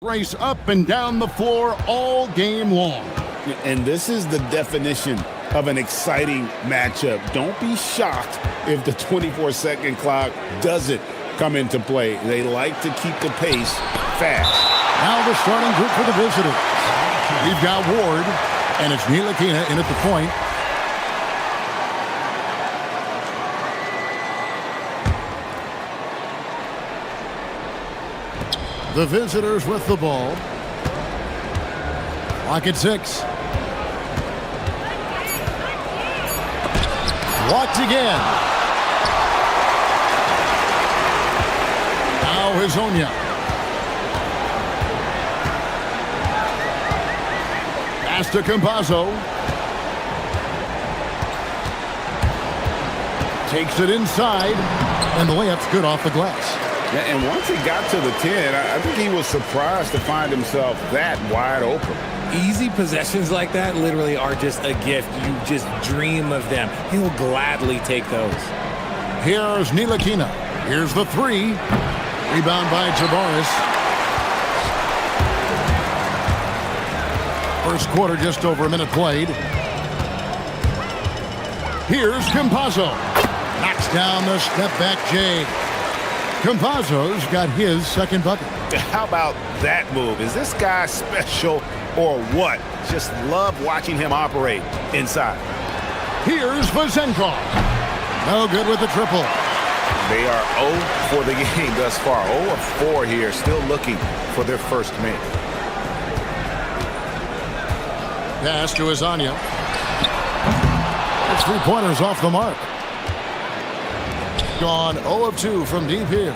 Race up and down the floor all game long. And this is the definition of an exciting matchup. Don't be shocked if the 24-second clock doesn't come into play. They like to keep the pace fast. Now the starting group for the visitors. We've got Ward, and it's Ntilikina in at the point. The visitors with the ball. Clock at 6. Blocked again. Now Hazonia. Pass to Campazzo. Takes it inside, and the layup's good off the glass. Yeah, and once he got to the 10, I think he was surprised to find himself that wide open. Easy possessions like that literally are just a gift. You just dream of them. He'll gladly take those. Here's Ntilikina. Here's the 3. Rebound by Tavares. First quarter, just over a minute played. Here's Campazzo. Knocks down the step-back J. Campazzo's got his second bucket. How about that move? Is this guy special or what? Just love watching him operate inside. Here's Vazenkov. No good with the triple. They are 0 for the game thus far. 0 of 4 here, still looking for their first make. Pass to Hazonia. It's 3-pointers off the mark. Gone 0 of 2 from deep here.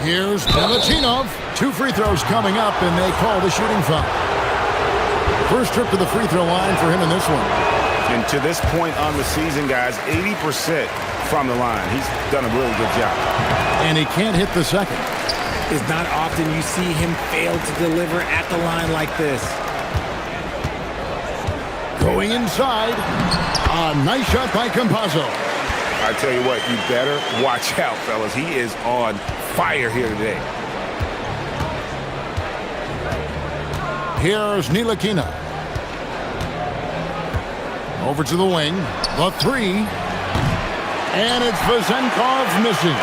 Here's Milutinov. 2 free throws coming up, and they call the shooting foul. First trip to the free throw line for him in this one. And to this point on the season, guys, 80% from the line. He's done a really good job. And he can't hit the second. It's not often you see him fail to deliver at the line like this. Going inside. A nice shot by Campazzo. I tell you what, you better watch out, fellas. He is on fire here today. Here's Ntilikina. Over to the wing. The 3. And it's Vazenkov missing.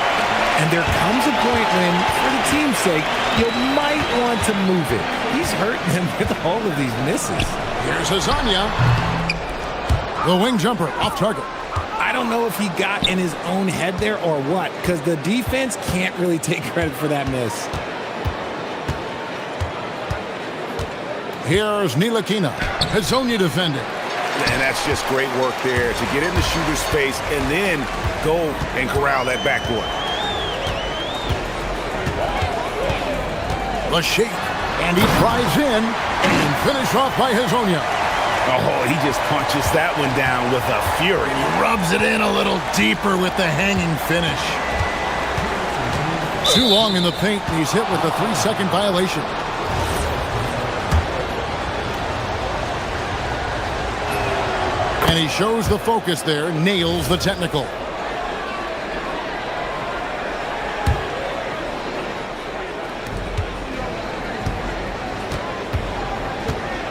And there comes a point when, for the team's sake, you might want to move it. He's hurting them with all of these misses. Here's Hazonia. The wing jumper off target. I don't know if he got in his own head there or what, because the defense can't really take credit for that miss. Here's Ntilikina. Hazonia defending. And that's just great work there to get in the shooter's space and then go and corral that backboard. The shake. And he flies in and finish off by Hazonia. Oh, he just punches that one down with a fury. He rubs it in a little deeper with the hanging finish. Too long in the paint, and he's hit with a 3-second violation. And he shows the focus there, nails the technical.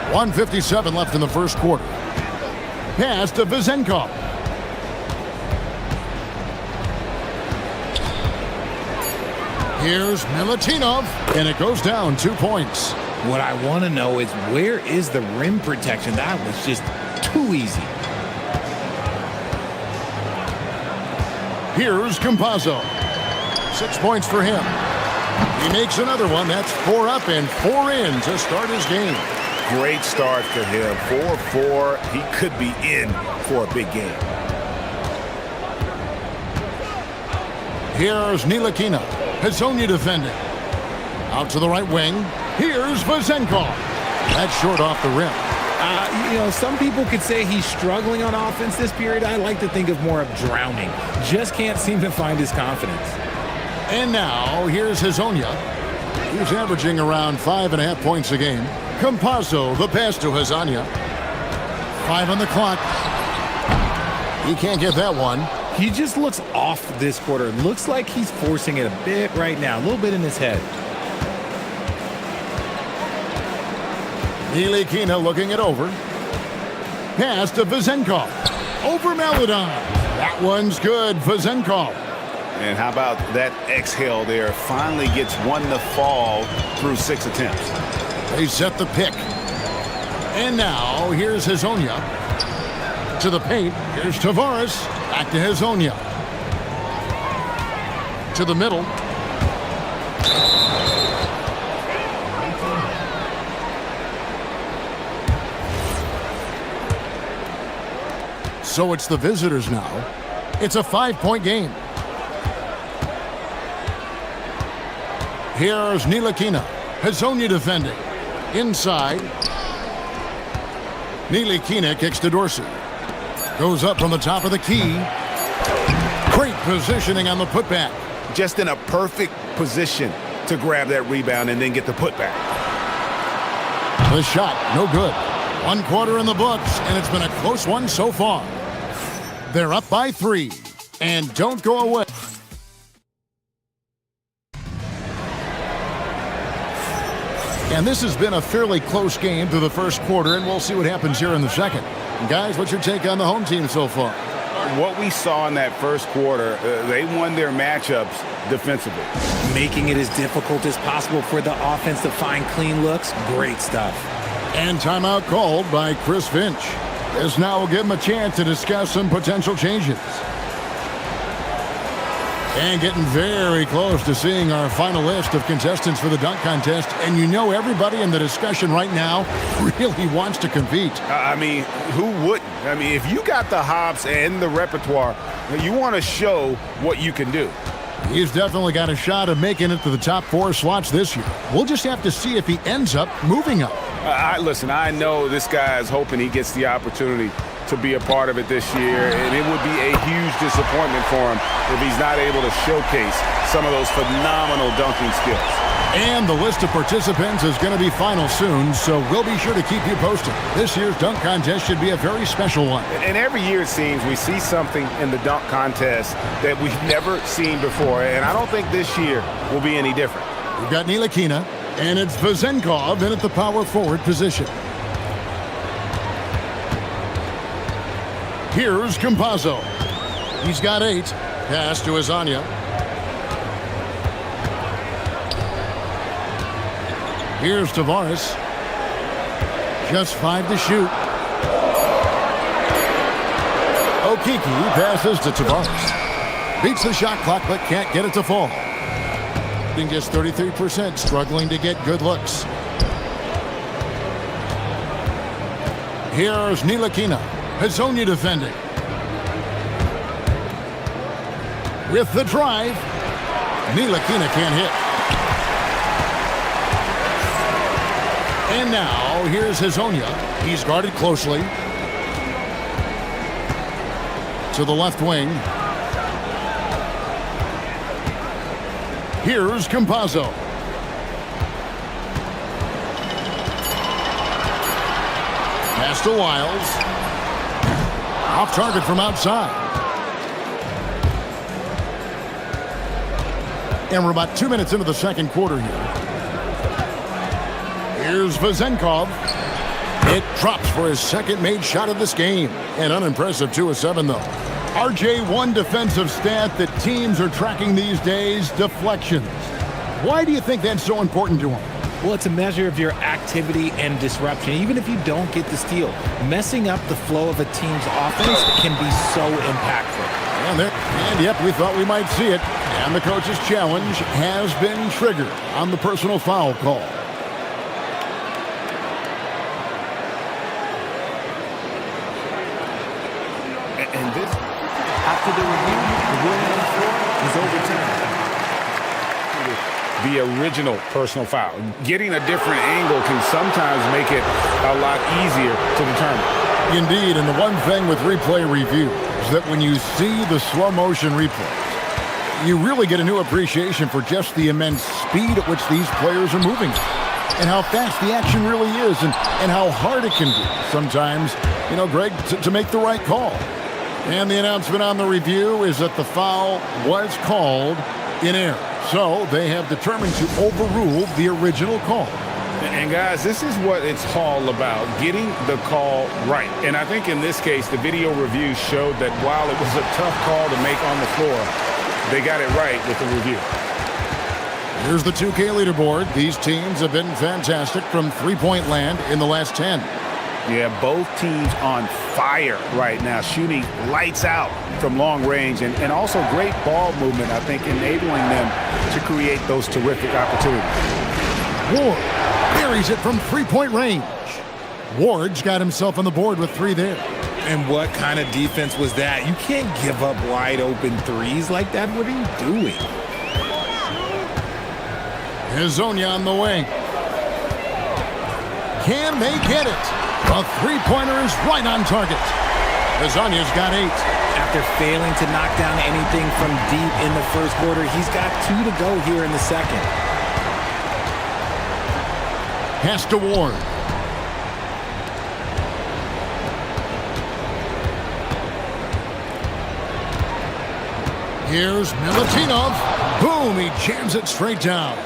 .157 left in the first quarter. Pass to Vazenkov. Here's Milutinov, and it goes down 2 points. What I want to know is, where is the rim protection? That was just too easy. Here's Campazzo. 6 points for him. He makes another one. That's 4 up and 4 in to start his game. Great start for him. 4-4. He could be in for a big game. Here's Ntilikina. Hazonia defending. Out to the right wing. Here's Vazenkov. That's short off the rim. Some people could say he's struggling on offense this period. I like to think of more of drowning. Just can't seem to find his confidence. And now, here's Hazonia. He's averaging around 5.5 points a game. Campazzo, the pass to Hazonia. 5 on the clock. He can't get that one. He just looks off this quarter. Looks like he's forcing it a bit right now. A little bit in his head. Ntilikina looking it over. Pass to Vezenkov. Over Meladon. That one's good. Vezenkov. And how about that exhale there? Finally gets one to fall through 6 attempts. They set the pick. And now here's Hazonia. To the paint. Here's Tavares. Back to Hazonia. To the middle. So it's the visitors now. It's a 5-point game. Here's Ntilikina. Hazonia defending. Inside. Ntilikina kicks to Dorsey. Goes up from the top of the key. Great positioning on the putback. Just in a perfect position to grab that rebound and then get the putback. The shot, no good. 1 quarter in the books, and it's been a close one so far. They're up by 3. And don't go away. And this has been a fairly close game through the first quarter, and we'll see what happens here in the second. Guys, what's your take on the home team so far? What we saw in that first quarter, they won their matchups defensively. Making it as difficult as possible for the offense to find clean looks. Great stuff. And timeout called by Chris Finch. This now will give him a chance to discuss some potential changes. And getting very close to seeing our final list of contestants for the dunk contest. And you know everybody in the discussion right now really wants to compete. I mean, who wouldn't? I mean, if you got the hops and the repertoire, you want to show what you can do. He's definitely got a shot of making it to the top 4 slots this year. We'll just have to see if he ends up moving up. Listen, I know this guy is hoping he gets the opportunity to be a part of it this year, and it would be a huge disappointment for him if he's not able to showcase some of those phenomenal dunking skills. And the list of participants is going to be final soon, so we'll be sure to keep you posted. This year's dunk contest should be a very special one. And every year it seems we see something in the dunk contest that we've never seen before, and I don't think this year will be any different. We've got Ntilikina, and it's Vezenkov in at the power forward position. Here's Campazzo. He's got 8. Pass to Hazonia. Here's Tavares. Just 5 to shoot. Okiki passes to Tavares. Beats the shot clock but can't get it to fall. Just 33%, struggling to get good looks. Here's Ntilikina. Hazonia defending. With the drive. Ntilikina can't hit. And now, here's Hazonia. He's guarded closely. To the left wing. Here's Campazzo. Pass to Wiles. Off target from outside. And we're about 2 minutes into the second quarter here. Here's Vezenkov. It drops for his second made shot of this game. An unimpressive 2 of 7, though. RJ, one defensive stat that teams are tracking these days, deflections. Why do you think that's so important to him? Well, it's a measure of your activity and disruption. Even if you don't get the steal, messing up the flow of a team's offense can be so impactful. And yep, we thought we might see it. And the coach's challenge has been triggered on the personal foul call. And this, after the review, the ruling on the floor is overturned. The original personal foul. Getting a different angle can sometimes make it a lot easier to determine. Indeed, and the one thing with replay review is that when you see the slow motion replays, you really get a new appreciation for just the immense speed at which these players are moving and how fast the action really is and how hard it can be sometimes, Greg, to make the right call. And the announcement on the review is that the foul was called in error. So they have determined to overrule the original call. And guys, this is what it's all about, getting the call right. And I think in this case, the video review showed that while it was a tough call to make on the floor, they got it right with the review. Here's the 2K leaderboard. These teams have been fantastic from three-point land in the last 10. Yeah, both teams on fire right now, shooting lights out from long range, and also great ball movement, I think, enabling them to create those terrific opportunities. Ward buries it from three-point range. Ward's got himself on the board with 3 there. And what kind of defense was that? You can't give up wide open threes like that. What are you doing? Hazonia on the wing. Can they get it? A three-pointer is right on target. Hazonia's got 8. After failing to knock down anything from deep in the first quarter, he's got 2 to go here in the second. Pass to Ward. Here's Milutinov. Boom, he jams it straight down.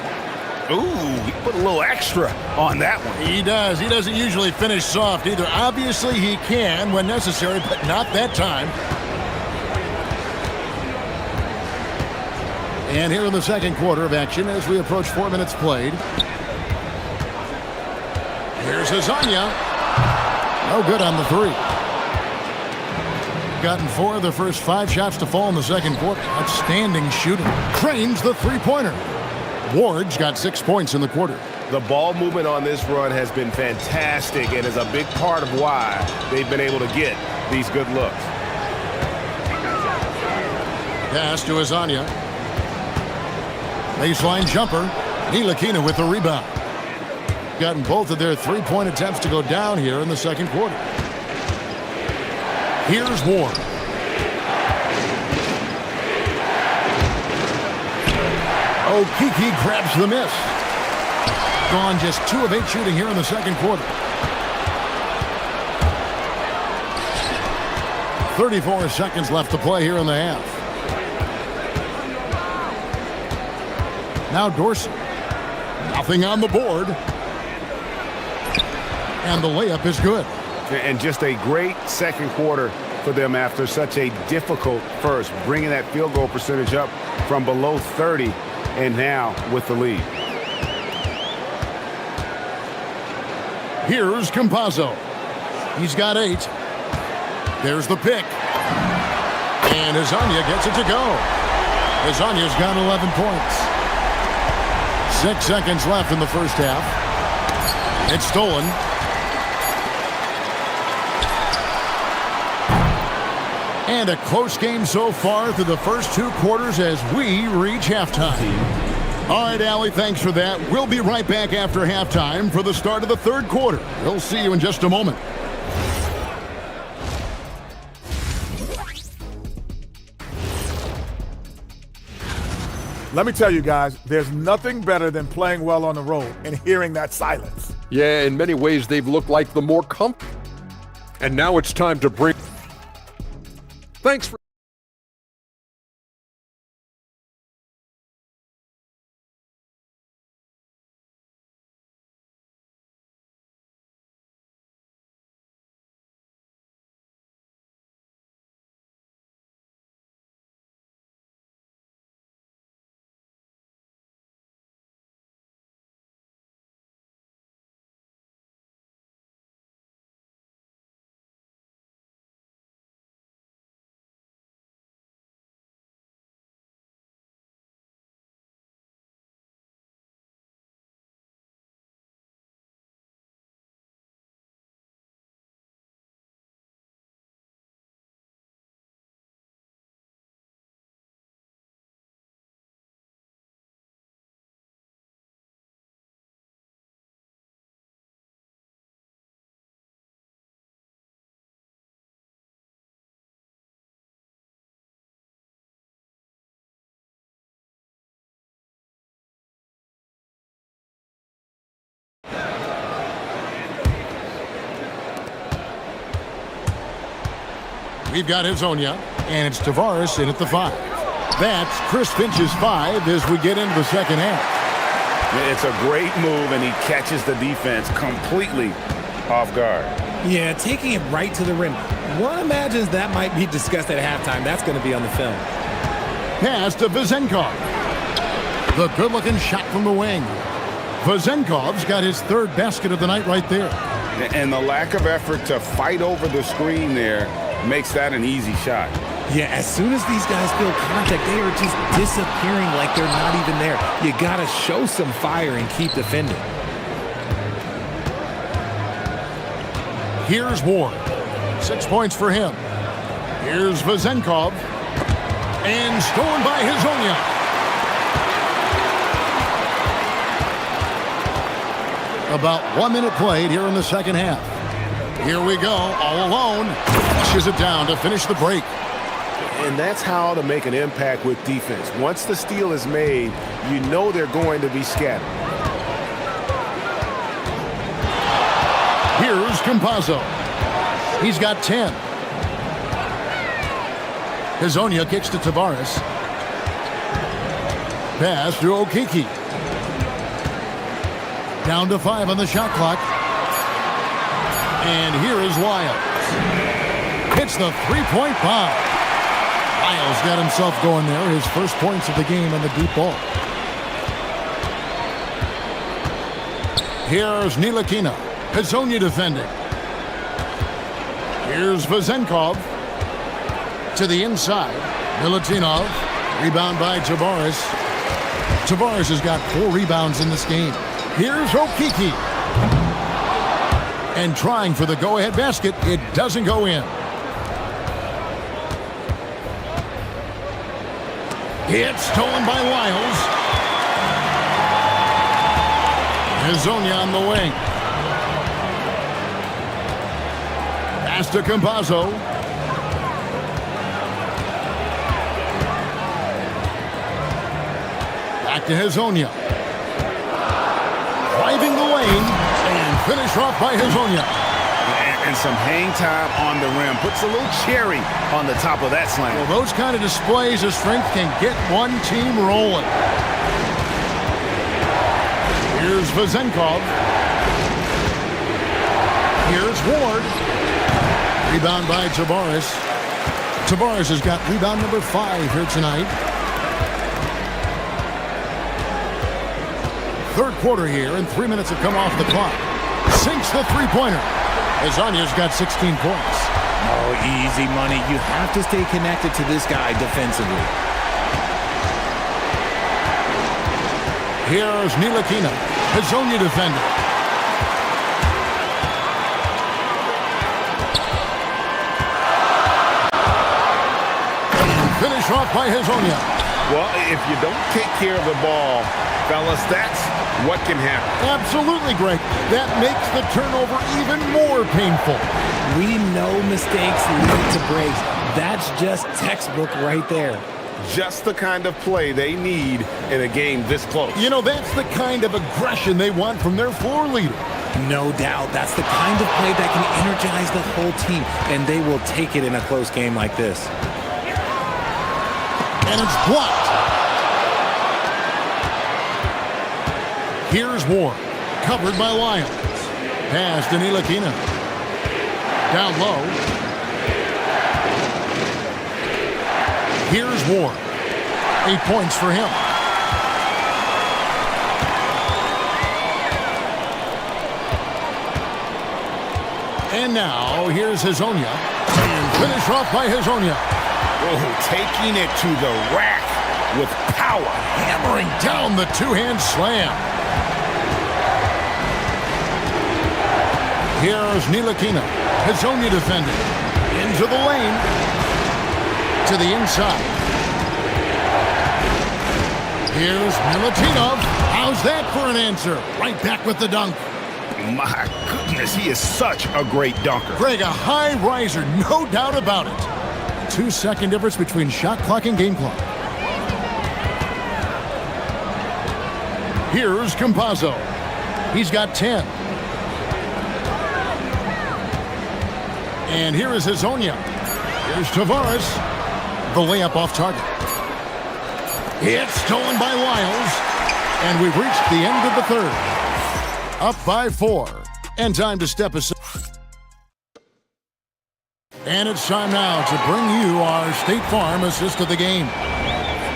Ooh, he put a little extra on that one. He does. He doesn't usually finish soft either. Obviously, he can when necessary, but not that time. And here in the second quarter of action as we approach 4 minutes played. Here's Hazonia. No good on the 3. Gotten 4 of the first 5 shots to fall in the second quarter. Outstanding shooting. Cranes the three-pointer. Ward's got 6 points in the quarter. The ball movement on this run has been fantastic and is a big part of why they've been able to get these good looks. Pass to Hazonia. Baseline jumper. Ntilikina with the rebound. Gotten both of their three-point attempts to go down here in the second quarter. Here's Ward. Okiki grabs the miss. Gone just 2 of 8 shooting here in the second quarter. 34 seconds left to play here in the half. Now Dorsey. Nothing on the board. And the layup is good. And just a great second quarter for them after such a difficult first, bringing that field goal percentage up from below 30 and now with the lead. Here's Campazzo. He's got 8. There's the pick. And Hazonia gets it to go. Hazonia's got 11 points. 6 seconds left in the first half. It's stolen. And a close game so far through the first 2 quarters as we reach halftime. All right, Allie, thanks for that. We'll be right back after halftime for the start of the third quarter. We'll see you in just a moment. Let me tell you guys, there's nothing better than playing well on the road and hearing that silence. Yeah, in many ways, they've looked like the more comfortable. And now it's time to bring... Thanks for... We've got Hazonia, and it's Tavares in at the 5. That's Chris Finch's 5 as we get into the second half. It's a great move, and he catches the defense completely off guard. Yeah, taking it right to the rim. One imagines that might be discussed at halftime. That's going to be on the film. Pass to Vezenkov. The good-looking shot from the wing. Vezenkov's got his third basket of the night right there. And the lack of effort to fight over the screen there makes that an easy shot. Yeah, as soon as these guys feel contact, they are just disappearing like they're not even there. You got to show some fire and keep defending. Here's Ward. 6 points for him. Here's Vezenkov. And stolen by Hazonia. About 1 minute played here in the second half. Here we go, all alone. Pushes it down to finish the break. And that's how to make an impact with defense. Once the steal is made, you know they're going to be scattered. Here's Campazzo. He's got 10. Hazonia kicks to Tavares. Pass to Okiki. Down to 5 on the shot clock. And here is Wiles. Hits the three-point bomb. Wiles got himself going there. His first points of the game on the deep ball. Here's Ntilikina. Hazonia defending. Here's Vezenkov. To the inside. Milutinov. Rebound by Tavares. Tavares has got 4 rebounds in this game. Here's Okiki. And trying for the go-ahead basket. It doesn't go in. It's stolen by Wiles. Hazonia on the wing. Pass to Campazzo. Back to Hazonia. Driving the lane and finish off by Hazonia. And some hang time on the rim. Puts a little cherry on the top of that slam. Well, those kind of displays of strength can get one team rolling. Here's Vezenkov. Here's Ward. Rebound by Tavares. Tavares has got rebound number 5 here tonight. Third quarter here, and 3 minutes have come off the clock. Sinks the three-pointer. Hazonia's got 16 points. Oh, easy money. You have to stay connected to this guy defensively. Here's Ntilikina. Hazonia defender. And finish off by Hazonia. Well, if you don't take care of the ball, fellas, that's what can happen. Absolutely, Greg. That makes the turnover even more painful. We know mistakes lead to breaks. That's just textbook right there. Just the kind of play they need in a game this close. You know, that's the kind of aggression they want from their floor leader. No doubt. That's the kind of play that can energize the whole team, and they will take it in a close game like this. And it's blocked. Here's Ward, covered by Lyons. Pass to Ntilikina. Down low. Here's Ward. 8 points for him. And now, here's Hazonia. And finish off by Hazonia. Oh, taking it to the rack with power. Hammering down the two-hand slam. Here's Ntilikina. Hazonia defending. Into the lane. To the inside. Here's Milutinov. How's that for an answer? Right back with the dunk. My goodness, he is such a great dunker. Greg, a high riser, no doubt about it. 2-second difference between shot clock and game clock. Here's Campazzo. He's got 10. And here is Hazonia. Here's Tavares. The layup off target. It's stolen by Wiles. And we've reached the end of the third. Up by 4. And time to step aside. And it's time now to bring you our State Farm assist of the game.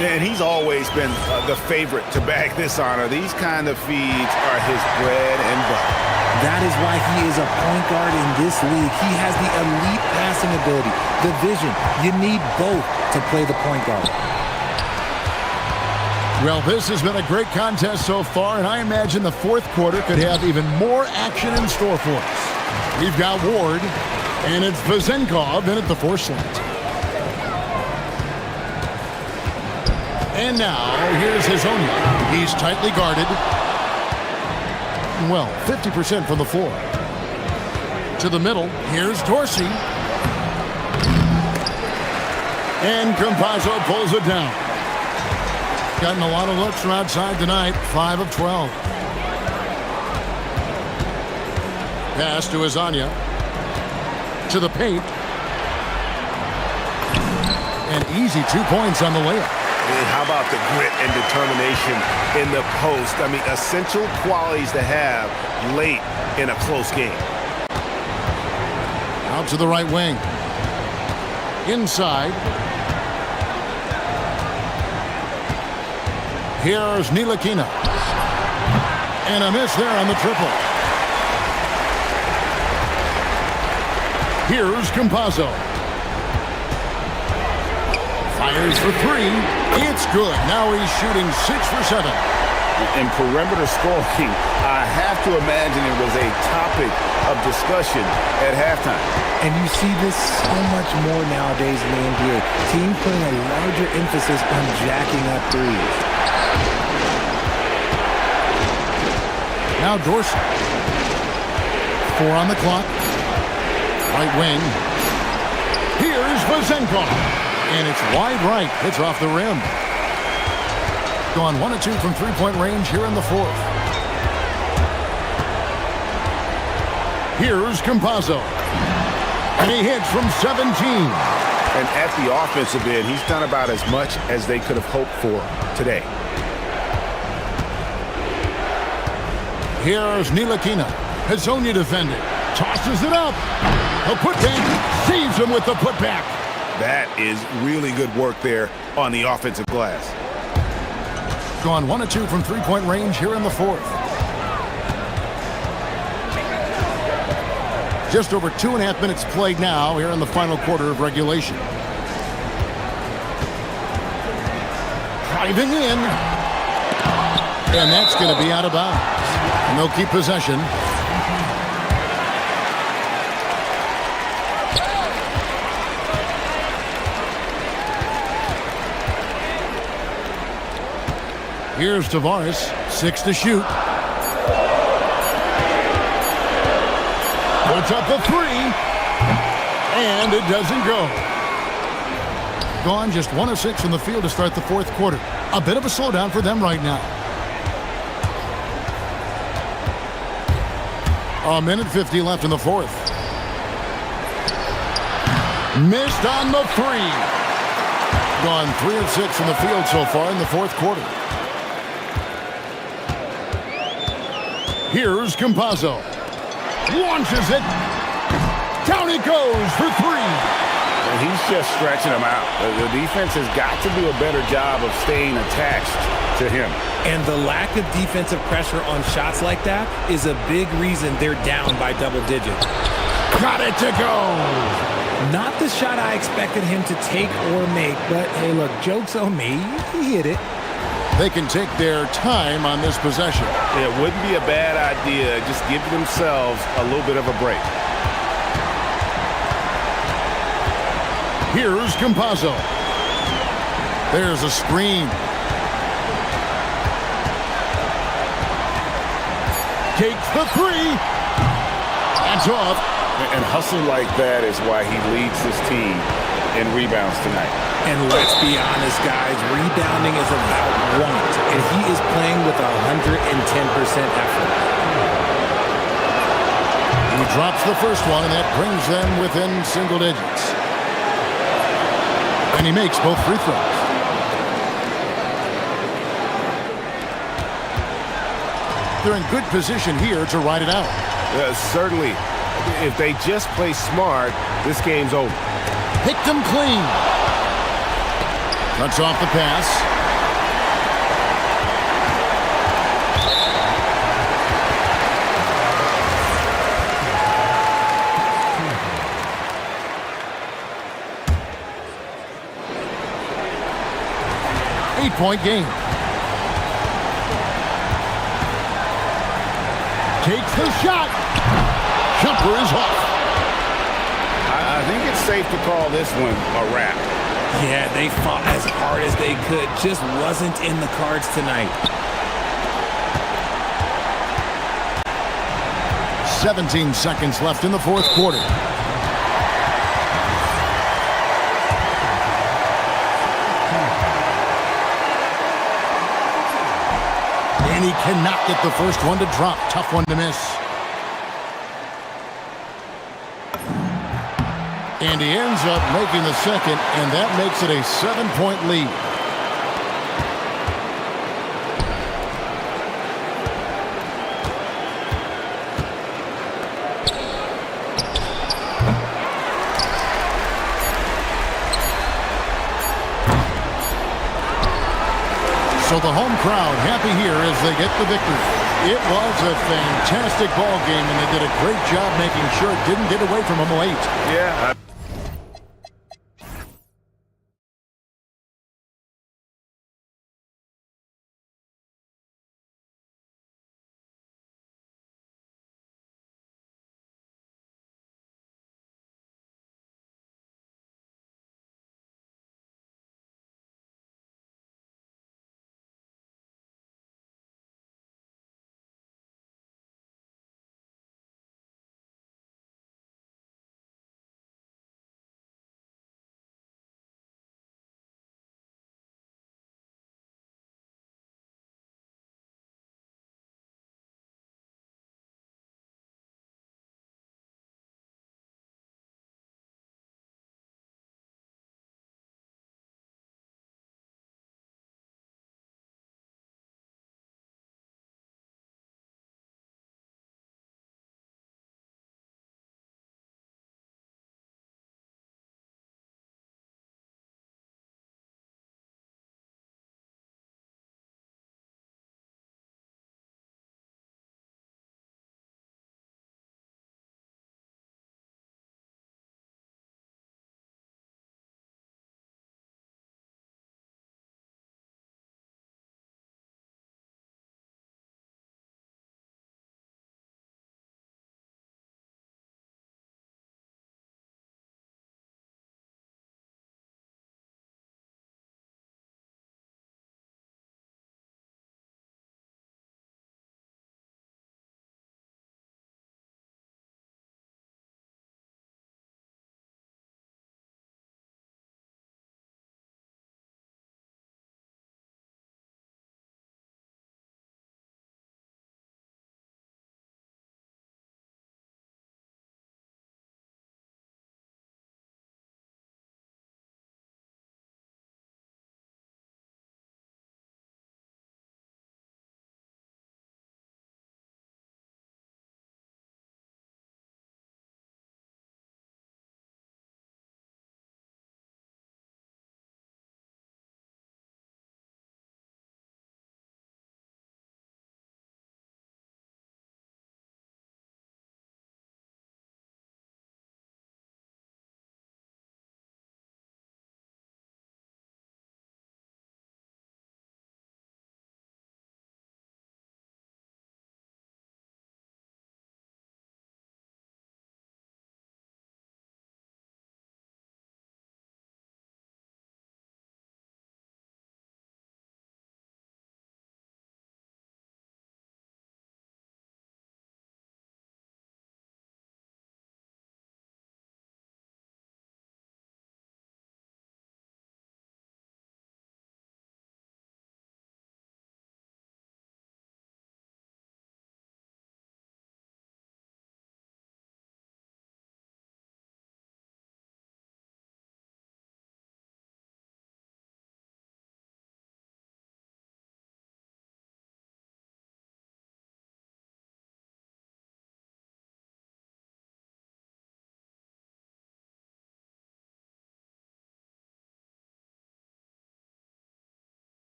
And he's always been the favorite to bag this honor. These kind of feeds are his bread and butter. That is why he is a point guard in this league. He has the elite passing ability, the vision. You need both to play the point guard. Well, this has been a great contest so far, and I imagine the fourth quarter could have even more action in store for us. We've got Ward, and it's Vazenkov in at the 4 slot. And now, here's Hazonia. He's tightly guarded. Well, 50% from the floor. To the middle, here's Dorsey. And Campazzo pulls it down. Gotten a lot of looks from outside tonight, 5 of 12. Pass to Hazonia. To the paint. And easy 2 points on the layup. And how about the grit and determination in the post? I mean, essential qualities to have late in a close game. Out to the right wing. Inside. Here's Ntilikina. And a miss there on the triple. Here's Campazzo. Fires for 3. It's good. Now he's shooting 6 for 7. In perimeter scoring, I have to imagine it was a topic of discussion at halftime. And you see this so much more nowadays in the NBA. Teams putting a larger emphasis on jacking up threes. Now Dorsey. 4 on the clock. Right wing. Here's Vazenkov. And it's wide right. It's off the rim. Gone 1 of 2 from three-point range here in the fourth. Here's Campazzo. And he hits from 17. And at the offensive end, he's done about as much as they could have hoped for today. Here's Ntilikina. Hazonia defended. Tosses it up. A putback. Saves him with the putback. That is really good work there on the offensive glass. Gone 1 of 2 from three-point range here in the fourth. Just over 2.5 minutes played now here in the final quarter of regulation. Driving in. And that's going to be out of bounds. And they'll keep possession. Here's Tavares, 6 to shoot. Puts up the 3, and it doesn't go. Gone just 1 of 6 from the field to start the fourth quarter. A bit of a slowdown for them right now. 1:50 left in the fourth. Missed on the 3. Gone 3 of 6 from the field so far in the fourth quarter. Here's Campazzo. Launches it. Down it goes for 3. And he's just stretching them out. The defense has got to do a better job of staying attached to him. And the lack of defensive pressure on shots like that is a big reason they're down by double digits. Got it to go. Not the shot I expected him to take or make, but hey, look, joke's on me. He hit it. They can take their time on this possession. It wouldn't be a bad idea. Just give themselves a little bit of a break. Here's Campazzo. There's a screen. Takes the 3. That's off. And hustle like that is why he leads this team in rebounds tonight. And let's be honest, guys, rebounding is about want, and he is playing with 110% effort. He drops the first one, and that brings them within single digits. And he makes both free throws. they're in good position here to ride it out. Certainly, if they just play smart, this game's over. Picked them clean. Cuts off the pass. Eight-point game. Takes the shot. Jumper is off. I think it's safe to call this one a wrap. Yeah, they fought as hard as they could. Just wasn't in the cards tonight. 17 seconds left in the fourth quarter. And he cannot get the first one to drop. Tough one to miss. And he ends up making the second, and that makes it a 7-point lead. So the home crowd happy here as they get the victory. It was a fantastic ball game, and they did a great job making sure it didn't get away from them late. Yeah.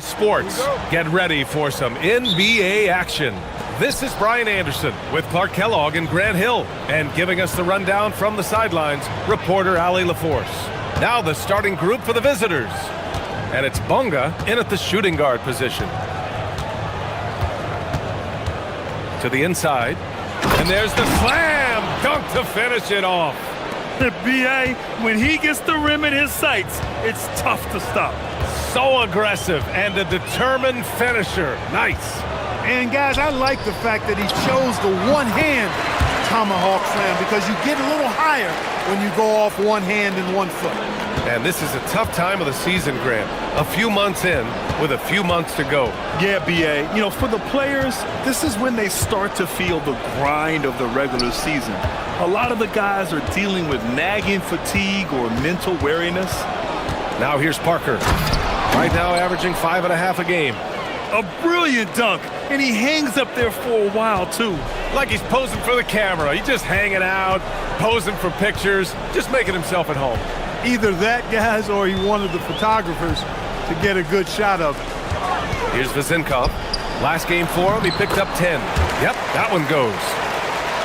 Sports, get ready for some NBA action. This is Brian Anderson with Clark Kellogg and Grant Hill, and giving us the rundown from the sidelines, reporter Ali LaForce. Now the starting group for the visitors, and it's Bonga in at the shooting guard position. To the inside, and there's the slam dunk to finish it off. B.A., when he gets the rim in his sights, it's tough to stop. So aggressive and a determined finisher. Nice. And guys, I like the fact that he chose the one-hand tomahawk slam because you get a little higher when you go off one hand and 1 foot. And this is a tough time of the season, Grant. A few months in with a few months to go. Yeah, B.A., you know, for the players, this is when they start to feel the grind of the regular season. A lot of the guys are dealing with nagging fatigue or mental weariness. Now here's Parker. Right now averaging 5.5 a game. A brilliant dunk, and he hangs up there for a while, too. Like he's posing for the camera. He's just hanging out, posing for pictures, just making himself at home. Either that, guys, or he wanted the photographers to get a good shot of it. Here's Vezinkov. Last game for him, he picked up 10. Yep, that one goes.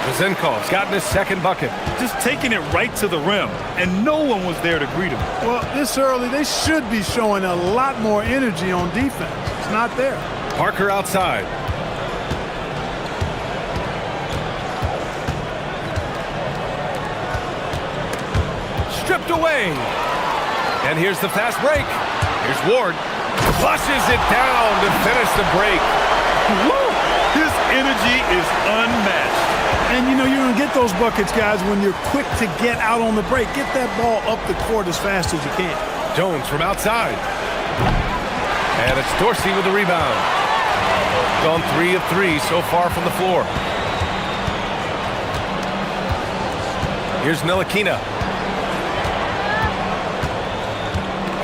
Vezinkov's gotten his second bucket. Just taking it right to the rim, and no one was there to greet him. Well, this early, they should be showing a lot more energy on defense. It's not there. Parker outside. Stripped away. And here's the fast break. Here's Ward. Flushes it down to finish the break. Woo! His energy is unmatched. And, you know, you're going to get those buckets, guys, when you're quick to get out on the break. Get that ball up the court as fast as you can. Jones from outside. And it's Dorsey with the rebound. Gone 3 of 3 so far from the floor. Here's Ntilikina.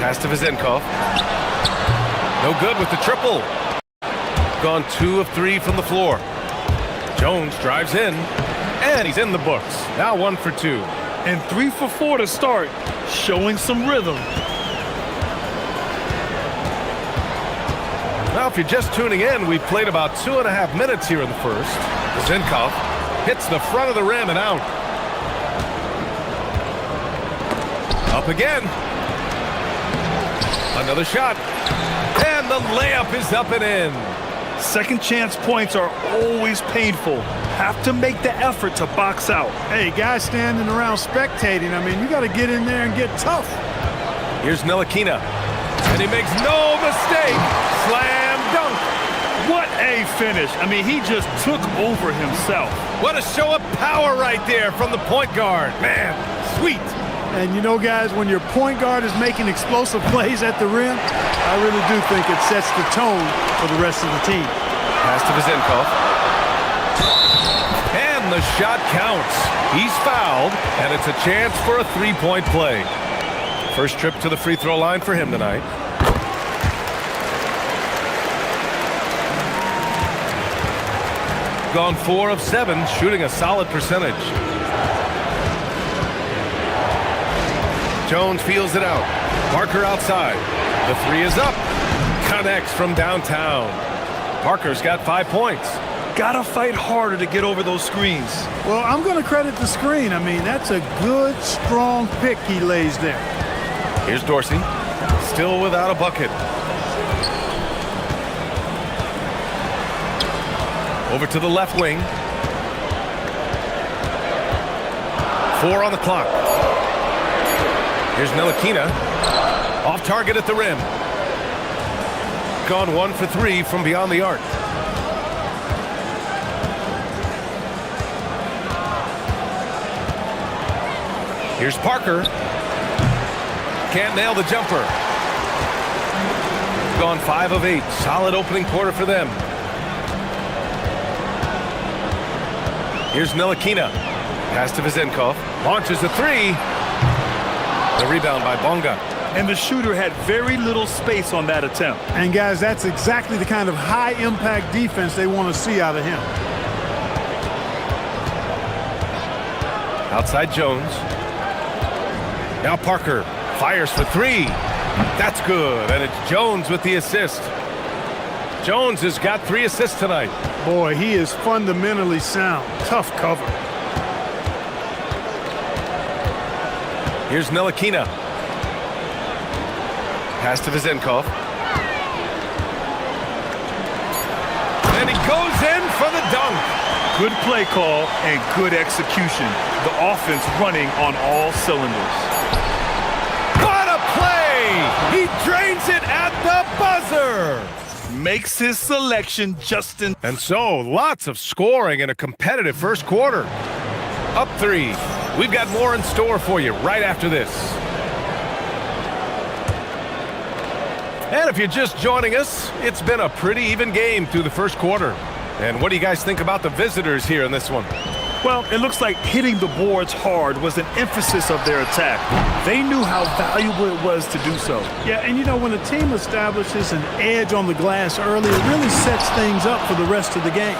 Pass to Vezinkov. No good with the triple. Gone 2 of 3 from the floor. Jones drives in, and he's in the books. Now 1 for 2. And 3 for 4 to start, showing some rhythm. Now, if you're just tuning in, we've played about 2.5 minutes here in the first. Vezinkov hits the front of the rim and out. Up again. Another shot. And the layup is up and in. Second chance points are always painful. Have to make the effort to box out. Hey, guys standing around spectating, I mean, you got to get in there and get tough. Here's Ntilikina. And he makes no mistake. Slam dunk. What a finish. I mean, he just took over himself. What a show of power right there from the point guard. Man, sweet. And you know, guys, when your point guard is making explosive plays at the rim, I really do think it sets the tone for the rest of the team. Pass to Vezinkov. And the shot counts. He's fouled, and it's a chance for a three-point play. First trip to the free throw line for him tonight. Gone 4 of 7, shooting a solid percentage. Jones feels it out. Parker outside. The 3 is up. Connects from downtown. Parker's got 5 points. Gotta fight harder to get over those screens. Well, I'm going to credit the screen. I mean, that's a good, strong pick he lays there. Here's Dorsey. Still without a bucket. Over to the left wing. 4 on the clock. Here's Ntilikina. Off target at the rim. Gone 1 for 3 from beyond the arc. Here's Parker. Can't nail the jumper. Gone 5 of 8. Solid opening quarter for them. Here's Ntilikina. Pass to Vezinkov. Launches a 3. The rebound by Bonga. And the shooter had very little space on that attempt. And guys, that's exactly the kind of high-impact defense they want to see out of him. Outside Jones. Now Parker fires for 3. That's good, and it's Jones with the assist. Jones has got 3 assists tonight. Boy, he is fundamentally sound. Tough cover. Here's Ntilikina. Pass to Vezenkov. And he goes in for the dunk. Good play call and good execution. The offense running on all cylinders. What a play! He drains it at the buzzer. Makes his selection just in. And so, lots of scoring in a competitive first quarter. Up 3. We've got more in store for you right after this. And if you're just joining us, it's been a pretty even game through the first quarter. And what do you guys think about the visitors here in this one? Well, it looks like hitting the boards hard was an emphasis of their attack. They knew how valuable it was to do so. Yeah, and you know, when a team establishes an edge on the glass early, it really sets things up for the rest of the game.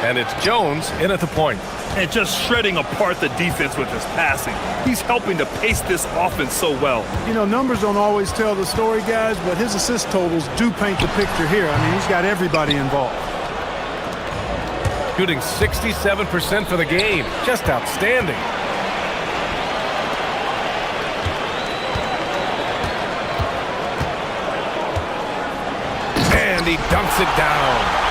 And it's Jones in at the point. And just shredding apart the defense with his passing. He's helping to pace this offense so well. You know, numbers don't always tell the story, guys, but his assist totals do paint the picture here. I mean, he's got everybody involved. Shooting 67% for the game. Just outstanding. And he dunks it down.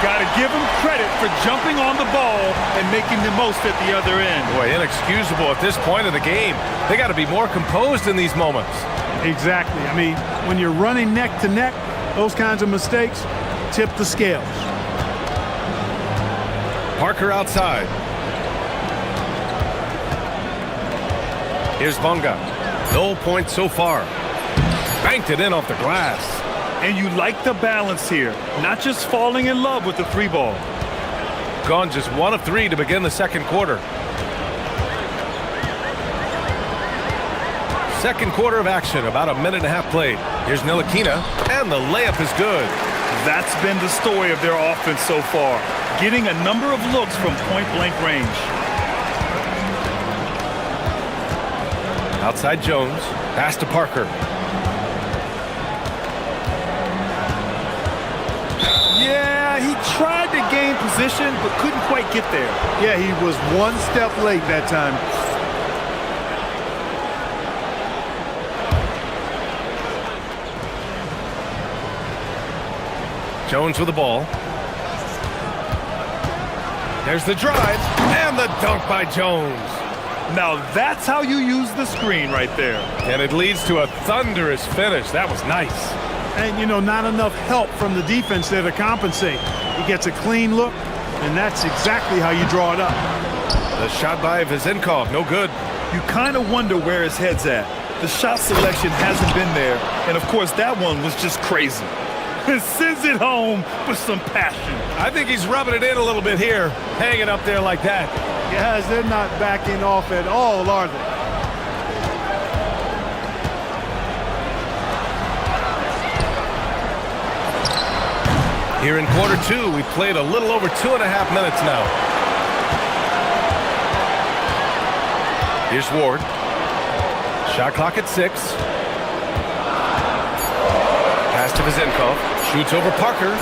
Got to give him credit for jumping on the ball and making the most at the other end. Boy, inexcusable at this point of the game. They got to be more composed in these moments. Exactly. I mean, when you're running neck to neck, those kinds of mistakes tip the scales. Parker outside. Here's Bonga. No points so far. Banked it in off the glass. And you like the balance here, not just falling in love with the 3 ball. Gone just 1 of 3 to begin the second quarter. Second quarter of action, about a minute and a half played. Here's Ntilikina, and the layup is good. That's been the story of their offense so far, getting a number of looks from point-blank range. Outside Jones, pass to Parker. Yeah, he tried to gain position, but couldn't quite get there. Yeah, he was 1 step late that time. Jones with the ball. There's the drive, and the dunk by Jones. Now that's how you use the screen right there. And it leads to a thunderous finish. That was nice. And, you know, not enough help from the defense there to compensate. He gets a clean look, and that's exactly how you draw it up. The shot by Vezenkov, no good. You kind of wonder where his head's at. The shot selection hasn't been there, and of course that one was just crazy. It sends it home with some passion. I think he's rubbing it in a little bit here, hanging up there like that. Guys, they're not backing off at all, are they? Here in quarter 2, we played a little over 2.5 minutes now. Here's Ward. Shot clock at 6. Pass to Vezenkov. Shoots over Parker.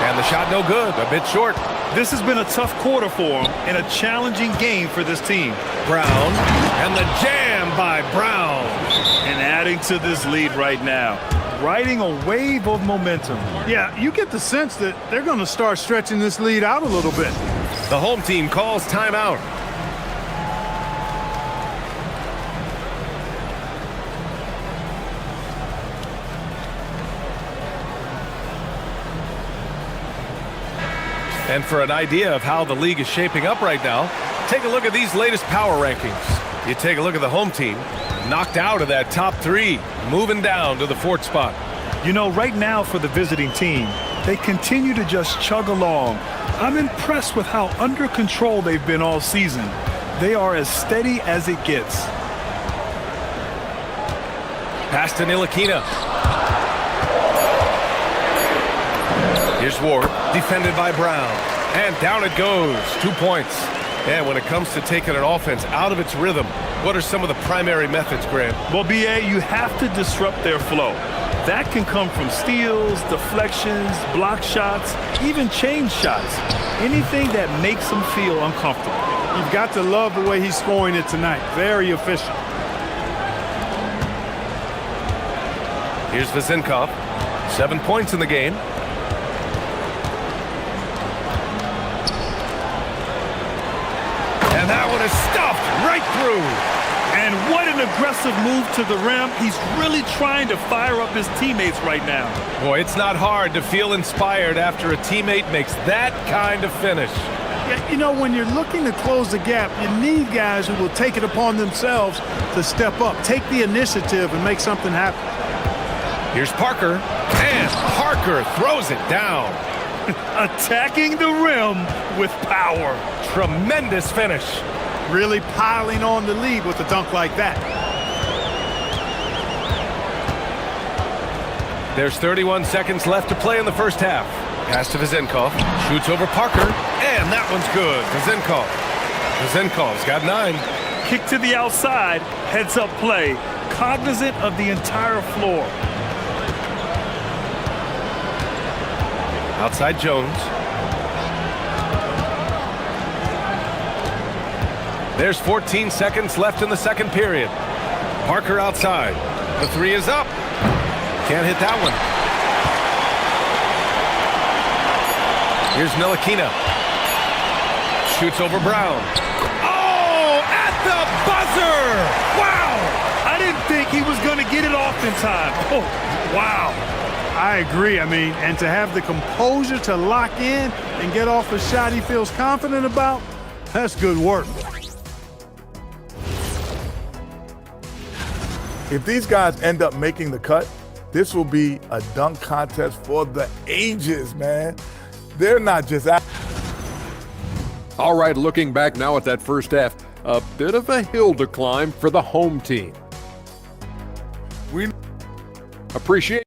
And the shot no good. A bit short. This has been a tough quarter for him and a challenging game for this team. Brown. And the jam by Brown. And adding to this lead right now. Riding a wave of momentum. Yeah, you get the sense that they're going to start stretching this lead out a little bit. The home team calls timeout. And for an idea of how the league is shaping up right now, take a look at these latest power rankings. You take a look at the home team, knocked out of that top 3, moving down to the 4th spot. You know, right now for the visiting team, they continue to just chug along. I'm impressed with how under control they've been all season. They are as steady as it gets. Pass to Ntilikina. Here's Ward, defended by Brown. And down it goes. 2 points. And when it comes to taking an offense out of its rhythm, what are some of the primary methods, Grant? Well, BA, you have to disrupt their flow. That can come from steals, deflections, block shots, even change shots. Anything that makes them feel uncomfortable. You've got to love the way he's scoring it tonight. Very efficient. Here's Vezinkov. 7 points in the game. And that one is stuffed right through. And what an aggressive move to the rim. He's really trying to fire up his teammates right now. Boy, it's not hard to feel inspired after a teammate makes that kind of finish. Yeah, you know, when you're looking to close the gap, you need guys who will take it upon themselves to step up, take the initiative, and make something happen. Here's Parker, and Parker throws it down. Attacking the rim with power. Tremendous finish. Really piling on the lead with a dunk like that. There's 31 seconds left to play in the first half. Pass to Vezinkov, shoots over Parker, and that one's good. Vezinkov. Vezinkov's got 9. Kick to the outside, heads up play, cognizant of the entire floor. Outside Jones. There's 14 seconds left in the second period. Parker outside. The 3 is up. Can't hit that one. Here's Ntilikina. Shoots over Brown. Oh, at the buzzer! Wow! I didn't think he was going to get it off in time. Oh, wow. I agree. I mean, and to have the composure to lock in and get off a shot he feels confident about, that's good work. If these guys end up making the cut, this will be a dunk contest for the ages, man. They're not just out. All right, looking back now at that first half, a bit of a hill to climb for the home team. We appreciate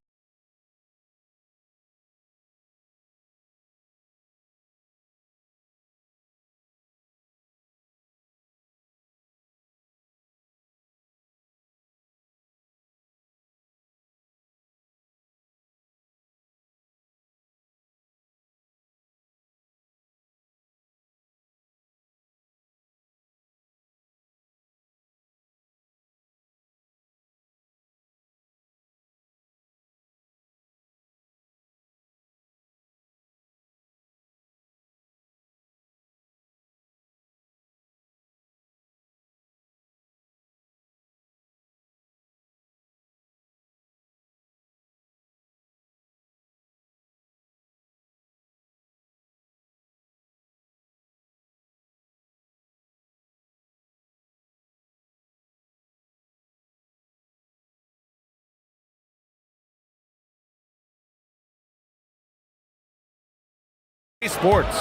Sports.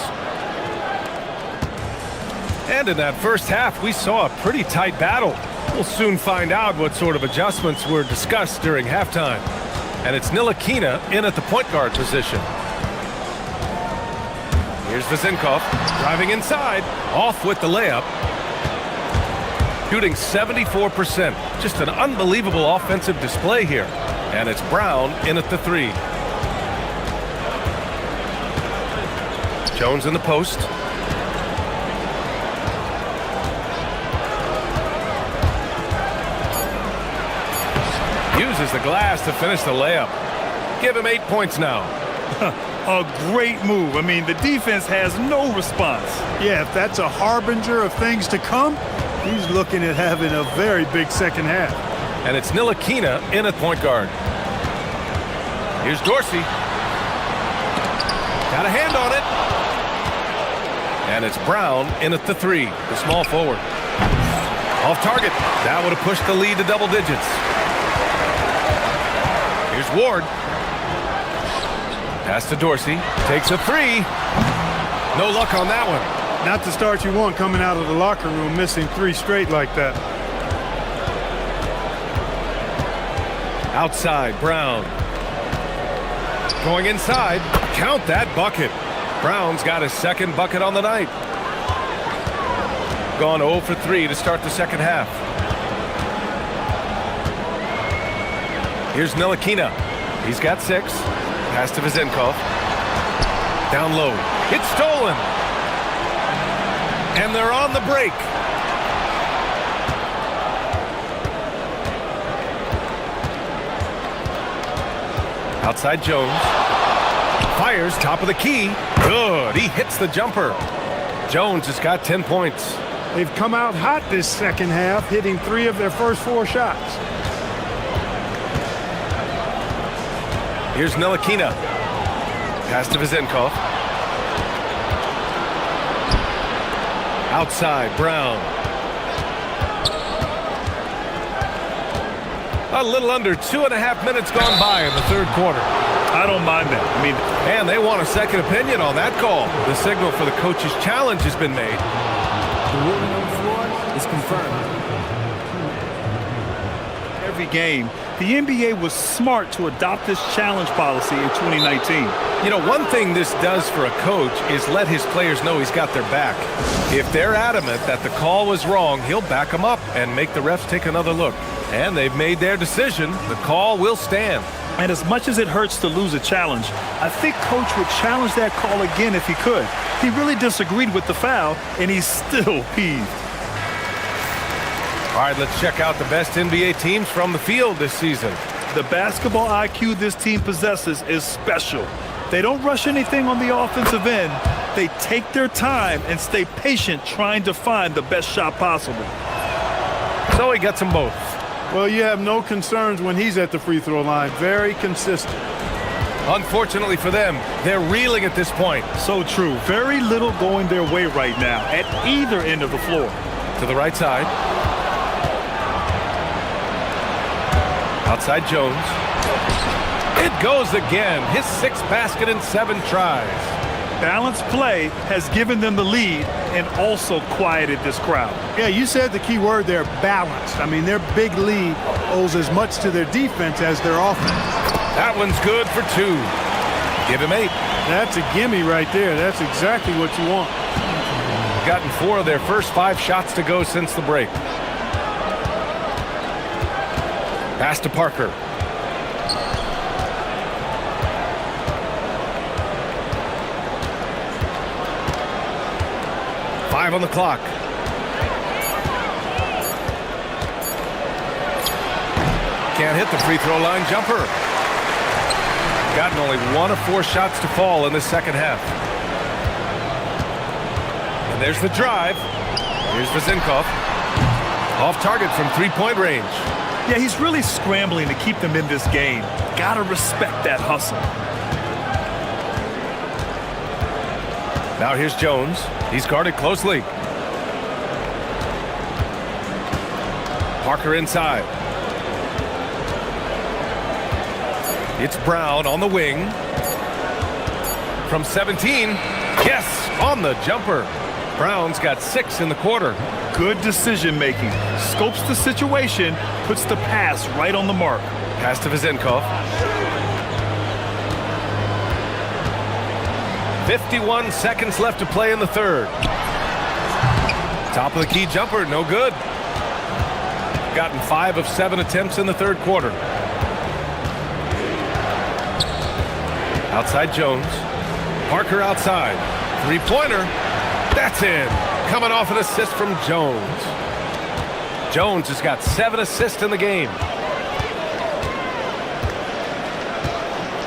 And in that first half, we saw a pretty tight battle. We'll soon find out what sort of adjustments were discussed during halftime. And it's Ntilikina in at the point guard position. Here's Vezinkov driving inside, off with the layup. Shooting 74%. Just an unbelievable offensive display here. And it's Brown in at the 3. Jones in the post. Uses the glass to finish the layup. Give him 8 points now. A great move. I mean, the defense has no response. Yeah, if that's a harbinger of things to come, he's looking at having a very big second half. And it's Ntilikina in at point guard. Here's Dorsey. Got a hand on it. And it's Brown in at the 3, the small forward. Off target. That would have pushed the lead to double digits. Here's Ward. Pass to Dorsey. Takes a 3. No luck on that one. Not the start you want coming out of the locker room, missing 3 straight like that. Outside, Brown. Going inside. Count that bucket. Brown's got his second bucket on the night. gone 0 for 3 to start the second half. Here's Ntilikina. He's got 6. Pass to Vezenkov. Down low. It's stolen. And they're on the break. Outside Jones. Fires top of the key. Good. He hits the jumper. Jones has got 10 points. They've come out hot this second half, hitting 3 of their first 4 shots. Here's Ntilikina. Pass to Vezenkov. Outside, Brown. A little under 2.5 minutes gone by in the third quarter. I don't mind that. I mean, And they want a second opinion on that call. The signal for the coach's challenge has been made. The ruling on the floor is confirmed. every game, the NBA was smart to adopt this challenge policy in 2019. You know, one thing this does for a coach is let his players know he's got their back. If they're adamant that the call was wrong, he'll back them up and make the refs take another look. And they've made their decision. The call will stand. And as much as it hurts to lose a challenge, I think Coach would challenge that call again if he could. He really disagreed with the foul, and he's still peeved. All right, let's check out the best NBA teams from the field this season. The basketball IQ this team possesses is special. They don't rush anything on the offensive end. They take their time and stay patient trying to find the best shot possible. So he gets them both. Well, you have no concerns when he's at the free throw line. Very consistent. Unfortunately for them, they're reeling at this point. So true. Very little going their way right now at either end of the floor. To the right side. Outside Jones. It goes again. His sixth basket in 7 tries. Balanced play has given them the lead and also quieted this crowd. Yeah, you said the key word there, balanced. I mean, their big lead owes as much to their defense as their offense. That one's good for 2. Give him 8. That's a gimme right there. That's exactly what you want. Gotten 4 of their first 5 shots to go since the break. Pass to Parker. Five on the clock. Can't hit the free throw line jumper. Gotten only 1 of 4 shots to fall in the second half. And there's the drive. Here's Vezenkov. Off target from 3-point range. Yeah, he's really scrambling to keep them in this game. Gotta respect that hustle. Now here's Jones. He's guarded closely. Parker inside. It's Brown on the wing. From 17. Yes, on the jumper. Brown's got 6 in the quarter. Good decision making. Scopes the situation, puts the pass right on the mark. Pass to Vezenkov. 51 seconds left to play in the third. Top of the key jumper, no good. Gotten 5 of 7 attempts in the third quarter. Outside Jones. Parker outside. 3-pointer. That's in. Coming off an assist from Jones. Jones has got 7 assists in the game.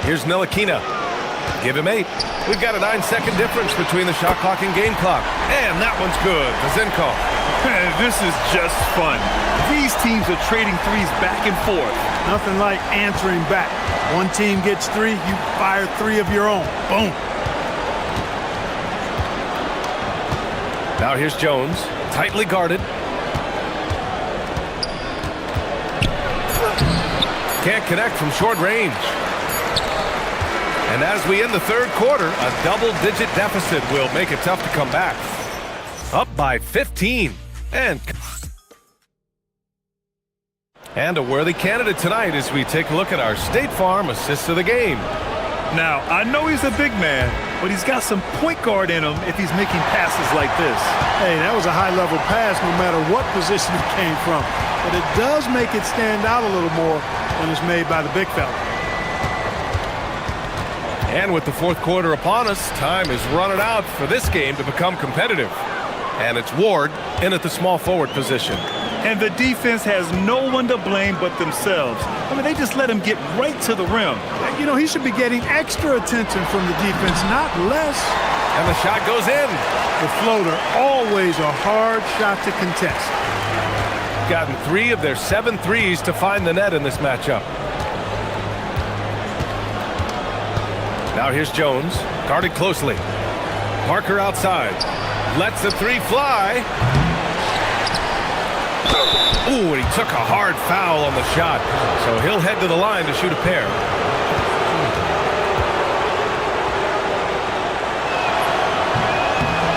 Here's Ntilikina. Give him 8. We've got a 9-second difference between the shot clock and game clock. And that one's good. Vezenkov. This is just fun. These teams are trading threes back and forth. Nothing like answering back. One team gets 3, you fire 3 of your own. Boom. Now here's Jones. Tightly guarded. Can't connect from short range. And as we end the third quarter, a double-digit deficit will make it tough to come back. Up by 15. And a worthy candidate tonight as we take a look at our State Farm assists of the game. Now, I know he's a big man, but he's got some point guard in him if he's making passes like this. Hey, that was a high-level pass no matter what position it came from. But it does make it stand out a little more when it's made by the big fella. And with the fourth quarter upon us, time is running out for this game to become competitive. And it's Ward in at the small forward position. And the defense has no one to blame but themselves. I mean, they just let him get right to the rim. You know, he should be getting extra attention from the defense, not less. And the shot goes in. The floater, always a hard shot to contest. Gotten 3 of their 7 threes to find the net in this matchup. Now here's Jones, guarded closely. Parker outside. Lets the 3 fly. Ooh, and he took a hard foul on the shot. So he'll head to the line to shoot a pair.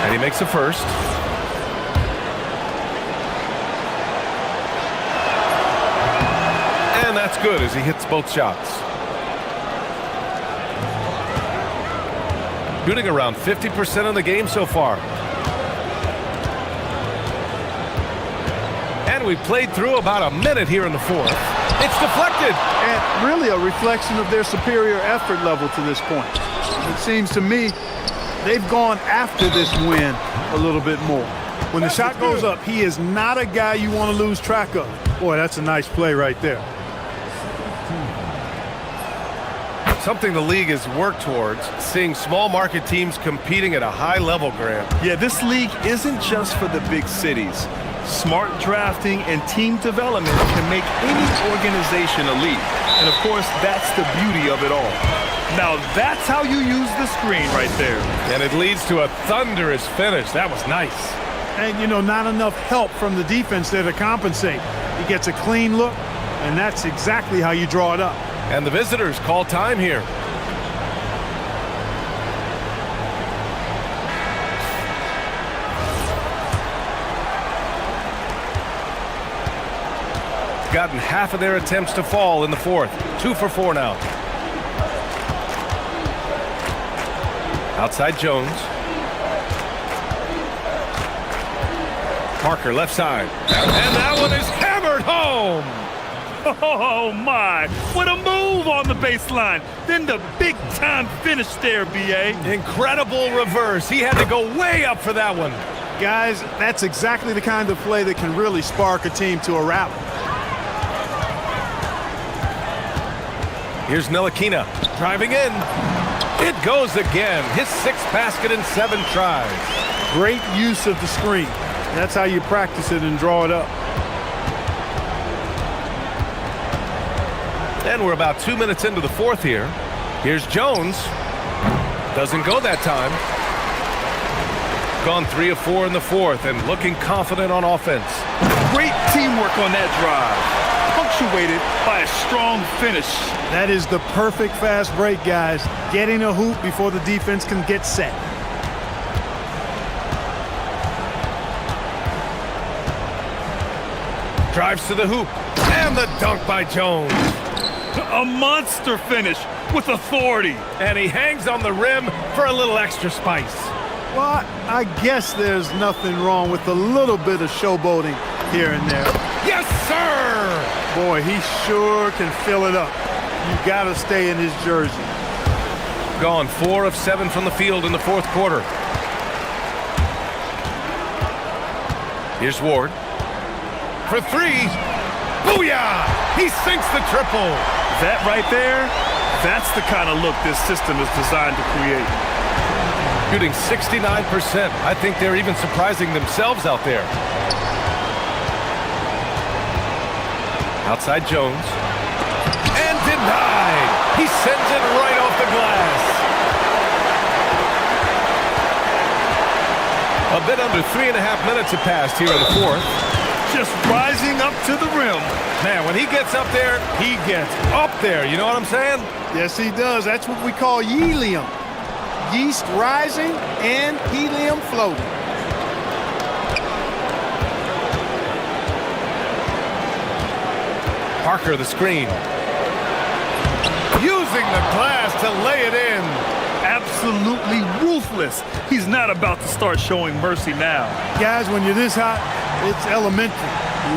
And he makes the first. And that's good as he hits both shots. Shooting around 50% of the game so far. And we played through about a minute here in the fourth. It's deflected. And really a reflection of their superior effort level to this point. It seems to me they've gone after this win a little bit more. When the shot goes up, he is not a guy you want to lose track of. Boy, that's a nice play right there. Something the league has worked towards, seeing small market teams competing at a high level, Grant. Yeah, this league isn't just for the big cities. Smart drafting and team development can make any organization elite. And of course, that's the beauty of it all. Now that's how you use the screen right there. And it leads to a thunderous finish. That was nice. And, you know, not enough help from the defense there to compensate. He gets a clean look, and that's exactly how you draw it up. And the visitors call time here. Gotten half of their attempts to fall in the fourth. 2 for 4 now. Outside Jones. Parker left side. And that one is hammered home. Oh my, what a move on the baseline. Then the big time finish there, BA. Incredible reverse. He had to go way up for that one. Guys, that's exactly the kind of play that can really spark a team to a rally. Here's Ntilikina driving in. It goes again. His 6th basket in 7 tries. Great use of the screen. That's how you practice it and draw it up. And we're about 2 minutes into the fourth here. Here's Jones. Doesn't go that time. Gone 3 of 4 in the fourth and looking confident on offense. Great teamwork on that drive. Punctuated by a strong finish. That is the perfect fast break, guys. Getting a hoop before the defense can get set. Drives to the hoop. And the dunk by Jones. A monster finish with authority. And he hangs on the rim for a little extra spice. Well, I guess there's nothing wrong with a little bit of showboating here and there. Yes, sir! Boy, he sure can fill it up. You got to stay in his jersey. Gone 4 of 7 from the field in the fourth quarter. Here's Ward. For 3. Booyah! He sinks the triple. That right there, that's the kind of look this system is designed to create. Shooting 69%. I think they're even surprising themselves out there. Outside Jones. And denied. He sends it right off the glass. A bit under 3.5 minutes have passed here in the fourth. Just rising up to the rim. Man, when he gets up there, he gets up there. You know what I'm saying? Yes, he does. That's what we call helium. Yeast rising and helium floating. Parker the screen. Using the glass to lay it in. absolutely ruthless. He's not about to start showing mercy now. Guys, when you're this hot, it's elementary.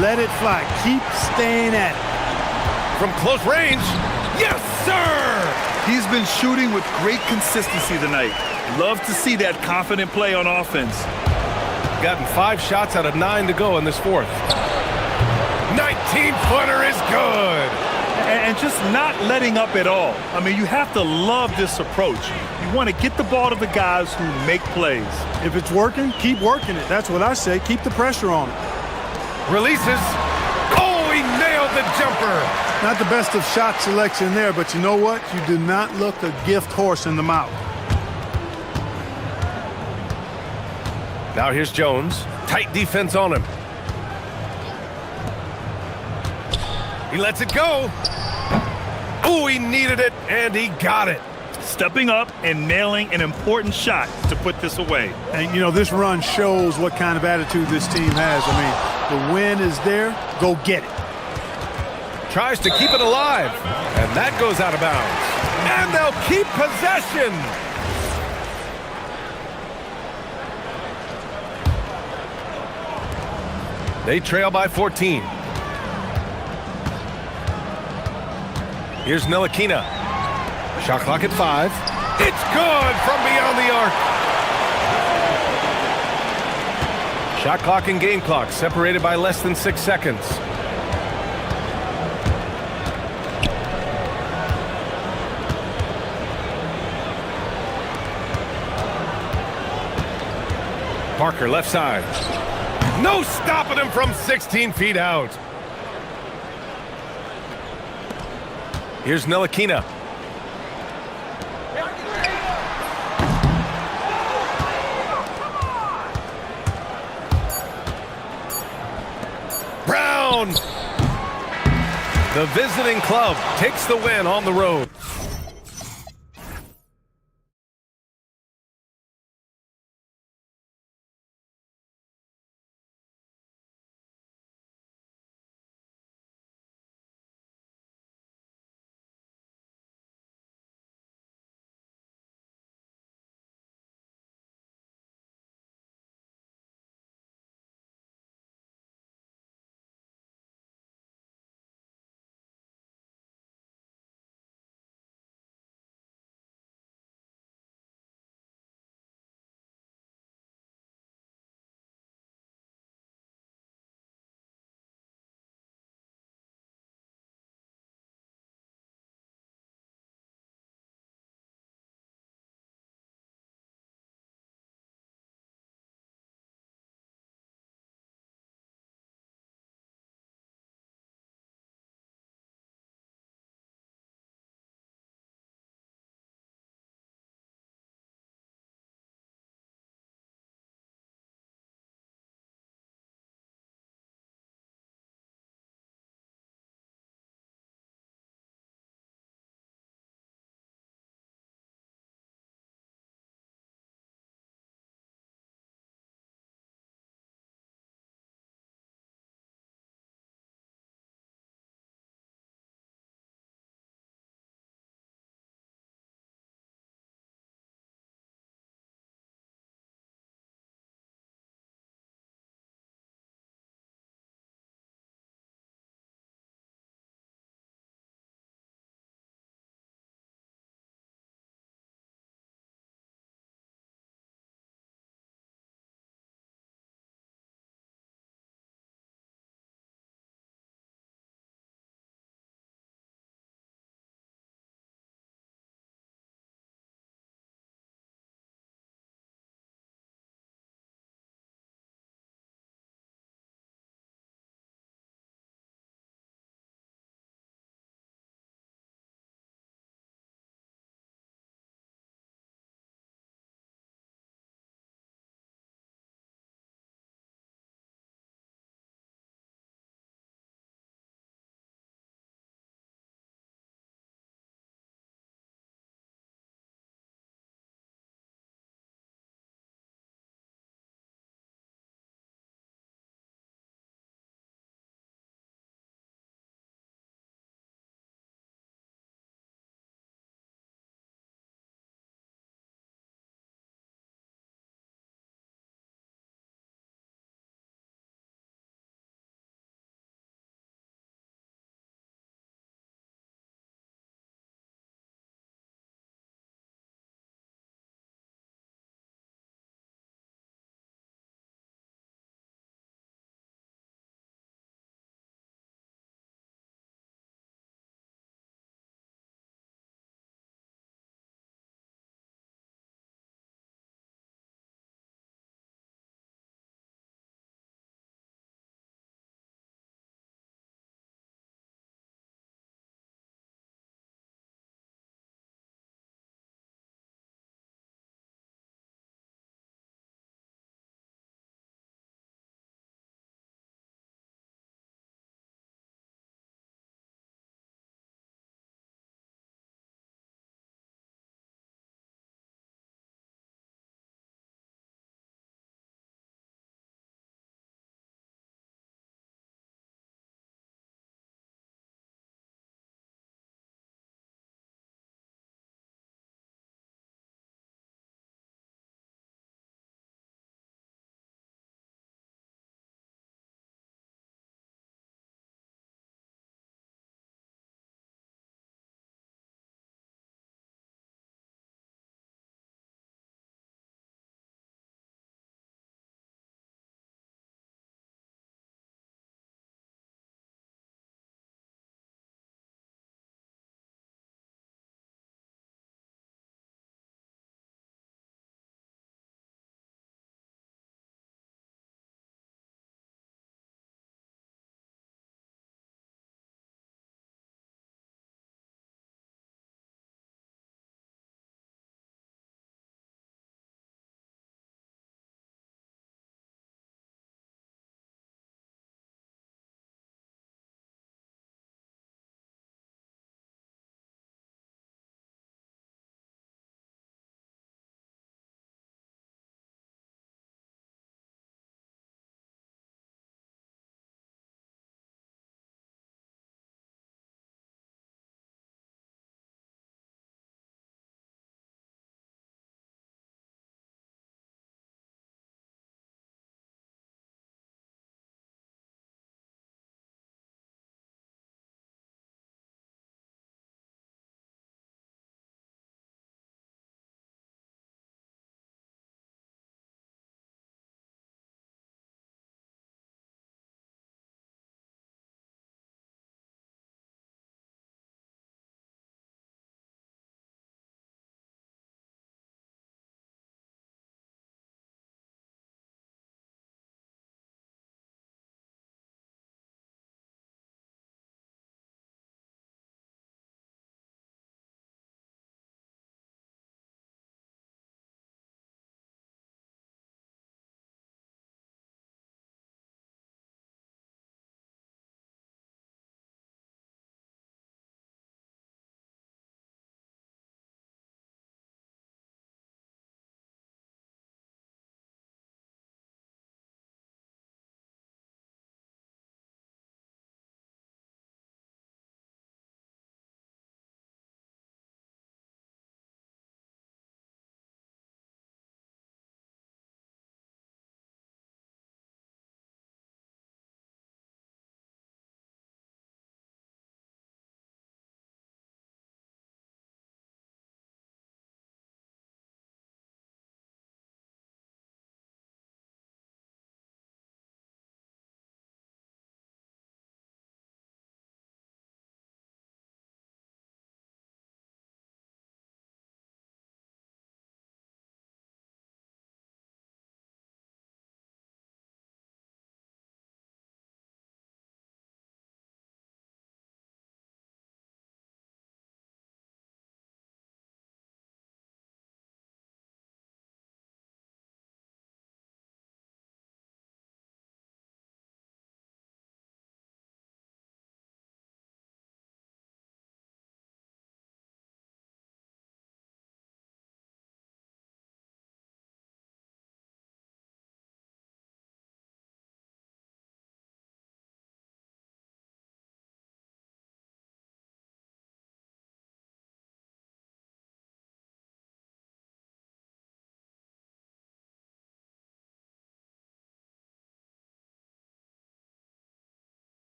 Let it fly. Keep staying at it. From close range. Yes, sir! He's been shooting with great consistency tonight. Love to see that confident play on offense. Gotten 5 shots out of 9 to go in this fourth. 19-footer is good. And just not letting up at all. I mean, you have to love this approach. You want to get the ball to the guys who make plays. If it's working, keep working it. That's what I say. Keep the pressure on it. Releases. Oh, he nailed the jumper. Not the best of shot selection there, but you know what? You do not look a gift horse in the mouth. Now here's Jones. Tight defense on him. He lets it go. Oh, he needed it, and he got it. Stepping up and nailing an important shot to put this away. And, you know, this run shows what kind of attitude this team has. I mean, the win is there. Go get it. Tries to keep it alive, and that goes out of bounds. And they'll keep possession. They trail by 14. Here's Ntilikina. Shot clock at 5. It's good from beyond the arc. Shot clock and game clock separated by less than 6 seconds. Parker left side. No stopping him from 16 feet out. Here's Ntilikina. Brown. The visiting club takes the win on the road.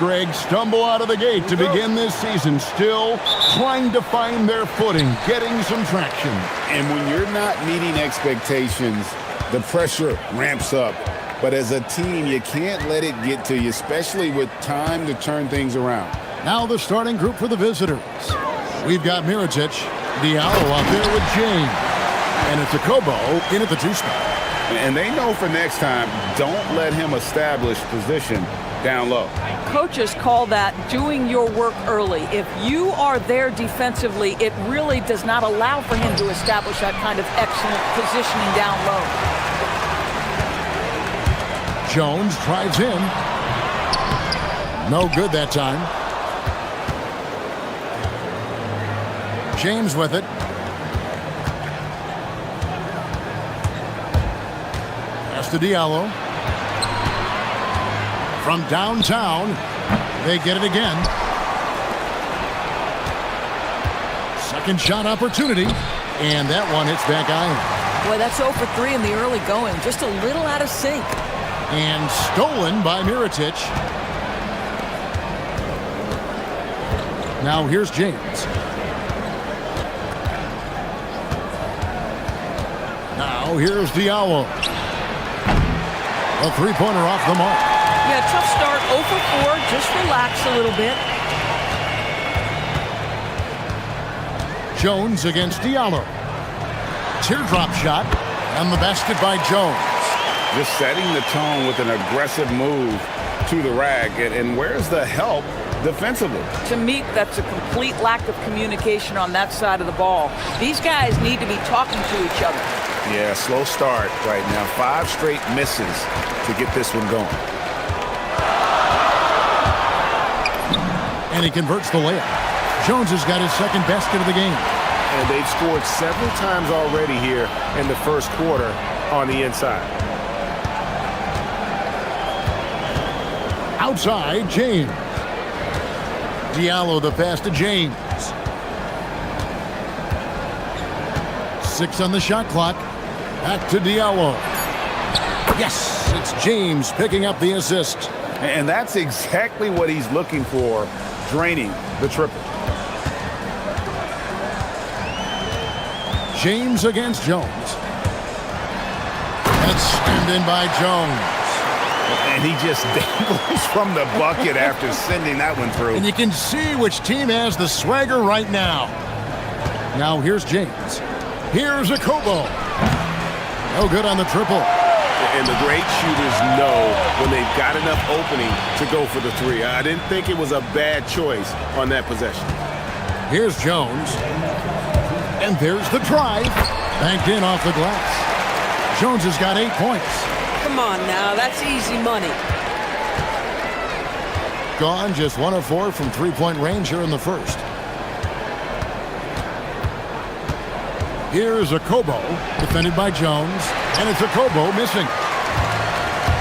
Greg, stumble out of the gate to begin this season, still trying to find their footing, getting some traction. And when you're not meeting expectations, the pressure ramps up. But as a team, you can't let it get to you, especially with time to turn things around. Now the starting group for the visitors. We've got Mirotic, Diallo out there with James. And it's a Kobo in at the 2 spot. And they know for next time, don't let him establish position down low. Coaches call that doing your work early. If you are there defensively, it really does not allow for him to establish that kind of excellent positioning down low. Jones drives in. No good that time. James with it. Pass to Diallo. From downtown, they get it again. Second shot opportunity, and that one hits back iron. Boy, that's 0 for 3 in the early going. Just a little out of sync. And stolen by Mirotic. Now here's James. Now here's Diallo. A three-pointer off the mark. Yeah, tough start, 0 for 4. Just relax a little bit. Jones against Diallo. Teardrop shot, and the basket by Jones. Just setting the tone with an aggressive move to the rack. And where's the help defensively? To me, that's a complete lack of communication on that side of the ball. These guys need to be talking to each other. Yeah, slow start right now. 5 straight misses to get this one going. And he converts the layup. Jones has got his second basket of the game. And they've scored several times already here in the first quarter on the inside. Outside, James. Diallo the pass to James. 6 on the shot clock. Back to Diallo. Yes, it's James picking up the assist. And that's exactly what he's looking for, draining the triple. James against Jones. That's stemmed in by Jones. And he just dangles from the bucket after sending that one through. And you can see which team has the swagger right now. Now here's James. Here's a Kobo. No good on the triple. And the great shooters know when they've got enough opening to go for the 3. I didn't think it was a bad choice on that possession. Here's Jones. And there's the drive. Banked in off the glass. Jones has got 8 points. Come on now, that's easy money. Gone just 1 of 4 from 3-point range here in the first. Here's a Kobo, defended by Jones, and it's a Kobo missing.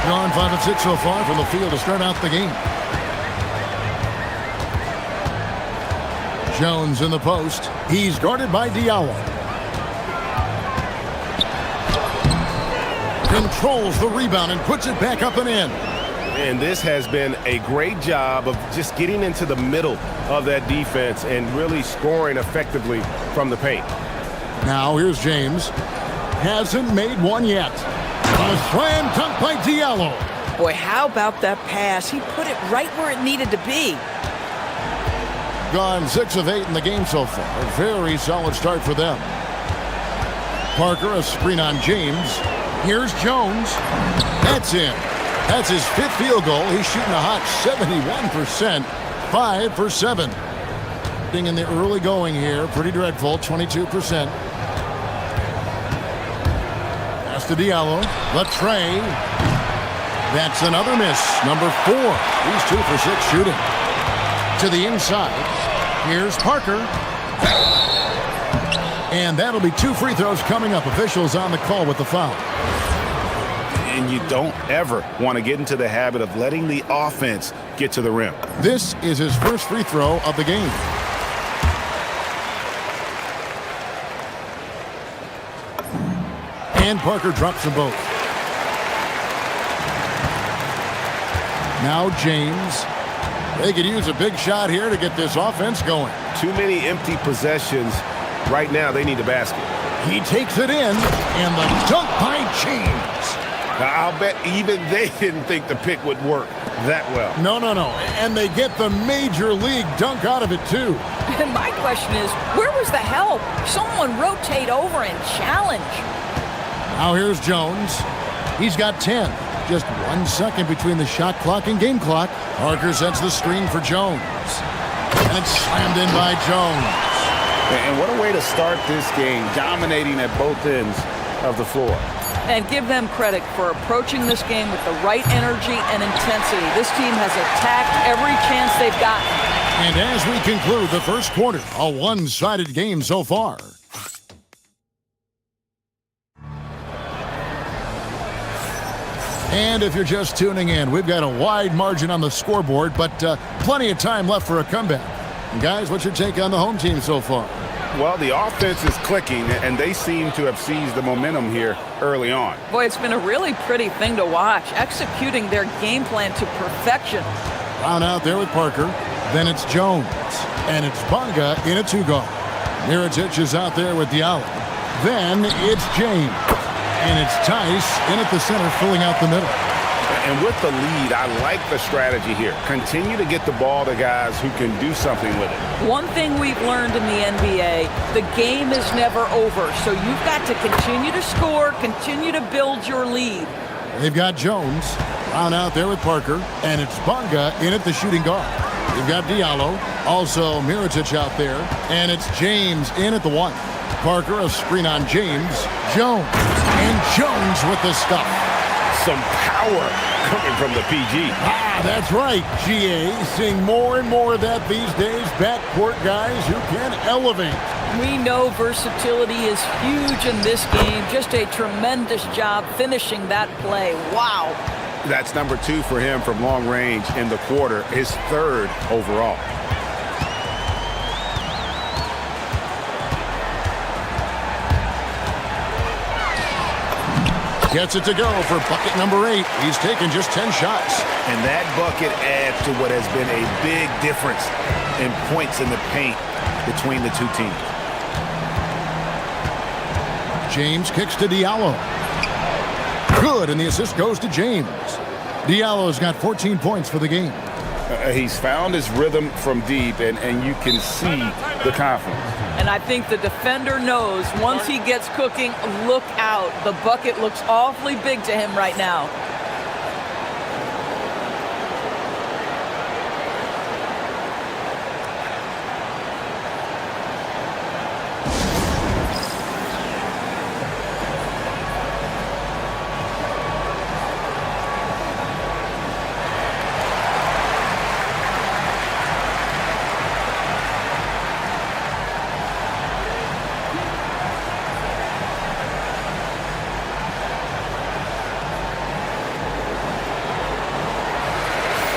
Gone 5 of 6 so far from the field to start out the game. Jones in the post. He's guarded by Diallo. Controls the rebound and puts it back up and in. And this has been a great job of just getting into the middle of that defense and really scoring effectively from the paint. Now here's James. Hasn't made one yet. A slam dunk by Diallo. Boy, how about that pass? He put it right where it needed to be. Gone 6 of 8 in the game so far. A very solid start for them. Parker, a screen on James. Here's Jones. That's in. That's his 5th field goal. He's shooting a hot 71%. 5 for 7. Being in the early going here, pretty dreadful, 22%. Pass to Diallo. The tray. That's another miss. Number 4. He's 2 for 6 shooting. To the inside. Here's Parker. And that'll be 2 free throws coming up. Officials on the call with the foul. And you don't ever want to get into the habit of letting the offense get to the rim. This is his first free throw of the game. And Parker drops them both. Now James. They could use a big shot here to get this offense going. Too many empty possessions. Right now, they need a basket. He takes it in, and the dunk by James. I'll bet even they didn't think the pick would work that well. No. And they get the major league dunk out of it, too. And my question is, where was the help? Someone rotate over and challenge. Now here's Jones. He's got 10. Just 1 second between the shot clock and game clock. Parker sets the screen for Jones. And it's slammed in by Jones. And what a way to start this game, dominating at both ends of the floor. And give them credit for approaching this game with the right energy and intensity. This team has attacked every chance they've gotten. And as we conclude the first quarter, a one-sided game so far. And if you're just tuning in, we've got a wide margin on the scoreboard, but plenty of time left for a comeback. And guys, what's your take on the home team so far? Well, the offense is clicking, and they seem to have seized the momentum here early on. Boy, it's been a really pretty thing to watch, executing their game plan to perfection. Brown out there with Parker. Then it's Jones. And it's Bonga in a two-guard. Mirotic is out there with Diallo. Then it's James. And it's Tice in at the center, filling out the middle. And with the lead, I like the strategy here. Continue to get the ball to guys who can do something with it. One thing we've learned in the NBA, the game is never over. So you've got to continue to score, continue to build your lead. They've got Jones. Brown out there with Parker. And it's Bonga in at the shooting guard. You've got Diallo. Also Mirotic out there. And it's James in at the one. Parker, a screen on James. Jones. And Jones with the stuff. Some power coming from the PG. That's right, GA. Seeing more and more of that these days. Backcourt guys who can elevate. We know versatility is huge in this game. Just a tremendous job finishing that play. Wow. That's number 2 for him from long range in the quarter. His 3rd overall. Gets it to go for bucket number 8. He's taken just 10 shots. And that bucket adds to what has been a big difference in points in the paint between the two teams. James kicks to Diallo. Good, and the assist goes to James. Diallo's got 14 points for the game. He's found his rhythm from deep, and you can see the confidence. And I think the defender knows once he gets cooking, look out. The bucket looks awfully big to him right now.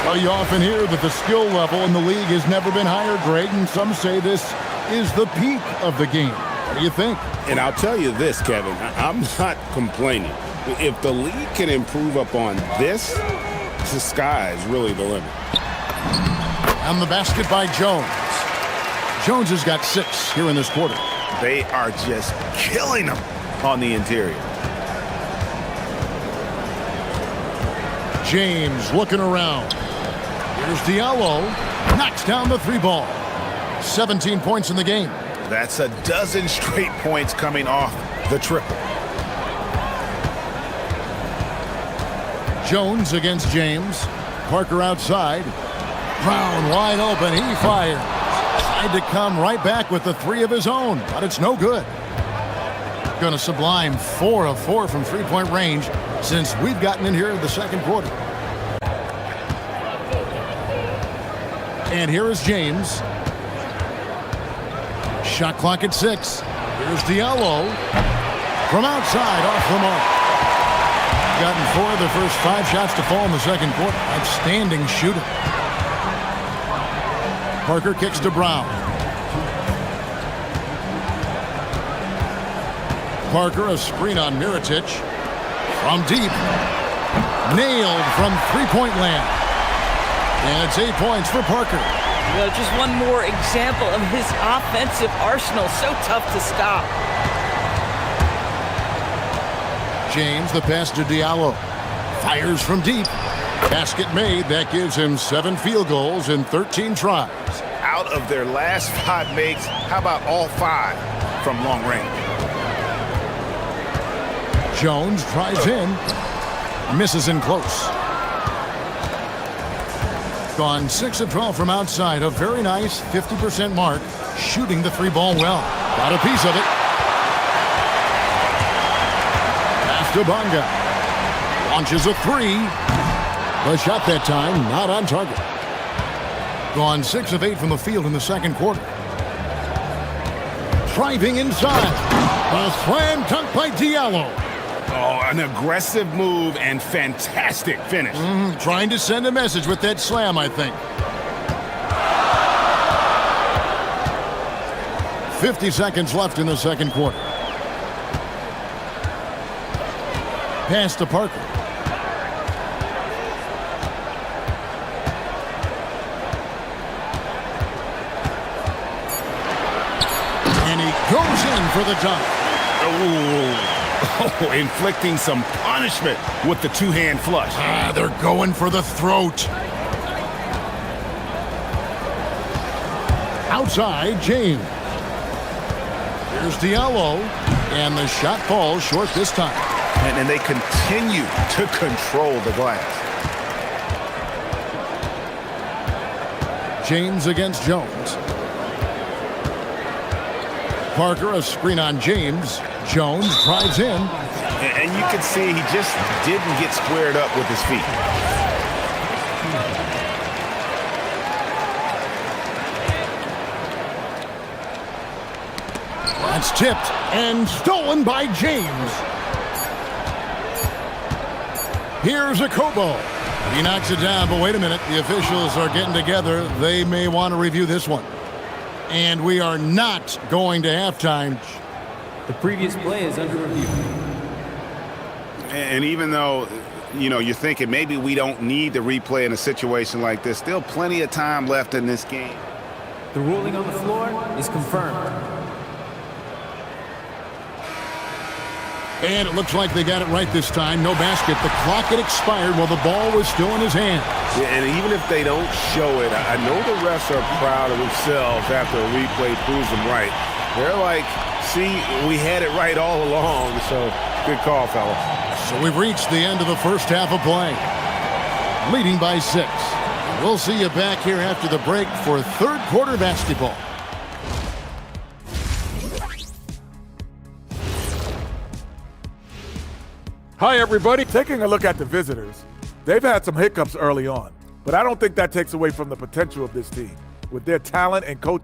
Well, you often hear that the skill level in the league has never been higher, Greg, and some say this is the peak of the game. What do you think? And I'll tell you this, Kevin, I'm not complaining. If the league can improve upon this, the sky is really the limit. And the basket by Jones. Jones has got 6 here in this quarter. They are just killing them on the interior. James looking around. Here's Diallo. Knocks down the 3-ball. 17 points in the game. That's a dozen straight points coming off the triple. Jones against James. Parker outside. Brown wide open. He fires. Tried to come right back with the 3 of his own, but it's no good. Going to sublime 4 of 4 from three-point range since we've gotten in here in the second quarter. And here is James. Shot clock at 6. Here's Diallo. From outside, off the mark. Gotten 4 of the first 5 shots to fall in the second quarter. Outstanding shooter. Parker kicks to Brown. Parker, a screen on Mirotic. From deep. Nailed from three-point land. And it's 8 points for Parker. Well, just one more example of his offensive arsenal. So tough to stop. James, the pass to Diallo. Fires from deep. Basket made. That gives him 7 field goals in 13 tries. Out of their last 5 makes, how about all 5 from long range? Jones drives in. Misses in close. Gone 6 of 12 from outside. A very nice 50% mark. Shooting the 3-ball well. Got a piece of it. Pass to Bonga. Launches a 3. The shot that time not on target. Gone 6 of 8 from the field in the second quarter. Driving inside. A slam dunk by Diallo. Oh, an aggressive move and fantastic finish. Trying to send a message with that slam, I think. 50 seconds left in the second quarter. Pass to Parker. And he goes in for the dunk. Oh, inflicting some punishment with the 2-hand flush. They're going for the throat. Outside, James. Here's Diallo. And the shot falls short this time. And they continue to control the glass. James against Jones. Parker, a screen on James. Jones drives in. And you can see he just didn't get squared up with his feet. That's tipped and stolen by James. Here's a Kobo. He knocks it down, but wait a minute. The officials are getting together. They may want to review this one. And we are not going to halftime. The previous play is under review. And even though, you're thinking maybe we don't need the replay in a situation like this, still plenty of time left in this game. The ruling on the floor is confirmed. And it looks like they got it right this time. No basket. The clock had expired while the ball was still in his hand. Yeah, and even if they don't show it, I know the refs are proud of themselves after a replay proves them right. They're like, see, we had it right all along, so good call, fellas. So we've reached the end of the first half of play. Leading by 6. We'll see you back here after the break for third quarter basketball. Hi, everybody. Taking a look at the visitors, they've had some hiccups early on, but I don't think that takes away from the potential of this team with their talent and coach.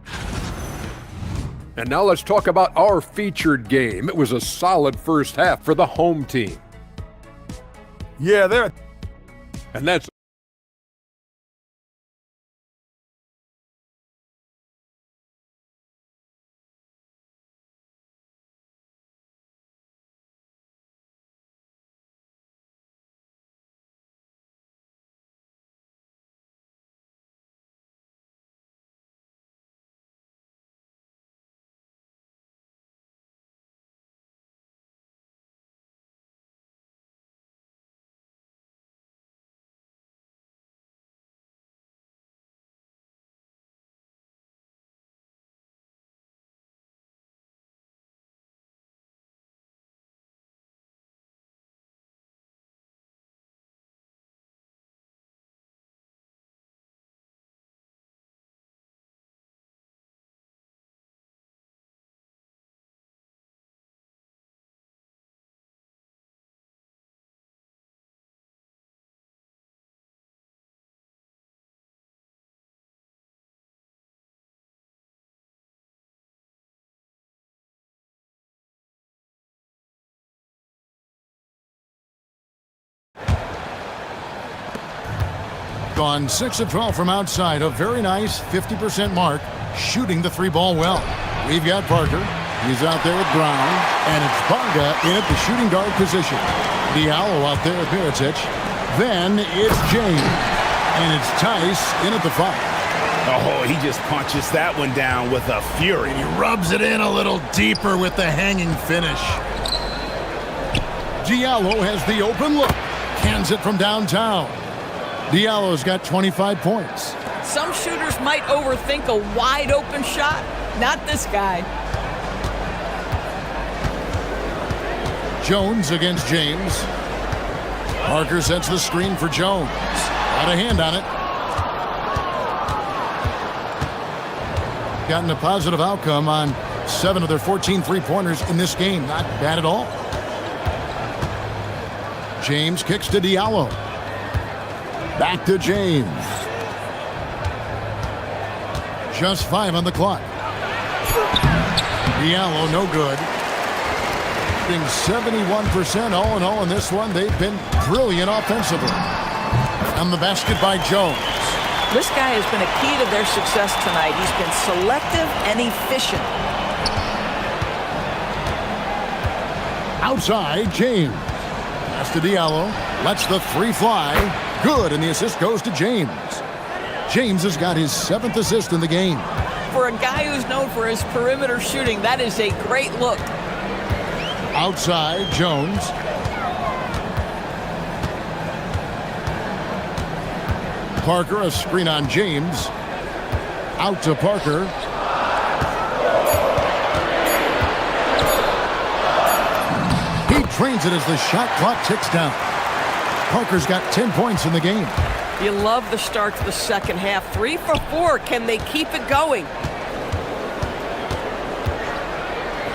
And now let's talk about our featured game. It was a solid first half for the home team. Yeah, they're... And that's gone 6 of 12 from outside. A very nice 50% mark. Shooting the 3-ball well. We've got Parker. He's out there with Brown. And it's Bonga in at the shooting guard position. Diallo out there with Miritich. Then it's James. And it's Tice in at the foul. Oh, he just punches that one down with a fury. He rubs it in a little deeper with the hanging finish. Diallo has the open look. Cans it from downtown. Diallo's got 25 points. Some shooters might overthink a wide open shot. Not this guy. Jones against James. Parker sets the screen for Jones. Got a hand on it. Gotten a positive outcome on 7 of their 14 three-pointers in this game. Not bad at all. James kicks to Diallo. Back to James. Just 5 on the clock. Diallo, no good. Being 71% all in all in this one. They've been brilliant offensively. On the basket by Jones. This guy has been a key to their success tonight. He's been selective and efficient. Outside, James. Pass to Diallo. Lets the three fly. Good, and the assist goes to James. James has got his 7th assist in the game. For a guy who's known for his perimeter shooting, that is a great look. Outside, Jones. Parker, a screen on James. Out to Parker. He trains it as the shot clock ticks down. Parker's got 10 points in the game. You love the start to the second half. 3 for 4. Can they keep it going?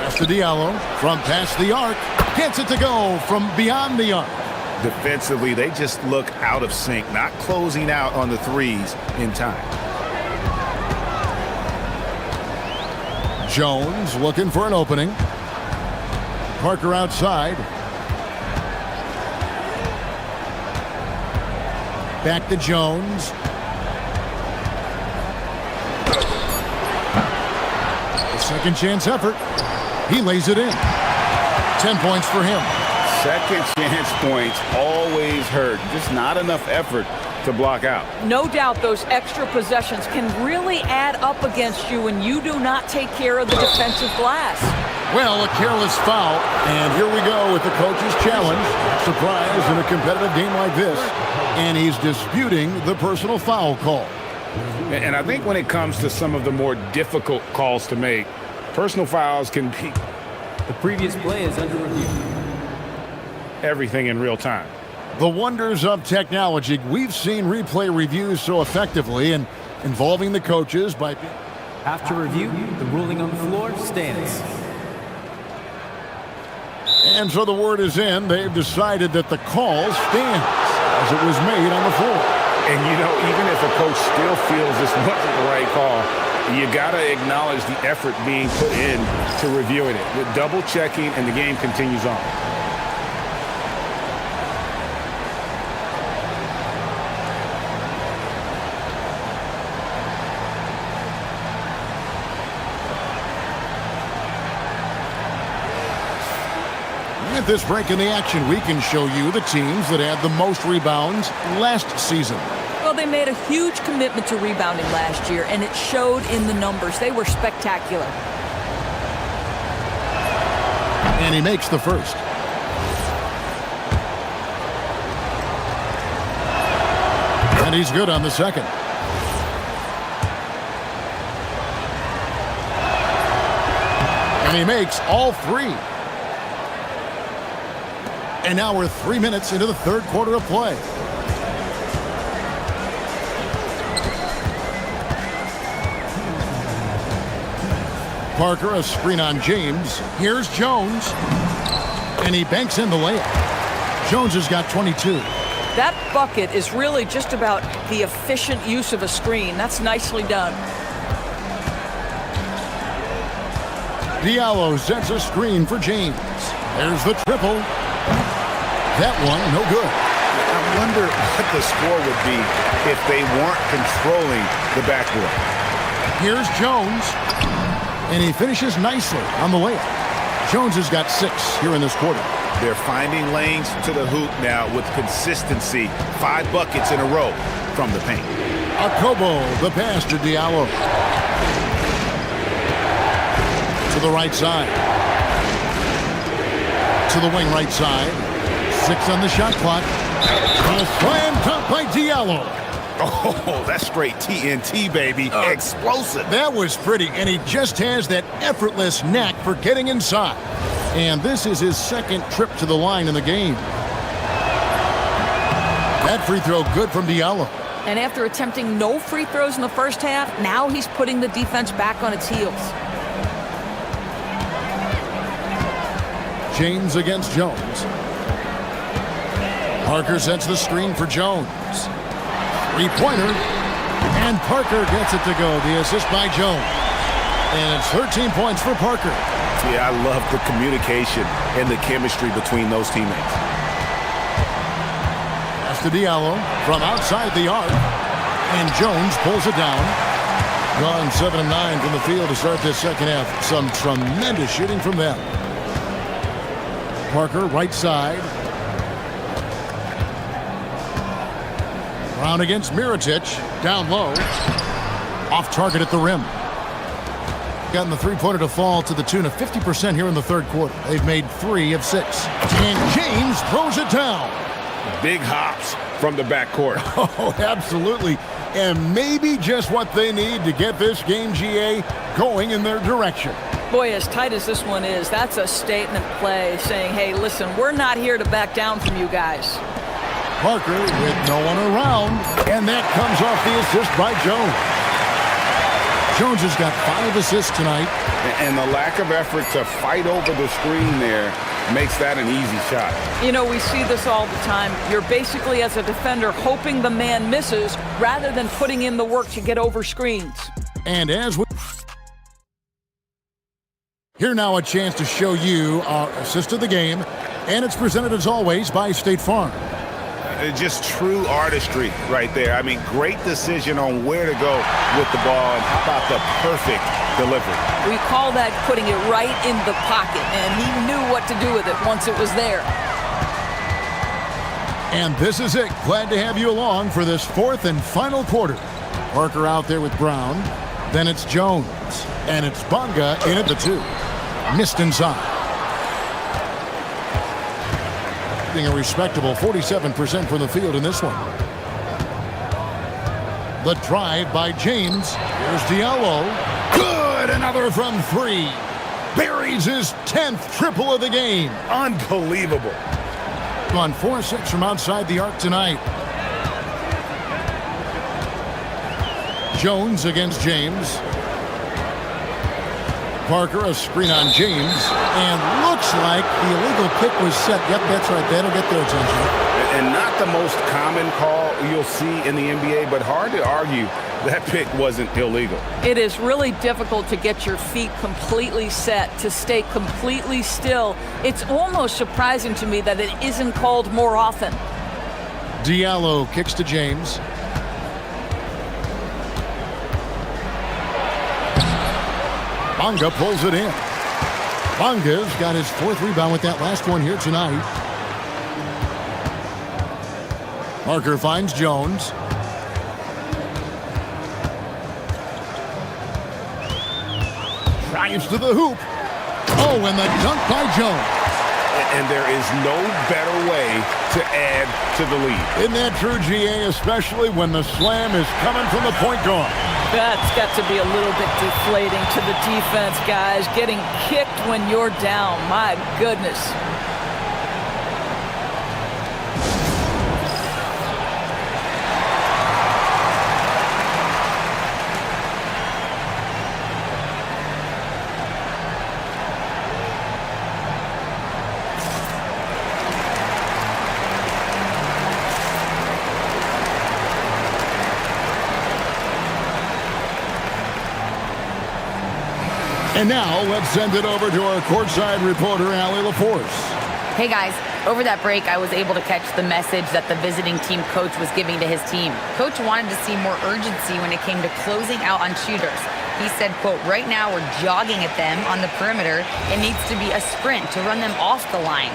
Pass to Diallo from past the arc. Gets it to go from beyond the arc. Defensively, they just look out of sync, not closing out on the threes in time. Jones looking for an opening. Parker outside. Back to Jones. The second chance effort. He lays it in. 10 points for him. Second chance points always hurt. Just not enough effort to block out. No doubt those extra possessions can really add up against you when you do not take care of the defensive glass. Well, a careless foul. And here we go with the coach's challenge. Surprise in a competitive game like this. And he's disputing the personal foul call. And I think when it comes to some of the more difficult calls to make, personal fouls can be The previous play is under review. everything in real time. The wonders of technology. We've seen replay reviews so effectively and involving the coaches by... After review, the ruling on the floor stands. And so the word is in. They've decided that the call stands as it was made on the floor. And, you know, even if a coach still feels this wasn't the right call, you got to acknowledge the effort being put in to reviewing it. With double checking, and the game continues on. At this break in the action, we can show you the teams that had the most rebounds last season. Well, they made a huge commitment to rebounding last year, and it showed in the numbers. They were spectacular. And he makes the first. And he's good on the second. And he makes all three. And now we're 3 minutes into the third quarter of play. Parker, a screen on James. Here's Jones. And he banks in the layup. Jones has got 22. That bucket is really just about the efficient use of a screen. That's nicely done. Diallo sets a screen for James. There's the triple. That one, no good. I wonder what the score would be if they weren't controlling the backboard. Here's Jones. And he finishes nicely on the layup. Jones has got 6 here in this quarter. They're finding lanes to the hoop now with consistency. 5 buckets in a row from the paint. Akobo, the pass to Diallo. To the right side. To the wing right side. 6 on the shot clock. A slam dunk by Diallo. Oh, that's straight TNT, baby. Explosive. That was pretty, and he just has that effortless knack for getting inside. And this is his second trip to the line in the game. That free throw good from Diallo. And after attempting no free throws in the first half, now he's putting the defense back on its heels. James against Jones. Parker sets the screen for Jones. Three-pointer. And Parker gets it to go. The assist by Jones. And it's 13 points for Parker. Yeah, I love the communication and the chemistry between those teammates. Pass to Diallo from outside the arc. And Jones pulls it down. Gone 7 of 9 from the field to start this second half. Some tremendous shooting from them. Parker, right side. Brown against Mirotic. Down low. Off target at the rim. Gotten the three-pointer to fall to the tune of 50% here in the third quarter. They've made 3 of 6. And James throws it down. Big hops from the backcourt. Oh, absolutely. And maybe just what they need to get this game, GA, going in their direction. Boy, as tight as this one is, that's a statement play saying, hey, listen, we're not here to back down from you guys. Parker with no one around, and that comes off the assist by Jones. Jones has got 5 assists tonight. And the lack of effort to fight over the screen there makes that an easy shot. You know, we see this all the time. You're basically, as a defender, hoping the man misses rather than putting in the work to get over screens. And as we... Here now a chance to show you our assist of the game, and it's presented as always by State Farm. Just true artistry right there. I mean, great decision on where to go with the ball, and how about the perfect delivery? We call that putting it right in the pocket, and he knew what to do with it once it was there. And this is it. Glad to have you along for this 4th and final quarter. Parker out there with Brown. Then it's Jones. And it's Bonga in at the 2. Missed inside. A respectable 47% from the field in this one. The drive by James. Here's Diallo. Good! Another from 3. Buries his 10th triple of the game. Unbelievable. On 4-6 from outside the arc tonight. Jones against James. Parker, a screen on James, and looks like the illegal kick was set. Yep, that's right. That'll get their attention. And not the most common call you'll see in the NBA, but hard to argue that pick wasn't illegal. It is really difficult to get your feet completely set, to stay completely still. It's almost surprising to me that it isn't called more often. Diallo kicks to James. Bonga pulls it in. Bonga's got his 4th rebound with that last one here tonight. Parker finds Jones. Drives to the hoop. Oh, and the dunk by Jones. And there is no better way to add to the lead. Isn't that true, GA, especially when the slam is coming from the point guard? That's got to be a little bit deflating to the defense, guys. Getting kicked when you're down. My goodness. And now, let's send it over to our courtside reporter, Allie LaForce. Hey guys, over that break, I was able to catch the message that the visiting team coach was giving to his team. Coach wanted to see more urgency when it came to closing out on shooters. He said, quote, right now we're jogging at them on the perimeter. It needs to be a sprint to run them off the line.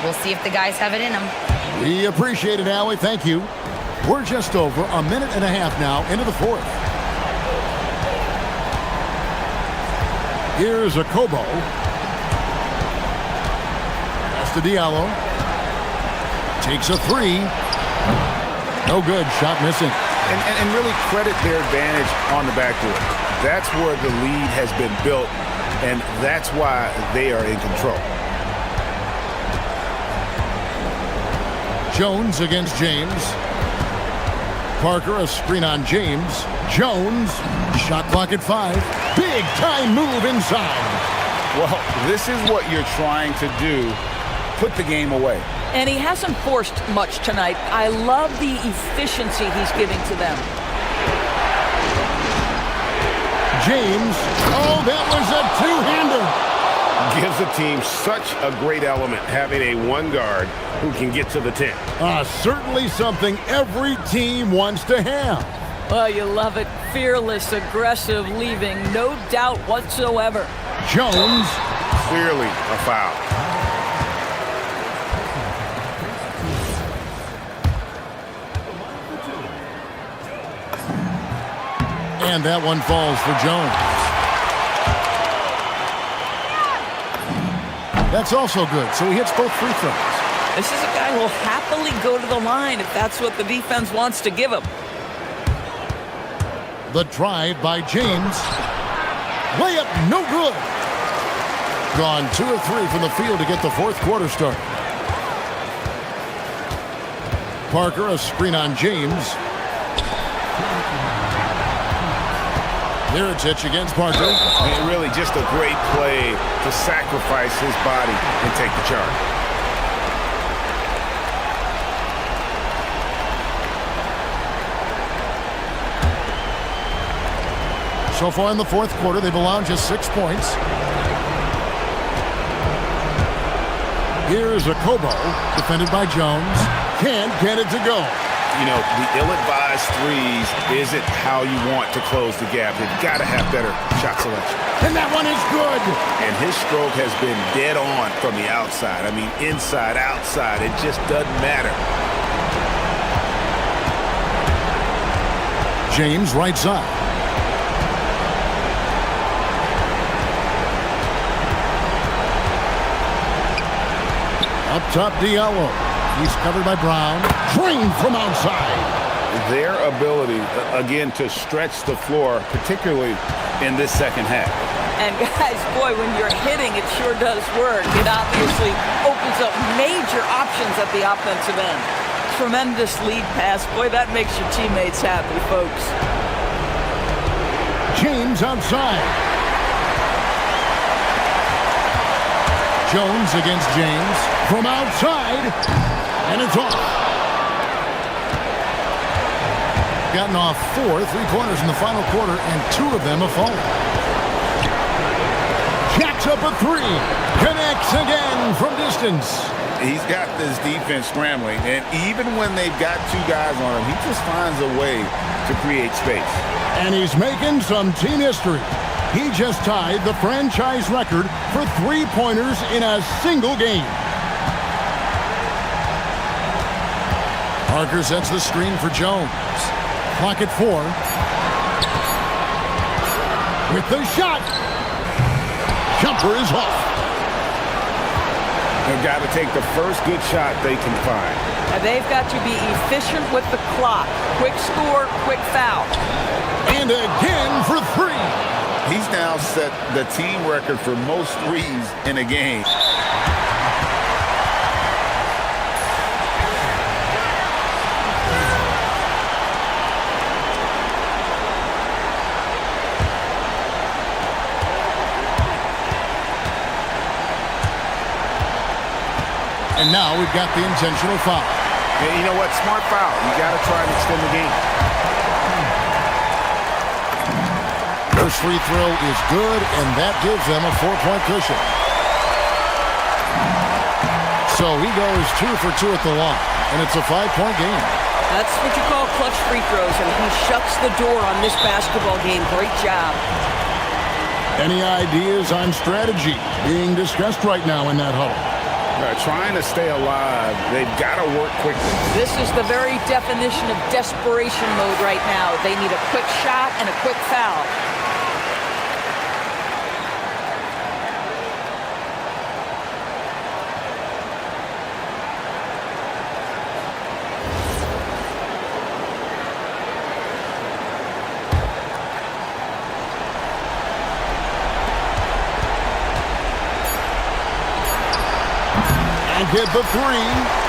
We'll see if the guys have it in them. We appreciate it, Allie. Thank you. We're just over a minute and a half now into the fourth. Here's a Kobo. Pass to Diallo. Takes a three. No good. Shot missing. And really credit their advantage on the backboard. That's where the lead has been built, and that's why they are in control. Jones against James. Parker, a screen on James. Jones, shot clock at 5. Big time move inside. Well, this is what you're trying to do. Put the game away. And he hasn't forced much tonight. I love the efficiency he's giving to them. James, oh, that was a two-hander. Gives the team such a great element having a one guard who can get to the 10. Certainly something every team wants to have. Well, you love it. Fearless, aggressive, leaving no doubt whatsoever. Jones. Clearly a foul. And that one falls for Jones. That's also good, so he hits both free throws. This is a guy who will happily go to the line if that's what the defense wants to give him. The drive by James. Layup, no good. Gone 2 of 3 from the field to get the fourth quarter started. Parker, a screen on James. Miritich against Parker. And really just a great play to sacrifice his body and take the charge. So far in the fourth quarter, they've allowed just 6 points. Here's a Kobo, defended by Jones. Can't get it to go. You know, the ill-advised threes isn't how you want to close the gap. You've got to have better shot selection. And that one is good. And his stroke has been dead on from the outside. I mean, inside, outside, it just doesn't matter. James, right side. Up top, Diallo. He's covered by Brown. Drained from outside. Their ability, again, to stretch the floor, particularly in this second half. And guys, boy, when you're hitting, it sure does work. It obviously opens up major options at the offensive end. Tremendous lead pass. Boy, that makes your teammates happy, folks. James outside. Jones against James. From outside. And it's off. Gotten off 4 3-pointers in the final quarter, and 2 of them have fallen. Jacks up a 3. Connects again from distance. He's got this defense scrambling, and even when they've got 2 guys on him, he just finds a way to create space. And he's making some team history. He just tied the franchise record for 3-pointers in a single game. Parker sets the screen for Jones. Clock at 4. With the shot. Jumper is off. They've got to take the first good shot they can find. And they've got to be efficient with the clock. Quick score, quick foul. And again for 3. He's now set the team record for most threes in a game. And now we've got the intentional foul. And you know what? Smart foul. You got to try and extend the game. First free throw is good, and that gives them a 4-point cushion. So he goes 2 for 2 at the line, and it's a 5-point game. That's what you call clutch free throws, and he shuts the door on this basketball game. Great job. Any ideas on strategy being discussed right now in that huddle? trying to stay alive. They've got to work quickly. This is the very definition of desperation mode right now. They need a quick shot and a quick foul. And hit the three.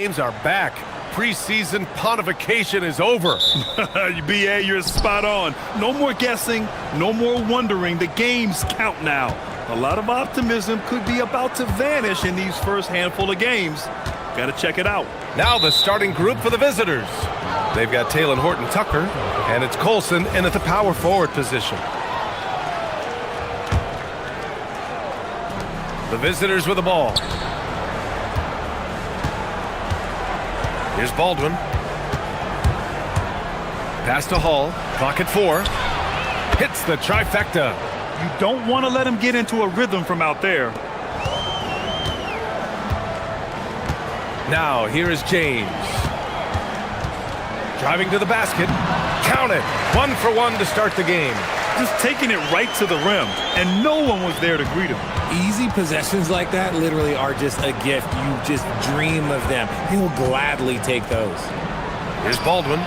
Games are back. Preseason pontification is over. BA, you're spot on. No more guessing, no more wondering. The games count now. A lot of optimism could be about to vanish in these first handful of games. Got to check it out. Now the starting group for the visitors. They've got Taylor Horton-Tucker, and it's Colson in at the power forward position. The visitors with the ball. Here's Baldwin. Pass to Hall. Clock at 4. Hits the trifecta. You don't want to let him get into a rhythm from out there. Now, here is James. Driving to the basket. Count it. 1 for 1 to start the game. Just taking it right to the rim, and no one was there to greet him. Easy possessions like that literally are just a gift. You just dream of them. He'll gladly take those. Here's Baldwin.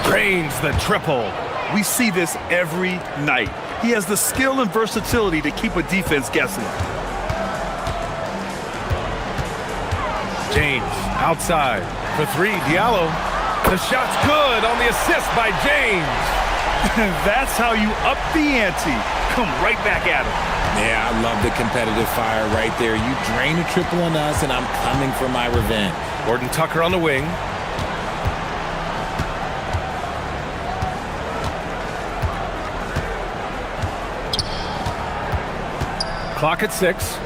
Drains the triple. We see this every night. He has the skill and versatility to keep a defense guessing. James outside for 3. Diallo. The shot's good on the assist by James. That's how you up the ante. Come right back at him. Yeah, I love the competitive fire right there. You drain a triple on us, and I'm coming for my revenge. Horton-Tucker on the wing. Clock at 6.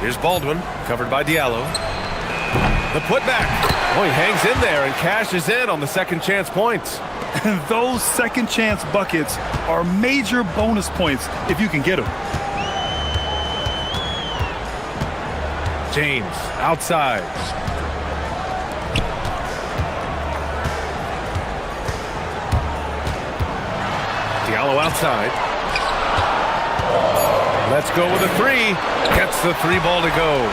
Here's Baldwin, covered by Diallo. The putback. Oh, he hangs in there and cashes in on the second chance points. Those second chance buckets are major bonus points if you can get them. James outside. Diallo outside. Let's go with a 3. Gets the 3 ball to go.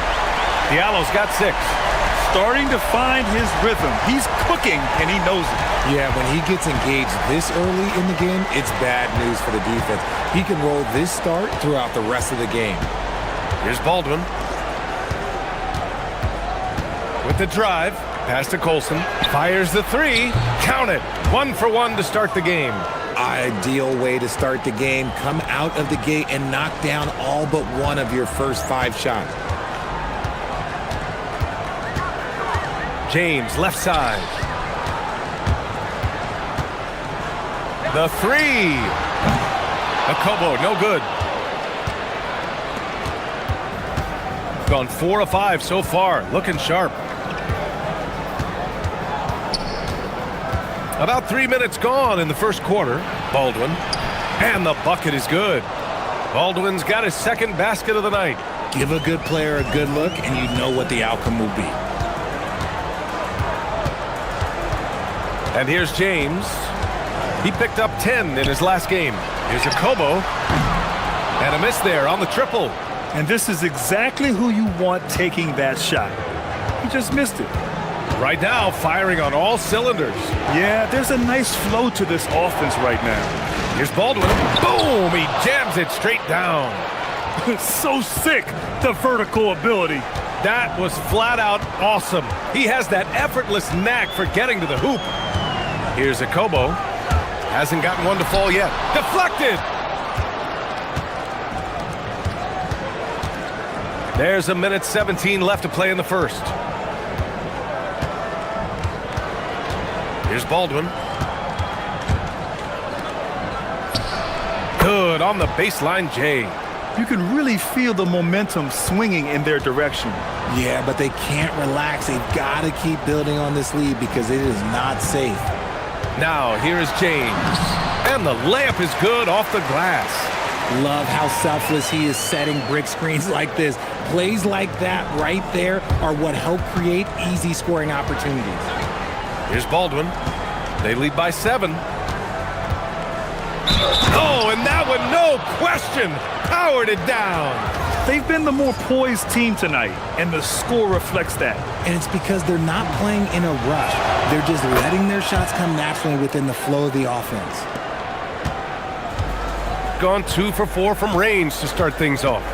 Diallo's got 6. Starting to find his rhythm. He's cooking, and he knows it. Yeah, when he gets engaged this early in the game, it's bad news for the defense. He can roll this start throughout the rest of the game. Here's Baldwin. With the drive. Pass to Colson. Fires the 3. Count it. 1 for 1 to start the game. Ideal way to start the game. Come out of the gate and knock down all but one of your first 5 shots. James, left side. The 3. Akobo, no good. Gone 4 of 5 so far. Looking sharp. About 3 minutes gone in the first quarter. Baldwin. And the bucket is good. Baldwin's got his second basket of the night. Give a good player a good look, and you know what the outcome will be. And here's James. He picked up 10 in his last game. Here's Akobo. And a miss there on the triple. And this is exactly who you want taking that shot. He just missed it. Right now, firing on all cylinders. Yeah, there's a nice flow to this offense right now. Here's Baldwin. Boom! He jams it straight down. So sick, the vertical ability. That was flat out awesome. He has that effortless knack for getting to the hoop. Here's Akobo. Hasn't gotten one to fall yet. Deflected! There's 1:17 left to play in the first. Here's Baldwin. Good on the baseline, Jay. You can really feel the momentum swinging in their direction. Yeah, but they can't relax. They've got to keep building on this lead because it is not safe. Now, here is James. And the layup is good off the glass. Love how selfless he is setting brick screens like this. Plays like that right there are what help create easy scoring opportunities. Here's Baldwin. They lead by 7. Oh, and that one, no question, powered it down. They've been the more poised team tonight, and the score reflects that. And it's because they're not playing in a rush. They're just letting their shots come naturally within the flow of the offense. Gone 2 for 4 from range to start things off.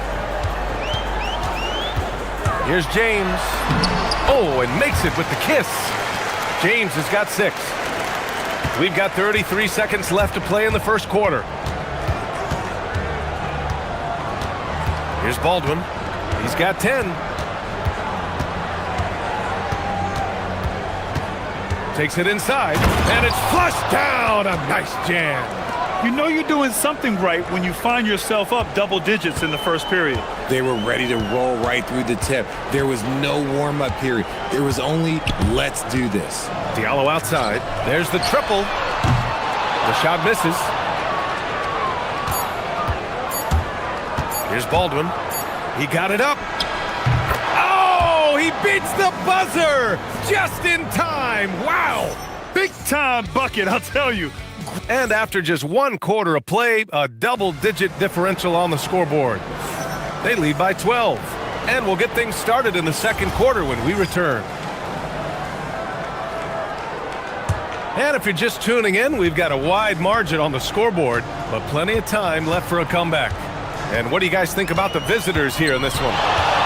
Here's James. Oh, and makes it with the kiss. James has got 6. We've got 33 seconds left to play in the first quarter. Here's Baldwin. He's got 10. Takes it inside, and it's flushed down. A nice jam. You know you're doing something right when you find yourself up double digits in the first period. They were ready to roll right through the tip. There was no warm-up period. There was only, let's do this. Diallo outside. There's the triple. The shot misses. Here's Baldwin. He got it up. Oh, he beats the buzzer just in time. Wow. Big time bucket, I'll tell you. And after just 1 quarter of play, a double-digit differential on the scoreboard. They lead by 12. And we'll get things started in the second quarter when we return. And if you're just tuning in, we've got a wide margin on the scoreboard, but plenty of time left for a comeback. And what do you guys think about the visitors here in this one?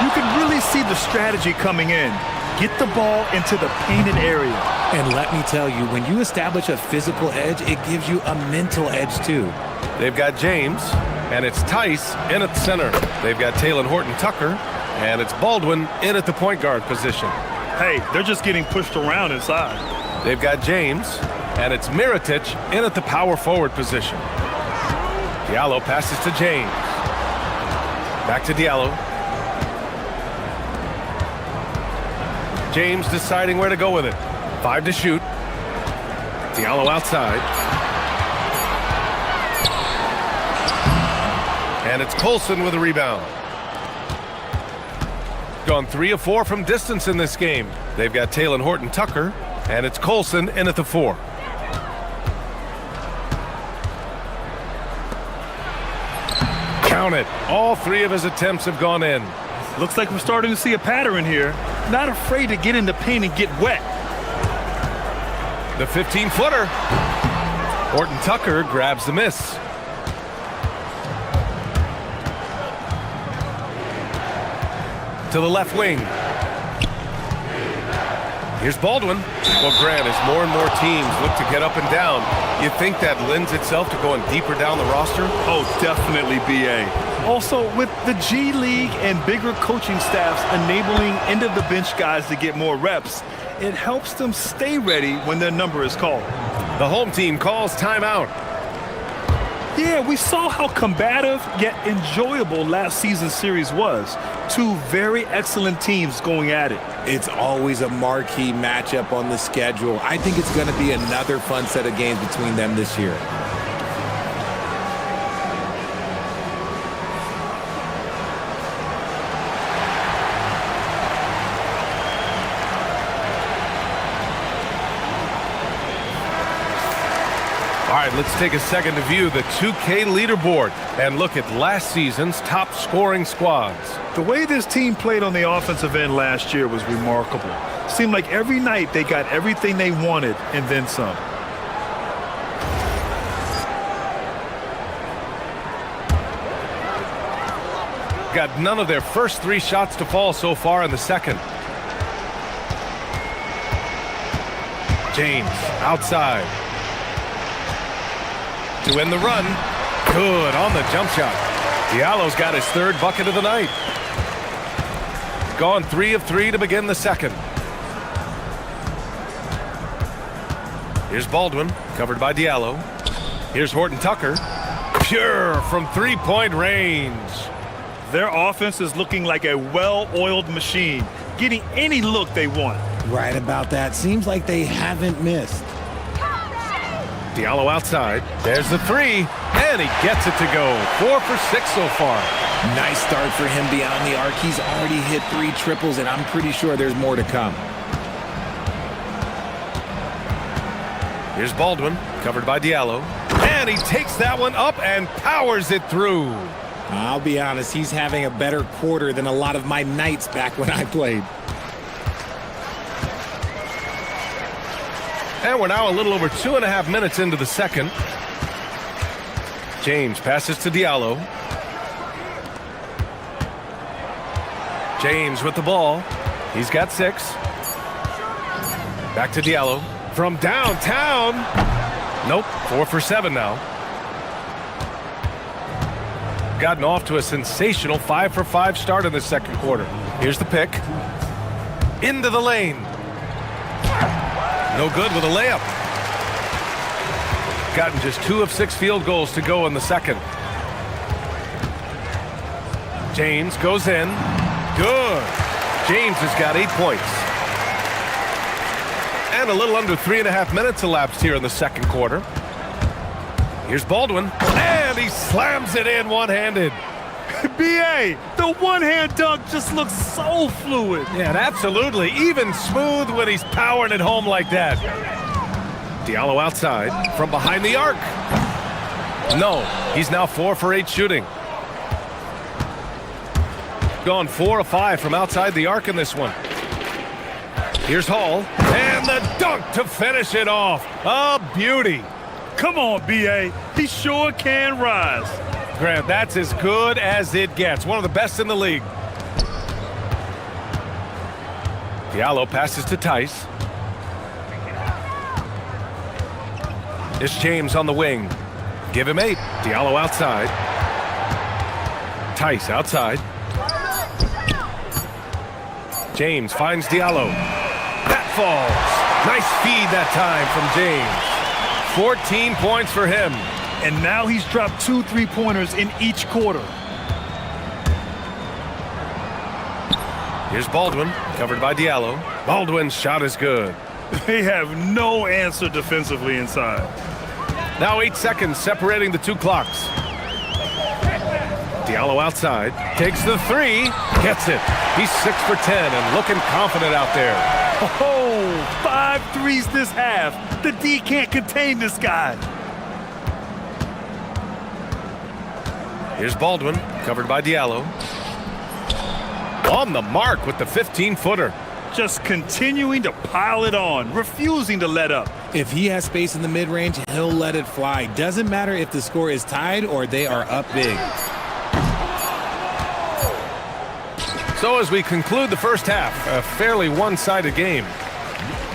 You can really see the strategy coming in. Get the ball into the painted area. And let me tell you, when you establish a physical edge, it gives you a mental edge too. They've got James, and it's Tice in at the center. They've got Talon Horton-Tucker, and it's Baldwin in at the point guard position. Hey, they're just getting pushed around inside. They've got James, and it's Mirotic in at the power forward position. Diallo passes to James. Back to Diallo. James deciding where to go with it. 5 to shoot. Diallo outside. And it's Colson with a rebound. Gone 3 of 4 from distance in this game. They've got Talon Horton-Tucker, and it's Colson in at the 4. Count it. All 3 of his attempts have gone in. Looks like we're starting to see a pattern here. Not afraid to get in the paint and get wet. The 15-footer. Horton-Tucker grabs the miss. To the left wing. Here's Baldwin. Well, Grant, as more and more teams look to get up and down, you think that lends itself to going deeper down the roster? Oh, definitely, BA. Also, with the G League and bigger coaching staffs enabling end-of-the-bench guys to get more reps, it helps them stay ready when their number is called. The home team calls timeout. Yeah, we saw how combative yet enjoyable last season's series was. 2 very excellent teams going at it. It's always a marquee matchup on the schedule. I think it's going to be another fun set of games between them this year. All right, let's take a second to view the 2K leaderboard and look at last season's top scoring squads. The way this team played on the offensive end last year was remarkable. Seemed like every night they got everything they wanted and then some. Got none of their first 3 shots to fall so far in the second. James outside. To end the run. Good on the jump shot. Diallo's got his 3rd bucket of the night. Gone 3 of 3 to begin the second. Here's Baldwin, covered by Diallo. Here's Horton-Tucker. Pure from 3-point range. Their offense is looking like a well-oiled machine, getting any look they want. Right about that. Seems like they haven't missed. Diallo outside. There's the 3, and he gets it to go. 4 for 6 so far. Nice start for him beyond the arc. He's already hit 3 triples, and I'm pretty sure there's more to come. Here's Baldwin, covered by Diallo. And he takes that one up and powers it through. I'll be honest, he's having a better quarter than a lot of my nights back when I played. And we're now a little over 2.5 minutes into the second. James passes to Diallo. James with the ball. He's got 6. Back to Diallo. From downtown. Nope, 4 for 7 now. Gotten off to a sensational 5 for 5 start in the second quarter. Here's the pick. Into the lane. No good with a layup. Gotten just 2 of 6 field goals to go in the second. James goes in. Good. James has got 8 points. And a little under 3.5 minutes elapsed here in the second quarter. Here's Baldwin. And he slams it in one-handed. B.A., the one-hand dunk just looks so fluid. Yeah, and absolutely. Even smooth when he's powering it home like that. Diallo outside from behind the arc. No, he's now 4 for 8 shooting. Gone 4 of 5 from outside the arc in this one. Here's Hall, and the dunk to finish it off. A beauty. Come on, B.A., he sure can rise. Grant, that's as good as it gets. One of the best in the league. Diallo passes to Tice. It's James on the wing. Give him 8. Diallo outside. Tice outside. James finds Diallo. That falls. Nice feed that time from James. 14 points for him. And now he's dropped 2 3-pointers in each quarter. Here's Baldwin, covered by Diallo. Baldwin's shot is good. They have no answer defensively inside. Now 8 seconds separating the 2 clocks. Diallo outside, takes the 3, gets it. He's 6 for 10 and looking confident out there. Oh, 5 threes this half. The D can't contain this guy. Here's Baldwin, covered by Diallo. On the mark with the 15-footer. Just continuing to pile it on, refusing to let up. If he has space in the mid-range, he'll let it fly. Doesn't matter if the score is tied or they are up big. So as we conclude the first half, a fairly one-sided game.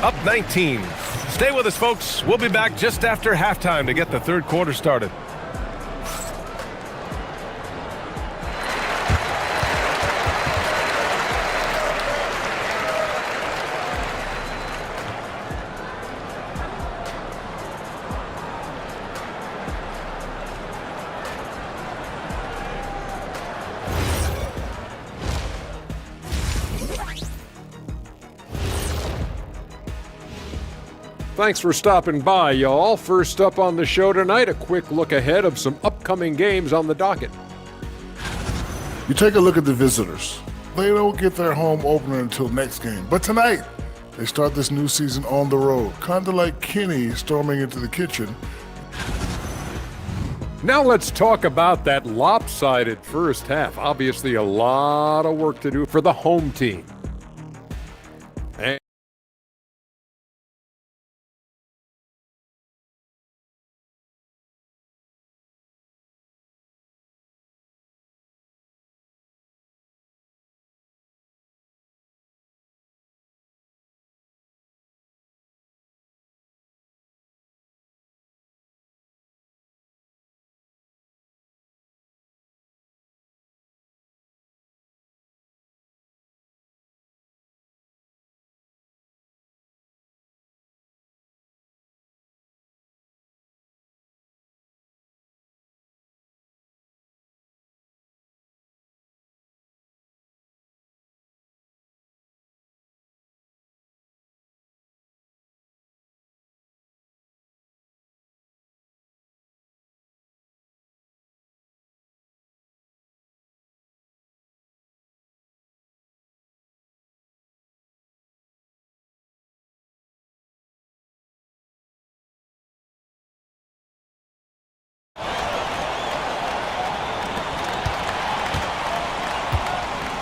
Up 19. Stay with us, folks. We'll be back just after halftime to get the third quarter started. Thanks for stopping by, y'all. First up on the show tonight, a quick look ahead of some upcoming games on the docket. You take a look at the visitors. They don't get their home opener until next game. But tonight, they start this new season on the road, kind of like Kenny storming into the kitchen. Now let's talk about that lopsided first half. Obviously, a lot of work to do for the home team.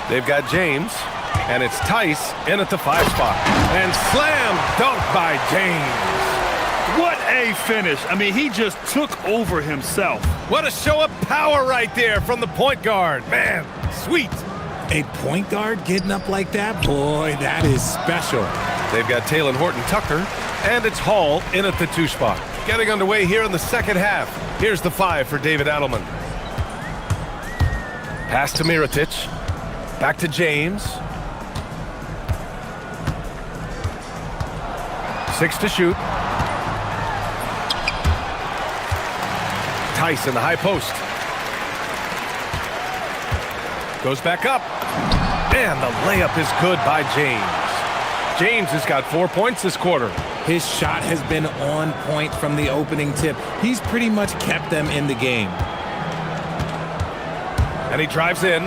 They've got James, and it's Tice in at the 5 spot. And slam dunk by James. What a finish. I mean, he just took over himself. What a show of power right there from the point guard. Man, sweet. A point guard getting up like that? Boy, that is special. They've got Taylor Horton-Tucker, and it's Hall in at the 2 spot. Getting underway here in the second half. Here's the 5 for David Adelman. Pass to Mirotic. Back to James. 6 to shoot. Tice in the high post. Goes back up. And the layup is good by James. James has got 4 points this quarter. His shot has been on point from the opening tip. He's pretty much kept them in the game. And he drives in.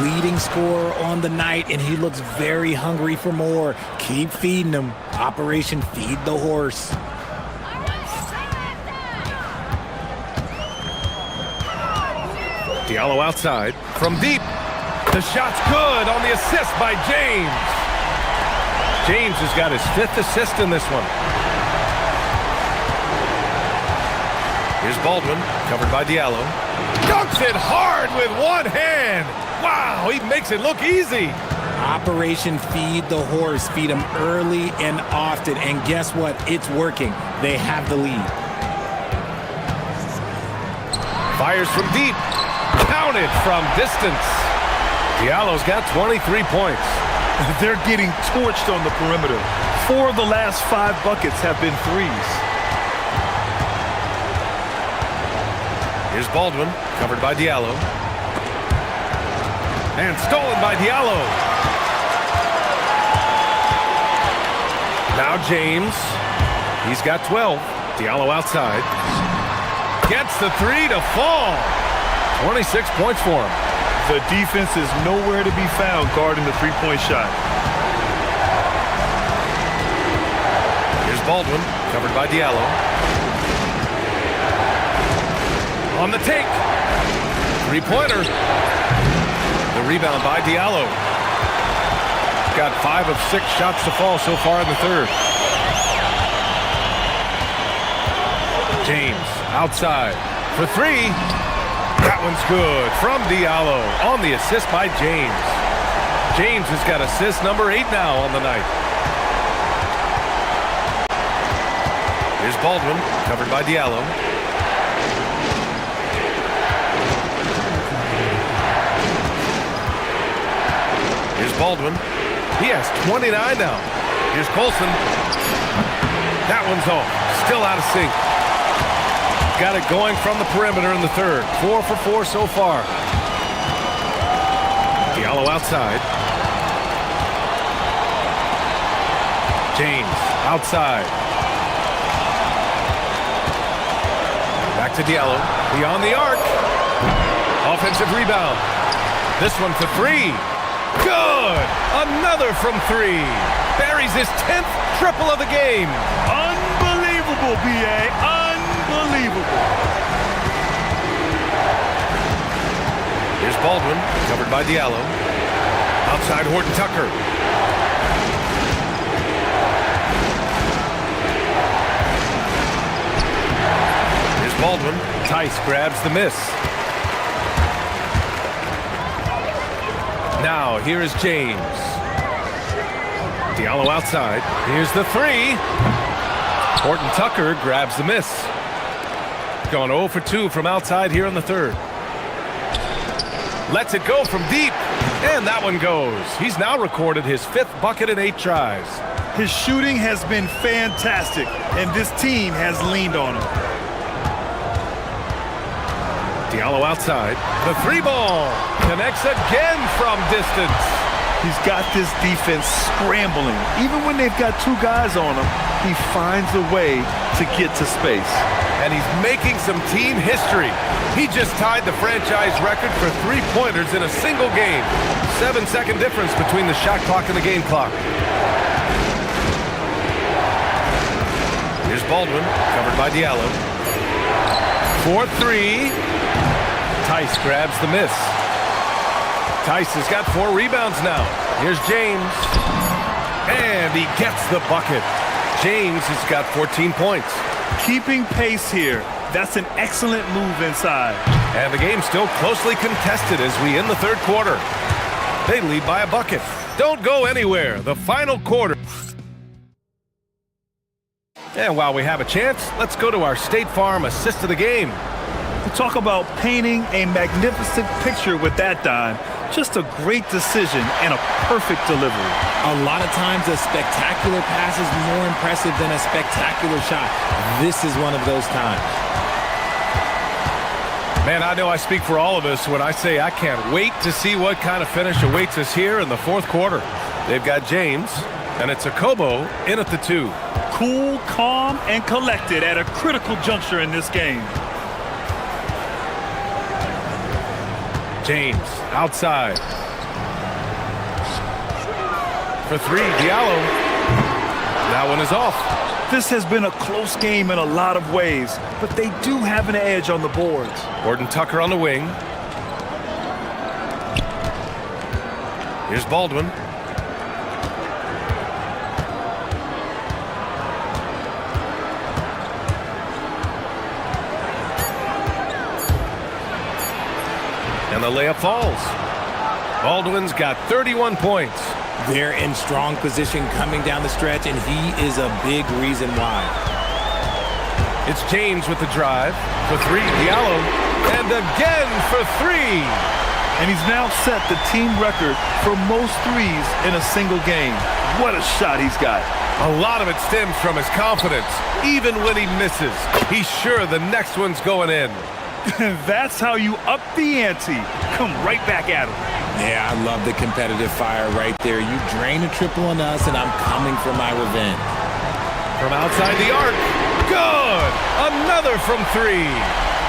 Leading scorer on the night, and he looks very hungry for more. Keep feeding him. Operation Feed the Horse. Diallo outside. From deep. The shot's good on the assist by James. James has got his 5th assist in this one. Here's Baldwin, covered by Diallo. Dunks it hard with one hand. Wow, he makes it look easy. Operation Feed the Horse. Feed him early and often. And guess what? It's working. They have the lead. Fires from deep. Counted from distance. Diallo's got 23 points. They're getting torched on the perimeter. 4 of the last 5 buckets have been threes. Here's Baldwin, covered by Diallo. And stolen by Diallo. Now James. He's got 12. Diallo outside. Gets the 3 to fall. 26 points for him. The defense is nowhere to be found guarding the 3-point shot. Here's Baldwin, covered by Diallo. On the take. 3-pointer. The rebound by Diallo. Got 5 of 6 shots to fall so far in the third. James outside for 3. That one's good from Diallo on the assist by James. James has got assist number 8 now on the night. Here's Baldwin, covered by Diallo. Here's Baldwin. He has 29 now. Here's Colson. That one's off. Still out of sync. Got it going from the perimeter in the third. 4 for 4 so far. Diallo outside. James outside. Back to Diallo. Beyond the arc. Offensive rebound. This one for 3. Good! Another from 3. Buries his 10th triple of the game. Unbelievable, B.A. Unbelievable. Here's Baldwin, covered by Diallo. Outside Horton-Tucker. Here's Baldwin. Tice grabs the miss. Now, here is James. Diallo outside. Here's the 3. Horton-Tucker grabs the miss. Gone 0 for 2 from outside here in the third. Lets it go from deep. And that one goes. He's now recorded his 5th bucket in 8 tries. His shooting has been fantastic, and this team has leaned on him. Diallo outside. The 3-ball connects again from distance. He's got this defense scrambling. Even when they've got 2 guys on him, he finds a way to get to space. And he's making some team history. He just tied the franchise record for 3-pointers in a single game. 7-second difference between the shot clock and the game clock. Here's Baldwin, covered by Diallo. 4-3. Tice grabs the miss. Tice has got 4 rebounds now. Here's James. And he gets the bucket. James has got 14 points. Keeping pace here. That's an excellent move inside. And the game's still closely contested as we end the third quarter. They lead by a bucket. Don't go anywhere. The final quarter. And while we have a chance, let's go to our State Farm assist of the game. Talk about painting a magnificent picture with that dime. Just a great decision and a perfect delivery. A lot of times a spectacular pass is more impressive than a spectacular shot. This is one of those times. Man, I know I speak for all of us when I say I can't wait to see what kind of finish awaits us here in the fourth quarter. They've got James, and it's Akobo in at the 2. Cool, calm, and collected at a critical juncture in this game. James, outside. For 3, Diallo. That one is off. This has been a close game in a lot of ways, but they do have an edge on the boards. Gordon Tucker on the wing. Here's Baldwin. And the layup falls. Baldwin's got 31 points. They're in strong position coming down the stretch, and he is a big reason why. It's James with the drive. For 3, Diallo. And again for 3. And he's now set the team record for most threes in a single game. What a shot he's got. A lot of it stems from his confidence. Even when he misses, he's sure the next one's going in. That's how you up the ante. Come right back at him. Yeah, I love the competitive fire right there. You drain a triple on us, and I'm coming for my revenge. From outside the arc. Good! Another from 3.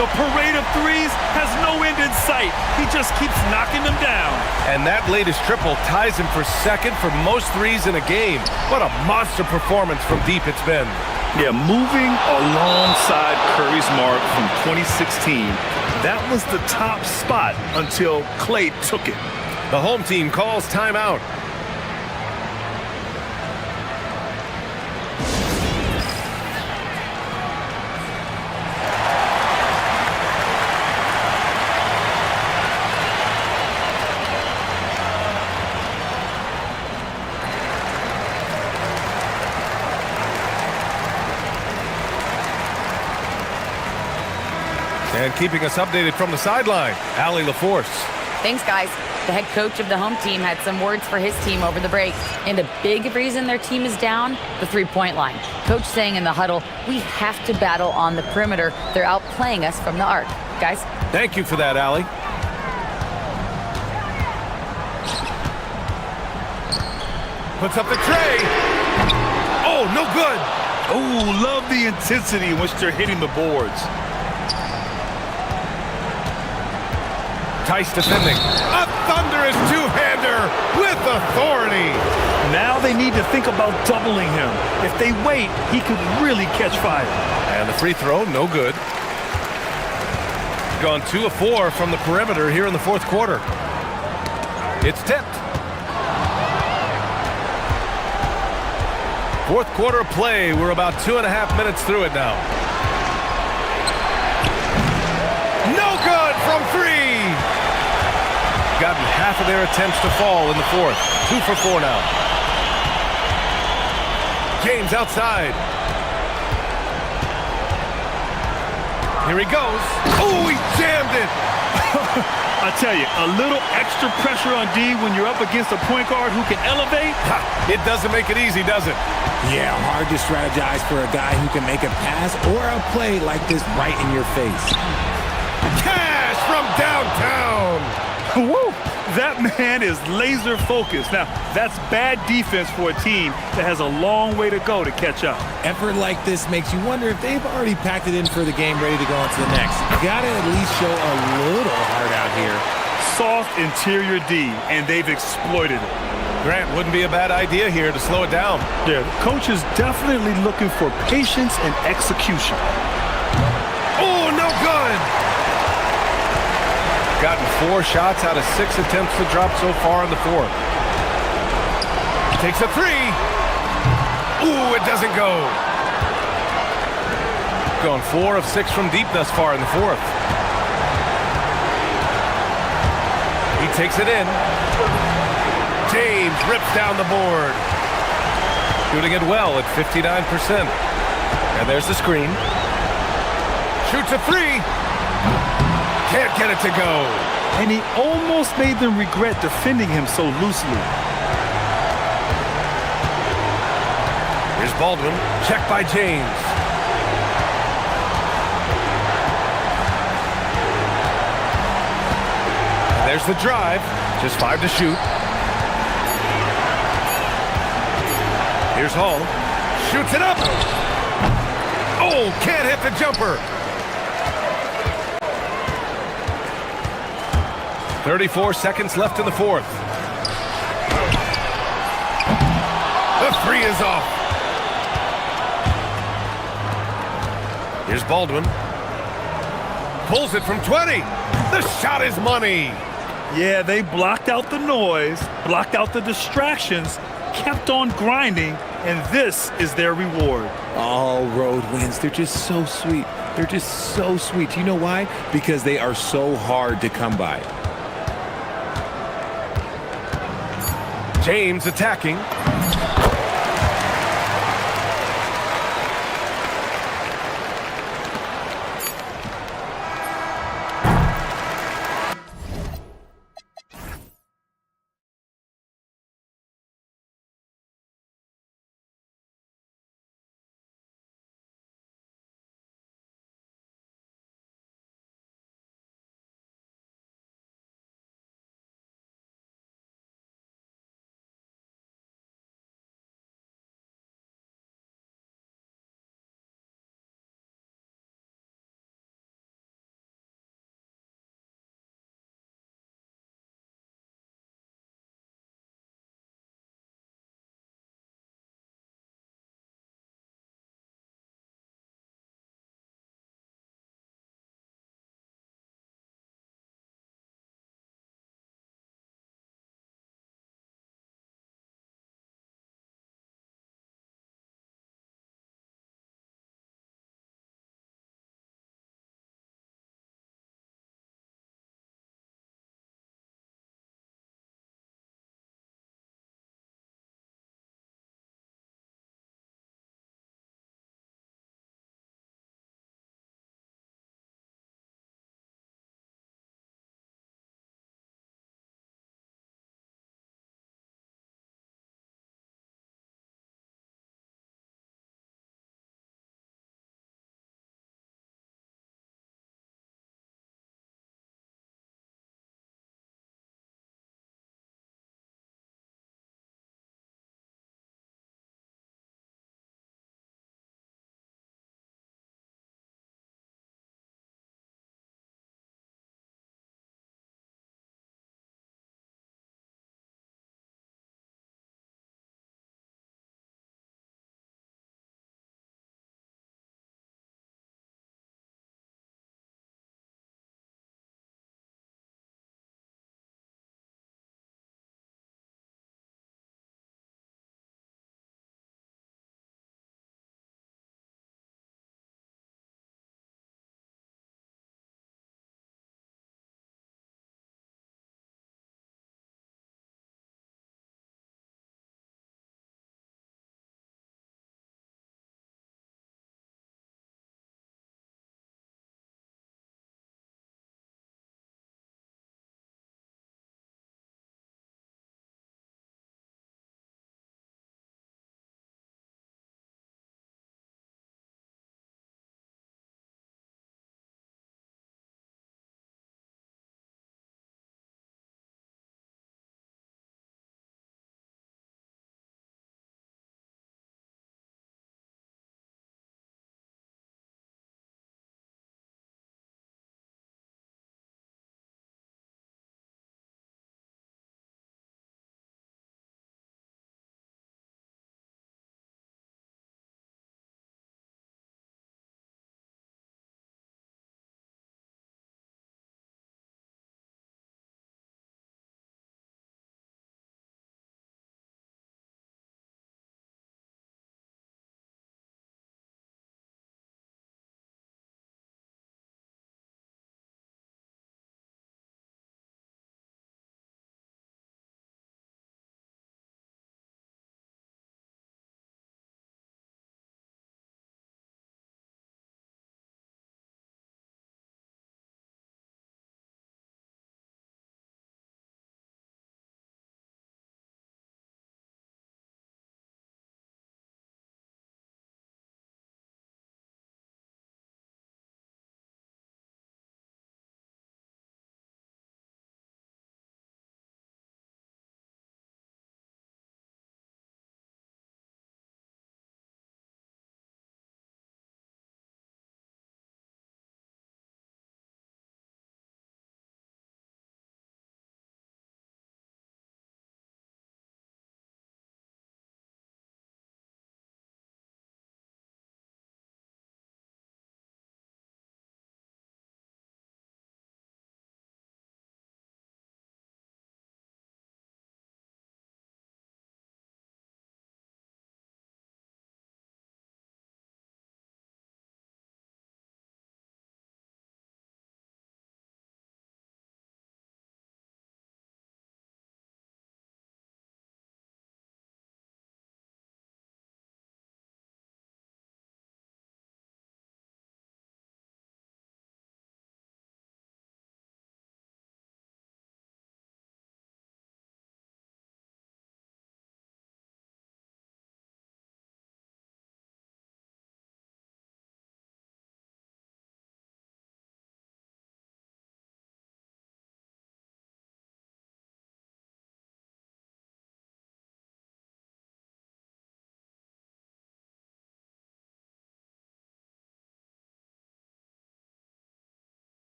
The parade of threes has no end in sight. He just keeps knocking them down. And that latest triple ties him for second for most threes in a game. What a monster performance from deep it's been. Yeah, moving alongside Curry's mark from 2016, that was the top spot until Clay took it. The home team calls timeout. And keeping us updated from the sideline, Allie LaForce. Thanks, guys. The head coach of the home team had some words for his team over the break. And a big reason their team is down, the three-point line. Coach saying in the huddle, we have to battle on the perimeter. They're outplaying us from the arc. Guys? Thank you for that, Allie. Puts up the tray. Oh, no good. Oh, love the intensity in which they're hitting the boards. Tice defending. A thunderous two-hander with authority. Now they need to think about doubling him. If they wait, he could really catch fire. And the free throw, no good. Gone 2 of 4 from the perimeter here in the fourth quarter. It's tipped. Fourth quarter of play. We're about 2.5 minutes through it now. No good from 3. Gotten half of their attempts to fall in the fourth. 2 for 4 now. James outside. Here he goes. Oh, he jammed it. I tell you, a little extra pressure on D when you're up against a point guard who can elevate. It doesn't make it easy, does it? Yeah, hard to strategize for a guy who can make a pass or a play like this right in your face. Cash from downtown. Woo! That man is laser focused. Now, that's bad defense for a team that has a long way to go to catch up. Effort like this makes you wonder if they've already packed it in for the game, ready to go on to the next. Gotta at least show a little heart out here. Soft interior D, and they've exploited it. Grant, wouldn't be a bad idea here to slow it down. Yeah, the coach is definitely looking for patience and execution. Oh, no good! Gotten 4 shots out of 6 attempts to drop so far in the fourth. Takes a 3. Ooh, it doesn't go. Gone 4 of 6 from deep thus far in the fourth. He takes it in. James rips down the board. Shooting it well at 59%. And there's the screen. Shoots a three. Can't get it to go. And he almost made them regret defending him so loosely. Here's Baldwin. Checked by James. And there's the drive. Just 5 to shoot. Here's Hall. Shoots it up. Oh, can't hit the jumper. 34 seconds left in the fourth. The three is off. Here's Baldwin. Pulls it from 20. The shot is money. Yeah, they blocked out the noise, blocked out the distractions, kept on grinding, and this is their reward. All road wins. They're just so sweet. They're just so sweet. You know why? Because they are so hard to come by. James attacking.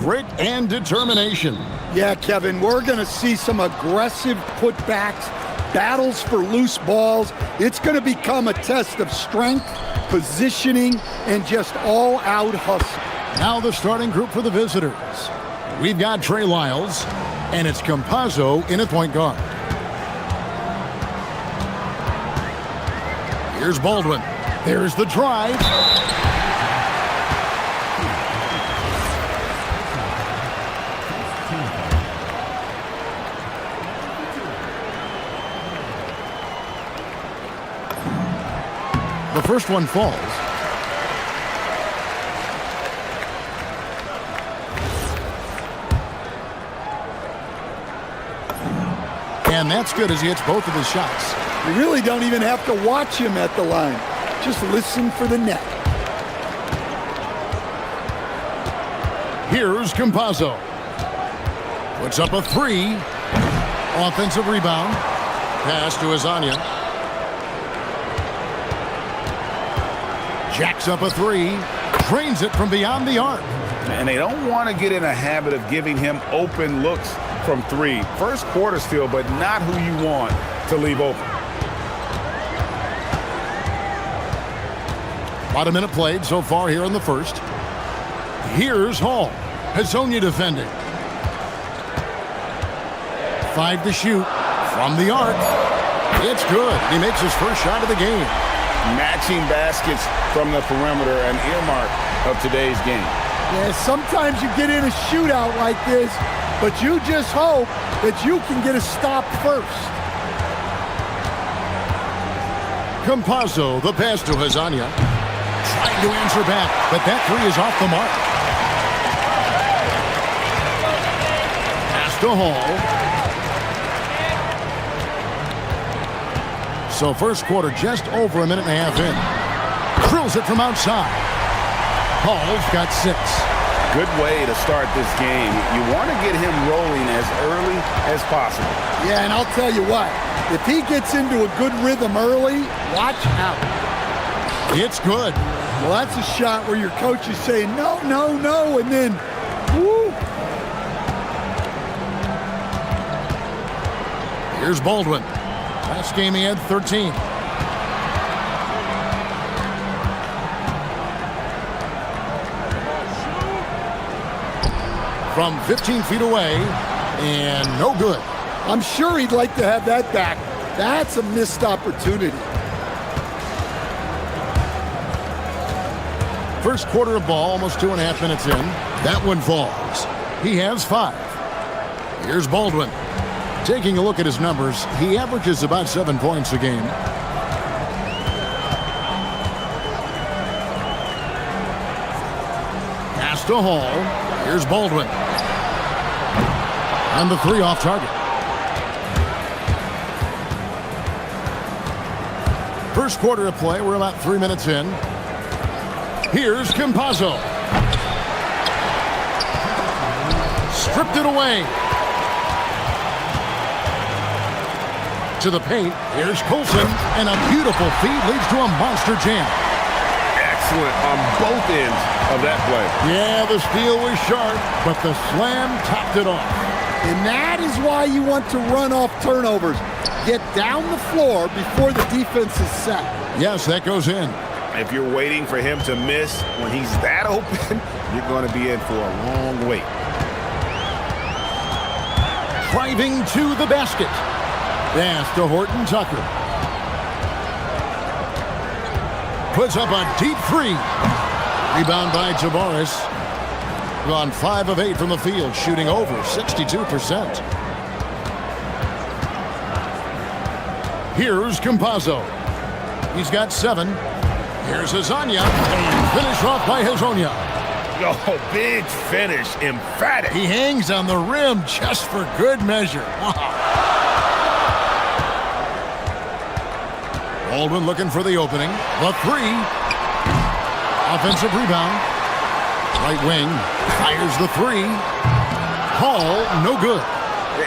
grit and determination. Yeah, Kevin, we're going to see some aggressive putbacks, battles for loose balls. It's going to become a test of strength, positioning, and just all-out hustle. Now the starting group for the visitors. We've got Trey Lyles, and it's Campazzo in at point guard. Here's Baldwin. There's the drive. The first one falls. And that's good as he hits both of his shots. You really don't even have to watch him at the line. Just listen for the net. Here's Campazzo. Puts up a three. Offensive rebound. Pass to Azania. Jacks up a three. Drains it from beyond the arc. And they don't want to get in a habit of giving him open looks from three. First quarter still, but not who you want to leave open. About a minute played so far here in the first. Here's Hall. Hazonia defending. 5 to shoot from the arc. It's good. He makes his first shot of the game. Matching baskets from the perimeter, an earmark of today's game. Yeah, sometimes you get in a shootout like this, but you just hope that you can get a stop first. Campazzo, the pass to Hazonia. Trying to answer back, but that three is off the mark. Pass to Hall. So first quarter just over a minute and a half in. Drills it from outside. Hall's got 6. Good way to start this game. You want to get him rolling as early as possible. Yeah, and I'll tell you what, if he gets into a good rhythm early, watch out. It's good. Well, that's a shot where your coach is saying, no, no, no, and then, woo. Here's Baldwin. Last game he had 13. From 15 feet away, and no good. I'm sure he'd like to have that back. That's a missed opportunity. First quarter of ball, almost 2.5 minutes in. That one falls. He has 5. Here's Baldwin. Taking a look at his numbers, he averages about 7 points a game. Pass to Hall. Here's Baldwin. And the three off target. First quarter of play, we're about 3 minutes in. Here's Campazzo. Stripped it away. To the paint, here's Colson, and a beautiful feed leads to a monster jam. Excellent on both ends of that play. Yeah, the steal was sharp, but the slam topped it off. And that is why you want to run off turnovers. Get down the floor before the defense is set. Yes, that goes in. If you're waiting for him to miss when he's that open, you're going to be in for a long wait. Driving to the basket. Pass to Horton Tucker. Puts up a deep three. Rebound by Tavares. Gone 5 of 8 from the field, shooting over 62%. Here's Campazzo. He's got 7. Here's Azania. And finish off by Hazonia. Oh, big finish. Emphatic. He hangs on the rim just for good measure. Wow. Baldwin looking for the opening. The 3. Offensive rebound. Right wing. Fires the 3. Hall, no good.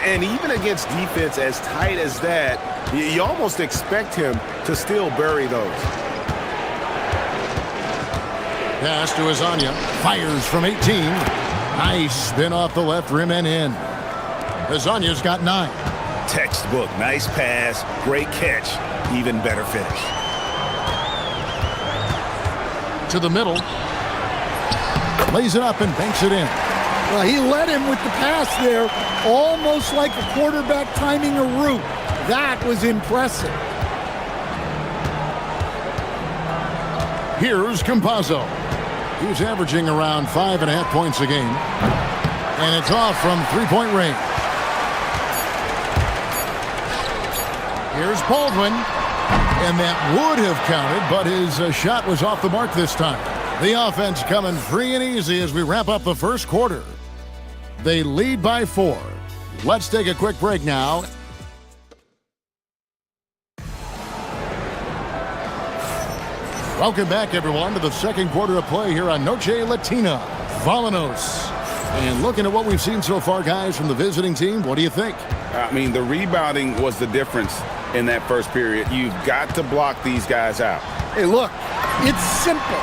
And even against defense as tight as that, you almost expect him to still bury those. Pass to Azania. Fires from 18. Nice spin off the left rim and in. Hazanya's got 9. Textbook, nice pass, great catch, even better finish. To the middle. Lays it up and banks it in. Well, he led him with the pass there, almost like a quarterback timing a route. That was impressive. Here's Campazzo. He's averaging around 5.5 points a game. And it's off from three-point range. Here's Baldwin. And that would have counted, but his shot was off the mark this time. The offense coming free and easy as we wrap up the first quarter. They lead by 4. Let's take a quick break now. Welcome back, everyone, to the second quarter of play here on Noche Latina, Volanos. And looking at what we've seen so far, guys, from the visiting team, what do you think? I mean, the rebounding was the difference in that first period. You've got to block these guys out. Hey, look, it's simple.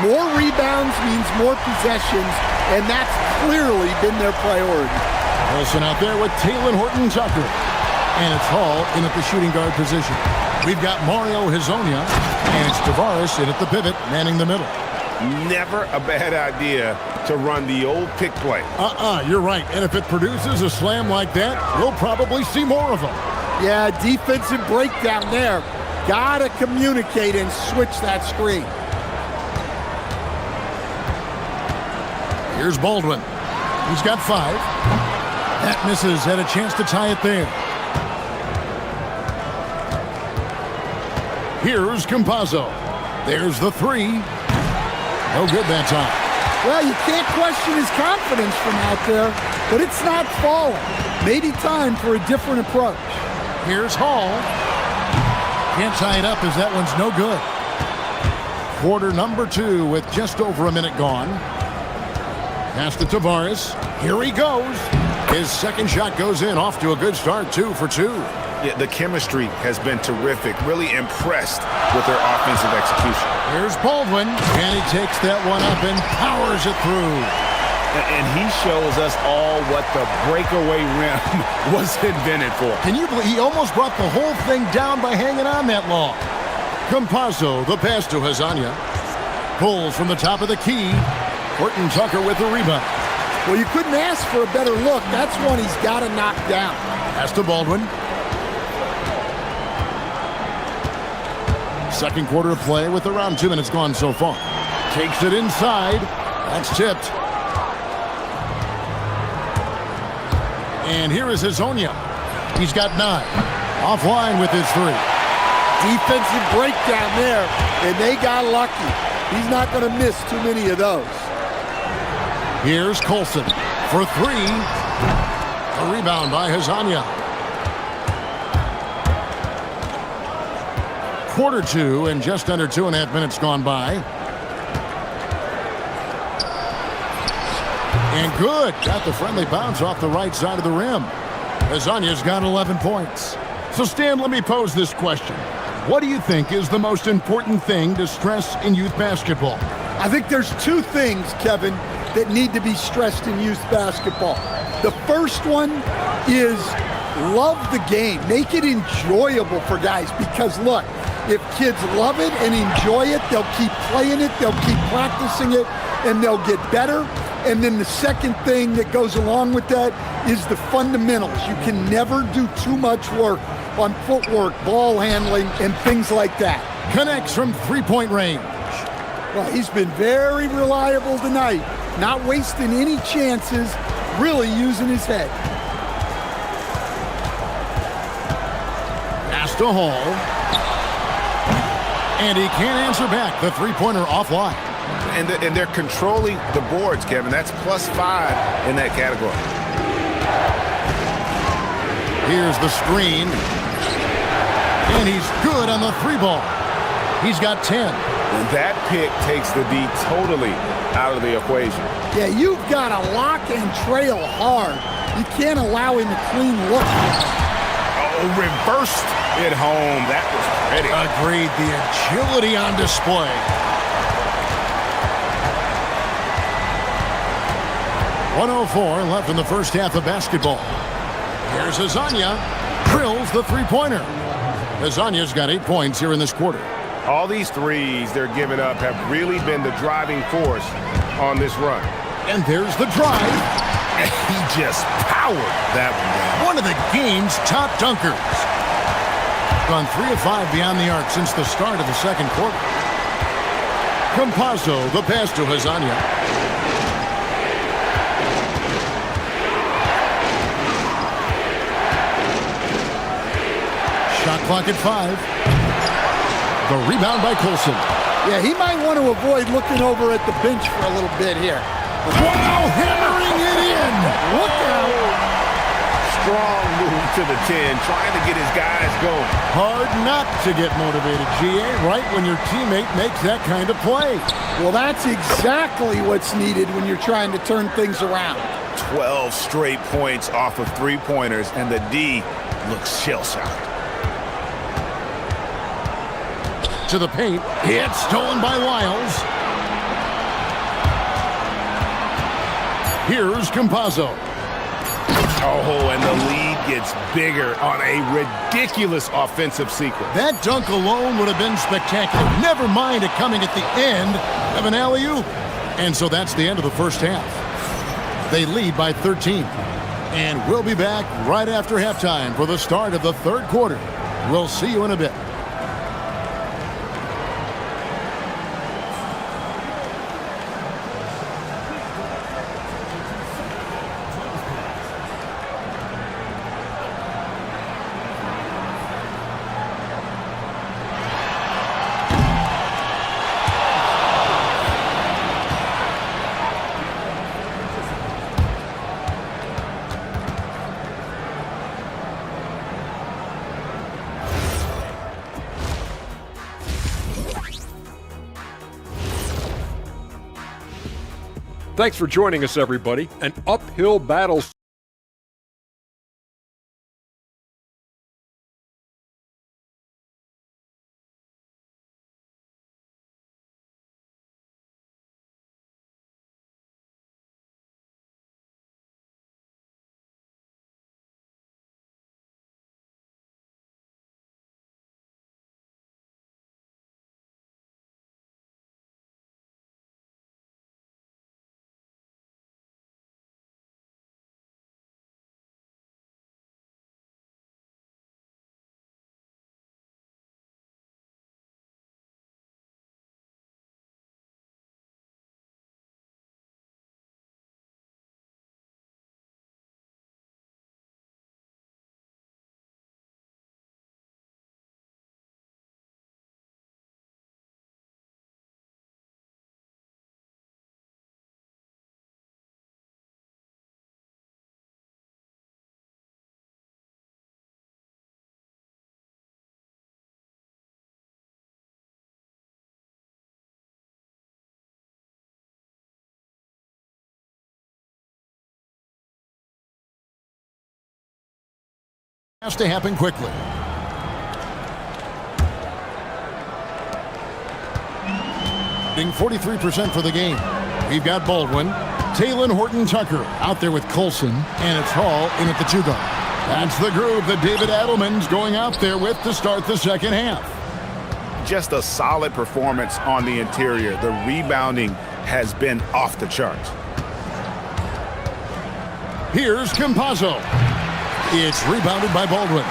More rebounds means more possessions, and that's clearly been their priority. Wilson out there with Taylor Horton-Tucker. And it's Hall in at the shooting guard position. We've got Mario Hazonia, and it's Tavares in at the pivot, manning the middle. Never a bad idea to run the old pick play. You're right. And if it produces a slam like that, we'll probably see more of them. Yeah, defensive breakdown there. Gotta communicate and switch that screen. Here's Baldwin. He's got 5. That misses. Had a chance to tie it there. Here's Campazzo. There's the 3. No good that time. Well, you can't question his confidence from out there, but it's not falling. Maybe time for a different approach. Here's Hall. Can't tie it up as that one's no good. Quarter number 2 with just over a minute gone. Pass to Tavares. Here he goes. His second shot goes in, off to a good start, 2 for 2. Yeah, the chemistry has been terrific. Really impressed with their offensive execution. Here's Baldwin, and he takes that one up and powers it through. And he shows us all what the breakaway rim was invented for. Can you believe he almost brought the whole thing down by hanging on that long? Campazzo, the pass to Hazanya. Pulls from the top of the key. Horton-Tucker with the rebound. Well, you couldn't ask for a better look. That's one he's got to knock down. Pass to Baldwin. Second quarter of play with around 2 minutes gone so far. Takes it inside. That's tipped. And here is Hazonia. He's got 9. Offline with his 3. Defensive breakdown there, and they got lucky. He's not going to miss too many of those. Here's Colson for 3. A rebound by Hazonia. Quarter 2 and just under 2.5 minutes gone by. And good. Got the friendly bounce off the right side of the rim. Hazanya's got 11 points. So, Stan, let me pose this question. What do you think is the most important thing to stress in youth basketball? I think there's 2 things, Kevin, that need to be stressed in youth basketball. The first one is love the game. Make it enjoyable for guys because, look, if kids love it and enjoy it, they'll keep playing it, they'll keep practicing it, and they'll get better. And then the second thing that goes along with that is the fundamentals. You can never do too much work on footwork, ball handling, and things like that. Connects from three-point range. Well, he's been very reliable tonight, not wasting any chances, really using his head. Pass to Hall. And he can't answer back. The three-pointer offline. And they're controlling the boards, Kevin. That's +5 in that category. Here's the screen. And he's good on the 3-ball. He's got 10. And that pick takes the D totally out of the equation. Yeah, you've got to lock and trail hard. You can't allow him to clean look. Oh, reversed it home. That was pretty. Agreed. The agility on display. 1:04 left in the first half of basketball. Here's Azania. Drills the three-pointer. Azania's got 8 points here in this quarter. All these threes they're giving up have really been the driving force on this run. And there's the drive. And he just powered that one down. One of the game's top dunkers. Gone 3 of 5 beyond the arc since the start of the second quarter. Campazzo, the pass to Azania. Shot clock at 5. The rebound by Colson. Yeah, he might want to avoid looking over at the bench for a little bit here. Wow, hammering it in. Look out. Strong move to the 10, trying to get his guys going. Hard not to get motivated, GA, right when your teammate makes that kind of play. Well, that's exactly what's needed when you're trying to turn things around. 12 straight points off of three-pointers, and the D looks shell-shocked. To the paint. It's stolen by Wiles. Here's Campazzo. Oh, and the lead gets bigger on a ridiculous offensive sequence. That dunk alone would have been spectacular. Never mind it coming at the end of an alley-oop. And so that's the end of the first half. They lead by 13. And we'll be back right after halftime for the start of the third quarter. We'll see you in a bit. Thanks for joining us, everybody. An uphill battle. Has to happen quickly. 43% for the game. We've got Baldwin, Taylor Horton-Tucker out there with Colson, and it's Hall in at the 2-guard. That's the group that David Adelman's going out there with to start the second half. Just a solid performance on the interior. The rebounding has been off the charts. Here's Campazzo. It's rebounded by Baldwin.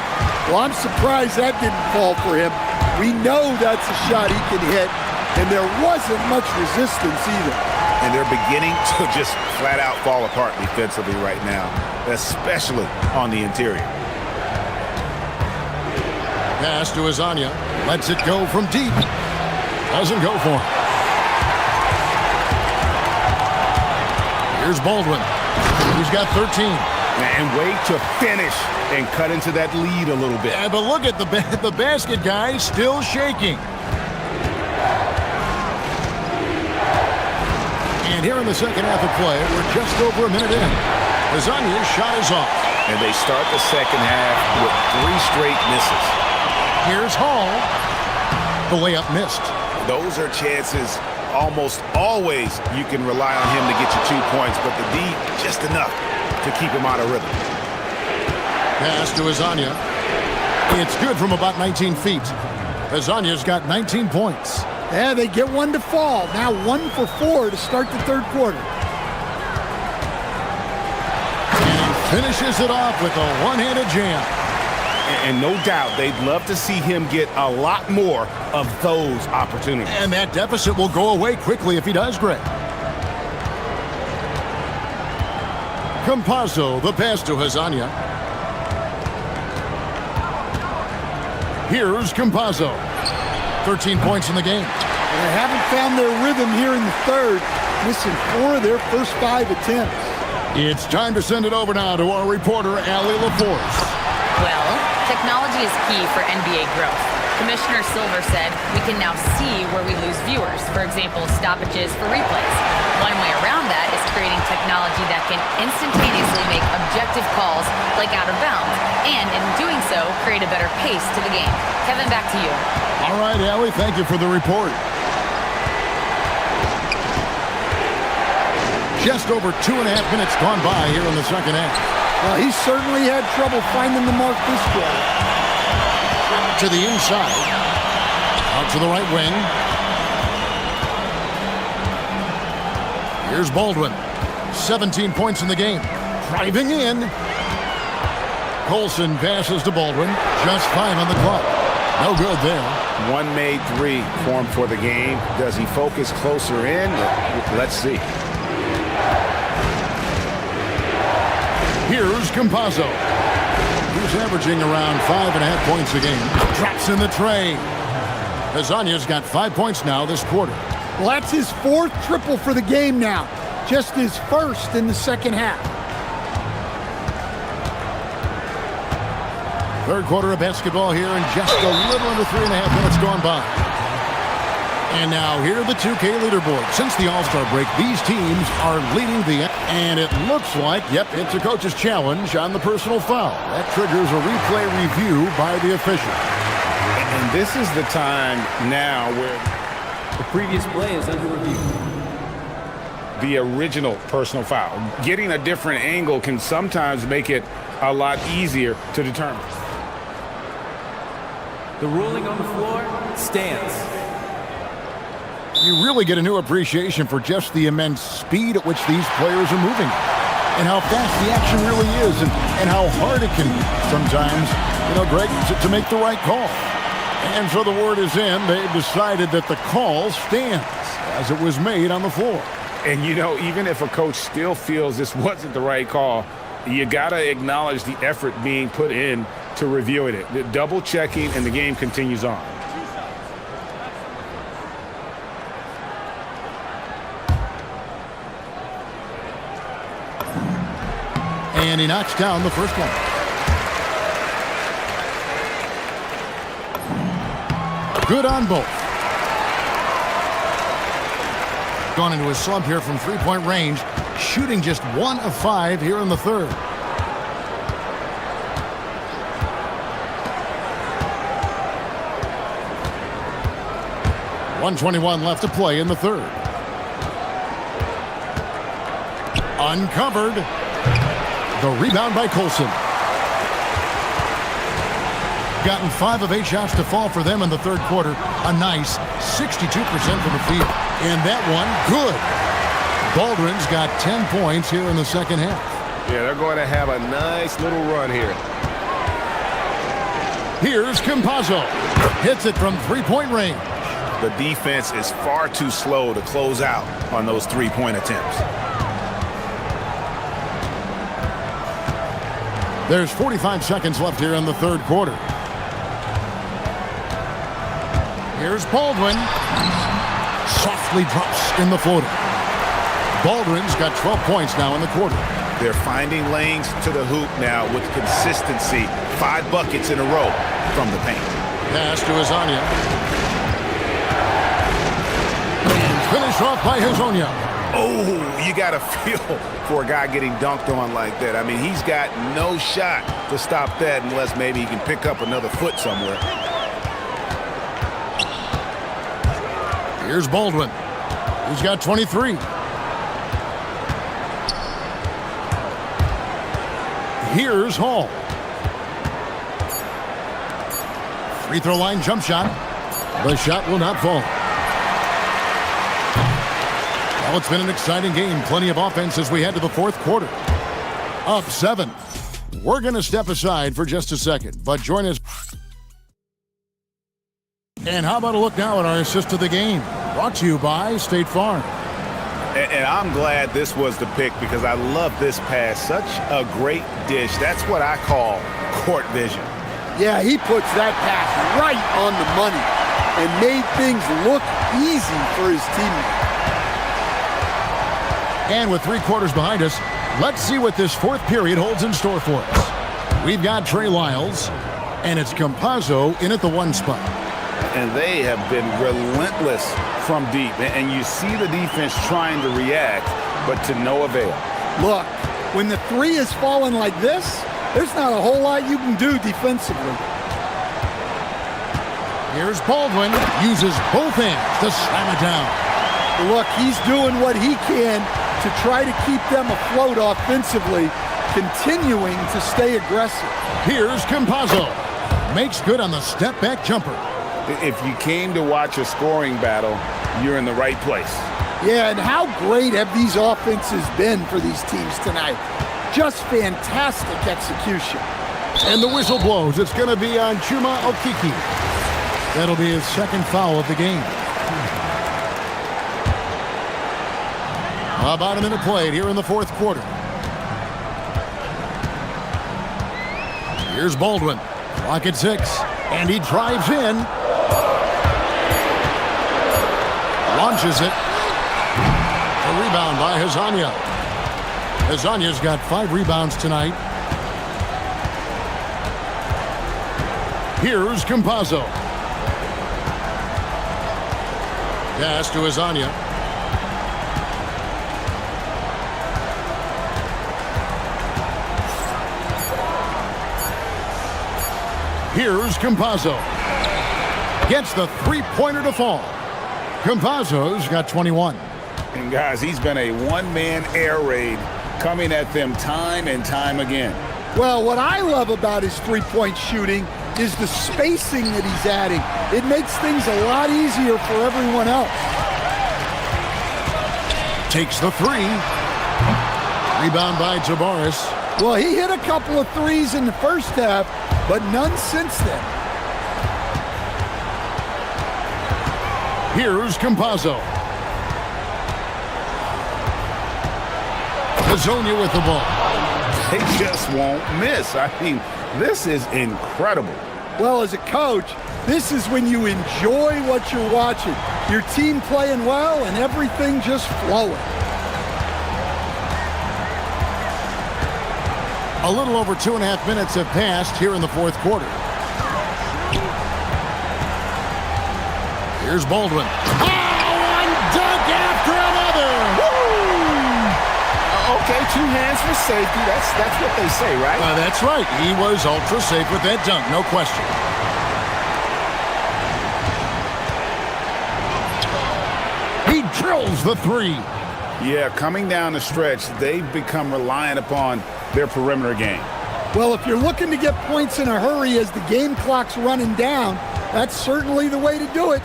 Well, I'm surprised that didn't fall for him. We know that's a shot he can hit, and there wasn't much resistance either. And they're beginning to just flat out fall apart defensively right now, especially on the interior. Pass to Azania. Lets it go from deep. Doesn't go for him. Here's Baldwin. He's got 13. And wait to finish and cut into that lead a little bit. Yeah, but look at the basket guy still shaking. And here in the second half of play, we're just over a minute in. Azania's shot is off. And they start the second half with 3 straight misses. Here's Hall. The layup missed. Those are chances almost always you can rely on him to get you 2 points, but the D just enough to keep him out of rhythm. Pass to Azania. It's good from about 19 feet. Azania's got 19 points. Yeah, they get one to fall. Now 1 for 4 to start the third quarter. And he finishes it off with a one-handed jam. And no doubt they'd love to see him get a lot more of those opportunities. And that deficit will go away quickly if he does, Greg. Campazzo, the pass to Hazania. Here's Campazzo. 13 points in the game. They haven't found their rhythm here in the third, missing 4 of their first 5 attempts. It's time to send it over now to our reporter, Allie LaForce. Well, technology is key for NBA growth. Commissioner Silver said we can now see where we lose viewers, for example, stoppages for replays. One way around that is creating technology that can instantaneously make objective calls like out of bounds, and in doing so, create a better pace to the game. Kevin, back to you. All right, Allie, thank you for the report. Just over 2.5 minutes gone by here in the second half. Well, he certainly had trouble finding the mark this quarter. To the inside. Out to the right wing. Here's Baldwin. 17 points in the game. Driving in. Colson passes to Baldwin. Just 5 on the clock. No good there. One made 3 for him for the game. Does he focus closer in? Let's see. Here's Campazzo. He's averaging around 5.5 points a game. Drops in the tray. Hazania's got 5 points now this quarter. Well, that's his 4th triple for the game now. Just his 1st in the second half. Third quarter of basketball here, and just a little under 3.5 minutes gone by. And now here are the 2K leaderboard. Since the All-Star break, these teams are leading the... And it looks like, yep, it's a coach's challenge on the personal foul. That triggers a replay review by the official. And this is the time now where... The previous play is under review. The original personal foul. Getting a different angle can sometimes make it a lot easier to determine. The ruling on the floor stands. You really get a new appreciation for just the immense speed at which these players are moving and how fast the action really is and how hard it can be sometimes, Greg, to make the right call. And so the word is in. They've decided that the call stands as it was made on the floor. And, even if a coach still feels this wasn't the right call, you got to acknowledge the effort being put in to reviewing it. The double checking, and the game continues on. And he knocks down the first one. Good on both. Gone into a slump here from three-point range, shooting just 1 of 5 here in the third. .121 left to play in the third. Uncovered. The rebound by Colson. Gotten 5 of 8 shots to fall for them in the third quarter. A nice 62% from the field. And that one, good. Baldwin's got 10 points here in the second half. Yeah, they're going to have a nice little run here. Here's Campazzo. Hits it from three-point range. The defense is far too slow to close out on those three-point attempts. There's 45 seconds left here in the third quarter. Here's Baldwin. Softly drops in the floater. Baldwin's got 12 points now in the quarter. They're finding lanes to the hoop now with consistency. 5 buckets in a row from the paint. Pass to Hazania. And finished off by Hazonia. Oh, you got to feel for a guy getting dunked on like that. I mean, he's got no shot to stop that unless maybe he can pick up another foot somewhere. Here's Baldwin. He's got 23. Here's Hall. Free throw line jump shot. The shot will not fall. Well, it's been an exciting game. Plenty of offense as we head to the fourth quarter. Up 7. We're going to step aside for just a second, but join us. And how about a look now at our assist of the game? Brought to you by State Farm. And I'm glad this was the pick because I love this pass. Such a great dish. That's what I call court vision. Yeah, he puts that pass right on the money and made things look easy for his teammates. And with 3 quarters behind us, let's see what this fourth period holds in store for us. We've got Trey Lyles, and it's Campazzo in at the 1 spot. And they have been relentless from deep. And you see the defense trying to react, but to no avail. Look, when the 3 is falling like this, there's not a whole lot you can do defensively. Here's Baldwin, uses both hands to slam it down. Look, he's doing what he can to try to keep them afloat offensively, continuing to stay aggressive. Here's Campazzo. Makes good on the step-back jumper. If you came to watch a scoring battle, you're in the right place. Yeah, and how great have these offenses been for these teams tonight? Just fantastic execution. And the whistle blows. It's going to be on Chuma Okiki. That'll be his second foul of the game. About a minute played here in the fourth quarter. Here's Baldwin. Clock at 6. And he drives in. Launches it. A rebound by Hezonja. Hezonja's got 5 rebounds tonight. Here's Campazzo. Pass to Hezonja. Here's Campazzo. Gets the 3-pointer to fall. Campazzo's got 21. And guys, he's been a one-man air raid coming at them time and time again. Well, what I love about his three-point shooting is the spacing that he's adding. It makes things a lot easier for everyone else. Takes the 3. Rebound by Tabaris. Well, he hit a couple of threes in the first half, but none since then. Here's Campazzo. Hezonja with the ball. They just won't miss. I mean, this is incredible. Well, as a coach, this is when you enjoy what you're watching. Your team playing well and everything just flowing. A little over 2.5 minutes have passed here in the fourth quarter. Here's Baldwin. Oh, one dunk after another! Woo! Okay, 2 hands for safety. That's what they say, right? That's right. He was ultra safe with that dunk, no question. He drills the 3. Yeah, coming down the stretch, they've become reliant upon their perimeter game. Well, if you're looking to get points in a hurry as the game clock's running down, that's certainly the way to do it.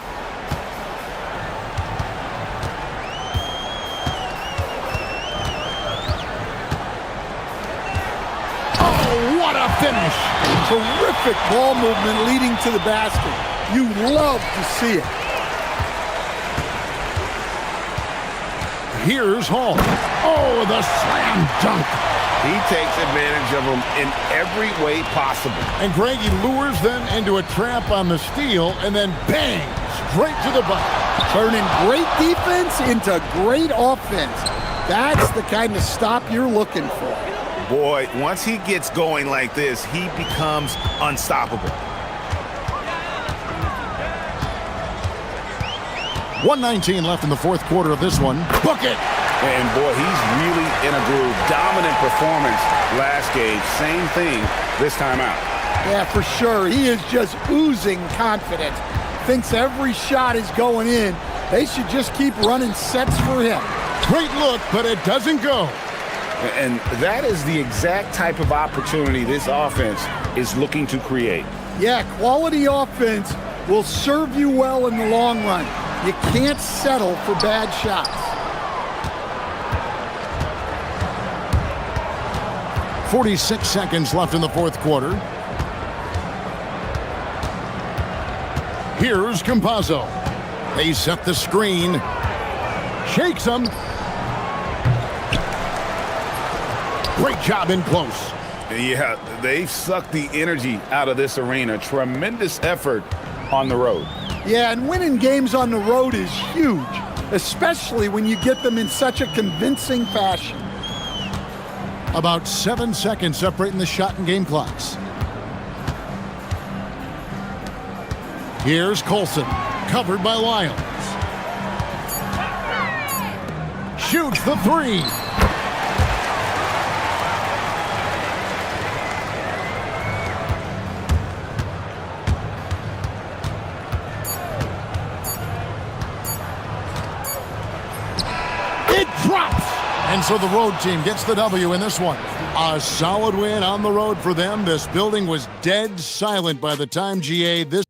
Oh, what a finish! Terrific ball movement leading to the basket. You love to see it. Here's Hall. Oh, the slam dunk. He takes advantage of them in every way possible. And Greg, he lures them into a trap on the steal and then bang, straight to the bucket. Turning great defense into great offense. That's the kind of stop you're looking for. Boy, once he gets going like this, he becomes unstoppable. 1:19 left in the fourth quarter of this one. Book it! And boy, he's really in a groove. Dominant performance last game. Same thing this time out. Yeah, for sure. He is just oozing confidence. Thinks every shot is going in, They should just keep running sets for him. Great look, but it doesn't go. And that is the exact type of opportunity this offense is looking to create. Yeah, quality offense will serve you well in the long run. You can't settle for bad shots. 46 seconds left in the fourth quarter. Here's Campazzo. They set the screen. Shakes him. Great job in close. Yeah, they've sucked the energy out of this arena. Tremendous effort on the road. Yeah, and winning games on the road is huge, especially when you get them in such a convincing fashion. About 7 seconds separating the shot and game clocks. Here's Colson, covered by Lyons. Shoots the three. It drops! And so the road team gets the W in this one. A solid win on the road for them. This building was dead silent by the time GA this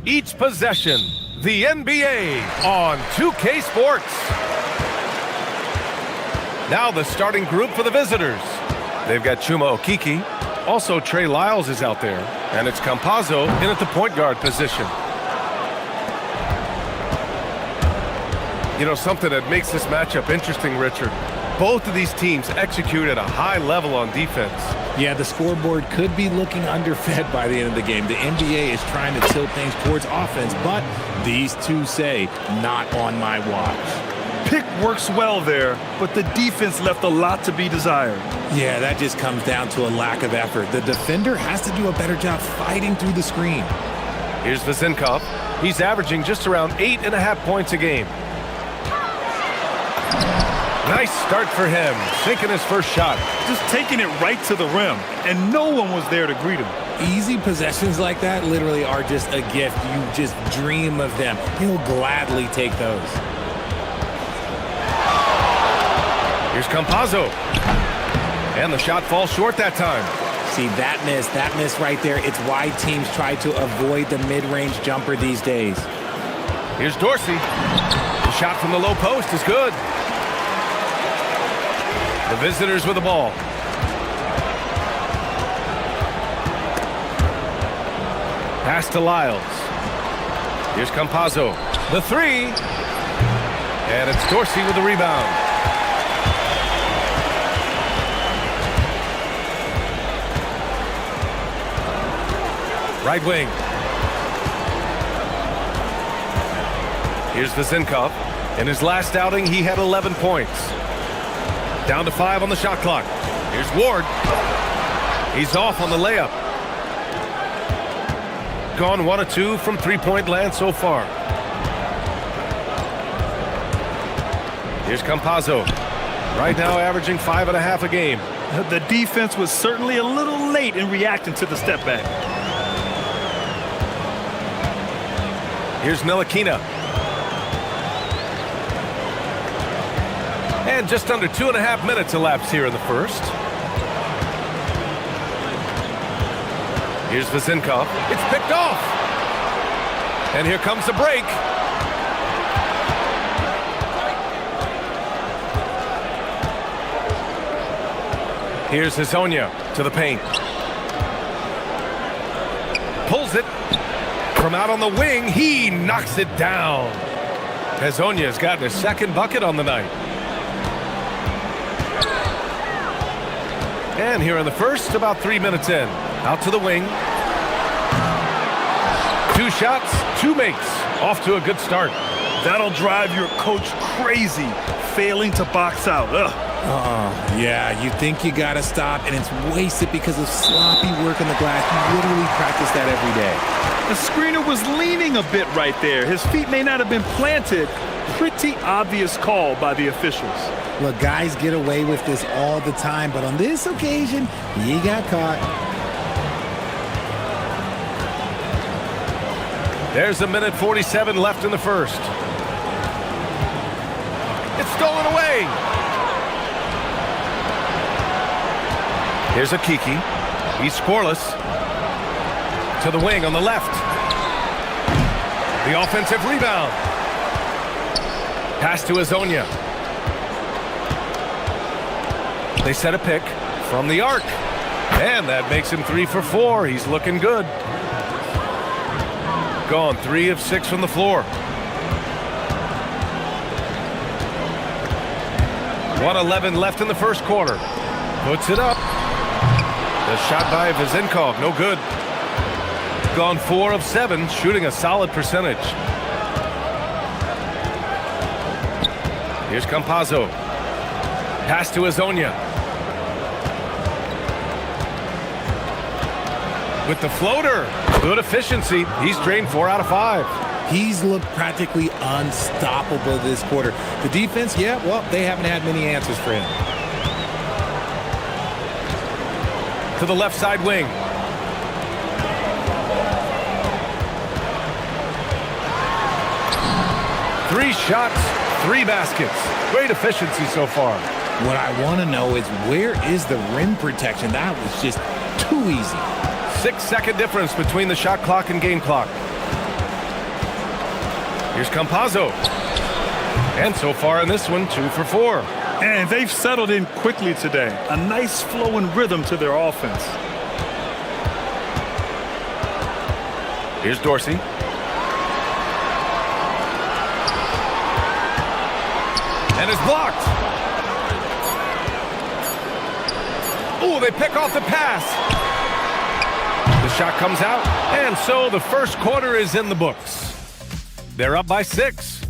Each possession, the NBA on 2K Sports. Now the starting group for the visitors. They've got Chuma Okiki. Also, Trey Lyles is out there. And it's Campazzo in at the point guard position. You know, something that makes this matchup interesting, Richard. Both of these teams execute at a high level on defense. Yeah, the scoreboard could be looking underfed by the end of the game. The NBA is trying to tilt things towards offense, but these two say, not on my watch. Pick works well there, but the defense left a lot to be desired. Yeah, that just comes down to a lack of effort. The defender has to do a better job fighting through the screen. Here's Vezinkov. He's averaging just around 8.5 points a game. Nice start for him, sinking his first shot. Just taking it right to the rim, and no one was there to greet him. Easy possessions like that literally are just a gift. You just dream of them. He'll gladly take those. Here's Campazzo. And the shot falls short that time. See, that miss right there, it's why teams try to avoid the mid-range jumper these days. Here's Dorsey. The shot from the low post is good. The visitors with the ball. Pass to Lyles. Here's Campazzo. The three. And it's Dorsey with the rebound. Right wing. Here's Vezinkov. In his last outing, he had 11 points. Down to 5 on the shot clock. Here's Ward. He's off on the layup. Gone 1 of 2 from three-point land so far. Here's Campazzo. Right now averaging 5.5 a game. The defense was certainly a little late in reacting to the step back. Here's Ntilikina. And just under 2.5 minutes elapsed here in the first. Here's Vezinkov. It's picked off. And here comes the break. Here's Hezonja to the paint. Pulls it. From out on the wing, he knocks it down. Hezonja's gotten his second bucket on the night. And here in the first, about 3 minutes in. Out to the wing. 2 shots, 2 makes. Off to a good start. That'll drive your coach crazy, failing to box out. Yeah, you think you gotta stop, and it's wasted because of sloppy work on the glass. You literally practice that every day. The screener was leaning a bit right there. His feet may not have been planted. Pretty obvious call by the officials. Look, guys get away with this all the time, but on this occasion, he got caught. There's 1:47 left in the first. It's stolen away. Here's Okiki. He's scoreless. To the wing on the left. The offensive rebound. Pass to Hezonja. They set a pick from the arc. And that makes him 3 for 4. He's looking good. Gone 3 of 6 from the floor. 1:11 left in the first quarter. Puts it up. The shot by Vezinkov, no good. Gone 4 of 7, shooting a solid percentage. Here's Campazzo. Pass to Hezonja. With the floater. Good efficiency. He's drained 4 out of 5. He's looked practically unstoppable this quarter. The defense, yeah, well, they haven't had many answers for him. To the left side wing. Three shots, 3 baskets. Great efficiency so far. What I want to know is, where is the rim protection? That was just too easy. 6-second difference between the shot clock and game clock. Here's Campazzo. And so far in this one, 2 for 4. And they've settled in quickly today. A nice flow and rhythm to their offense. Here's Dorsey. And it's blocked. Oh, they pick off the pass. The shot comes out. And so the first quarter is in the books. They're up by 6.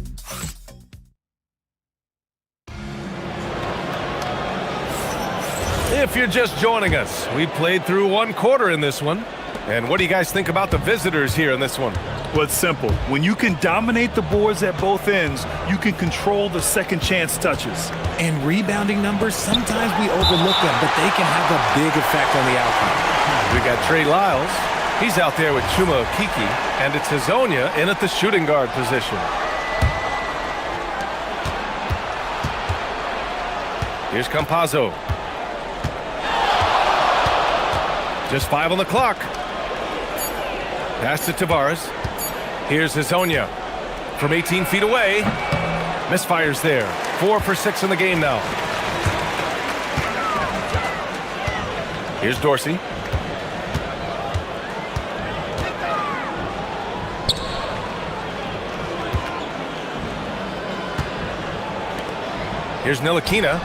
If you're just joining us, we played through 1 quarter in this one. And what do you guys think about the visitors here in this one? Well, it's simple. When you can dominate the boards at both ends, you can control the second chance touches. And rebounding numbers, sometimes we overlook them, but they can have a big effect on the outcome. We got Trey Lyles. He's out there with Chuma Okeke, and it's Hazonia in at the shooting guard position. Here's Campazzo. Just 5 on the clock. Pass to Tavares. Here's Hazonia from 18 feet away. Misfires there. 4 for 6 in the game now. Here's Dorsey. Here's Ntilikina.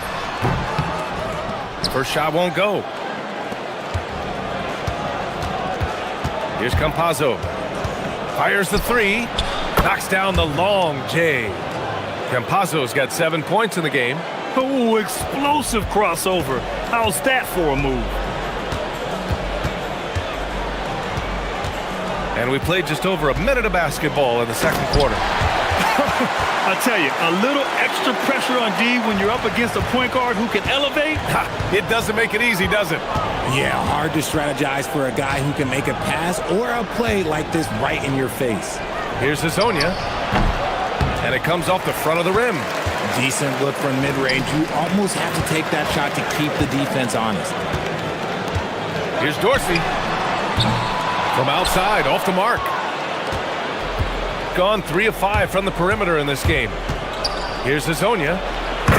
First shot won't go. Here's Campazzo. Fires the 3. Knocks down the long J. Campazzo's got 7 points in the game. Oh, explosive crossover. How's that for a move? And we played just over a minute of basketball in the second quarter. I tell you, a little extra pressure on D when you're up against a point guard who can elevate. It doesn't make it easy, does it? Yeah, hard to strategize for a guy who can make a pass or a play like this right in your face. Here's Hazonia. And it comes off the front of the rim. Decent look from mid-range. You almost have to take that shot to keep the defense honest. Here's Dorsey. From outside, off the mark. Gone 3 of 5 from the perimeter in this game. Here's Hazonia.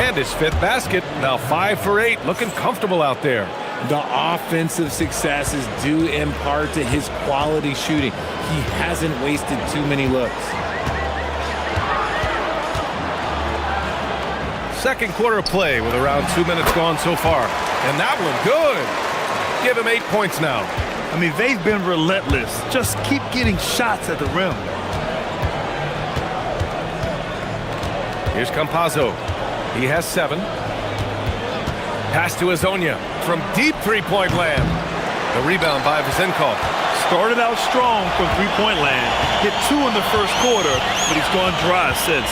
And his 5th basket. Now 5 for 8. Looking comfortable out there. The offensive success is due in part to his quality shooting. He hasn't wasted too many looks. Second quarter play with around 2 minutes gone so far. And that one good. Give him 8 points now. I mean, they've been relentless. Just keep getting shots at the rim. Here's Campazzo. He has 7. Pass to Hazonia from deep three-point land. The rebound by Vezenkov. Started out strong from three-point land. Hit 2 in the first quarter, but he's gone dry since.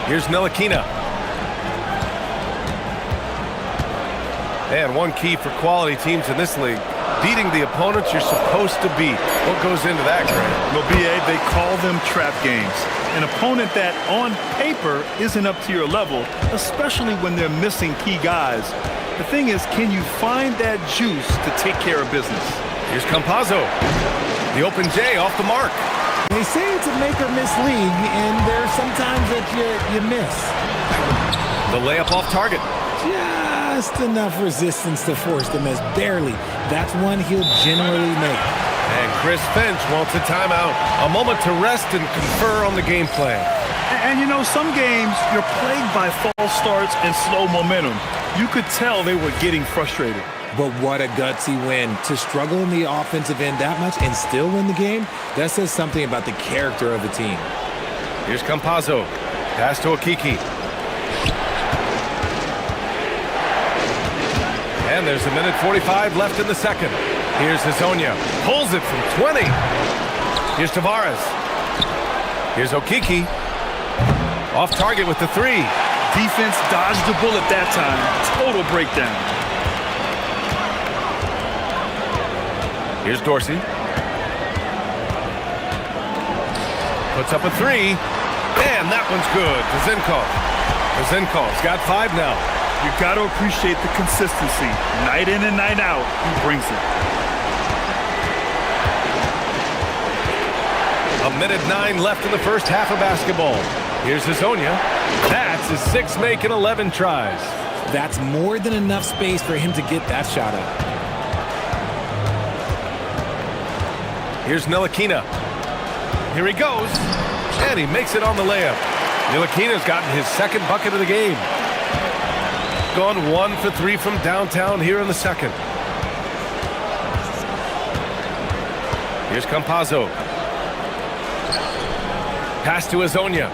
Here's Ntilikina. And one key for quality teams in this league, beating the opponents you're supposed to beat. What goes into that, Grant? Well, BA, they call them trap games. An opponent that, on paper, isn't up to your level, especially when they're missing key guys. The thing is, can you find that juice to take care of business? Here's Campazzo. The open J off the mark. They say it's a make or miss league, and there's sometimes that you miss. The layup off target. Just enough resistance to force the miss. Barely. That's one he'll generally make. And Chris Finch wants a timeout. A moment to rest and confer on the game plan. And you know, some games you're plagued by false starts and slow momentum. You could tell they were getting frustrated. But what a gutsy win. To struggle in the offensive end that much and still win the game, that says something about the character of the team. Here's Campazzo. Pass to Okeke. And there's a minute 45 left in the second. Here's Hazonia. Pulls it from 20. Here's Tavares. Here's Okeke. Off target with the 3. Defense dodged the bullet that time. Total breakdown. Here's Dorsey. Puts up a 3. And that one's good. Vezenkov's got 5 now. You got to appreciate the consistency. Night in and night out, he brings it. minute 9 left in the first half of basketball. Here's Hazonia. That's his 6th make in 11 tries. That's more than enough space for him to get that shot up. Here's Ntilikina. Here he goes. And he makes it on the layup. Ntilikina's gotten his 2nd bucket of the game. Gone 1 for 3 from downtown here in the 2nd. Here's Campazzo. Pass to Hazonia.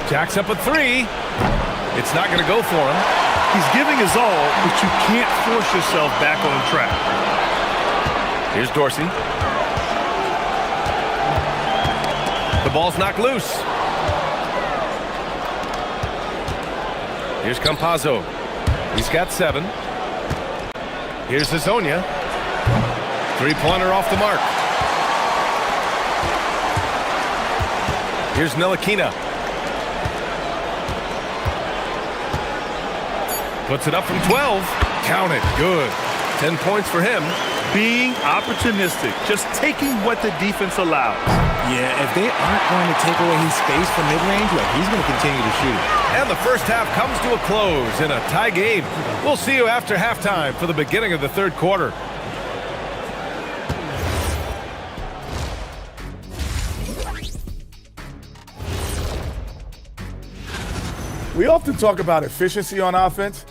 Jacks up a 3. It's not going to go for him. He's giving his all, but you can't force yourself back on track. Here's Dorsey. The ball's knocked loose. Here's Campazzo. He's got 7. Here's Hazonia. 3-pointer off the mark. Here's Ntilikina. Puts it up from 12. Count it. Good. 10 points for him. Being opportunistic. Just taking what the defense allows. Yeah, if they aren't going to take away his space from mid-range, look, he's going to continue to shoot. And the first half comes to a close in a tie game. We'll see you after halftime for the beginning of the 3rd quarter. We often talk about efficiency on offense.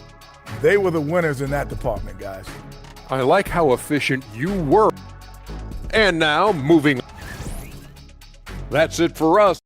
They were the winners in that department, guys. I like how efficient you were. And now, moving on. That's it for us.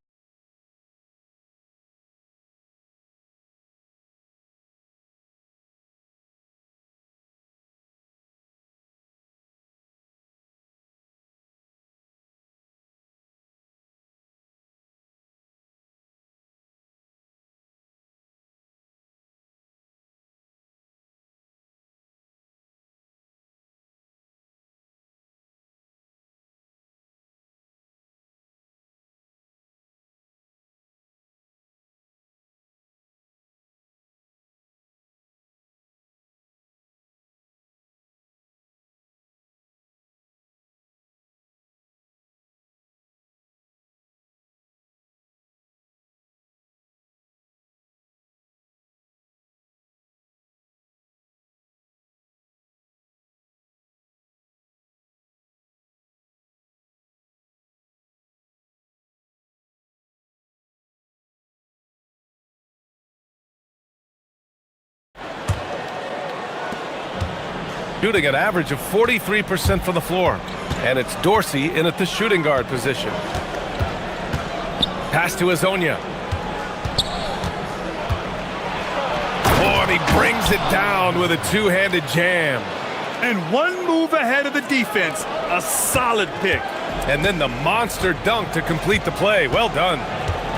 Shooting an average of 43% from the floor. And it's Dorsey in at the shooting guard position. Pass to Hazonia. Oh, and he brings it down with a 2-handed jam. And 1 move ahead of the defense. A solid pick. And then the monster dunk to complete the play. Well done.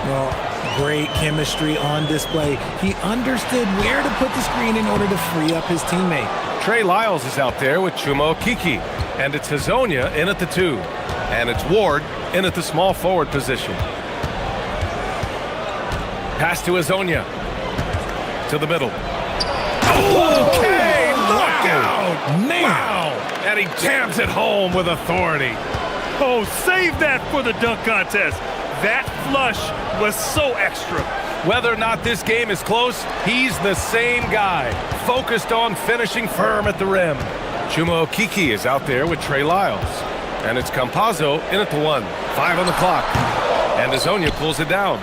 Well, great chemistry on display. He understood where to put the screen in order to free up his teammate. Trey Lyles is out there with Chuma Okeke. And it's Hazonia in at the 2. And it's Ward in at the small forward position. Pass to Hazonia. To the middle. Okay, look out! Man. Wow! And he jams it home with authority. Oh, save that for the dunk contest. That flush was so extra. Whether or not this game is close, he's the same guy, focused on finishing firm at the rim. Chuma Okeke is out there with Trey Lyles. And it's Campazzo in at the 1. 5 on the clock. And Hazonia pulls it down.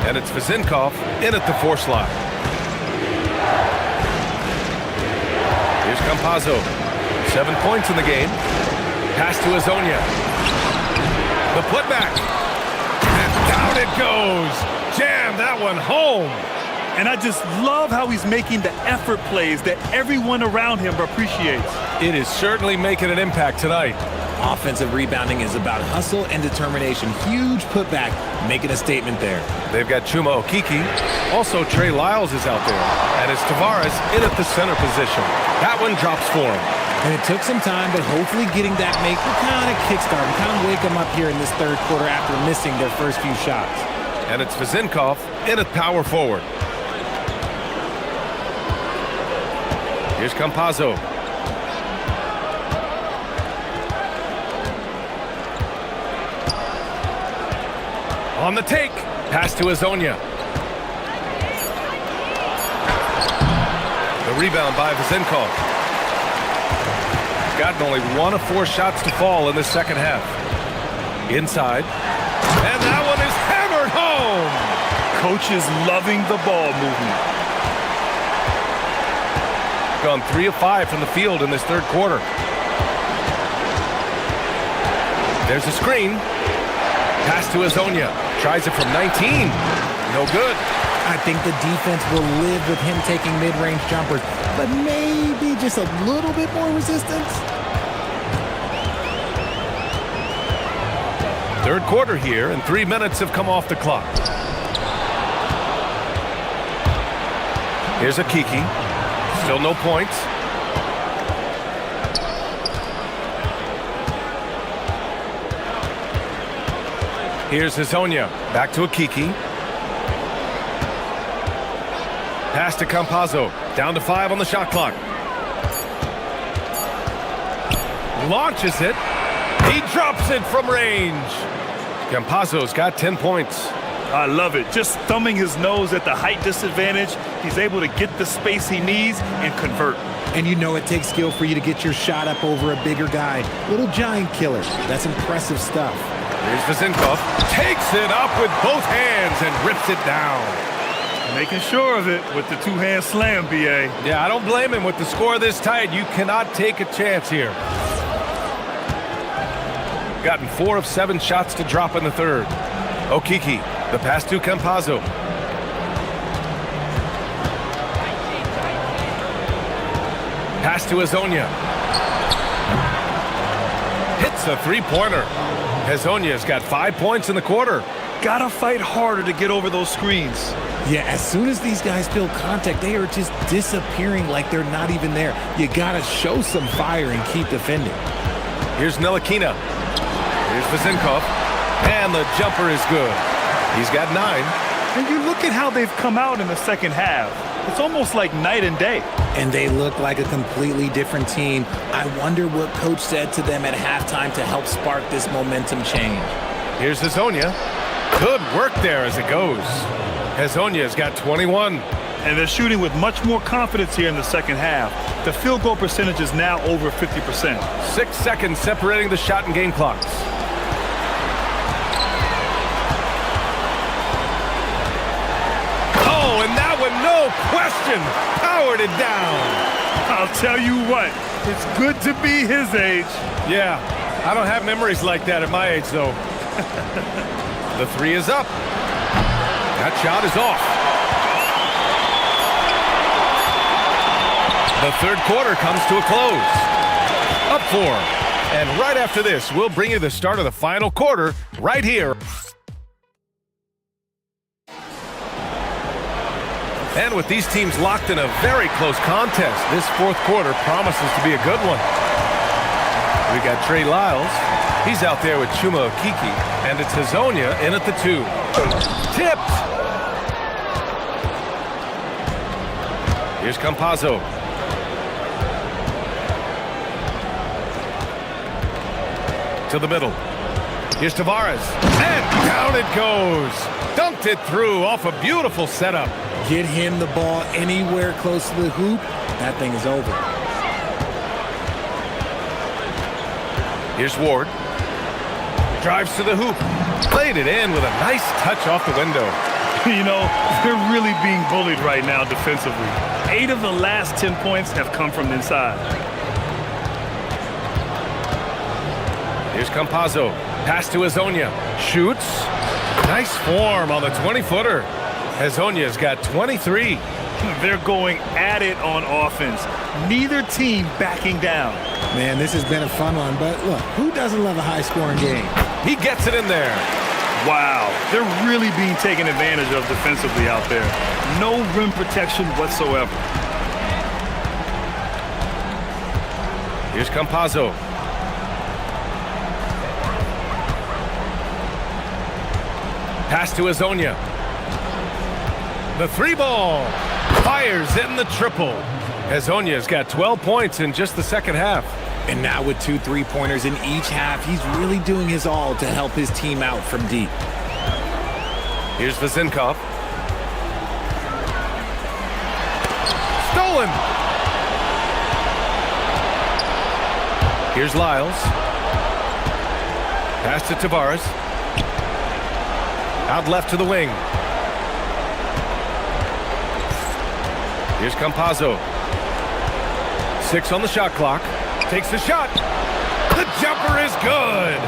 And it's Vezinkov in at the 4 slot. Here's Campazzo. 7 points in the game. Pass to Hazonia. The putback. And down it goes. Jam that one home. And I just love how he's making the effort plays that everyone around him appreciates. It is certainly making an impact tonight. Offensive rebounding is about hustle and determination. Huge putback, making a statement there. They've got Chuma Okeke. Also, Trey Lyles is out there. And it's Tavares in at the center position. That one drops for him. And it took some time, but hopefully getting that make will kind of kickstart and kind of wake them up here in this 3rd quarter after missing their first few shots. And it's Vezinkov in at power forward. Here's Campazzo. On the take. Pass to Hazonia. The rebound by Vazenkov. Gotten only 1 of 4 shots to fall in the second half. Inside. And that one is hammered home. Coach is loving the ball movement. Gone 3 of 5 from the field in this third quarter. There's a screen. Pass to Hazonia. Tries it from 19. No good. I think the defense will live with him taking mid-range jumpers, but maybe just a little bit more resistance. Third quarter here, and 3 minutes have come off the clock. Here's a Kiki. Still no points. Here's Hazonia. Back to a Kiki. Pass to Campazzo. Down to 5 on the shot clock. Launches it. He drops it from range. Campazzo's got 10 points. I love it. Just thumbing his nose at the height disadvantage. He's able to get the space he needs and convert. And you know it takes skill for you to get your shot up over a bigger guy. Little giant killer. That's impressive stuff. Here's Vazenkov. Takes it up with both hands and rips it down. Making sure of it with the two-hand slam, B.A. Yeah, I don't blame him. With the score this tight, you cannot take a chance here. Gotten 4 of 7 shots to drop in the third. Okiki, the pass to Campazzo. Pass to Hazonia. Hits a three-pointer. Hazonia's got 5 points in the quarter. Gotta fight harder to get over those screens. Yeah, as soon as these guys feel contact, they are just disappearing like they're not even there. You gotta show some fire and keep defending. Here's Ntilikina. Here's Vazenkov. And the jumper is good. He's got 9. And you look at how they've come out in the second half. It's almost like night and day. And they look like a completely different team. I wonder what coach said to them at halftime to help spark this momentum change. Here's Hazonia. Good work there as it goes. Hazonia's got 21. And they're shooting with much more confidence here in the second half. The field goal percentage is now over 50%. 6 seconds separating the shot and game clocks. Oh, and that one, no question, powered it down. I'll tell you what, it's good to be his age. Yeah, I don't have memories like that at my age, though. The 3 is up. That shot is off. The third quarter comes to a close. Up 4. And right after this, we'll bring you the start of the final quarter right here. And with these teams locked in a very close contest, this fourth quarter promises to be a good one. We got Trey Lyles. He's out there with Chuma Okiki, and it's Hazonia in at the 2. Tipped! Here's Campazzo. To the middle. Here's Tavares. And down it goes. Dunked it through off a beautiful setup. Get him the ball anywhere close to the hoop. That thing is over. Here's Ward. Drives to the hoop. Played it in with a nice touch off the window. You know, they're really being bullied right now defensively. 8 of the last 10 points have come from inside. Here's Campazzo. Pass to Hazonia. Shoots. Nice form on the 20-footer. Hazonia's got 23. They're going at it on offense. Neither team backing down. Man, this has been a fun one, but look, who doesn't love a high-scoring game? He gets it in there. Wow, they're really being taken advantage of defensively out there. No rim protection whatsoever. Here's Campazzo. Pass to Hazonia. The 3-ball. Fires in the triple. Hazonia's got 12 points in just the second half. And now with 2 3-pointers in each half, he's really doing his all to help his team out from deep. Here's Vazinkov. Stolen. Here's Lyles. Pass to Tavares. Out left to the wing. Here's Campazzo. 6 on the shot clock. Takes the shot. The jumper is good.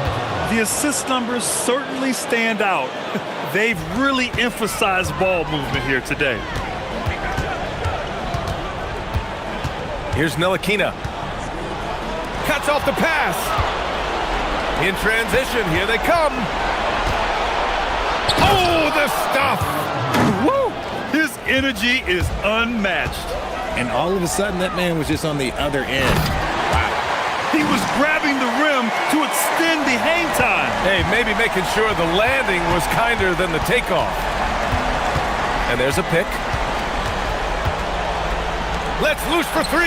The assist numbers certainly stand out. They've really emphasized ball movement here today. Here's Ntilikina. Cuts off the pass. In transition, here they come. Oh, the stuff. Woo! His energy is unmatched. And all of a sudden, that man was just on the other end. Wow. He was grabbing the rim to extend the hang time. Hey, maybe making sure the landing was kinder than the takeoff. And there's a pick. Let's loose for 3.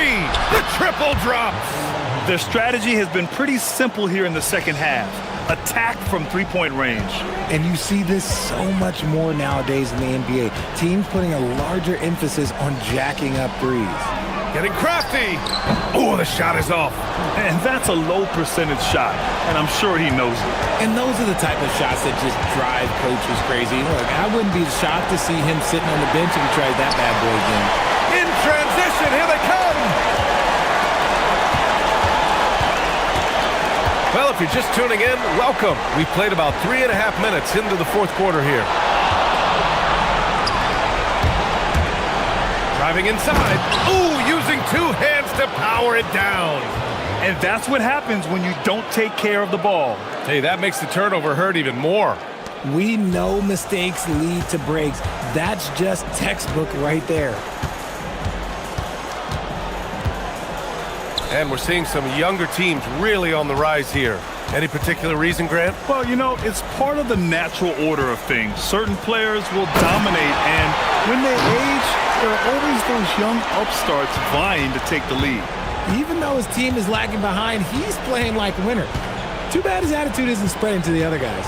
The triple drops. Their strategy has been pretty simple here in the second half. Attack from three-point range. And you see this so much more nowadays in the NBA. Teams putting a larger emphasis on jacking up threes. Getting crafty. Oh, the shot is off. And that's a low percentage shot, and I'm sure he knows it. And those are the type of shots that just drive coaches crazy. Look, I wouldn't be shocked to see him sitting on the bench if he tries that bad boy again. In transition, here they come. Well, if you're just tuning in, welcome. We played about 3.5 minutes into the fourth quarter here. Driving inside. Ooh, using 2 hands to power it down. And that's what happens when you don't take care of the ball. Hey, that makes the turnover hurt even more. We know mistakes lead to breaks. That's just textbook right there. And we're seeing some younger teams really on the rise here. Any particular reason, Grant? Well, you know, it's part of the natural order of things. Certain players will dominate, and when they age, there are always those young upstarts vying to take the lead. Even though his team is lagging behind, he's playing like a winner. Too bad his attitude isn't spreading to the other guys.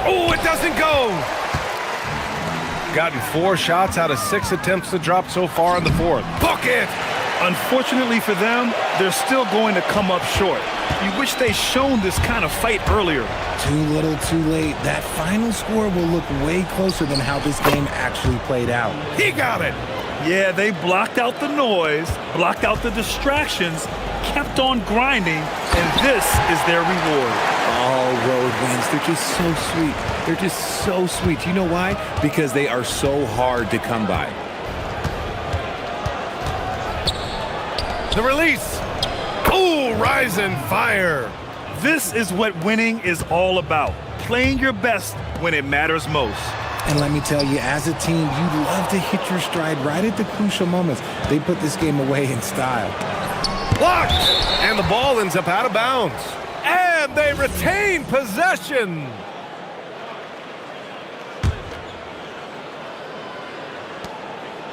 Oh, it doesn't go! Gotten 4 shots out of 6 attempts to drop so far in the fourth. Bucket! Unfortunately for them, they're still going to come up short. You wish they'd shown this kind of fight earlier. Too little, too late. That final score will look way closer than how this game actually played out. He got it! Yeah, they blocked out the noise, blocked out the distractions, kept on grinding, and this is their reward. All road wins. They're just so sweet. They're just so sweet. You know why? Because they are so hard to come by. The release. Ooh, rise and fire. This is what winning is all about. Playing your best when it matters most. And let me tell you, as a team, you love to hit your stride right at the crucial moments. They put this game away in style. Blocked! And the ball ends up out of bounds. And they retain possession.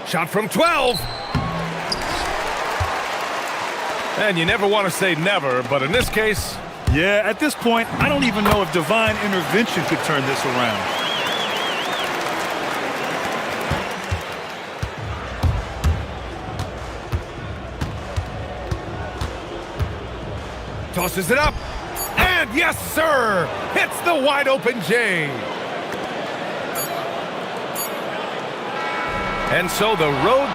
Shot from 12. And you never want to say never, but in this case... Yeah, at this point, I don't even know if divine intervention could turn this around. Tosses it up. And yes, sir! Hits the wide open J. And so the road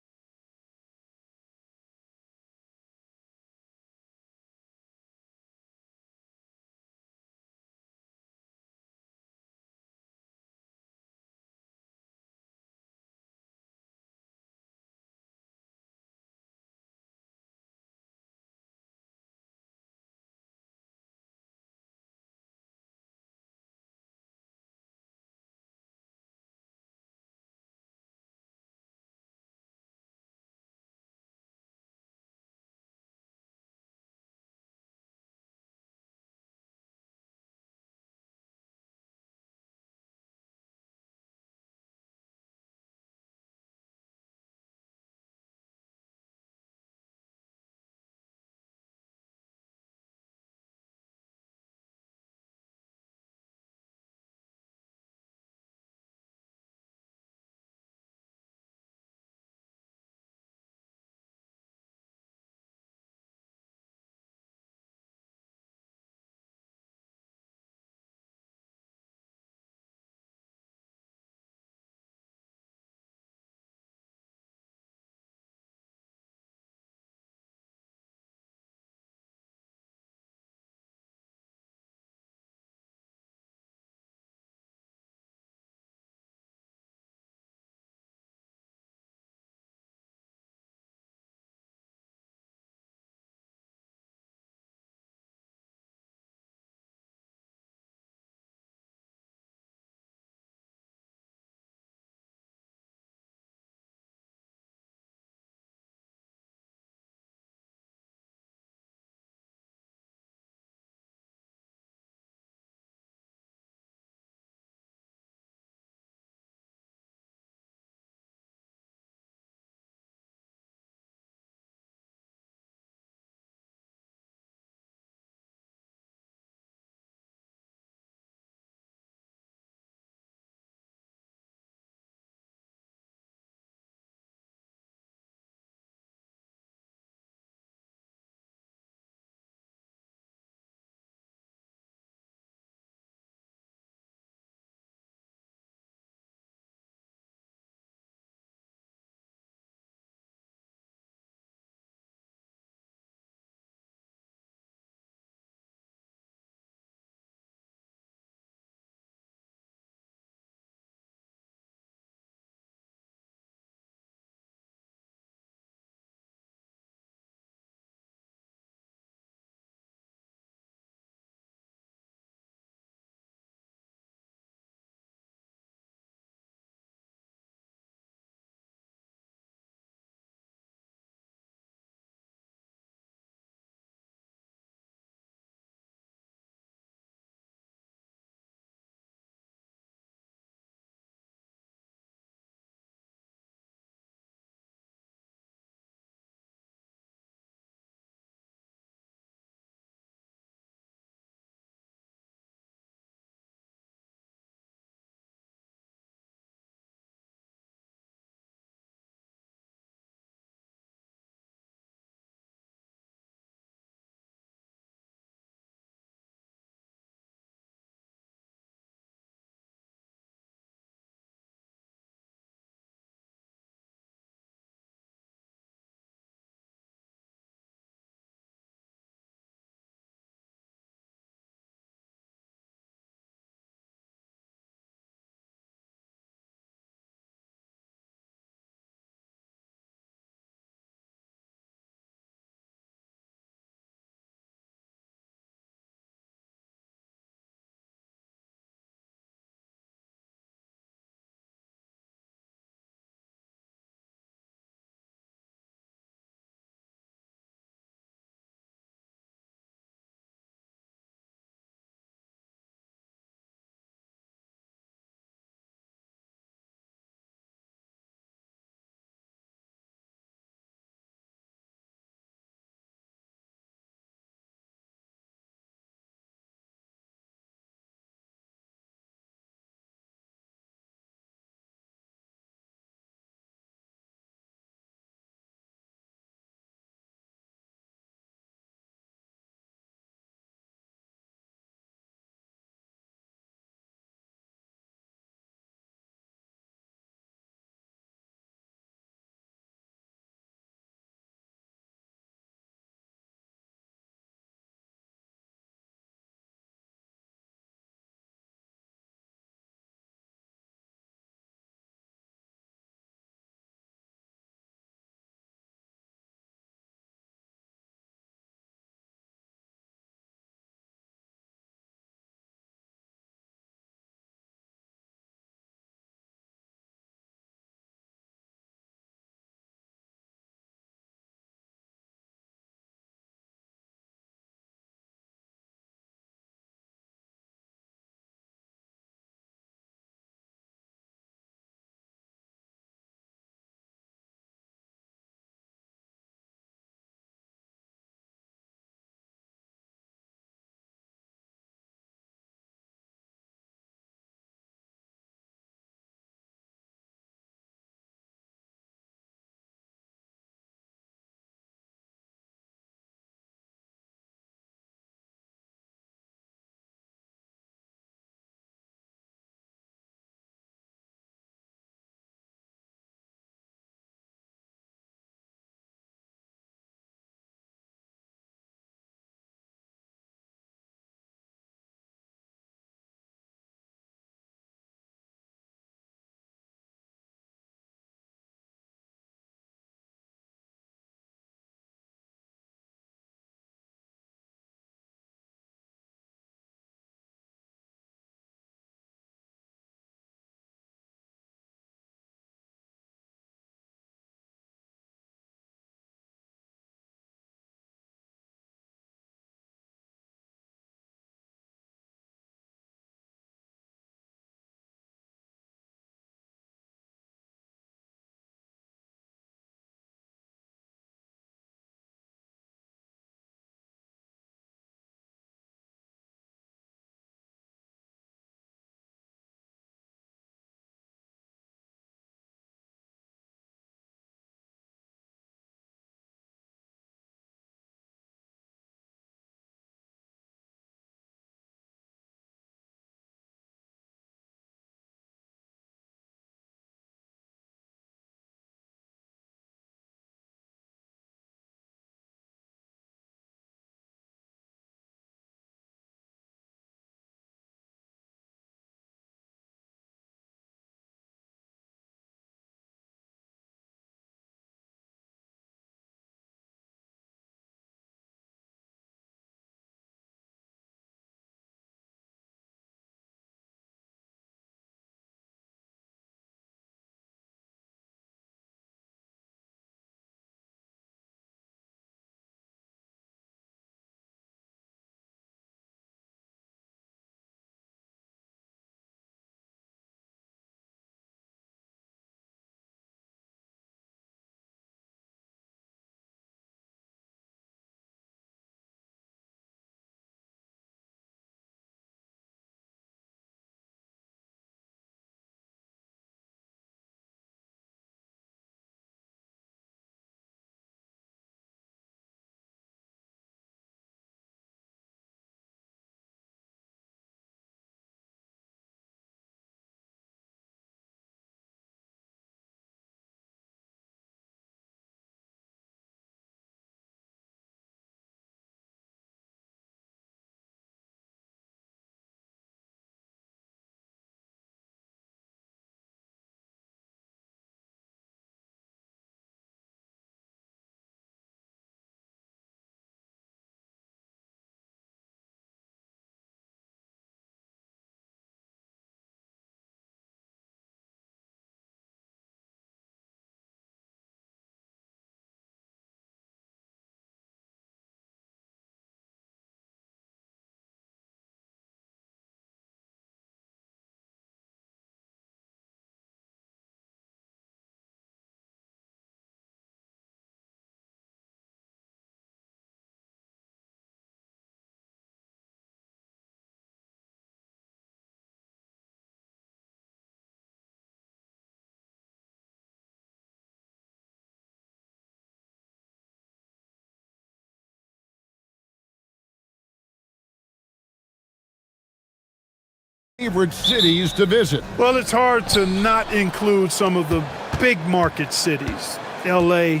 Favorite cities to visit? Well, it's hard to not include some of the big market cities. LA,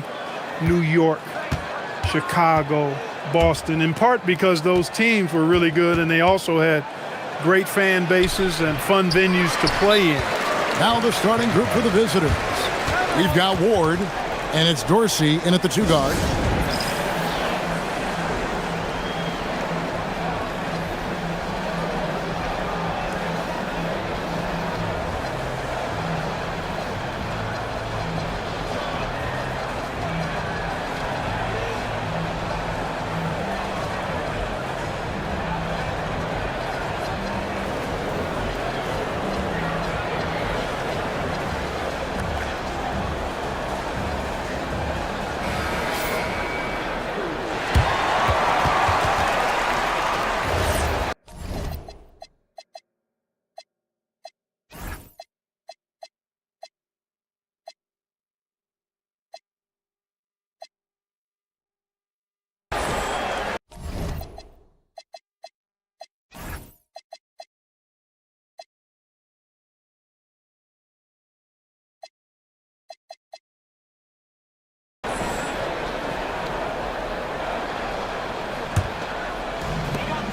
New York, Chicago, Boston, in part because those teams were really good and they also had great fan bases and fun venues to play in. Now the starting group for the visitors. We've got Ward, and it's Dorsey in at the 2 guard.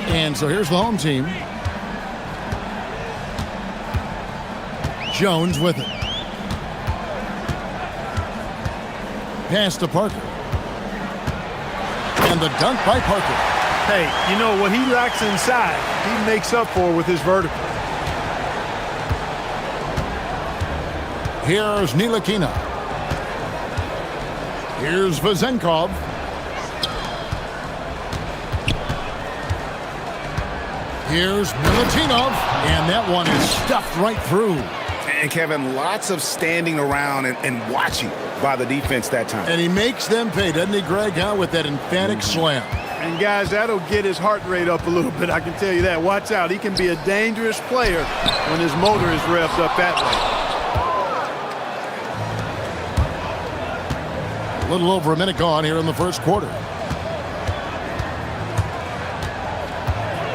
And so here's the home team. Jones with it. Pass to Parker. And the dunk by Parker. Hey, you know, what he lacks inside, he makes up for with his vertical. Here's Ntilikina. Here's Vezenkov. Here's Milutinov, and that one is stuffed right through. And Kevin, lots of standing around and watching by the defense that time. And he makes them pay, doesn't he, Greg, with that emphatic slam. And guys, that'll get his heart rate up a little bit, I can tell you that. Watch out, he can be a dangerous player when his motor is revved up that way. A little over a minute gone here in the first quarter.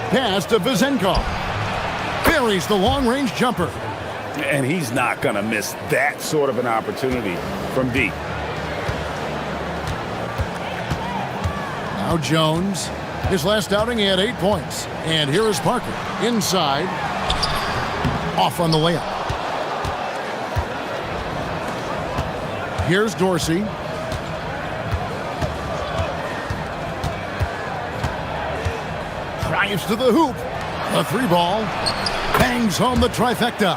Pass to Vezenkov. Buries the long-range jumper. And he's not going to miss that sort of an opportunity from deep. Now Jones. His last outing, he had 8 points. And here is Parker. Inside. Off on the layup. Here's Dorsey. Drives to the hoop. The 3-ball. Bangs home the trifecta.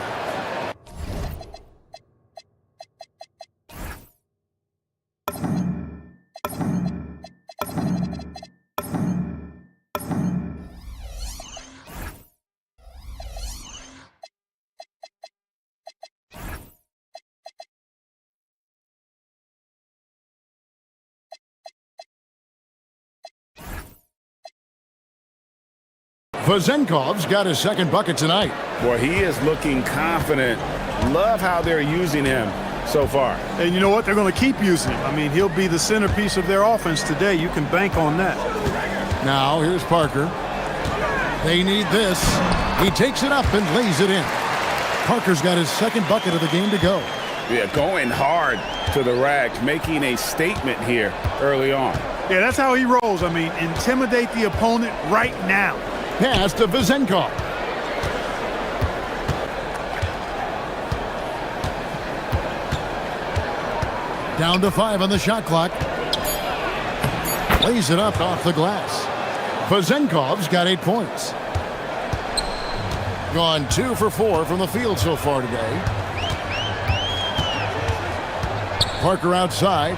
Vezenkov's got his second bucket tonight. Boy, he is looking confident. Love how they're using him so far. And you know what? They're going to keep using him. I mean, he'll be the centerpiece of their offense today. You can bank on that. Now, here's Parker. They need this. He takes it up and lays it in. Parker's got his second bucket of the game to go. Yeah, going hard to the rack, making a statement here early on. Yeah, that's how he rolls. I mean, intimidate the opponent right now. Pass to Vezenkov. Down to 5 on the shot clock. Lays it up off the glass. Vezenkov's got 8 points. Gone 2 for 4 from the field so far today. Parker outside.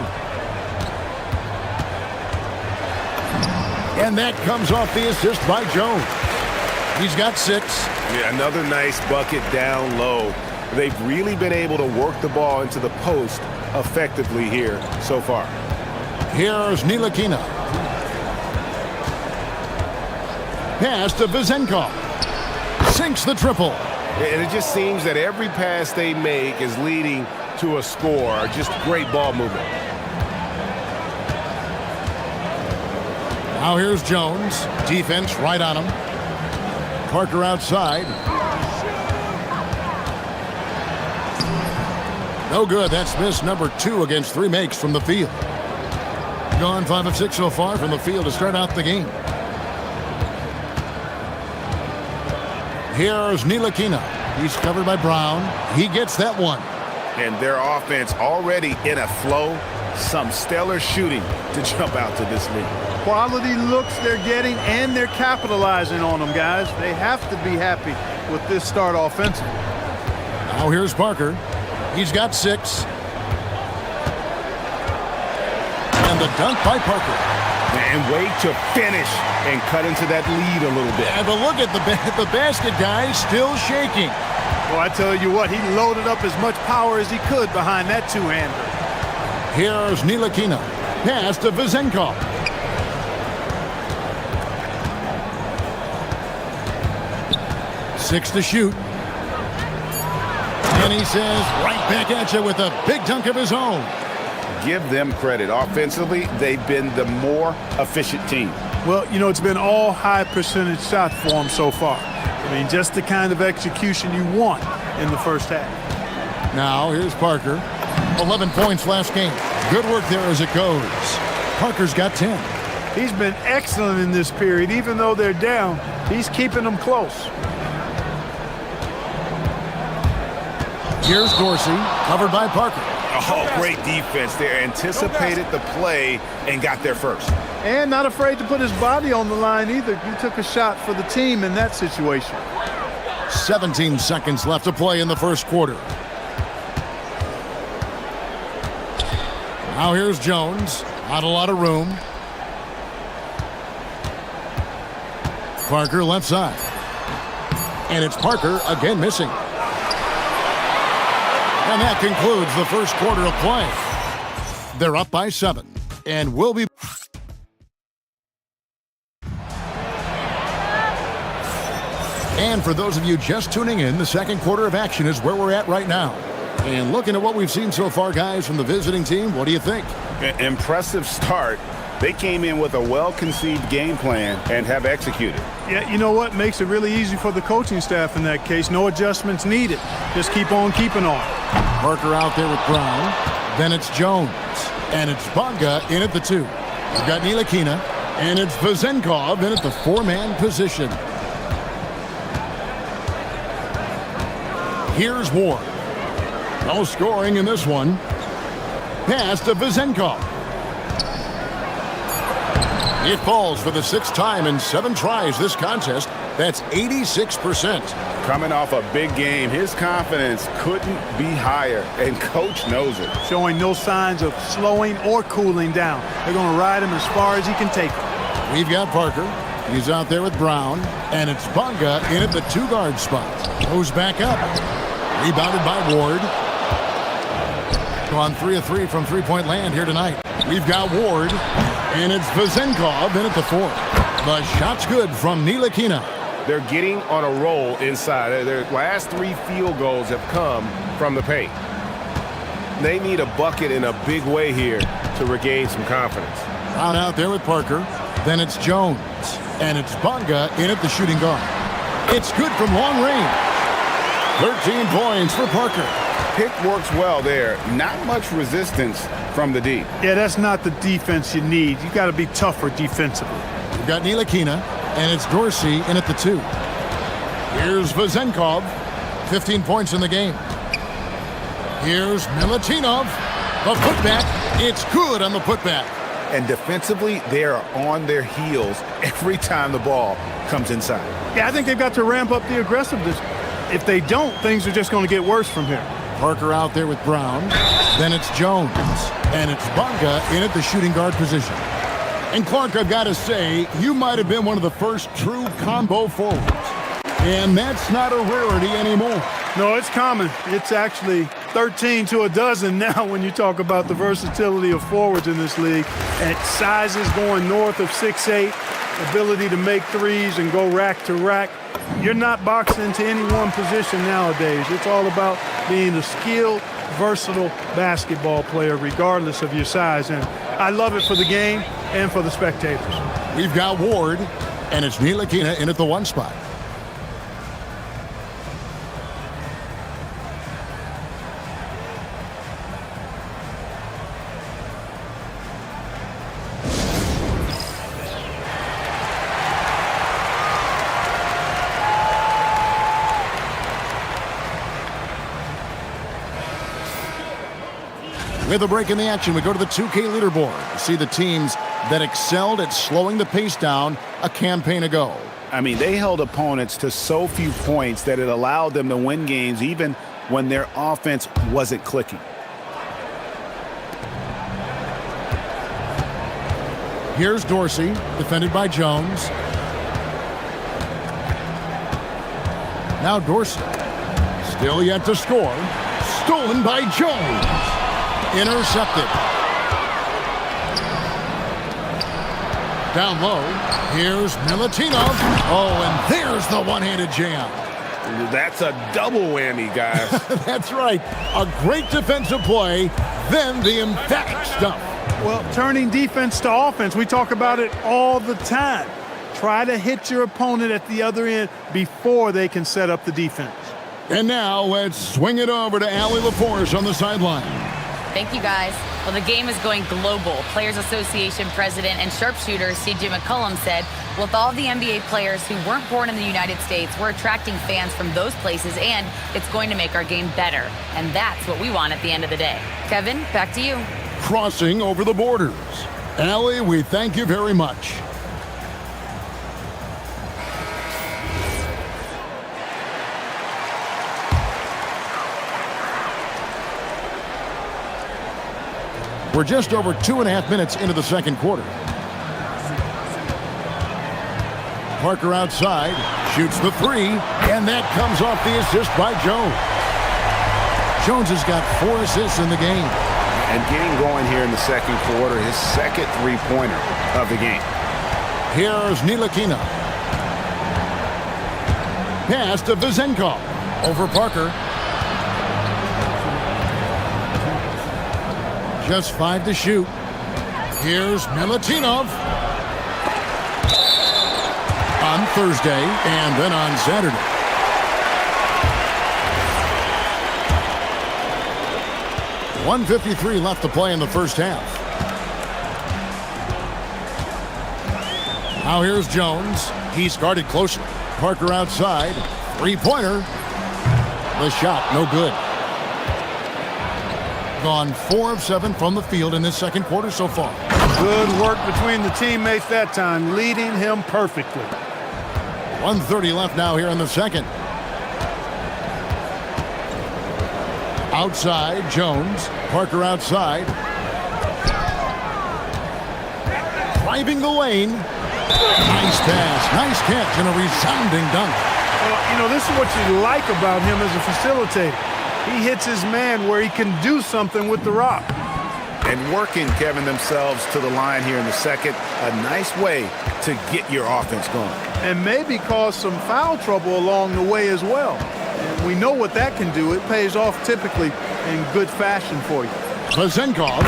And that comes off the assist by Jones. He's got 6. Yeah, another nice bucket down low. They've really been able to work the ball into the post effectively here so far. Here's Ntilikina. Pass to Vezenkov. Sinks the triple. And it just seems that every pass they make is leading to a score. Just great ball movement. Now here's Jones. Defense right on him. Parker outside. No good. That's miss number 2 against 3 makes from the field. Gone 5 of 6 so far from the field to start out the game. Here's Ntilikina. He's covered by Brown. He gets that one. And their offense already in a flow. Some stellar shooting to jump out to this lead. Quality looks they're getting, and they're capitalizing on them, guys. They have to be happy with this start offensively. Now here's Parker. He's got 6. And the dunk by Parker. And wait to finish and cut into that lead a little bit. And but look at the basket guy still shaking. Well, I tell you what, he loaded up as much power as he could behind that two-hander. Here's Ntilikina. Pass to Vezenkov. Six to shoot. And he says, right back at you with a big dunk of his own. Give them credit. Offensively, they've been the more efficient team. Well, you know, it's been all high percentage shots for them so far. I mean, just the kind of execution you want in the first half. Now, here's Parker. 11 points last game. Good work there as it goes. Parker's got 10. He's been excellent in this period. Even though they're down, he's keeping them close. Here's Dorsey, covered by Parker. Oh, great defense there. Anticipated the play and got there first. And not afraid to put his body on the line either. He took a shot for the team in that situation. 17 seconds left to play in the first quarter. Now here's Jones. Not a lot of room. Parker left side. And it's Parker again missing. And that concludes the first quarter of play. They're up by 7. And we'll be... And for those of you just tuning in, the second quarter of action is where we're at right now. And looking at what we've seen so far, guys, from the visiting team, what do you think? Impressive start. They came in with a well-conceived game plan and have executed. Yeah, you know what? Makes it really easy for the coaching staff in that case. No adjustments needed. Just keep on keeping on. Parker out there with Brown. Then it's Jones. And it's Bonga in at the 2. We've got Ntilikina. And it's Vezenkov in at the 4-man position. Here's Ward. No scoring in this one. Pass to Vezenkov. It falls for the 6th time in 7 tries this contest. That's 86%. Coming off a big game, his confidence couldn't be higher, and coach knows it. Showing no signs of slowing or cooling down. They're going to ride him as far as he can take him. We've got Parker. He's out there with Brown. And it's Bonga in at the 2-guard spot. Goes back up. Rebounded by Ward. On 3 of 3 from three-point land here tonight. We've got Ward, and it's Vezenkov in at the 4. The shot's good from Ntilikina. They're getting on a roll inside. Their last 3 field goals have come from the paint. They need a bucket in a big way here to regain some confidence. Out there with Parker. Then it's Jones, and it's Bonga in at the shooting guard. It's good from long range. 13 points for Parker. Pick works well there. Not much resistance from the D. Yeah, that's not the defense you need. You got to be tougher defensively. We've got Ntilikina, and it's Dorsey in at the 2. Here's Vezenkov, 15 points in the game. Here's Milutinov, the putback. It's good on the putback. And defensively, they are on their heels every time the ball comes inside. Yeah, I think they've got to ramp up the aggressiveness. If they don't, things are just going to get worse from here. Parker out there with Brown. Then it's Jones. And it's Bonga in at the shooting guard position. And Clark, I've got to say, you might have been one of the first true combo forwards. And that's not a rarity anymore. No, it's common. It's actually 13 to a dozen now when you talk about the versatility of forwards in this league. And sizes going north of 6'8", ability to make threes and go rack to rack. You're not boxed into any one position nowadays. It's all about being a skilled, versatile basketball player regardless of your size. And I love it for the game and for the spectators. We've got Ward, and it's Ntilikina in at the 1 spot. With a break in the action, we go to the 2K leaderboard to see the teams that excelled at slowing the pace down a campaign ago. I mean, they held opponents to so few points that it allowed them to win games even when their offense wasn't clicking. Here's Dorsey, defended by Jones. Now Dorsey, still yet to score. Stolen by Jones. Intercepted. Down low, here's Milutinov. Oh, and there's the one-handed jam. That's a double whammy, guys. That's right. A great defensive play, then the emphatic stuff. Well, turning defense to offense, we talk about it all the time. Try to hit your opponent at the other end before they can set up the defense. And now let's swing it over to Allie LaForce on the sideline. Thank you, guys. Well, the game is going global. Players Association president and sharpshooter C.J. McCollum said, with all the NBA players who weren't born in the United States, we're attracting fans from those places, and it's going to make our game better. And that's what we want at the end of the day. Kevin, back to you. Crossing over the borders. Allie, we thank you very much. We're just over 2.5 minutes into the second quarter. Parker outside, shoots the three, and that comes off the assist by Jones. Jones has got 4 assists in the game. And getting going here in the second quarter, his second three-pointer of the game. Here's Ntilikina. Pass to Vezenkov. Over Parker. Just 5 to shoot. Here's Milutinov. On Thursday and then on Saturday. .153 left to play in the first half. Now here's Jones. He's guarded closely. Parker outside. Three-pointer. The shot, no good. Gone 4 of 7 from the field in this second quarter so far. Good work between the teammates that time, leading him perfectly. 1:30 left now here in the second. Outside, Jones. Parker outside. Driving the lane. Nice pass, nice catch, and a resounding dunk. Well, you know, this is what you like about him as a facilitator. He hits his man where he can do something with the rock. And working, Kevin, themselves to the line here in the second. A nice way to get your offense going. And maybe cause some foul trouble along the way as well. And we know what that can do. It pays off typically in good fashion for you. Vezenkov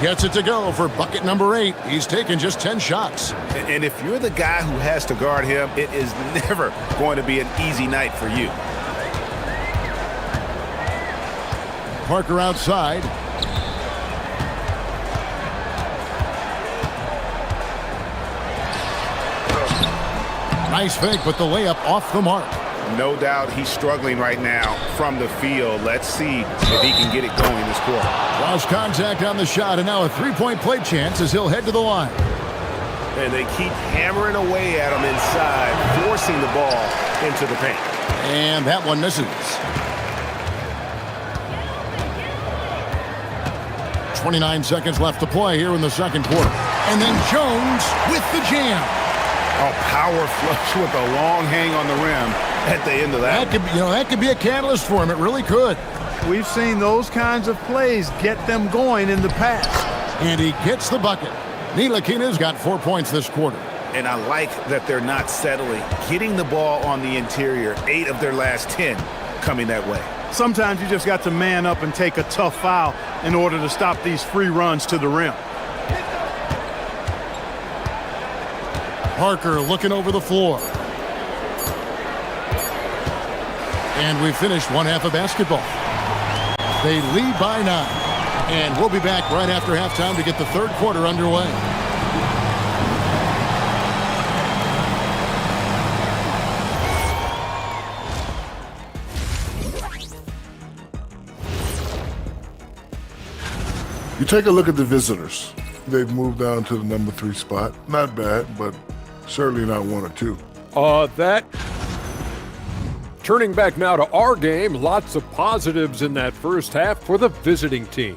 gets it to go for bucket number 8. He's taken just 10 shots. And if you're the guy who has to guard him, it is never going to be an easy night for you. Parker outside. Nice fake, but the layup off the mark. No doubt he's struggling right now from the field. Let's see if he can get it going this quarter. Lost contact on the shot, and now a three-point play chance as he'll head to the line. And they keep hammering away at him inside, forcing the ball into the paint. And that one misses. 29 seconds left to play here in the second quarter. And then Jones with the jam. A power flush with a long hang on the rim at the end of that. That could be a catalyst for him. It really could. We've seen those kinds of plays get them going in the past. And he gets the bucket. Ntilikina's got 4 points this quarter. And I like that they're not settling. Getting the ball on the interior, 8 of their last 10 coming that way. Sometimes you just got to man up and take a tough foul in order to stop these free runs to the rim. Parker looking over the floor. And we finished one half of basketball. They lead by 9. And we'll be back right after halftime to get the third quarter underway. You take a look at the visitors. They've moved down to the number 3 spot. Not bad, but certainly not 1 or 2. Turning back now to our game, lots of positives in that first half for the visiting team.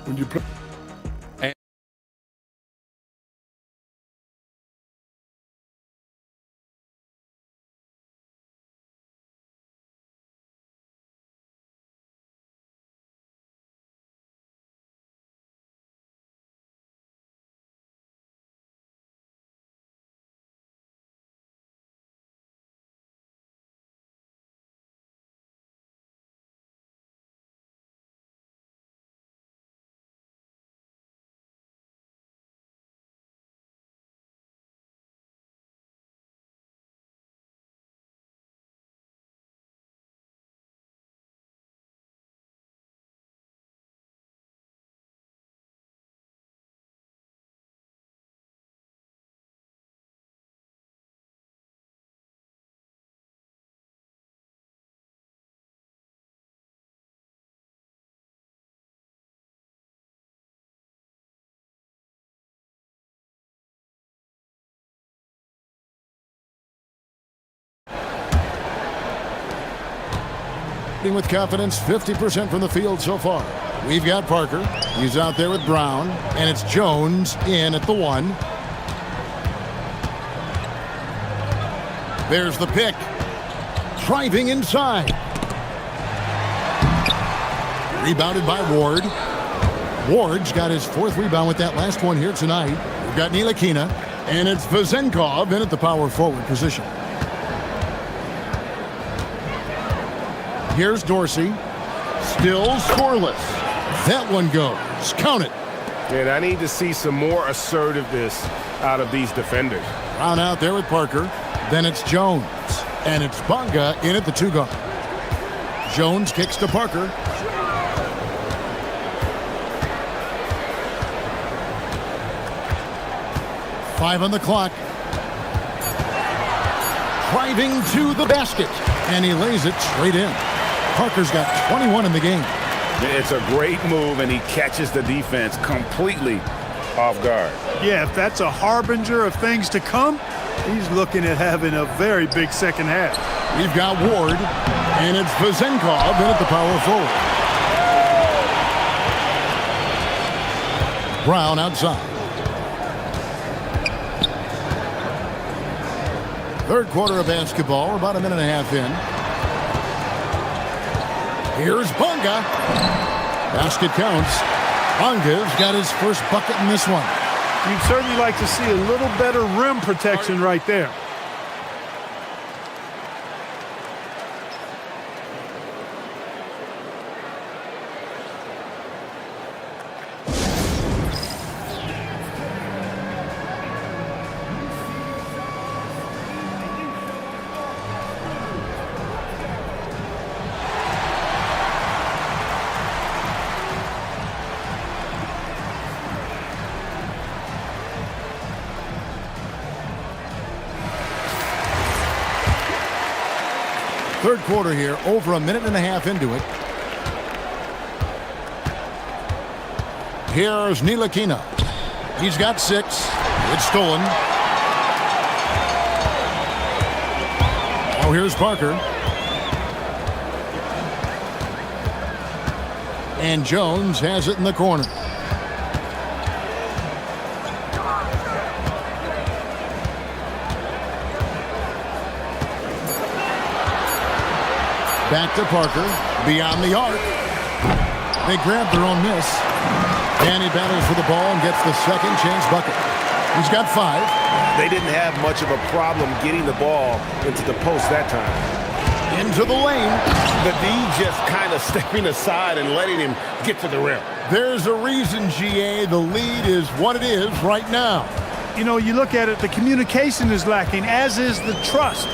When you play with confidence, 50% from the field so far. We've got Parker. He's out there with Brown. And it's Jones in at the 1. There's the pick. Driving inside. Rebounded by Ward. Ward's got his 4th rebound with that last one here tonight. We've got Ntilikina. And it's Vezenkov in at the power forward position. Here's Dorsey. Still scoreless. That one goes. Count it. And I need to see some more assertiveness out of these defenders. Brown out there with Parker. Then it's Jones. And it's Bonga in at the 2 guard. Jones kicks to Parker. Five on the clock. Driving to the basket. And he lays it straight in. Parker's got 21 in the game. It's a great move, and he catches the defense completely off guard. Yeah, if that's a harbinger of things to come, he's looking at having a very big second half. We've got Ward, and it's Vezenkov in at the power forward. Brown outside. Third quarter of basketball. We're about a minute and a half in. Here's Bonga. Basket counts. Bonga's got his first bucket in this one. You'd certainly like to see a little better rim protection right there. Third quarter here, over a minute and a half into it. Here's Ntilikina. He's got 6. It's stolen. Oh, here's Parker. And Jones has it in the corner. Back to Parker, beyond the arc. They grab their own miss. And he battles for the ball and gets the second chance bucket. He's got 5. They didn't have much of a problem getting the ball into the post that time. Into the lane. The D just kind of stepping aside and letting him get to the rim. There's a reason, GA, the lead is what it is right now. You know, you look at it, the communication is lacking, as is the trust.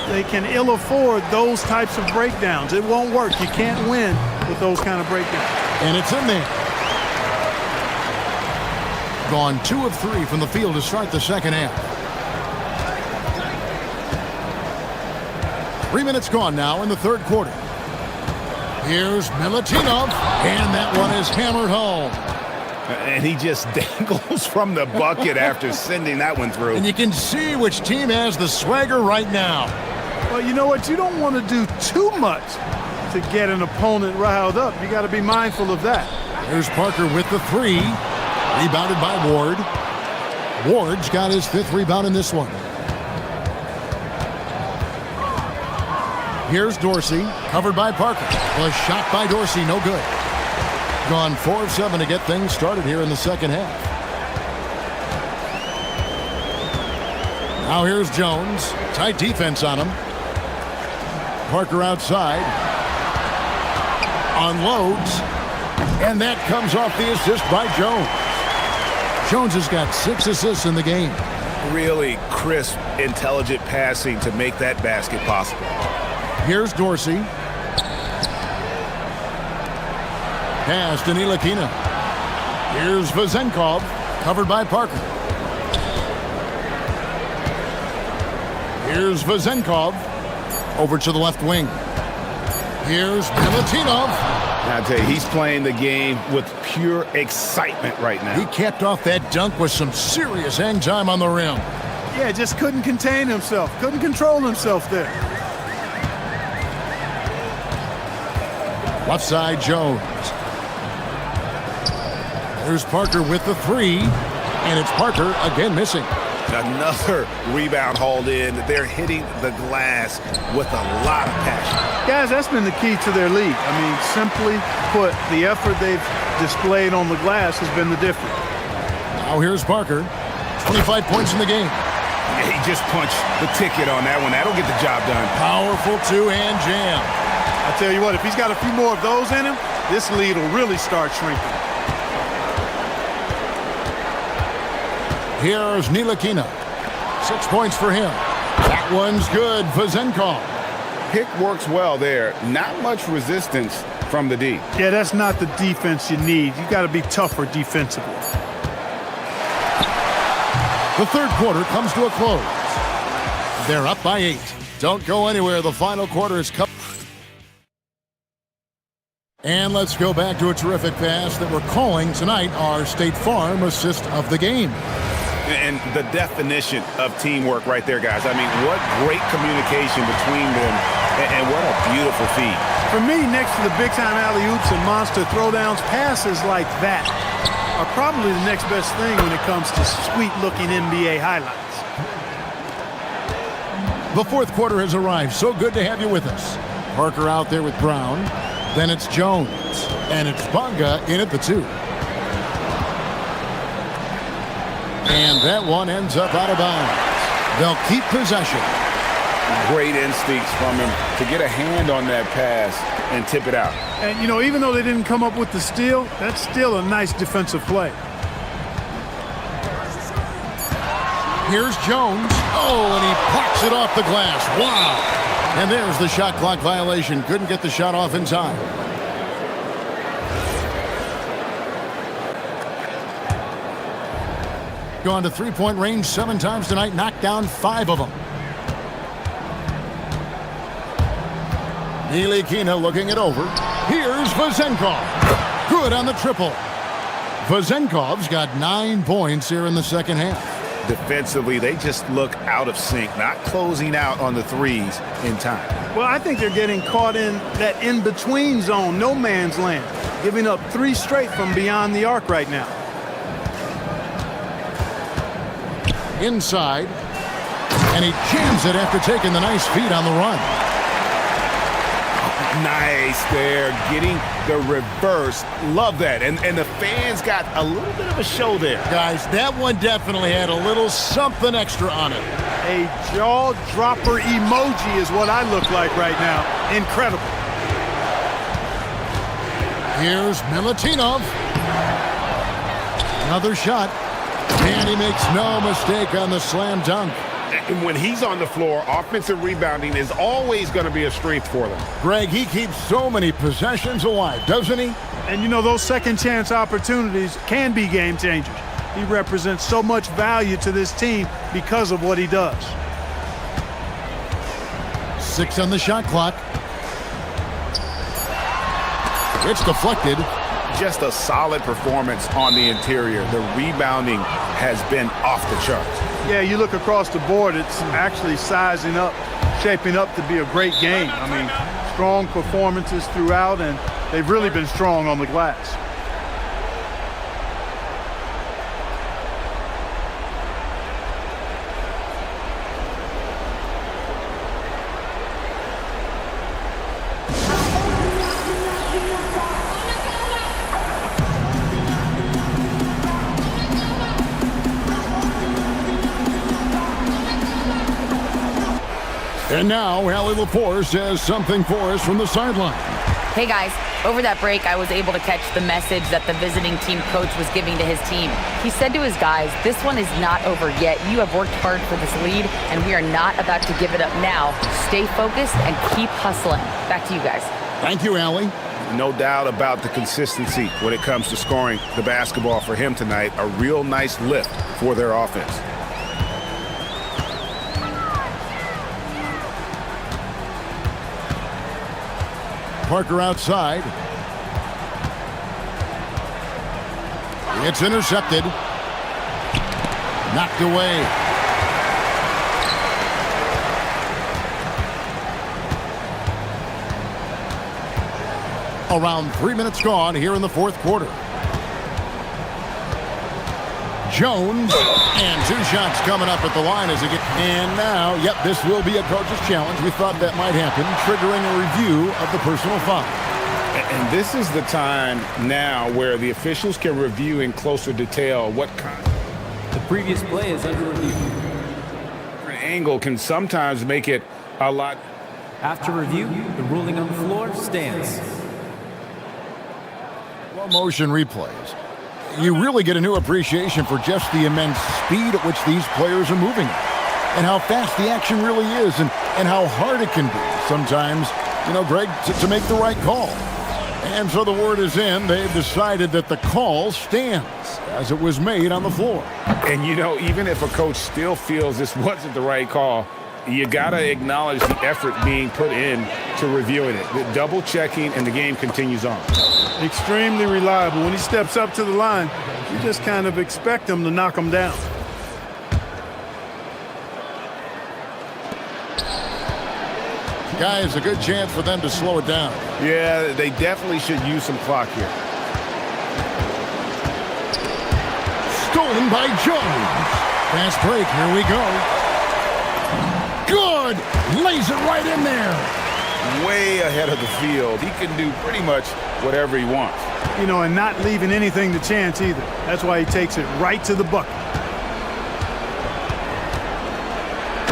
They can ill afford those types of breakdowns. It won't work. You can't win with those kind of breakdowns. And it's in there. Gone 2 of 3 from the field to start the second half. 3 minutes gone now in the third quarter. Here's Milutinov, and that one is hammered home. And he just dangles from the bucket after sending that one through. And you can see which team has the swagger right now. Well, you know what? You don't want to do too much to get an opponent riled up. You got to be mindful of that. Here's Parker with the three. Rebounded by Ward. Ward's got his 5th rebound in this one. Here's Dorsey, covered by Parker. Was shot by Dorsey, no good. Gone 4 of 7 to get things started here in the second half. Now here's Jones. Tight defense on him. Parker outside. Unloads. And that comes off the assist by Jones. Jones has got 6 assists in the game. Really crisp, intelligent passing to make that basket possible. Here's Dorsey. Pass to Ntilikina. Here's Vezenkov, covered by Parker. Here's Vezenkov, over to the left wing. Here's Milutinov. I tell you, he's playing the game with pure excitement right now. He capped off that dunk with some serious hang time on the rim. Yeah, just couldn't contain himself, couldn't control himself there. Left side, Jones. There's Parker with the three, and it's Parker again missing. Another rebound hauled in. They're hitting the glass with a lot of passion. Guys, that's been the key to their lead. I mean, simply put, the effort they've displayed on the glass has been the difference. Now here's Parker. 25 points in the game. Yeah, he just punched the ticket on that one. That'll get the job done. Powerful two-hand jam. I tell you what, if he's got a few more of those in him, this lead will really start shrinking. Here's Ntilikina. 6 points for him. That one's good. Vezenkov. Pick works well there. Not much resistance from the D. Yeah, that's not the defense you need. You got to be tougher defensively. The third quarter comes to a close. They're up by 8. Don't go anywhere. The final quarter is coming. And let's go back to a terrific pass that we're calling tonight our State Farm assist of the game. And the definition of teamwork right there, guys. I mean, what great communication between them, and what a beautiful feed. For me, next to the big-time alley-oops and monster throwdowns, passes like that are probably the next best thing when it comes to sweet-looking NBA highlights. The fourth quarter has arrived. So good to have you with us. Parker out there with Brown. Then it's Jones. And it's Bonga in at the 2. And that one ends up out of bounds. They'll keep possession. Great instincts from him to get a hand on that pass and tip it out. And, you know, even though they didn't come up with the steal, that's still a nice defensive play. Here's Jones. Oh, and he pops it off the glass. Wow. And there's the shot clock violation. Couldn't get the shot off in time. Gone to three-point range 7 times tonight, knocked down 5 of them. Ntilikina looking it over. Here's Vezenkov. Good on the triple. Vezenkov's got 9 points here in the second half. Defensively, they just look out of sync, not closing out on the threes in time. Well, I think they're getting caught in that in-between zone, no man's land, giving up 3 straight from beyond the arc right now. Inside, and he jams it after taking the nice feed on the run. Nice there, getting the reverse. Love that. And the fans got a little bit of a show there. Guys, that one definitely had a little something extra on it. A jaw-dropper emoji is what I look like right now. Incredible. Here's Milutinov. Another shot. And he makes no mistake on the slam dunk. And when he's on the floor, offensive rebounding is always going to be a strength for them. Greg, he keeps so many possessions alive, doesn't he? And you know, those second chance opportunities can be game changers. He represents so much value to this team because of what he does. 6 on the shot clock. It's deflected. Just a solid performance on the interior. The rebounding has been off the charts. Yeah, you look across the board, it's actually sizing up, shaping up to be a great game. I mean, strong performances throughout, and they've really been strong on the glass. And now, Allie LaForce has something for us from the sideline. Hey guys, over that break, I was able to catch the message that the visiting team coach was giving to his team. He said to his guys, this one is not over yet. You have worked hard for this lead, and we are not about to give it up now. Stay focused and keep hustling. Back to you guys. Thank you, Allie. No doubt about the consistency when it comes to scoring the basketball for him tonight. A real nice lift for their offense. Parker outside. It's intercepted. Knocked away. Around 3 minutes gone here in the fourth quarter. Jones, and 2 shots coming up at the line as he gets. And now, yep, this will be a coach's challenge. We thought that might happen, triggering a review of the personal foul. And this is the time now where the officials can review in closer detail what kind. The previous play is under review. An angle can sometimes make it a lot. After review, the ruling on the floor stands. Slow motion replays. You really get a new appreciation for just the immense speed at which these players are moving and how fast the action really is and how hard it can be sometimes, you know, Greg, to make the right call. And so the word is in. They've decided that the call stands as it was made on the floor. And, you know, even if a coach still feels this wasn't the right call, you got to acknowledge the effort being put in to reviewing it. The double checking, and the game continues on. Extremely reliable. When he steps up to the line, you just kind of expect him to knock him down. Guys, a good chance for them to slow it down. Yeah, they definitely should use some clock here. Stolen by Jones. Fast break, here we go. Good! Lays it right in there. Way ahead of the field. He can do pretty much whatever he wants. You know, and not leaving anything to chance either. That's why he takes it right to the bucket.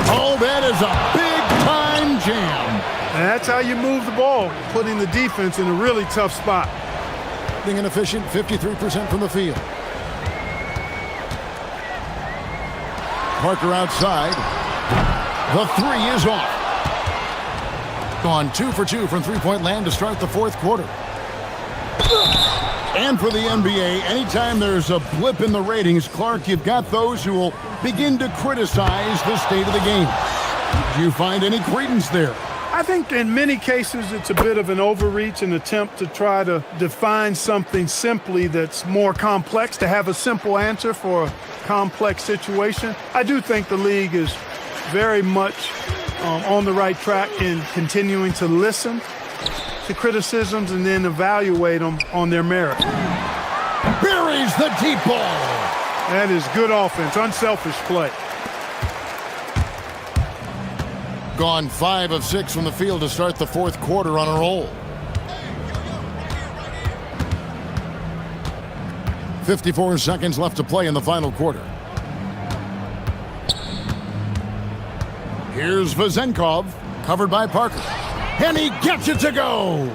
Oh, that is a big-time jam. And that's how you move the ball, putting the defense in a really tough spot. Being inefficient, 53% from the field. Parker outside. The 3 is off. Gone 2 for 2 from three-point land to start the fourth quarter. And for the NBA, anytime there's a blip in the ratings, Clark, you've got those who will begin to criticize the state of the game. Do you find any credence there? I think in many cases it's a bit of an overreach, an attempt to try to define something simply that's more complex, to have a simple answer for a complex situation. I do think the league is very much on the right track in continuing to listen to criticisms and then evaluate them on their merit. Buries the deep ball. That is good offense, unselfish play. Gone 5 of 6 from the field to start the fourth quarter on a roll. 54 seconds left to play in the final quarter. Here's Vazenkov, covered by Parker. And he gets it to go!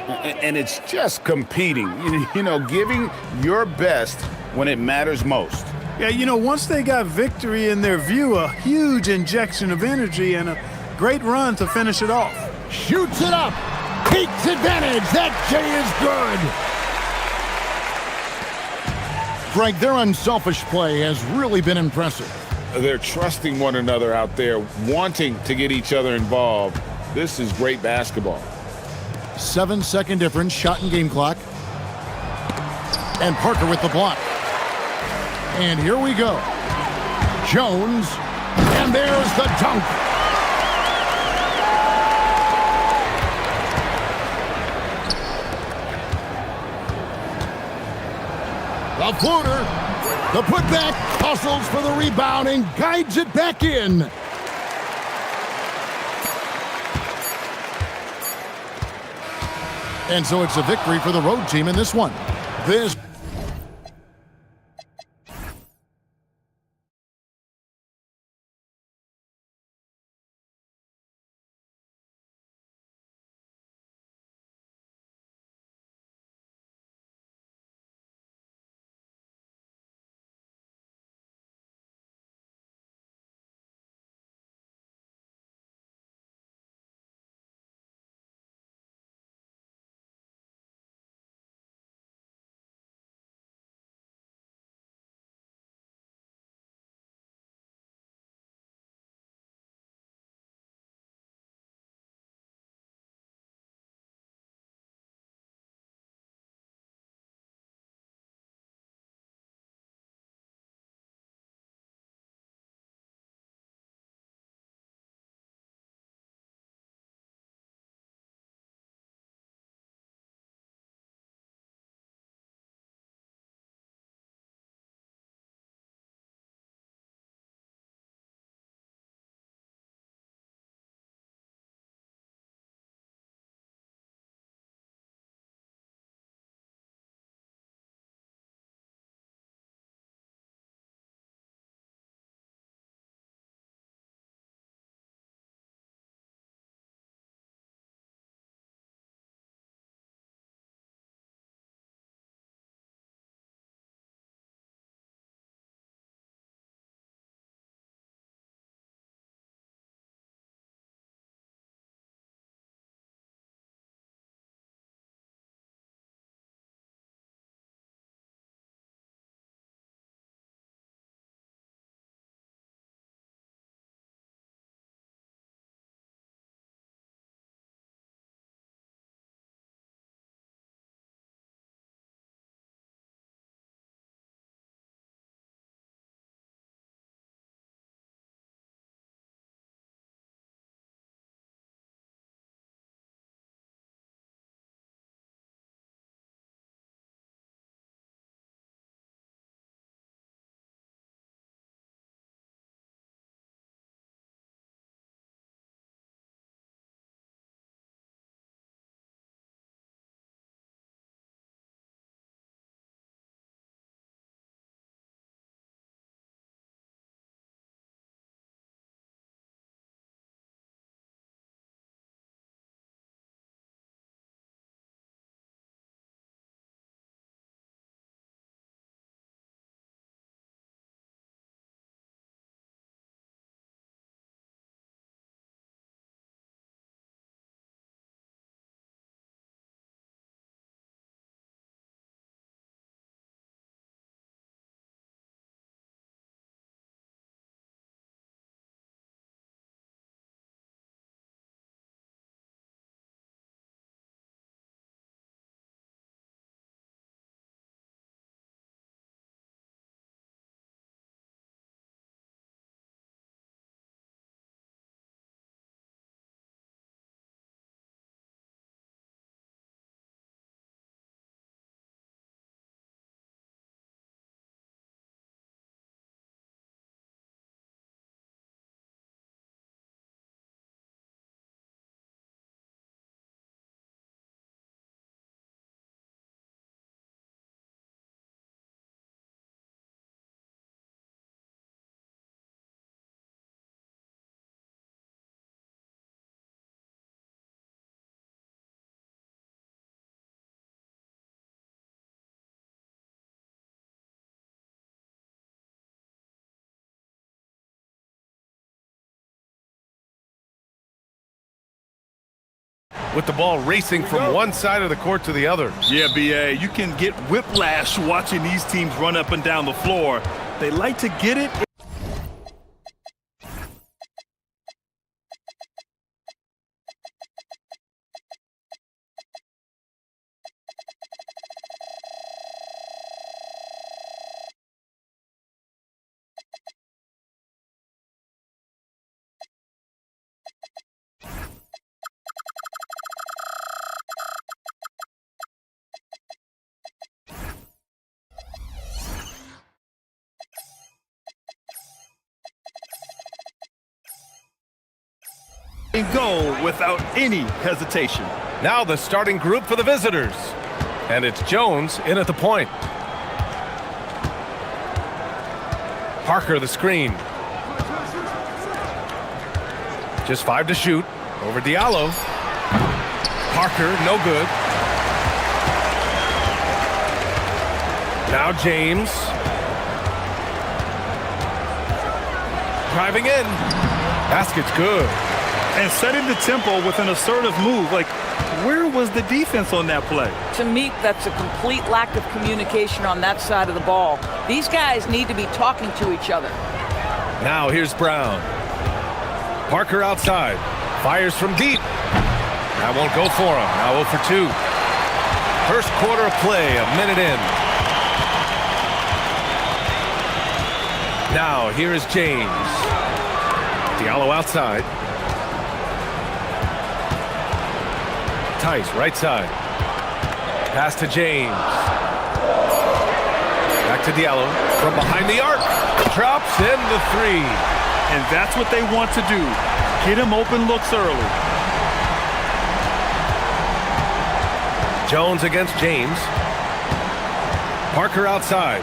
And it's just competing, you know, giving your best when it matters most. Yeah, you know, once they got victory in their view, a huge injection of energy and a great run to finish it off. Shoots it up! Takes advantage! That J is good! Greg, their unselfish play has really been impressive. They're trusting one another out there, wanting to get each other involved. This is great basketball. 7-second difference, shot and game clock. And Parker with the block. And here we go. Jones, and there's the dunk. The floater, the putback, hustles for the rebound and guides it back in. And so it's a victory for the road team in this one. This with the ball racing from one side of the court to the other. Yeah, BA, you can get whiplash watching these teams run up and down the floor. They like to get it. Goal without any hesitation. Now the starting group for the visitors. And it's Jones in at the point. Parker the screen. Just 5 to shoot. Over Diallo. Parker, no good. Now James. Driving in. Basket's good. And setting the tempo with an assertive move. Like, where was the defense on that play? To me, that's a complete lack of communication on that side of the ball. These guys need to be talking to each other. Now here's Brown. Parker outside. Fires from deep. That won't go for him. Now 0 for 2. First quarter of play, a minute in. Now here is James. Diallo outside. Tice, right side. Pass to James. Back to Diallo. From behind the arc. Drops in the 3. And that's what they want to do. Get him open looks early. Jones against James. Parker outside.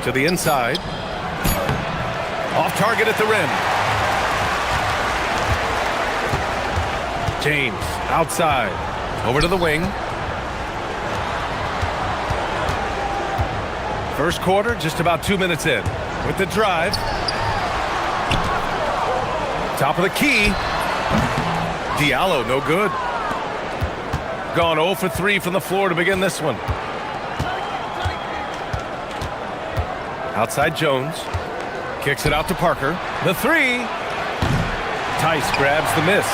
To the inside. Off target at the rim. James outside. Over to the wing. First quarter, just about 2 minutes in. With the drive. Top of the key. Diallo, no good. Gone 0 for 3 from the floor to begin this one. Outside Jones. Kicks it out to Parker. The 3. Tice grabs the miss.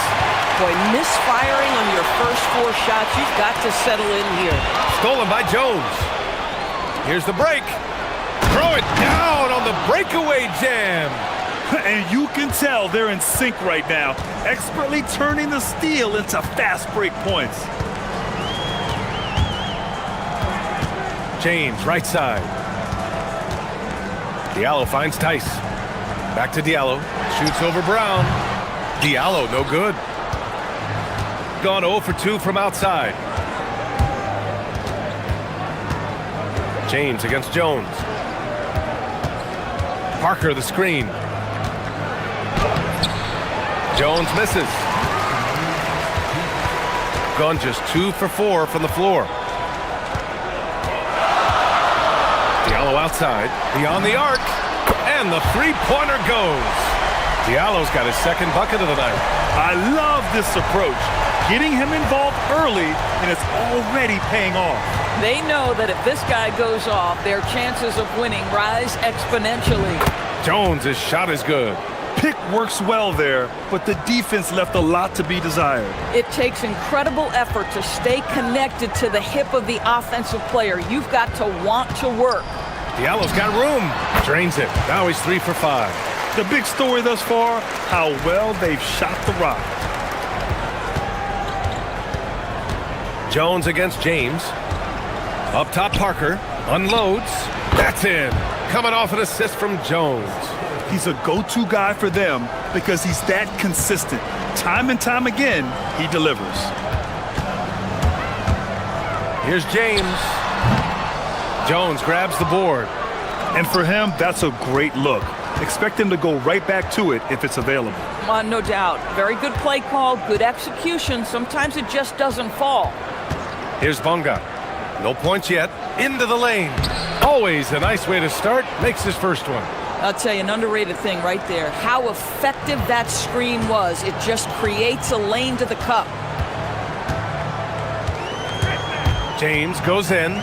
Boy, misfiring on your first 4 shots, you've got to settle in here. Stolen by Jones. Here's the break. Throw it down on the breakaway jam. And you can tell they're in sync right now, expertly turning the steal into fast break points. James, right side. Diallo finds Tice. Back to Diallo. Shoots over Brown. Diallo, no good. Gone 0 for 2 from outside. James against Jones. Parker the screen. Jones misses. Gone just 2 for 4 from the floor. Diallo outside, beyond the arc, and the 3-pointer goes. Diallo's got his second bucket of the night. I love this approach. Getting him involved early, and it's already paying off. They know that if this guy goes off, their chances of winning rise exponentially. Jones' shot is good. Pick works well there, but the defense left a lot to be desired. It takes incredible effort to stay connected to the hip of the offensive player. You've got to want to work. Diallo's got room. Drains it. Now he's 3 for 5. The big story thus far, how well they've shot the rock. Jones against James. Up top, Parker. Unloads. That's in. Coming off an assist from Jones. He's a go-to guy for them because he's that consistent. Time and time again, he delivers. Here's James. Jones grabs the board. And for him, that's a great look. Expect him to go right back to it if it's available. No doubt. Very good play call, good execution. Sometimes it just doesn't fall. Here's Bonga. No points yet. Into the lane. Always a nice way to start. Makes his first one. I'll tell you, an underrated thing right there. How effective that screen was. It just creates a lane to the cup. James goes in.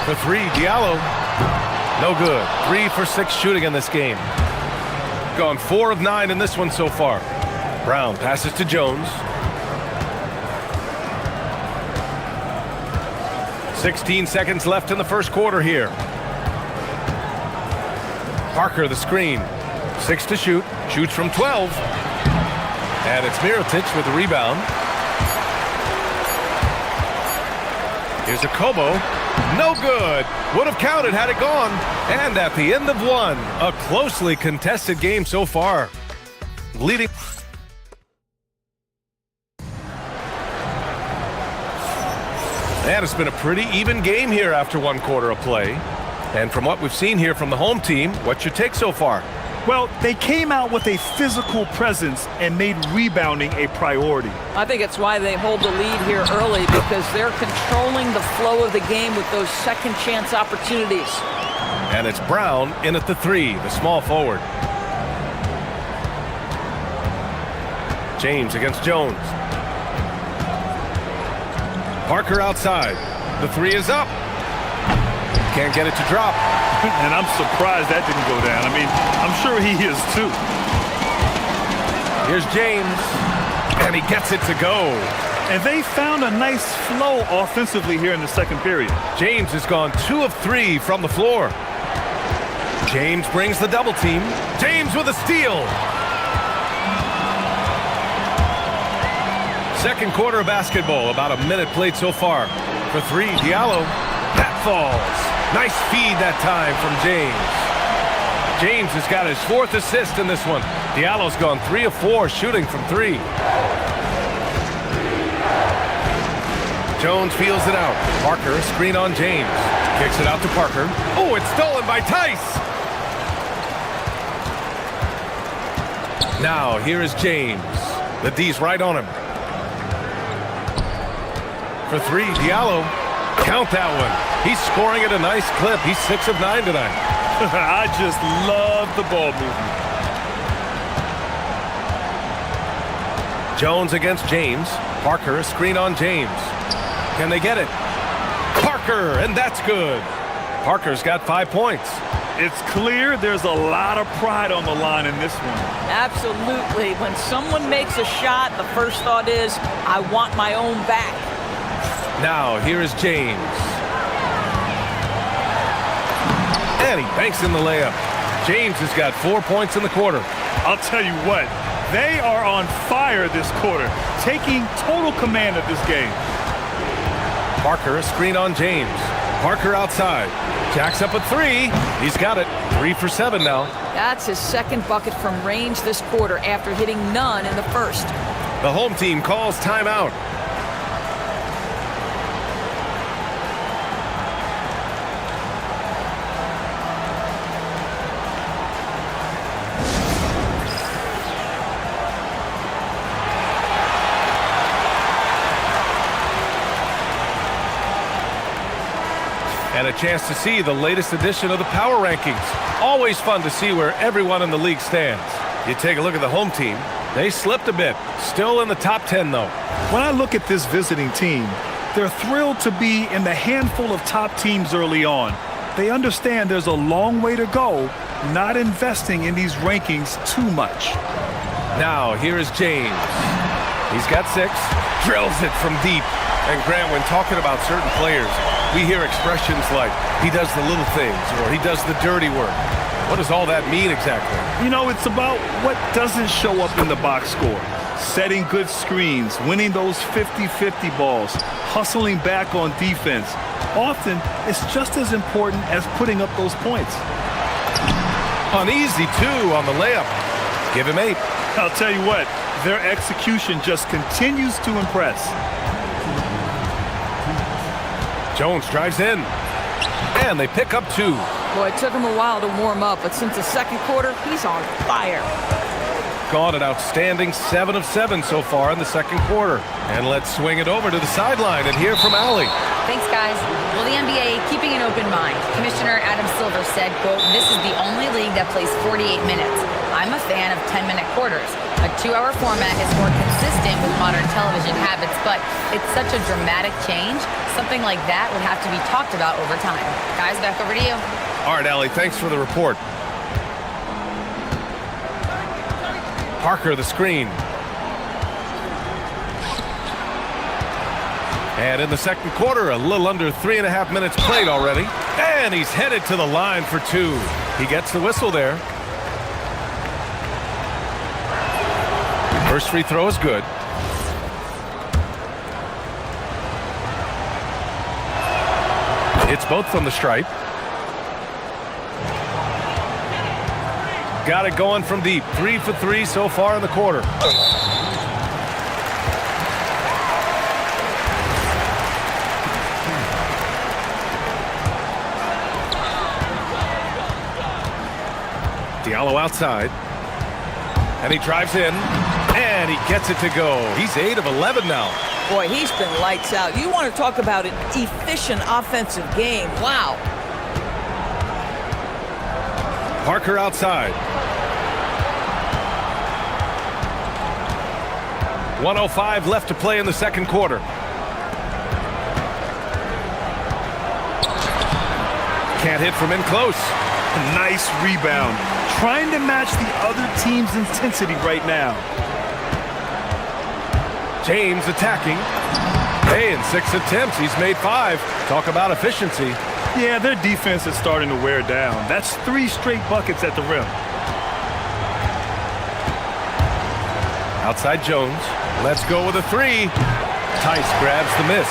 For 3, Diallo. No good. 3 for 6 shooting in this game. Gone 4 of 9 in this one so far. Brown passes to Jones. 16 seconds left in the first quarter here. Parker the screen. 6 to shoot. Shoots from 12. And it's Mirotic with the rebound. Here's a Kobo. No good. Would have counted had it gone. And at the end of one, a closely contested game so far. Leading. And it's been a pretty even game here after one quarter of play. And from what we've seen here from the home team, what's your take so far? Well, they came out with a physical presence and made rebounding a priority. I think it's why they hold the lead here early, because they're controlling the flow of the game with those second chance opportunities. And it's Brown in at the three, the small forward. James against Jones. Parker outside. The three is up. Can't get it to drop. And I'm surprised that didn't go down. I mean, I'm sure he is too. Here's James. And he gets it to go. And they found a nice flow offensively here in the second period. James has gone 2 of 3 from the floor. James brings the double team. James with a steal. Second quarter of basketball, about a minute played so far. For three, Diallo. That falls. Nice feed that time from James. James has got his 4th assist in this one. Diallo's gone 3 of 4 shooting from 3. Jones feels it out. Parker, screen on James. Kicks it out to Parker. Oh, it's stolen by Tice. Now, here is James. The D's right on him. For three, Diallo. Count that one. He's scoring at a nice clip. He's 6 of 9 tonight. I just love the ball movement. Jones against James. Parker, a screen on James. Can they get it? Parker, and that's good. Parker's got 5 points. It's clear there's a lot of pride on the line in this one. Absolutely. When someone makes a shot, the first thought is, I want my own back. Now, here is James. And he banks in the layup. James has got 4 points in the quarter. I'll tell you what, they are on fire this quarter, taking total command of this game. Parker, a screen on James. Parker outside. Jacks up a 3. He's got it. 3 for 7 now. That's his second bucket from range this quarter after hitting none in the first. The home team calls timeout. And a chance to see the latest edition of the power rankings. Always fun to see where everyone in the league stands. You take a look at the home team. They slipped a bit. Still in the top 10, though. When I look at this visiting team, they're thrilled to be in the handful of top teams early on. They understand there's a long way to go, not investing in these rankings too much. Now, here is James. He's got 6. Drills it from deep. And Grant, when talking about certain players, we hear expressions like, he does the little things, or he does the dirty work. What does all that mean exactly? You know, it's about what doesn't show up in the box score. Setting good screens, winning those 50-50 balls, hustling back on defense. Often, it's just as important as putting up those points. Uneasy, too, on the layup. Give him 8. I'll tell you what, their execution just continues to impress. Jones drives in. And they pick up 2. Boy, it took him a while to warm up, but since the second quarter, he's on fire. Gone an outstanding 7 of 7 so far in the second quarter. And let's swing it over to the sideline and hear from Allie. Thanks, guys. Well, the NBA keeping an open mind. Commissioner Adam Silver said, quote, "This is the only league that plays 48 minutes. I'm a fan of 10-minute quarters. A 2-hour format is more consistent with modern television habits, but it's such a dramatic change. Something like that would have to be talked about over time." Guys, back over to you. All right, Allie, thanks for the report. Parker, the screen. And in the second quarter, a little under 3.5 minutes played already. And he's headed to the line for 2. He gets the whistle there. First free throw is good. It's both from the stripe. Got it going from deep. 3 for 3 so far in the quarter. Diallo outside. And he drives in. And he gets it to go. He's 8 of 11 now. Boy, he's been lights out. You want to talk about an efficient offensive game. Wow. Parker outside. 1:05 left to play in the second quarter. Can't hit from in close. A nice rebound. Trying to match the other team's intensity right now. James attacking. Hey, in 6 attempts, he's made 5. Talk about efficiency. Yeah, their defense is starting to wear down. That's 3 straight buckets at the rim. Outside Jones. Let's go with a 3. Tice grabs the miss.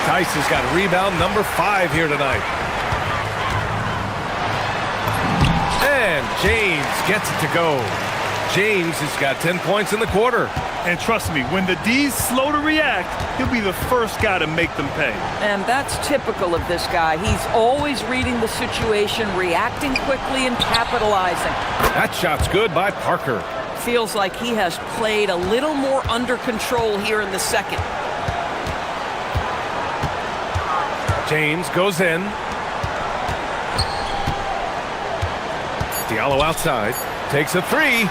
Tice has got rebound number 5 here tonight. And James gets it to go. James has got 10 points in the quarter. And trust me, when the D's slow to react, he'll be the first guy to make them pay. And that's typical of this guy. He's always reading the situation, reacting quickly, and capitalizing. That shot's good by Parker. Feels like he has played a little more under control here in the second. James goes in. Diallo outside. Takes a 3.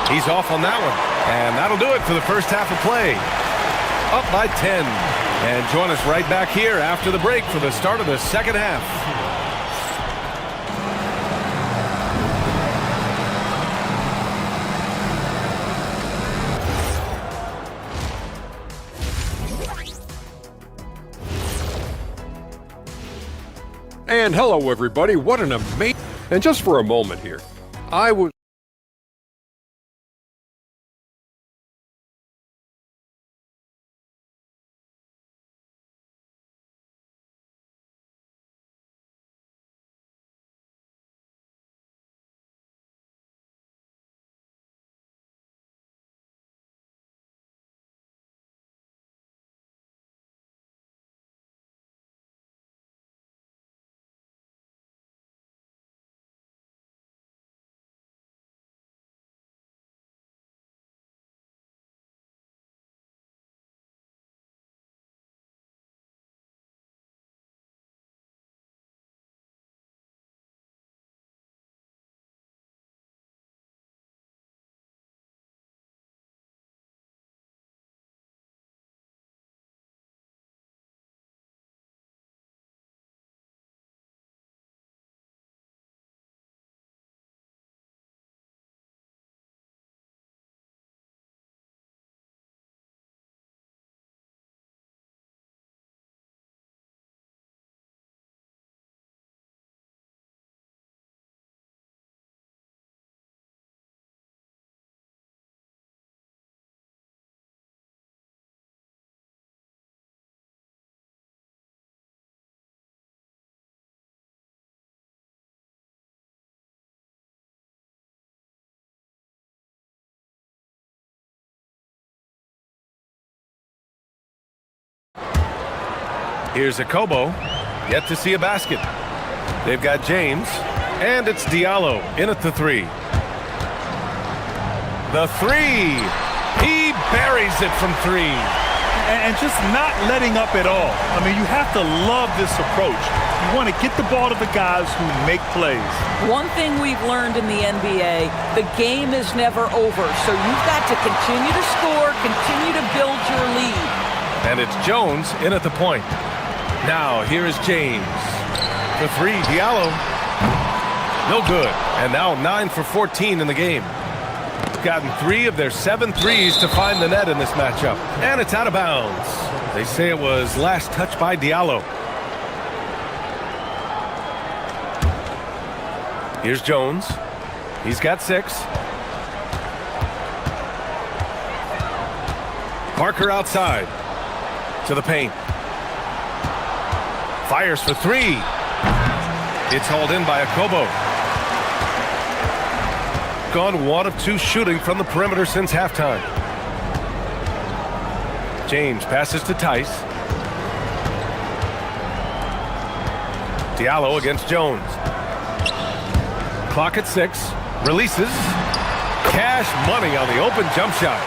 He's off on that one. And that'll do it for the first half of play. Up by 10. And join us right back here after the break for the start of the second half. And hello, everybody. What an amazing... And just for a moment here, I was... Here's Akobo, yet to see a basket. They've got James, and it's Diallo in at the 3. The 3! He buries it from 3. And just not letting up at all. I mean, you have to love this approach. You want to get the ball to the guys who make plays. One thing we've learned in the NBA, the game is never over. So you've got to continue to score, continue to build your lead. And it's Jones in at the point. Now, here is James. The 3, Diallo. No good. And now 9 for 14 in the game. Gotten 3 of their 7 threes to find the net in this matchup. And it's out of bounds. They say it was last touched by Diallo. Here's Jones. He's got 6. Parker outside to the paint. Fires for three. It's hauled in by Akobo. Gone 1 of 2 shooting from the perimeter since halftime. James passes to Tice. Diallo against Jones. Clock at 6. Releases. Cash money on the open jump shot.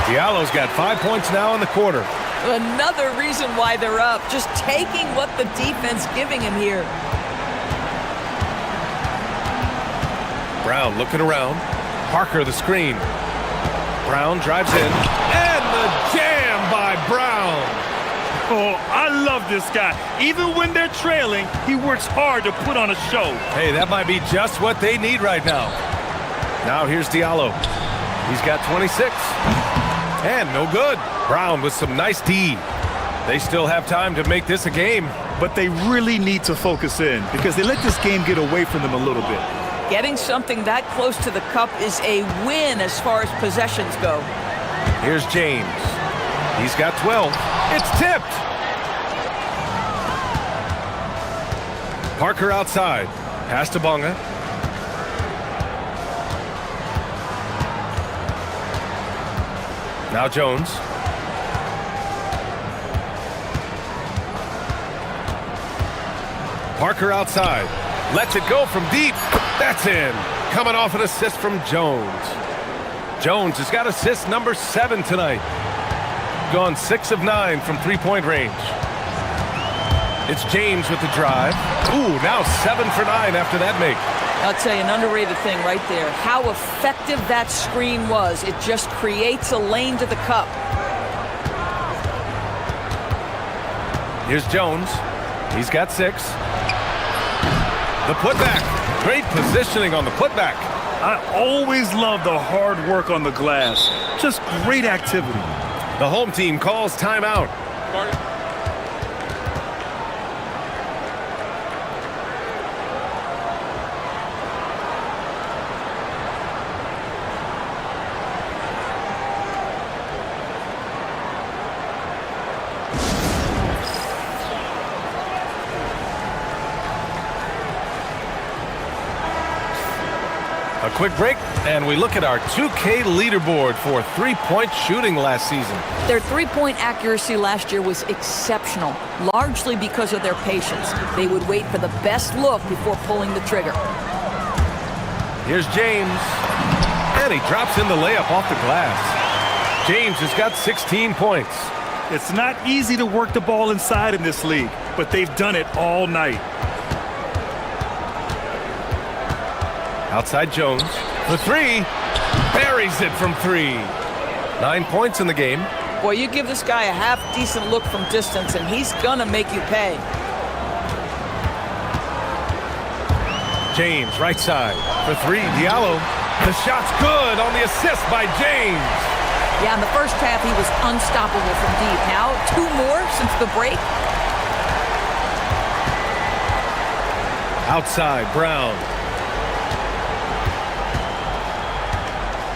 Diallo's got 5 points now in the quarter. Another reason why they're up. Just taking what the defense giving him here. Brown looking around. Parker the screen. Brown drives in. And the jam by Brown. Oh, I love this guy. Even when they're trailing, he works hard to put on a show. Hey, that might be just what they need right now. Now here's Diallo. He's got 26. And no good. Brown with some nice D. They still have time to make this a game. But they really need to focus in because they let this game get away from them a little bit. Getting something that close to the cup is a win as far as possessions go. Here's James. He's got 12. It's tipped. Parker outside. Pass to Bonga. Now Jones. Parker outside. Lets it go from deep. That's in. Coming off an assist from Jones. Jones has got assist number 7 tonight. Gone 6 of 9 from three-point range. It's James with the drive. Ooh, now 7 for 9 after that make. I'll tell you, an underrated thing right there. How effective that screen was. It just creates a lane to the cup. Here's Jones. He's got 6. The putback. Great positioning on the putback. I always love the hard work on the glass. Just great activity. The home team calls timeout. A quick break, and we look at our 2K leaderboard for three-point shooting last season. Their three-point accuracy last year was exceptional, largely because of their patience. They would wait for the best look before pulling the trigger. Here's James, and he drops in the layup off the glass. James has got 16 points. It's not easy to work the ball inside in this league, but they've done it all night. Outside Jones, the 3, buries it from 3. 9 points in the game. Boy, you give this guy a half-decent look from distance, and he's gonna make you pay. James, right side, for 3, Diallo. The shot's good on the assist by James. Yeah, in the first half, he was unstoppable from deep. Now, 2 more since the break. Outside, Brown.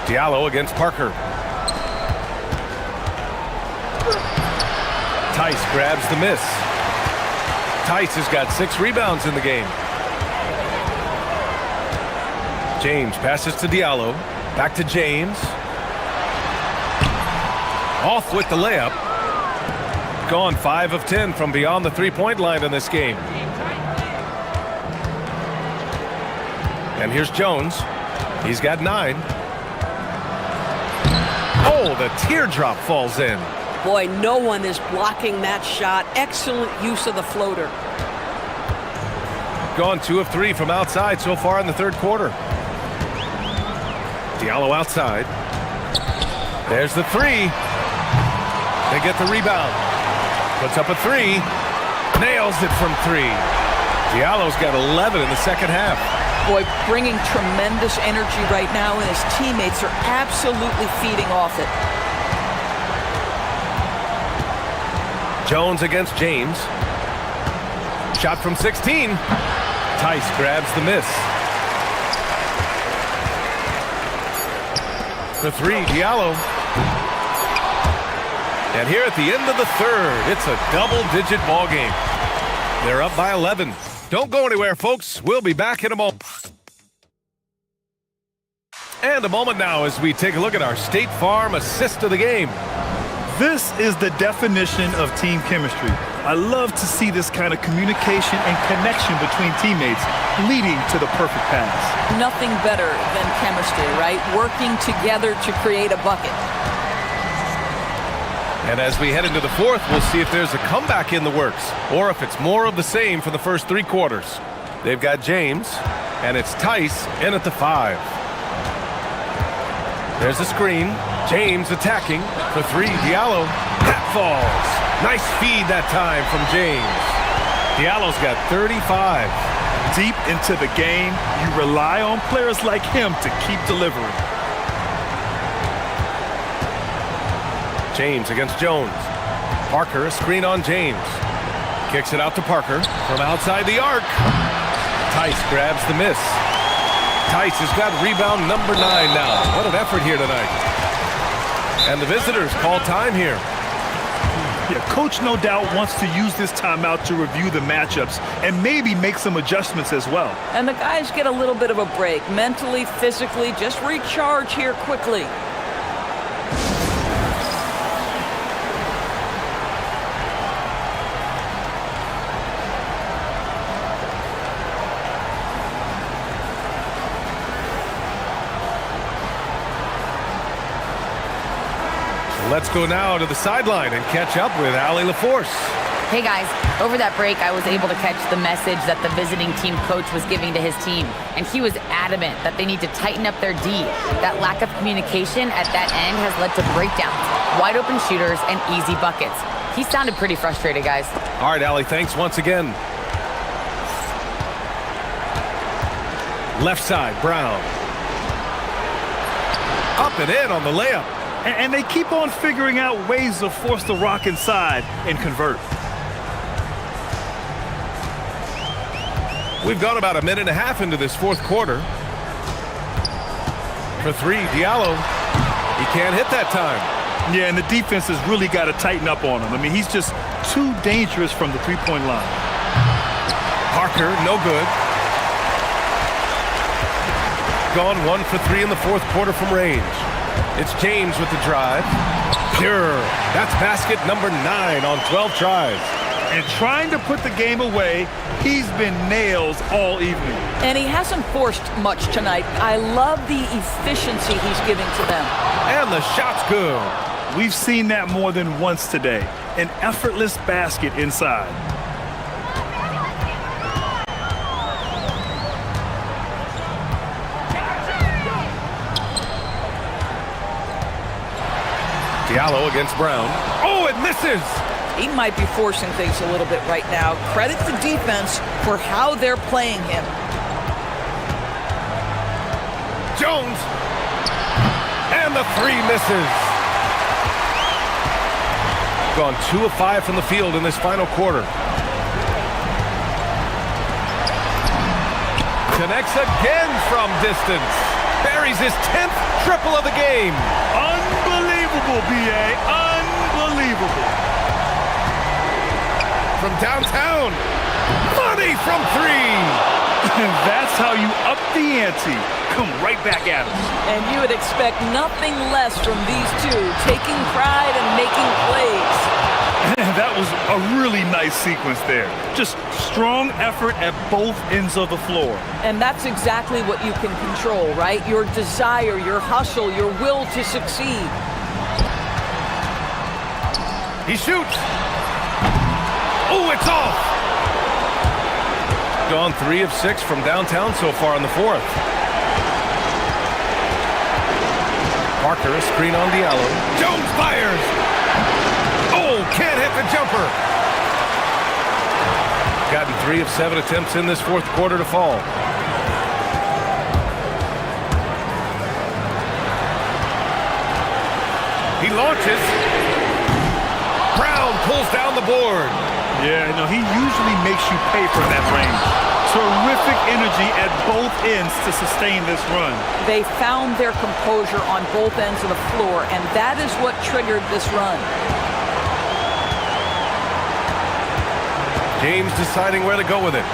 Diallo against Parker. Tice grabs the miss. Tice has got 6 rebounds in the game. James passes to Diallo. Back to James. Off with the layup. Gone 5 of 10 from beyond the three-point line in this game. And here's Jones. He's got 9. Oh, the teardrop falls in. Boy, no one is blocking that shot. Excellent use of the floater. Gone 2 of 3 from outside so far in the third quarter. Diallo outside. There's the 3. They get the rebound. Puts up a 3. Nails it from 3. Diallo's got 11 in the second half. Boy, bringing tremendous energy right now, and his teammates are absolutely feeding off it. Jones against James. Shot from 16. Tice grabs the miss. The 3, Diallo. And here at the end of the third, it's a double-digit ball game. They're up by 11. Don't go anywhere, folks. We'll be back in a moment. And a moment now as we take a look at our State Farm assist of the game. This is the definition of team chemistry. I love to see this kind of communication and connection between teammates leading to the perfect pass. Nothing better than chemistry, right? Working together to create a bucket. And as we head into the fourth, we'll see if there's a comeback in the works or if it's more of the same for the first 3 quarters. They've got James, and it's Tice in at the 5. There's a screen. James attacking for 3. Diallo. That falls. Nice feed that time from James. Diallo's got 35. Deep into the game, you rely on players like him to keep delivering. James against Jones. Parker, a screen on James. Kicks it out to Parker from outside the arc. Tice grabs the miss. Tice has got rebound number 9 now. What an effort here tonight. And the visitors call time here. Yeah, coach no doubt wants to use this timeout to review the matchups and maybe make some adjustments as well. And the guys get a little bit of a break, mentally, physically, just recharge here quickly. Let's go now to the sideline and catch up with Allie LaForce. Hey guys, over that break, I was able to catch the message that the visiting team coach was giving to his team. And he was adamant that they need to tighten up their D. That lack of communication at that end has led to breakdowns, wide open shooters, and easy buckets. He sounded pretty frustrated, guys. All right, Allie, thanks once again. Left side, Brown. Up and in on the layup. And they keep on figuring out ways to force the rock inside and convert. We've gone about a minute and a half into this fourth quarter. For 3, Diallo. He can't hit that time. Yeah, and the defense has really got to tighten up on him. I mean, he's just too dangerous from the three-point line. Parker, no good. Gone 1 for 3 in the fourth quarter from range. It's James with the drive. Pure. That's basket number 9 on 12 tries. And trying to put the game away, he's been nails all evening. And he hasn't forced much tonight. I love the efficiency he's giving to them. And the shot's good. We've seen that more than once today. An effortless basket inside. Diallo against Brown. Oh, it misses! He might be forcing things a little bit right now. Credit the defense for how they're playing him. Jones! And the 3 misses. Gone 2 of 5 from the field in this final quarter. Connects again from distance. Buries his 10th triple of the game. Unbelievable, B.A. Unbelievable. From downtown. Money from 3. And that's how you up the ante. Come right back at him. And you would expect nothing less from these two, taking pride and making plays. That was a really nice sequence there. Just strong effort at both ends of the floor. And that's exactly what you can control, right? Your desire, your hustle, your will to succeed. He shoots. Oh, it's off. Gone 3 of 6 from downtown so far in the fourth. Parker, a screen on Diallo. Jones fires. Oh, can't hit the jumper. Gotten 3 of 7 attempts in this fourth quarter to fall. He launches. Brown pulls down the board. Yeah, no, he usually makes you pay for that range. Terrific energy at both ends to sustain this run. They found their composure on both ends of the floor, and that is what triggered this run. James deciding where to go with it.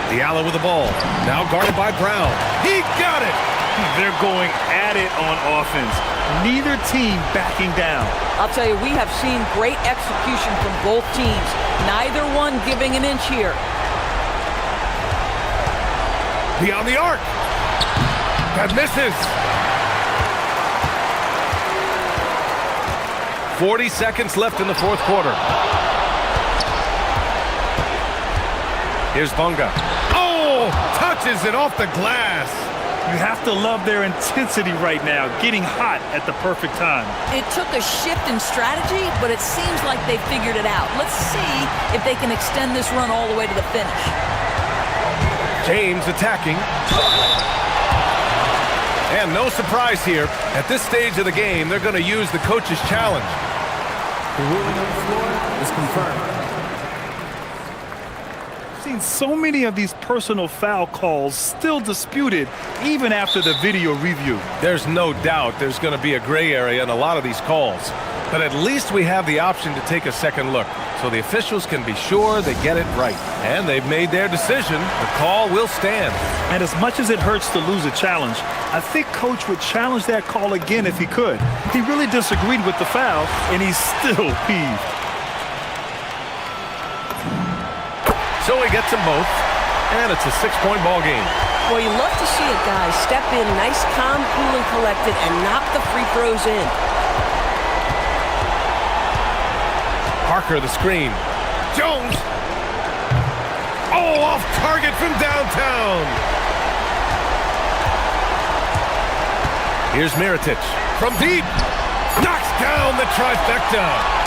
Diallo with the ball. Now guarded by Brown. He got it! They're going at it on offense. Neither team backing down. I'll tell you, we have seen great execution from both teams. Neither one giving an inch here. Beyond the arc. That misses. 40 seconds left in the fourth quarter. Here's Bunga. Oh, touches it off the glass. You have to love their intensity right now, getting hot at the perfect time. It took a shift in strategy, but it seems like they figured it out. Let's see if they can extend this run all the way to the finish. James attacking. And no surprise here. At this stage of the game, they're going to use the coach's challenge. The ruling on the floor is confirmed. Seen so many of these personal foul calls still disputed even after the video review. There's no doubt there's going to be a gray area in a lot of these calls. But at least we have the option to take a second look, so the officials can be sure they get it right. And they've made their decision. The call will stand. And as much as it hurts to lose a challenge, I think Coach would challenge that call again if he could. He really disagreed with the foul, and he's still peeved. So he gets them both, and it's a 6-point ball game. Well, you love to see a guy step in nice, calm, cool, and collected and knock the free throws in. Parker, the screen. Jones. Oh, off target from downtown. Here's Mirotic from deep. Knocks down the trifecta.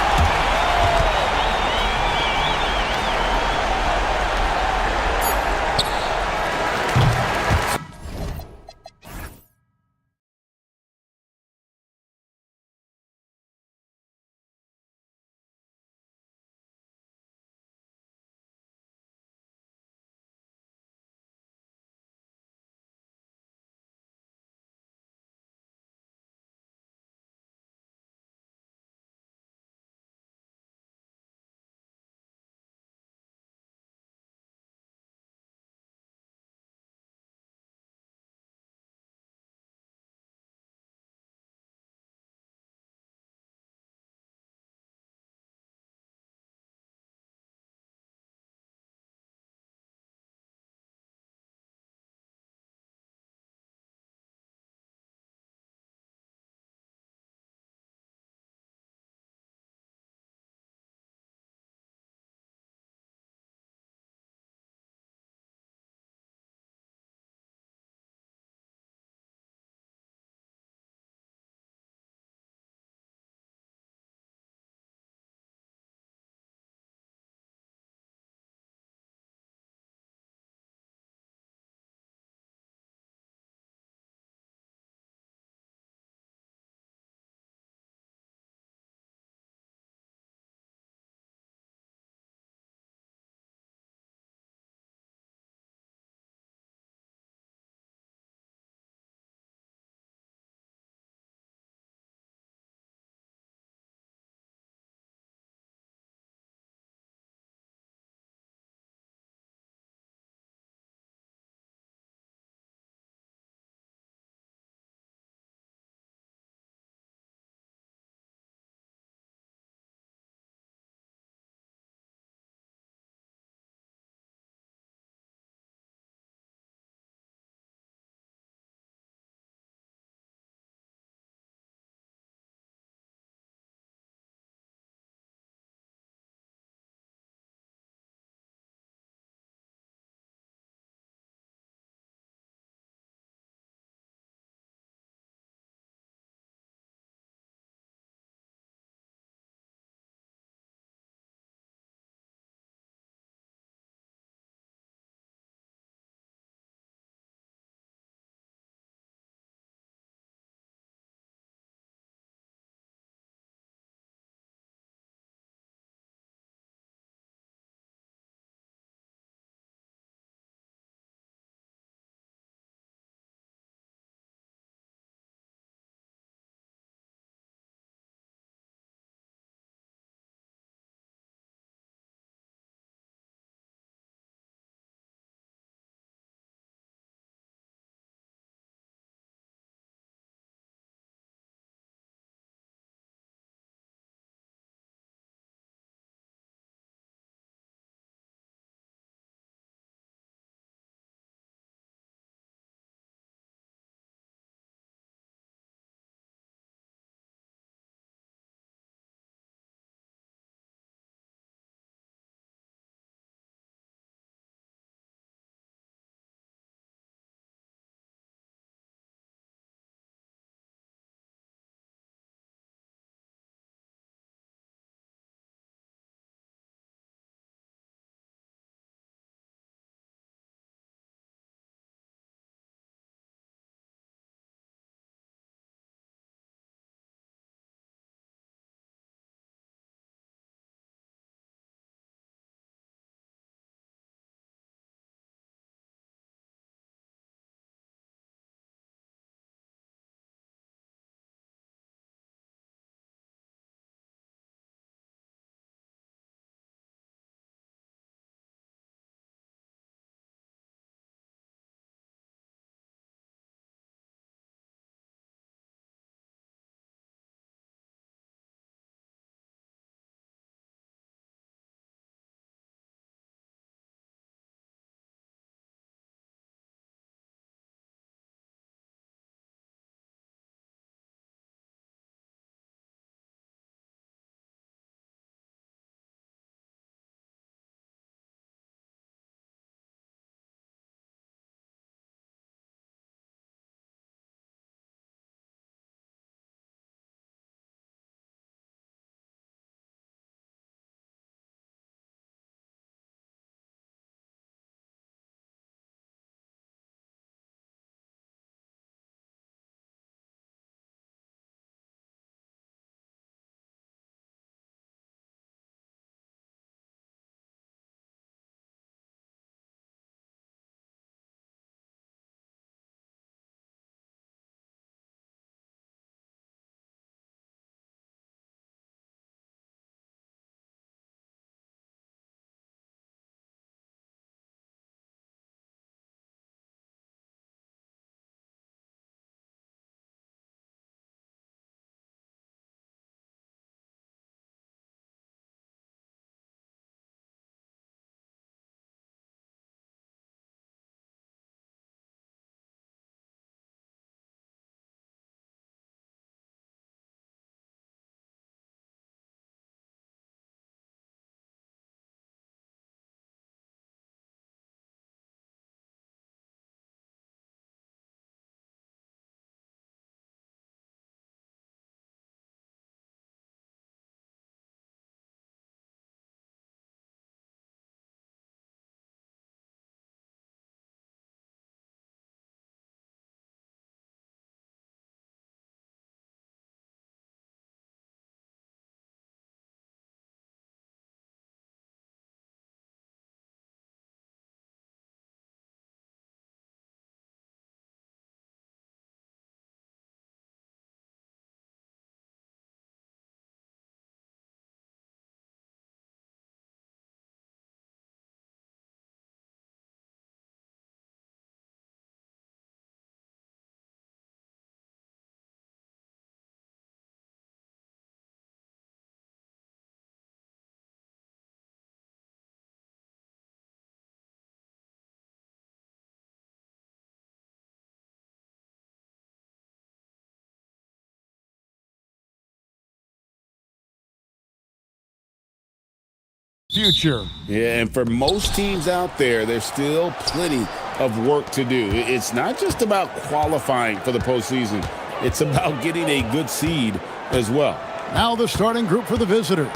future. Yeah, and for most teams out there, there's still plenty of work to do. It's not just about qualifying for the postseason. It's about getting a good seed as well. Now the starting group for the visitors.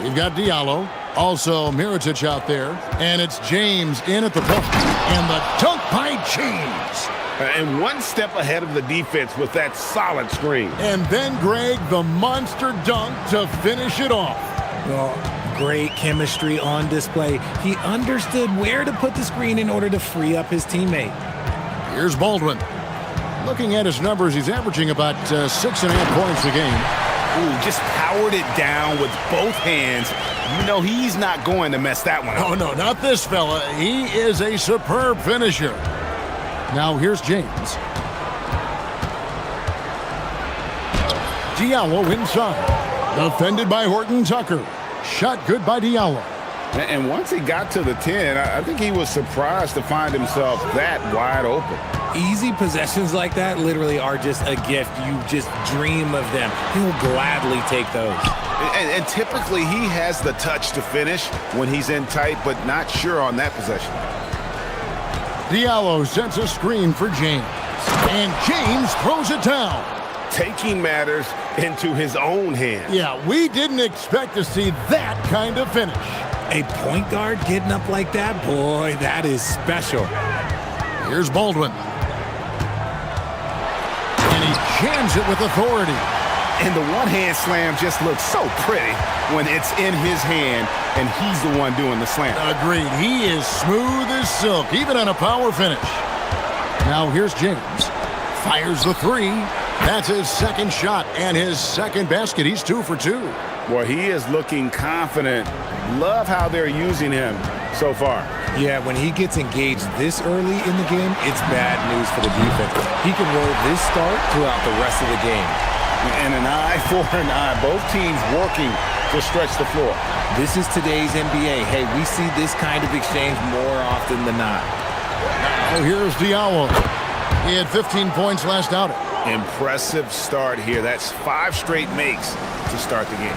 You've got Diallo, also Mirotic out there, and it's James in at the point. And the dunk by James. And one step ahead of the defense with that solid screen. And then, Greg, the monster dunk to finish it off. Well, great chemistry on display. He understood where to put the screen in order to free up his teammate. Here's Baldwin. Looking at his numbers, he's averaging about 6.5 points a game. Ooh, just powered it down with both hands. You know he's not going to mess that one up. Oh, no, not this fella. He is a superb finisher. Now here's James. Diallo inside. Defended by Horton Tucker. Shot good by Diallo. And once he got to the 10, I think he was surprised to find himself that wide open. Easy possessions like that literally are just a gift. You just dream of them. He'll gladly take those. And typically he has the touch to finish when he's in tight, but not sure on that possession. Diallo sends a screen for James. And James throws it down. Taking matters into his own hands. Yeah, we didn't expect to see that kind of finish. A point guard getting up like that? Boy, that is special. Here's Baldwin. And he jams it with authority. And the one-hand slam just looks so pretty when it's in his hand and he's the one doing the slam. Agreed. He is smooth as silk, even on a power finish. Now here's James. Fires the three. That's his second shot and his second basket. He's 2 for 2. Boy, he is looking confident. Love how they're using him so far. Yeah, when he gets engaged this early in the game, it's bad news for the defense. He can roll this start throughout the rest of the game. And an eye for an eye. Both teams working to stretch the floor. This is today's NBA. Hey, we see this kind of exchange more often than not. Oh, here's Diallo. He had 15 points last outing. Impressive start here. That's 5 straight makes to start the game.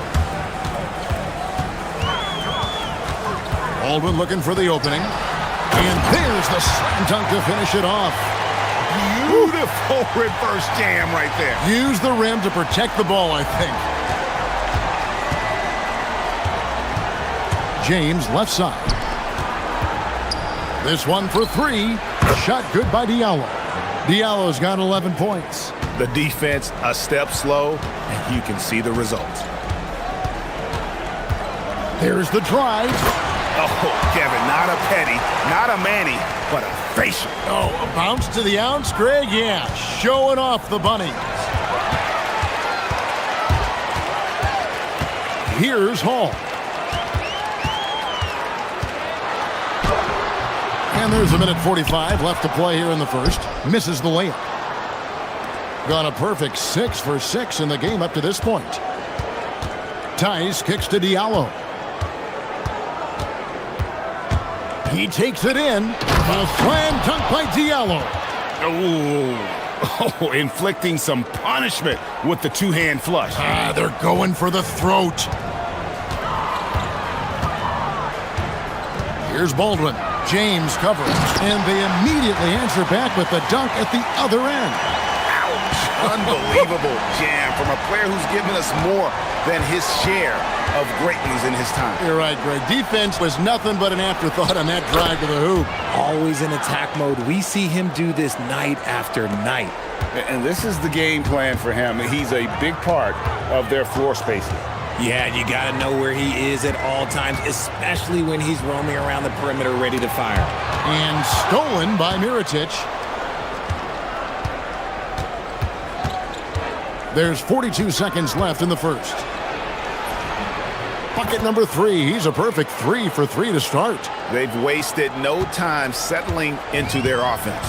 Baldwin looking for the opening. And there's the slam dunk to finish it off. Beautiful reverse jam right there. Use the rim to protect the ball, I think. James left side. This one for 3. Shot good by Diallo. Diallo's got 11 points. The defense a step slow, and you can see the results. There's the drive. Oh, Kevin, not a petty, not a Manny, but a facial. Oh, a bounce to the ounce, Greg? Yeah, showing off the bunny. Here's Hall. And there's a minute 45 left to play here in the first. Misses the layup. Gone a perfect 6 for 6 in the game up to this point. Tice kicks to Diallo. He takes it in. A slam dunk by Diallo. Oh, inflicting some punishment with the two-hand flush. They're going for the throat. Here's Baldwin. James covers, and they immediately answer back with the dunk at the other end. Ouch. Unbelievable jam from a player who's given us more than his share of greatness in his time. You're right, Greg. Defense was nothing but an afterthought on that drive to the hoop. Always in attack mode. We see him do this night after night. And this is the game plan for him. He's a big part of their floor spacing. Yeah, you got to know where he is at all times, especially when he's roaming around the perimeter ready to fire. And stolen by Mirotic. There's 42 seconds left in the first. Bucket number 3. He's a perfect 3 for 3 to start. They've wasted no time settling into their offense.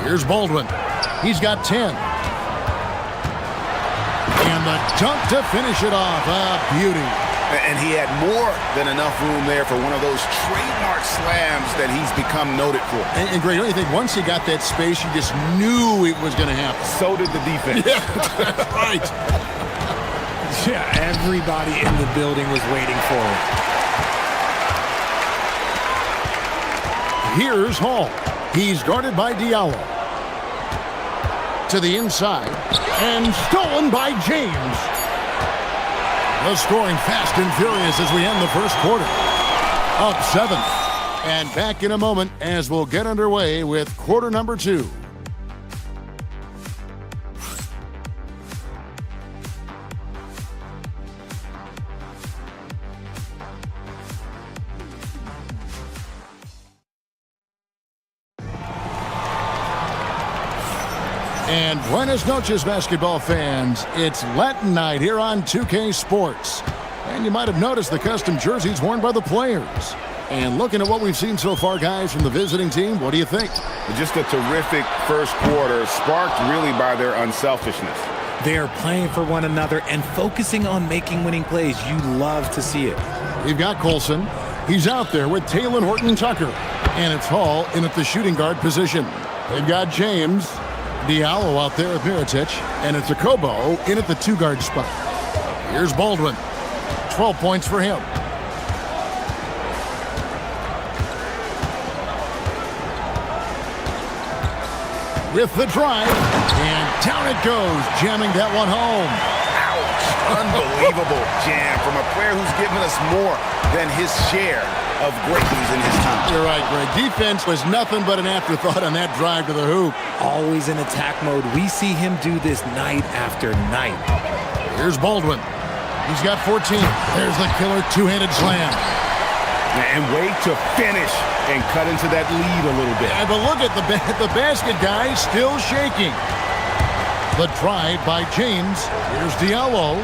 Here's Baldwin. He's got 10. And the dunk to finish it off. A beauty. And he had more than enough room there for one of those trademark slams that he's become noted for. And Greg, don't you think once he got that space, you just knew it was going to happen? So did the defense. Yeah, that's right. Yeah, everybody in the building was waiting for it. Here's Hall. He's guarded by Diallo. To the inside. And stolen by James. The scoring fast and furious as we end the first quarter. Up 7. And back in a moment as we'll get underway with quarter number 2. And buenas noches, basketball fans. It's Latin night here on 2K Sports. And you might have noticed the custom jerseys worn by the players. And looking at what we've seen so far, guys, from the visiting team, what do you think? Just a terrific first quarter, sparked really by their unselfishness. They are playing for one another and focusing on making winning plays. You love to see it. We've got Colson. He's out there with Taylor Horton-Tucker. And it's Hall in at the shooting guard position. They've got James. Diallo out there with Mirotic, and it's Akobo in at the 2-guard spot. Here's Baldwin. 12 points for him. With the drive, and down it goes, jamming that one home. Ouch! Unbelievable jam from a player who's given us more than his share of greatness in his team. You're right, Greg. Defense was nothing but an afterthought on that drive to the hoop. Always in attack mode. We see him do this night after night. Here's Baldwin. He's got 14. There's the killer two-handed slam. And wait to finish and cut into that lead a little bit. But look at the basket, guys, still shaking. The drive by James. Here's Diallo.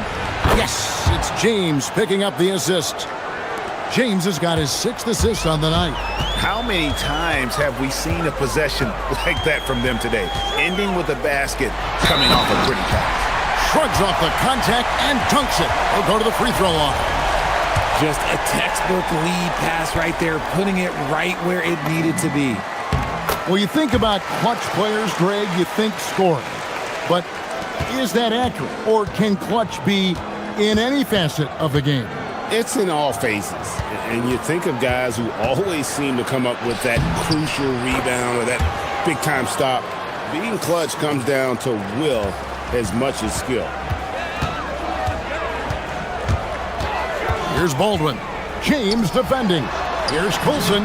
Yes, it's James picking up the assist. James has got his 6th assist on the night. How many times have we seen a possession like that from them today? Ending with a basket, coming off a pretty pass. Shrugs off the contact and dunks it. He'll go to the free throw line. Just a textbook lead pass right there, putting it right where it needed to be. Well, you think about clutch players, Greg, you think scoring. But is that accurate? Or can clutch be in any facet of the game? It's in all phases. And you think of guys who always seem to come up with that crucial rebound or that big-time stop. Being clutch comes down to will as much as skill. Here's Baldwin. James defending. Here's Colson.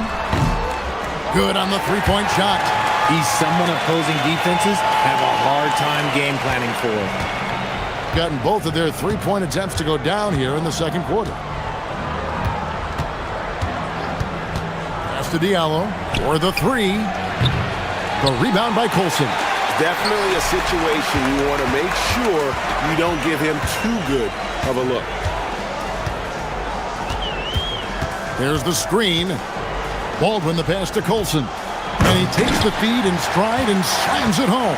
Good on the three-point shot. He's someone opposing defenses have a hard time game planning for. Gotten both of their three-point attempts to go down here in the second quarter. Pass to Diallo for the 3. The rebound by Colson. Definitely a situation you want to make sure you don't give him too good of a look. There's the screen. Baldwin the pass to Colson. And he takes the feed in stride and slams it home.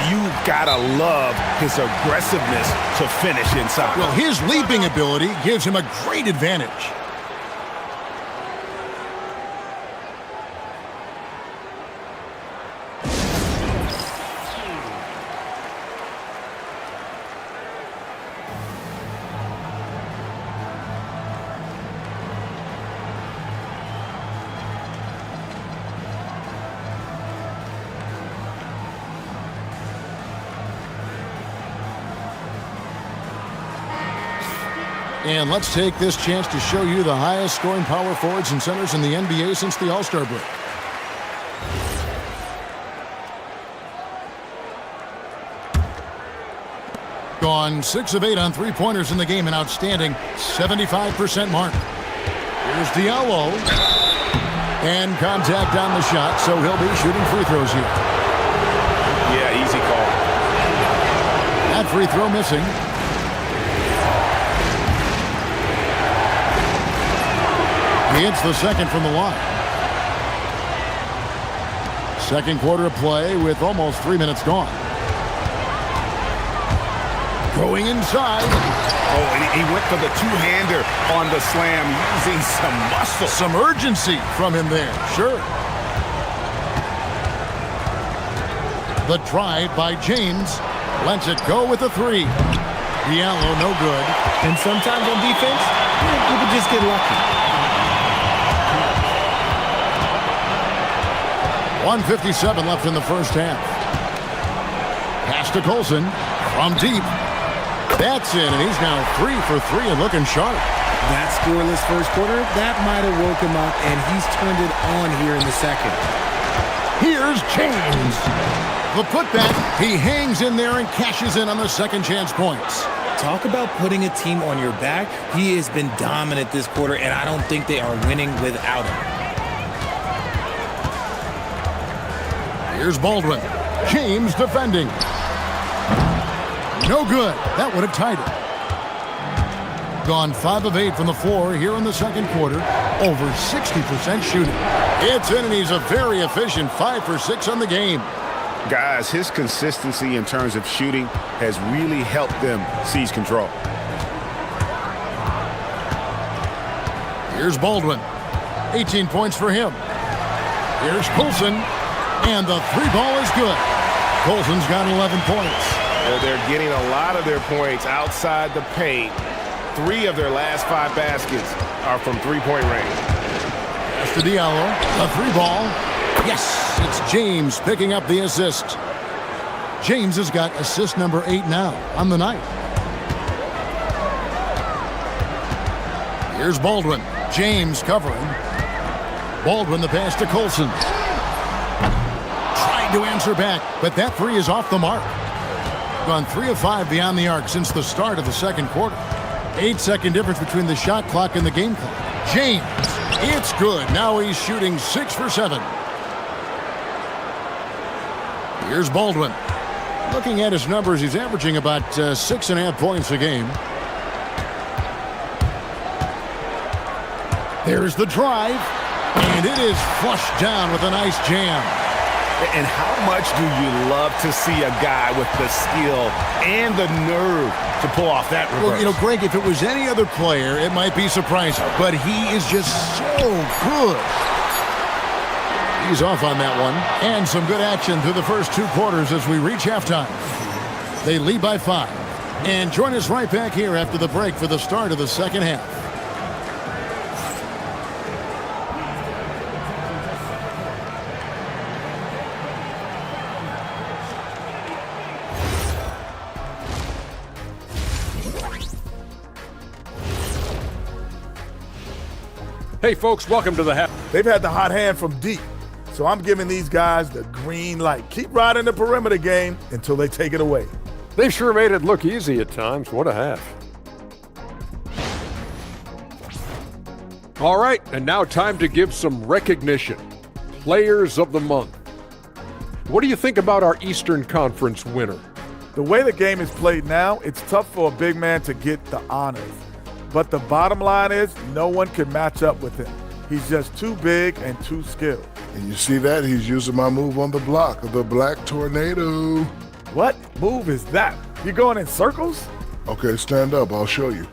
You gotta love his aggressiveness to finish inside. Well, his leaping ability gives him a great advantage. And let's take this chance to show you the highest scoring power forwards and centers in the NBA since the All-Star break. Gone 6 of 8 on three-pointers in the game, an outstanding 75% mark. Here's Diallo. And contact on the shot, so he'll be shooting free throws here. Yeah, easy call. That free throw missing. He hits the second from the line. Second quarter of play with almost 3 minutes gone. Going inside. Oh, and he went for the two-hander on the slam, using some muscle. Some urgency from him there, sure. The drive by James. Lets it go with a 3. Diallo, no good. And sometimes on defense, people just get lucky. 1:57 left in the first half. Pass to Colson from deep. That's in, and he's now 3 for 3 and looking sharp. That scoreless first quarter, that might have woke him up, and he's turned it on here in the second. Here's James. The putback, he hangs in there and cashes in on the second chance points. Talk about putting a team on your back. He has been dominant this quarter, and I don't think they are winning without him. Here's Baldwin. James defending. No good. That would have tied it. Gone 5 of 8 from the floor here in the second quarter. Over 60% shooting. It's in, and he's a very efficient 5 for 6 on the game. Guys, his consistency in terms of shooting has really helped them seize control. Here's Baldwin. 18 points for him. Here's Colson. And the three ball is good. Colson's got 11 points. They're getting a lot of their points outside the paint. 3 of their last 5 baskets are from three-point range. Pass to Diallo. The three ball. Yes, it's James picking up the assist. James has got assist number 8 now on the night. Here's Baldwin. James covering. Baldwin the pass to Colson. Trying to answer back, but that three is off the mark. Gone 3 of 5 beyond the arc since the start of the second quarter. 8-second difference between the shot clock and the game clock. James, it's good. Now he's shooting 6 for 7. Here's Baldwin. Looking at his numbers, he's averaging about 6.5 points a game. There's the drive, and it is flushed down with a nice jam. And how much do you love to see a guy with the skill and the nerve to pull off that reverse? Well, you know, Greg, if it was any other player, it might be surprising, but he is just so good. He's off on that one. And some good action through the first 2 quarters as we reach halftime. They lead by 5. And join us right back here after the break for the start of the second half. Hey, folks, welcome to the half. They've had the hot hand from deep, so I'm giving these guys the green light. Keep riding the perimeter game until they take it away. They've sure made it look easy at times. What a half. All right, and now time to give some recognition. Players of the Month. What do you think about our Eastern Conference winner? The way the game is played now, it's tough for a big man to get the honors. But the bottom line is no one can match up with him. He's just too big and too skilled. And you see that? He's using my move on the block of the Black Tornado. What move is that? You going in circles? Okay, stand up. I'll show you.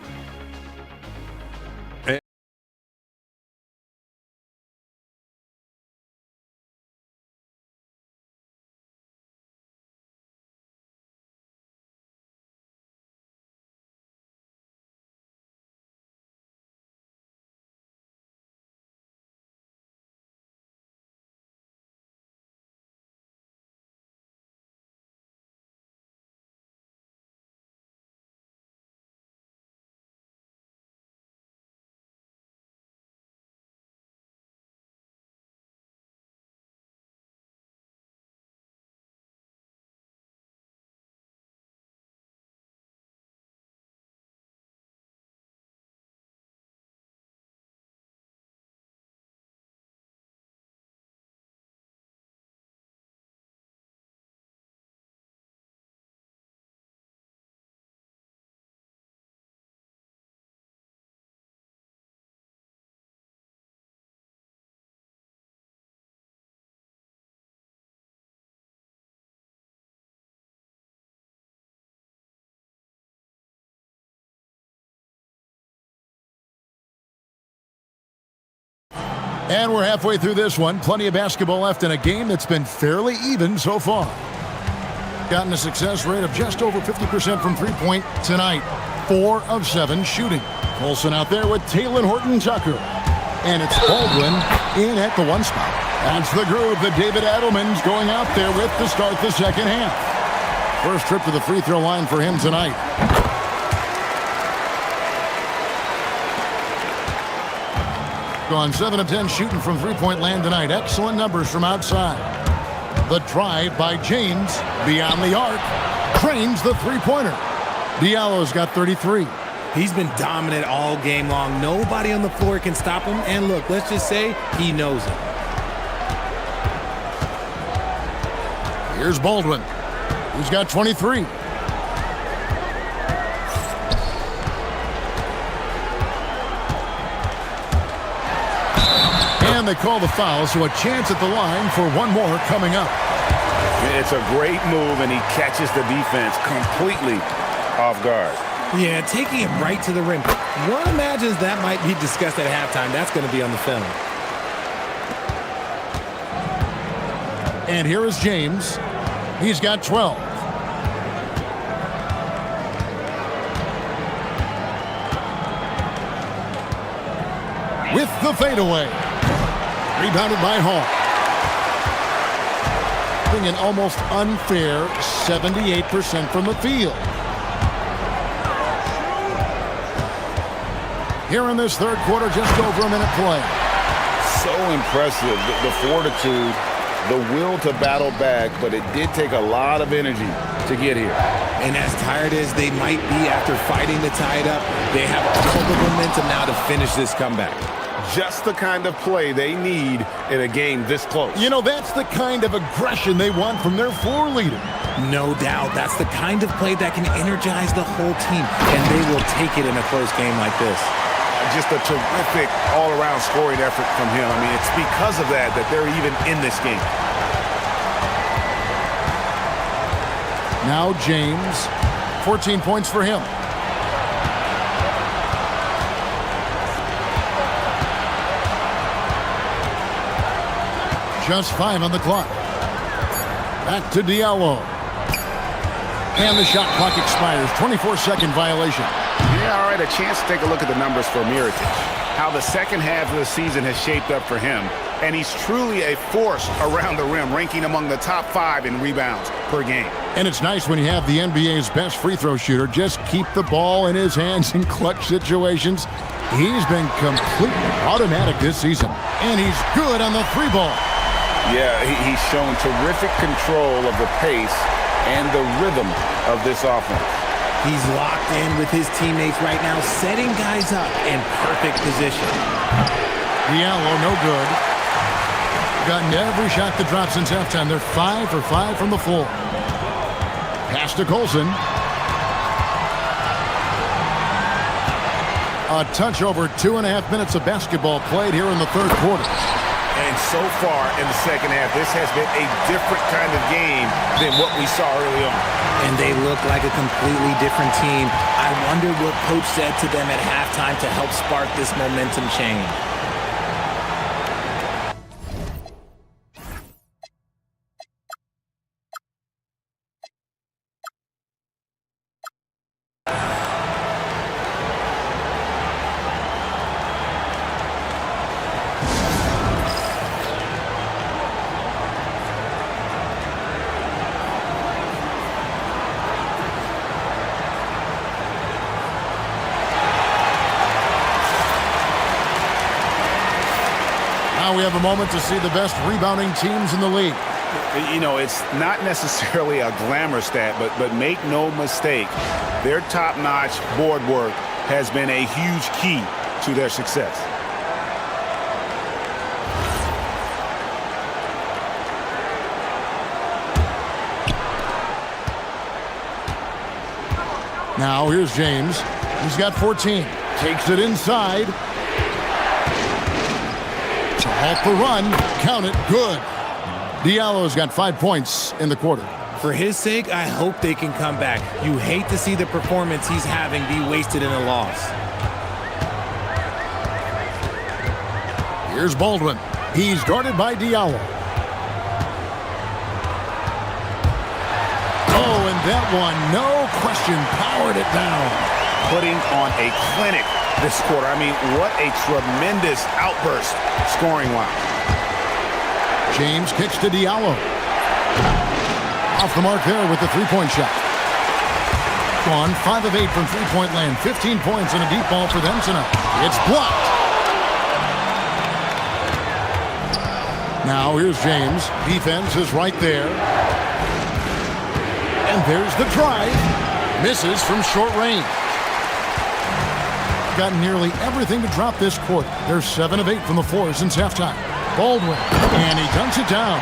And we're halfway through this one. Plenty of basketball left in a game that's been fairly even so far. Gotten a success rate of just over 50% from three-point tonight. 4 of 7 shooting. Colson out there with Taylor Horton-Tucker. And it's Baldwin in at the 1 spot. That's the groove that David Adelman's going out there with to start the second half. First trip to the free throw line for him tonight. Gone 7 of 10 shooting from three-point land tonight. Excellent numbers from outside. The drive by James beyond the arc. Trains the three-pointer. Diallo's got 33. He's been dominant all game long. Nobody on the floor can stop him. And look, let's just say he knows it. Here's Baldwin, who's got 23. And they call the foul, so a chance at the line for one more coming up. It's a great move, and he catches the defense completely off guard. Yeah, taking it right to the rim. One imagines that might be discussed at halftime. That's going to be on the film. And here is James. He's got 12. With the fadeaway. Rebounded by Hall. An almost unfair 78% from the field. Here in this third quarter, just over a minute play. So impressive, the fortitude, the will to battle back, but it did take a lot of energy to get here. And as tired as they might be after fighting to tie it up, they have all the momentum now to finish this comeback. Just the kind of play they need in a game this close. You know, that's the kind of aggression they want from their floor leader. No doubt. That's the kind of play that can energize the whole team, and they will take it in a close game like this. Just a terrific all-around scoring effort from him. I mean, it's because of that they're even in this game. Now James, 14 points for him. Just 5 on the clock. Back to Diallo. And the shot clock expires. 24-second violation. Yeah, all right, a chance to take a look at the numbers for Mirotic. How the second half of the season has shaped up for him. And he's truly a force around the rim, ranking among the top 5 in rebounds per game. And it's nice when you have the NBA's best free throw shooter just keep the ball in his hands in clutch situations. He's been completely automatic this season. And he's good on the 3-ball. Yeah, he's shown terrific control of the pace and the rhythm of this offense. He's locked in with his teammates right now, setting guys up in perfect position. Diallo, no good. Gotten every shot that dropped since halftime. They're 5 for 5 from the floor. Pass to Colson. A touch over 2.5 minutes of basketball played here in the third quarter. And so far in the second half, this has been a different kind of game than what we saw early on. And they look like a completely different team. I wonder what coach said to them at halftime to help spark this momentum change. Now we have a moment to see the best rebounding teams in the league. You know, it's not necessarily a glamour stat, but make no mistake, their top-notch board work has been a huge key to their success. Now here's James. He's got 14. Takes it inside. To halt the run. Count it. Good. Diallo's got 5 points in the quarter. For his sake, I hope they can come back. You hate to see the performance he's having be wasted in a loss. Here's Baldwin. He's guarded by Diallo. that one. No question. Powered it down. Putting on a clinic this quarter. I mean, what a tremendous outburst scoring-wise. James kicks to Diallo. Off the mark there with the three-point shot. Gone 5 of 8 from three-point land. 15 points and a deep ball for them tonight. It's blocked. Now here's James. Defense is right there. And there's the drive. Misses from short range. Got nearly everything to drop this quarter. They're 7 of 8 from the floor since halftime. Baldwin. And he dunks it down.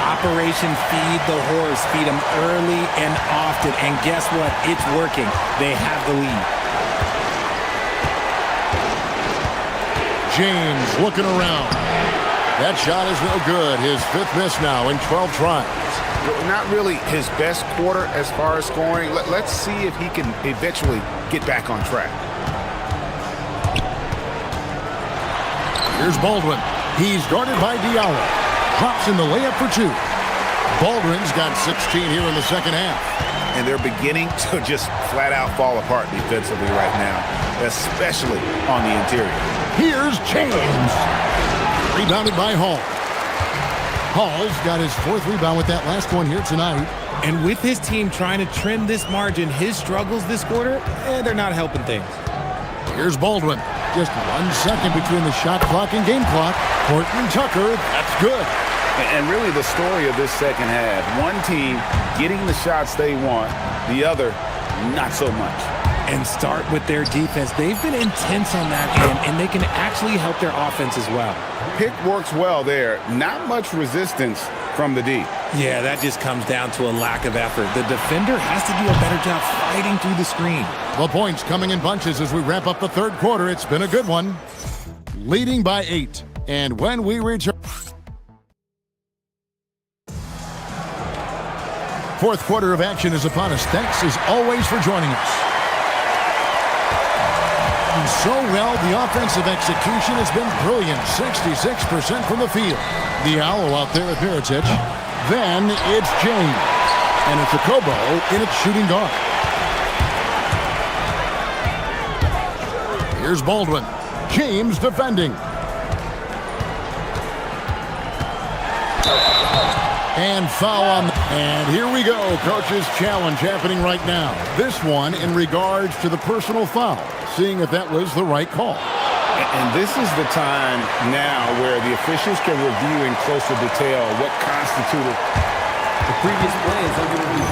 Operation Feed the Horse. Feed them early and often. And guess what? It's working. They have the lead. James looking around. That shot is no good. His 5th miss now in 12 tries. Not really his best quarter as far as scoring. Let's see if he can eventually get back on track. Here's Baldwin. He's guarded by Diallo. Drops in the layup for 2. Baldwin's got 16 here in the second half. And they're beginning to just flat out fall apart defensively right now, especially on the interior. Here's James. Rebounded by Hall. Hall's got his 4th rebound with that last one here tonight. And with his team trying to trim this margin, his struggles this quarter, they're not helping things. Here's Baldwin. Just 1 second between the shot clock and game clock. Horton Tucker, that's good. And really the story of this second half, one team getting the shots they want, the other not so much. And start with their defense. They've been intense on that end, and they can actually help their offense as well. Pick works well there. Not much resistance from the D. Yeah, that just comes down to a lack of effort. The defender has to do a better job fighting through the screen. The points coming in bunches as we wrap up the third quarter. It's been a good one. Leading by 8. And when we return... Fourth quarter of action is upon us. Thanks as always for joining us. And so well, the offensive execution has been brilliant. 66% from the field. Diallo out there at Miritich. Then it's James. And it's Okobo in its shooting guard. Here's Baldwin. James defending. And foul on. And here we go. Coach's challenge happening right now. This one in regards to the personal foul. Seeing if that was the right call. And this is the time now where the officials can review in closer detail what constituted the previous play is under review.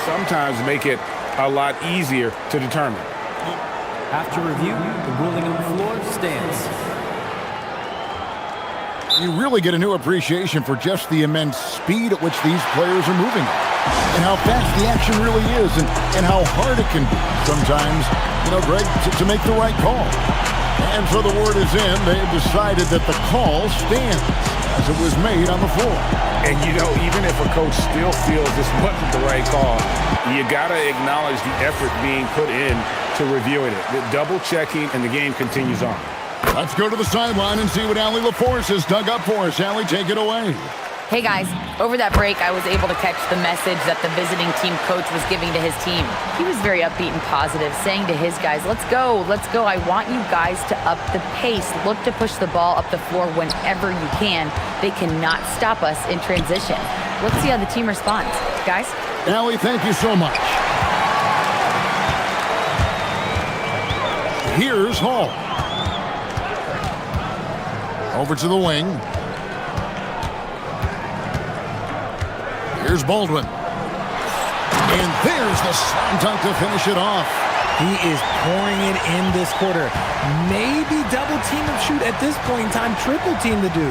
Sometimes make it a lot easier to determine. After review, the ruling on the floor stands. You really get a new appreciation for just the immense speed at which these players are moving. And how fast the action really is, and how hard it can be sometimes, Greg, to make the right call. And so the word is in. They've decided that the call stands as it was made on the floor. And, even if a coach still feels this wasn't the right call, you got to acknowledge the effort being put in to reviewing it. The double checking, and the game continues on. Let's go to the sideline and see what Allie LaForce has dug up for us. Allie, take it away. Hey guys, over that break, I was able to catch the message that the visiting team coach was giving to his team. He was very upbeat and positive, saying to his guys, let's go. I want you guys to up the pace. Look to push the ball up the floor whenever you can. They cannot stop us in transition. Let's see how the team responds. Guys? Allie, thank you so much. Here's Hall. Over to the wing. Here's Baldwin. And there's the slam dunk to finish it off. He is pouring it in this quarter. Maybe double team and shoot at this point in time. Triple team to do.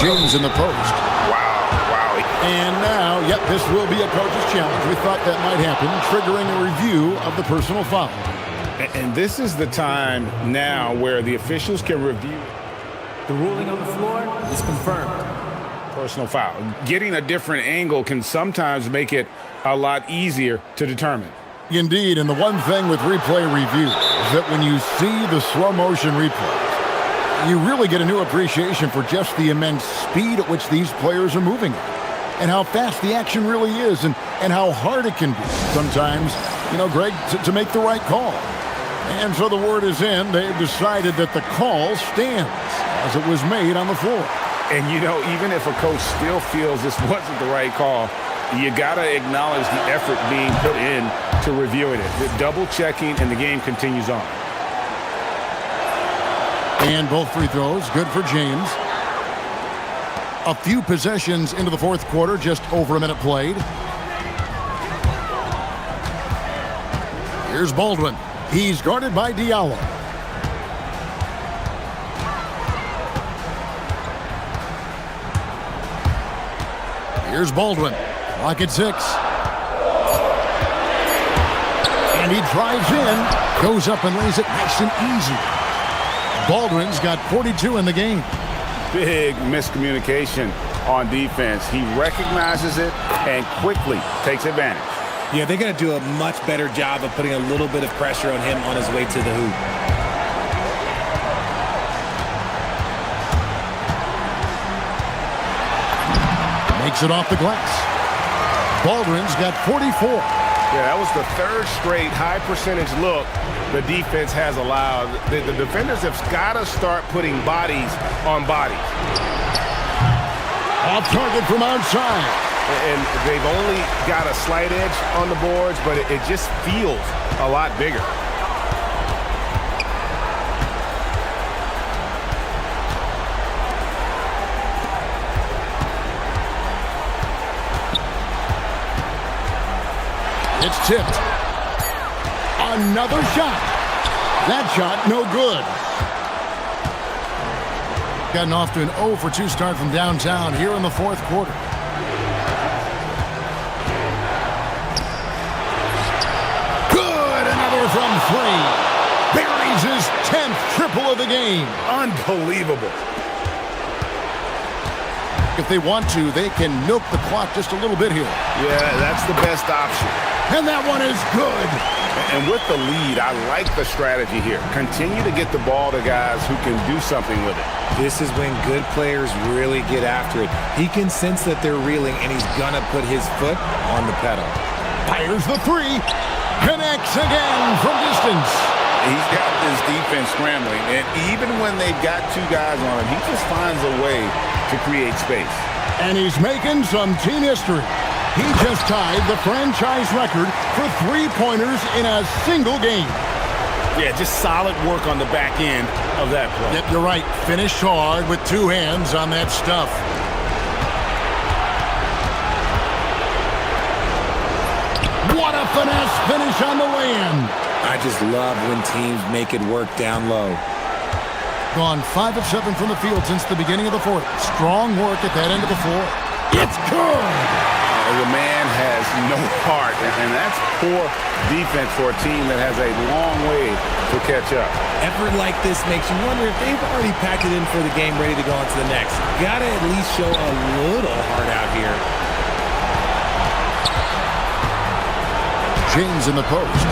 James in the post. Wow. And now, this will be a coach's challenge. We thought that might happen, triggering a review of the personal foul. And this is the time now where the officials can review. The ruling on the floor is confirmed. Personal foul. Getting a different angle can sometimes make it a lot easier to determine. Indeed, and the one thing with replay review is that when you see the slow motion replay, You really get a new appreciation for just the immense speed at which these players are moving and how fast the action really is and how hard it can be sometimes, Greg, to make the right call. And so the word is in. They've decided that the call stands as it was made on the floor. And, even if a coach still feels this wasn't the right call, you got to acknowledge the effort being put in to reviewing it. The double checking, and the game continues on. And both free throws, good for James. A few possessions into the fourth quarter, just over a minute played. Here's Baldwin. He's guarded by Diallo. Here's Baldwin. Clock at 6. And he drives in, goes up and lays it nice and easy. Baldwin's got 42 in the game. Big miscommunication on defense. He recognizes it and quickly takes advantage. Yeah, they're going to do a much better job of putting a little bit of pressure on him on his way to the hoop. Makes it off the glass. Baldwin's got 44. Yeah, that was the third straight high percentage look the defense has allowed. The defenders have got to start putting bodies on bodies. Off target from outside. And they've only got a slight edge on the boards, but it just feels a lot bigger. It's tipped. Another shot. That shot, no good. Gotten off to an 0 for 2 start from downtown here in the fourth quarter. Good, another from 3. Buries his 10th triple of the game. Unbelievable. If they want to, they can milk the clock just a little bit here. Yeah, that's the best option. And that one is good. And with the lead, I like the strategy here. Continue to get the ball to guys who can do something with it. This is when good players really get after it. He can sense that they're reeling, and he's going to put his foot on the pedal. Fires the 3. Connects again from distance. He's got this defense scrambling, and even when they've got 2 guys on him, he just finds a way to create space. And he's making some team history. He just tied the franchise record for 3-pointers in a single game. Yeah, just solid work on the back end of that play. Yep, you're right. Finished hard with 2 hands on that stuff. What a finesse finish on the lay-in. I just love when teams make it work down low. Gone 5 of 7 from the field since the beginning of the fourth. Strong work at that end of the floor. It's good. The man has no heart, and that's poor defense for a team that has a long way to catch up. Effort like this makes you wonder if they've already packed it in for the game, ready to go on to the next. Gotta at least show a little heart out here. James in the post.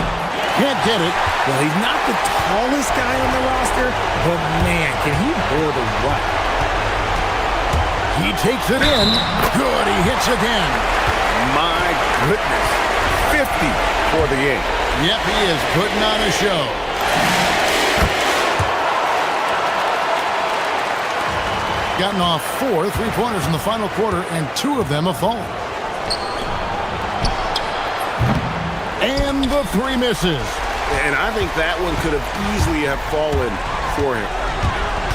Can't get it. Well, he's not the tallest guy on the roster, but man, can he hold a what? He takes it in. Good, he hits again. My goodness. 50 for the game. Yep, he is putting on a show. Gotten off 4 3-pointers in the final quarter, and 2 of them have fallen. And the 3 misses. And I think that one could have easily have fallen for him.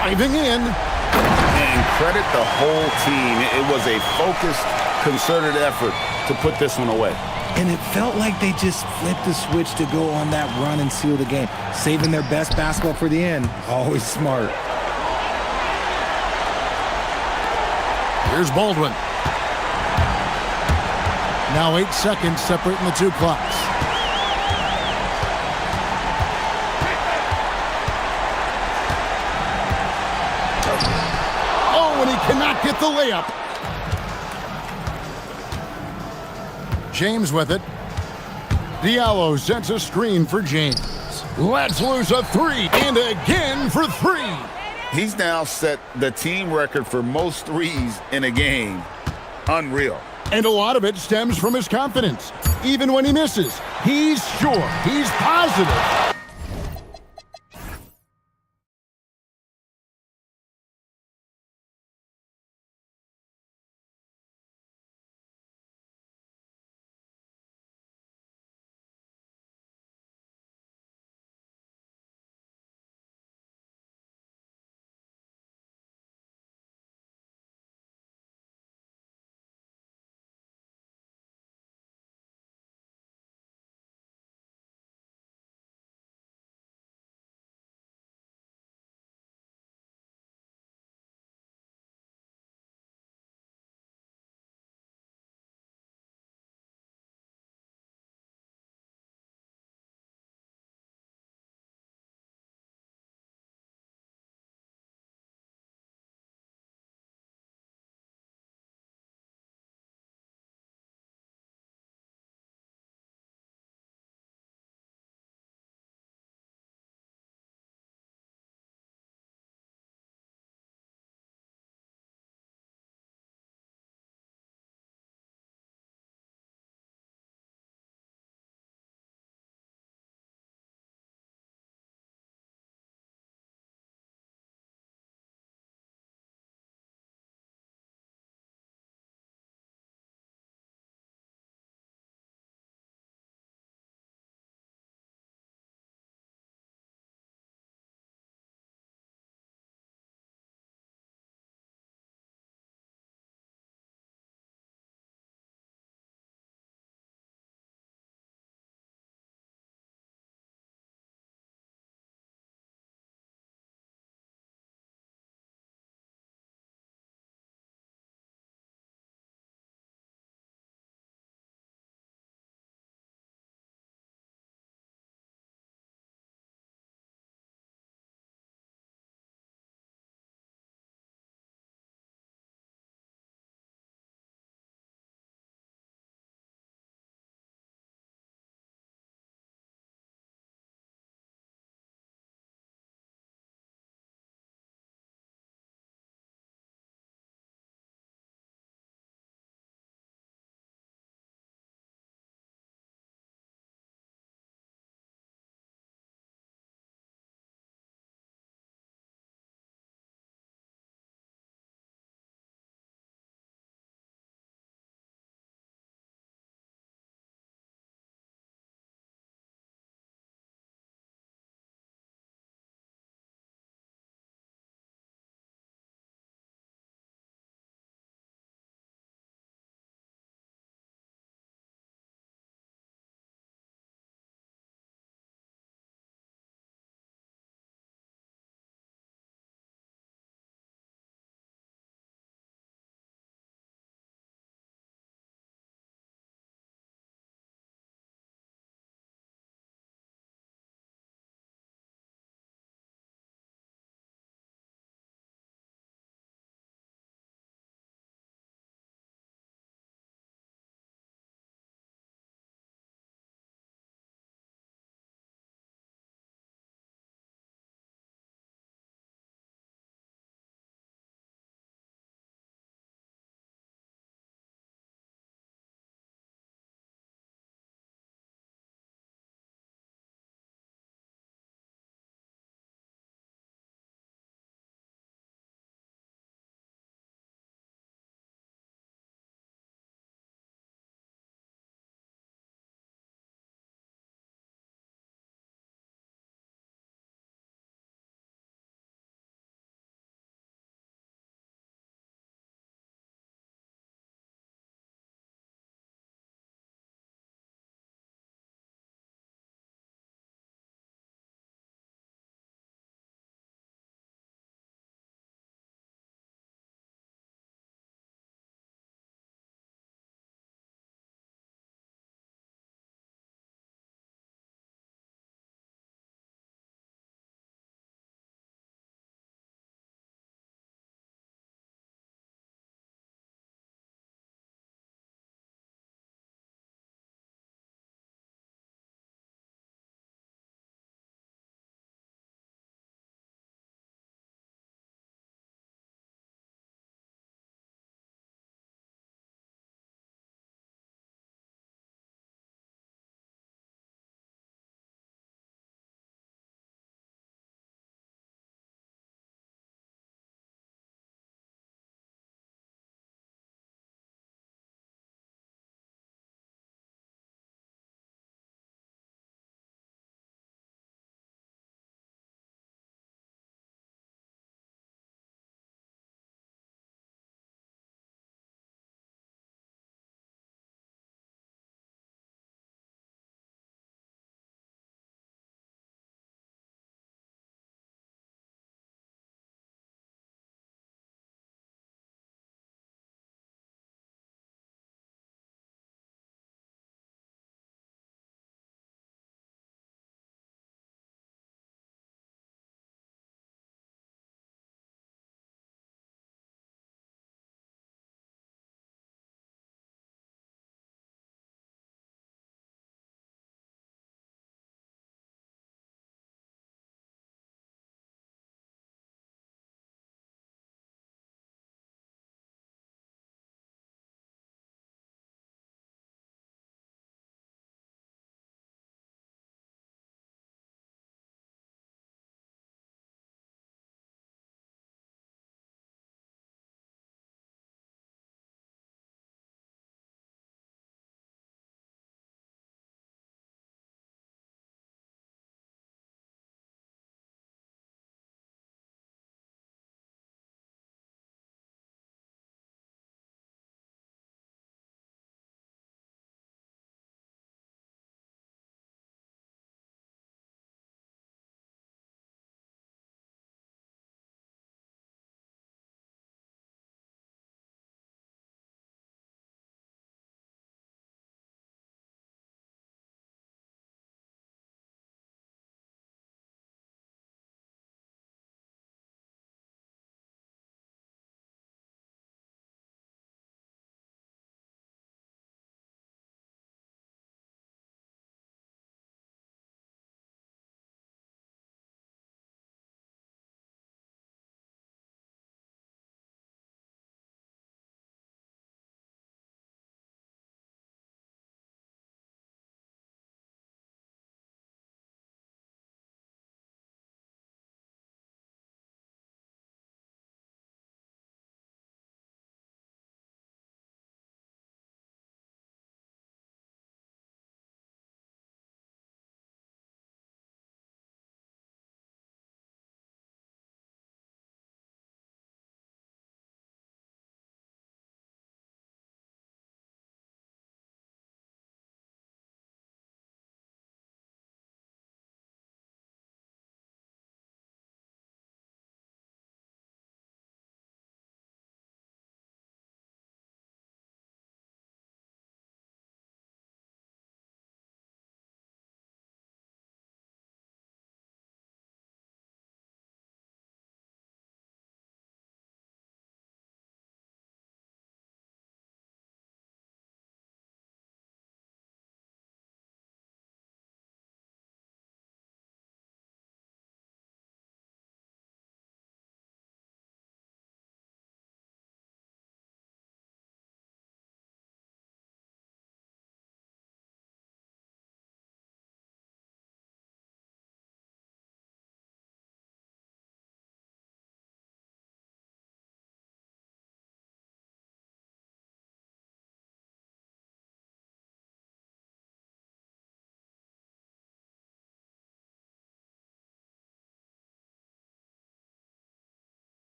Driving in. And credit the whole team. It was a focused, concerted effort to put this one away. And it felt like they just flipped the switch to go on that run and seal the game. Saving their best basketball for the end. Always smart. Here's Baldwin. Now 8 seconds separating the 2 clocks. Oh, and he cannot get the layup. James with it. Diallo sets a screen for James. Let's lose a 3, and again for 3. He's now set the team record for most threes in a game. Unreal. And a lot of it stems from his confidence. Even when he misses, he's sure, he's positive.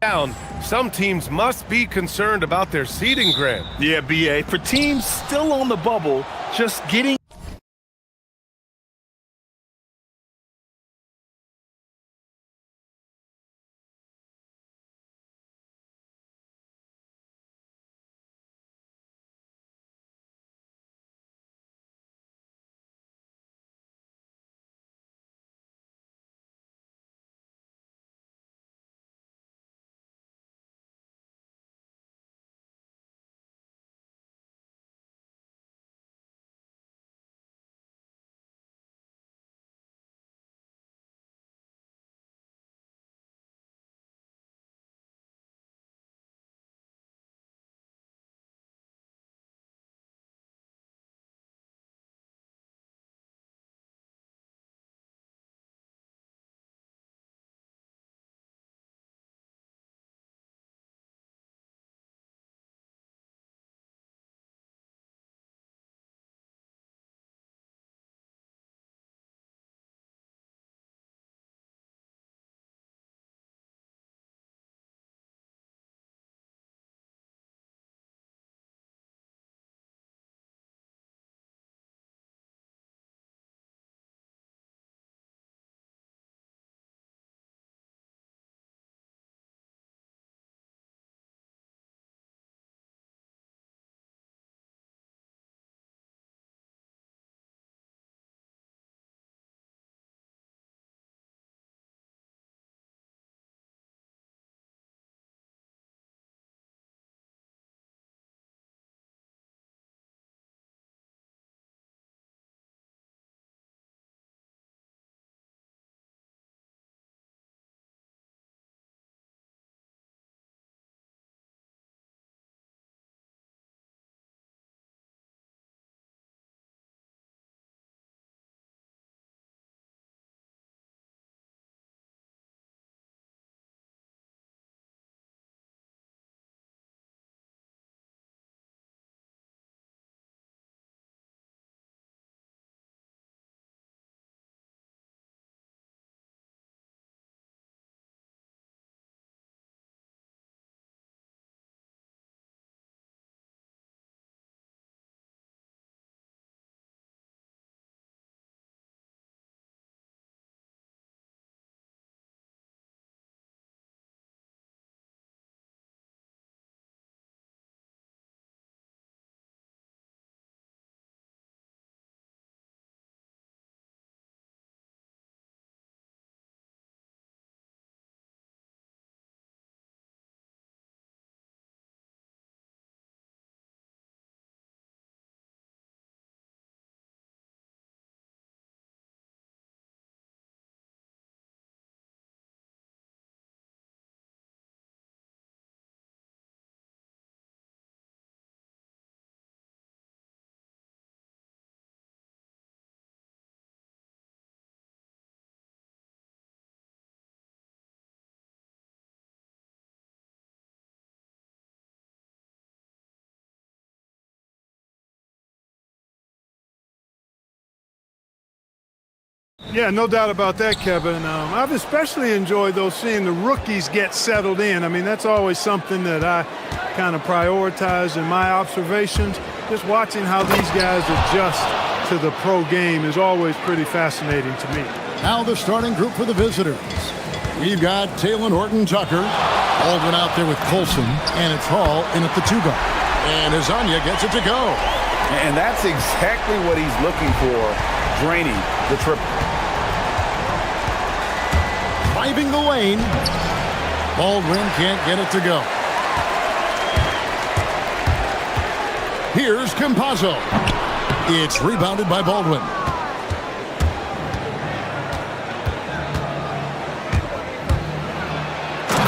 down, some teams must be concerned about their seeding, Grant. Yeah, BA. For teams still on the bubble, just getting Yeah, no doubt about that, Kevin. I've especially enjoyed, though, seeing the rookies get settled in. I mean, that's always something that I kind of prioritize in my observations. Just watching how these guys adjust to the pro game is always pretty fascinating to me. Now the starting group for the visitors. We've got Taylor Horton-Tucker, Aldrin out there with Colson, and it's Hall in at the 2-guard. And Azania gets it to go. And that's exactly what he's looking for, draining the triple. Driving the lane. Baldwin can't get it to go. Here's Campazzo. It's rebounded by Baldwin.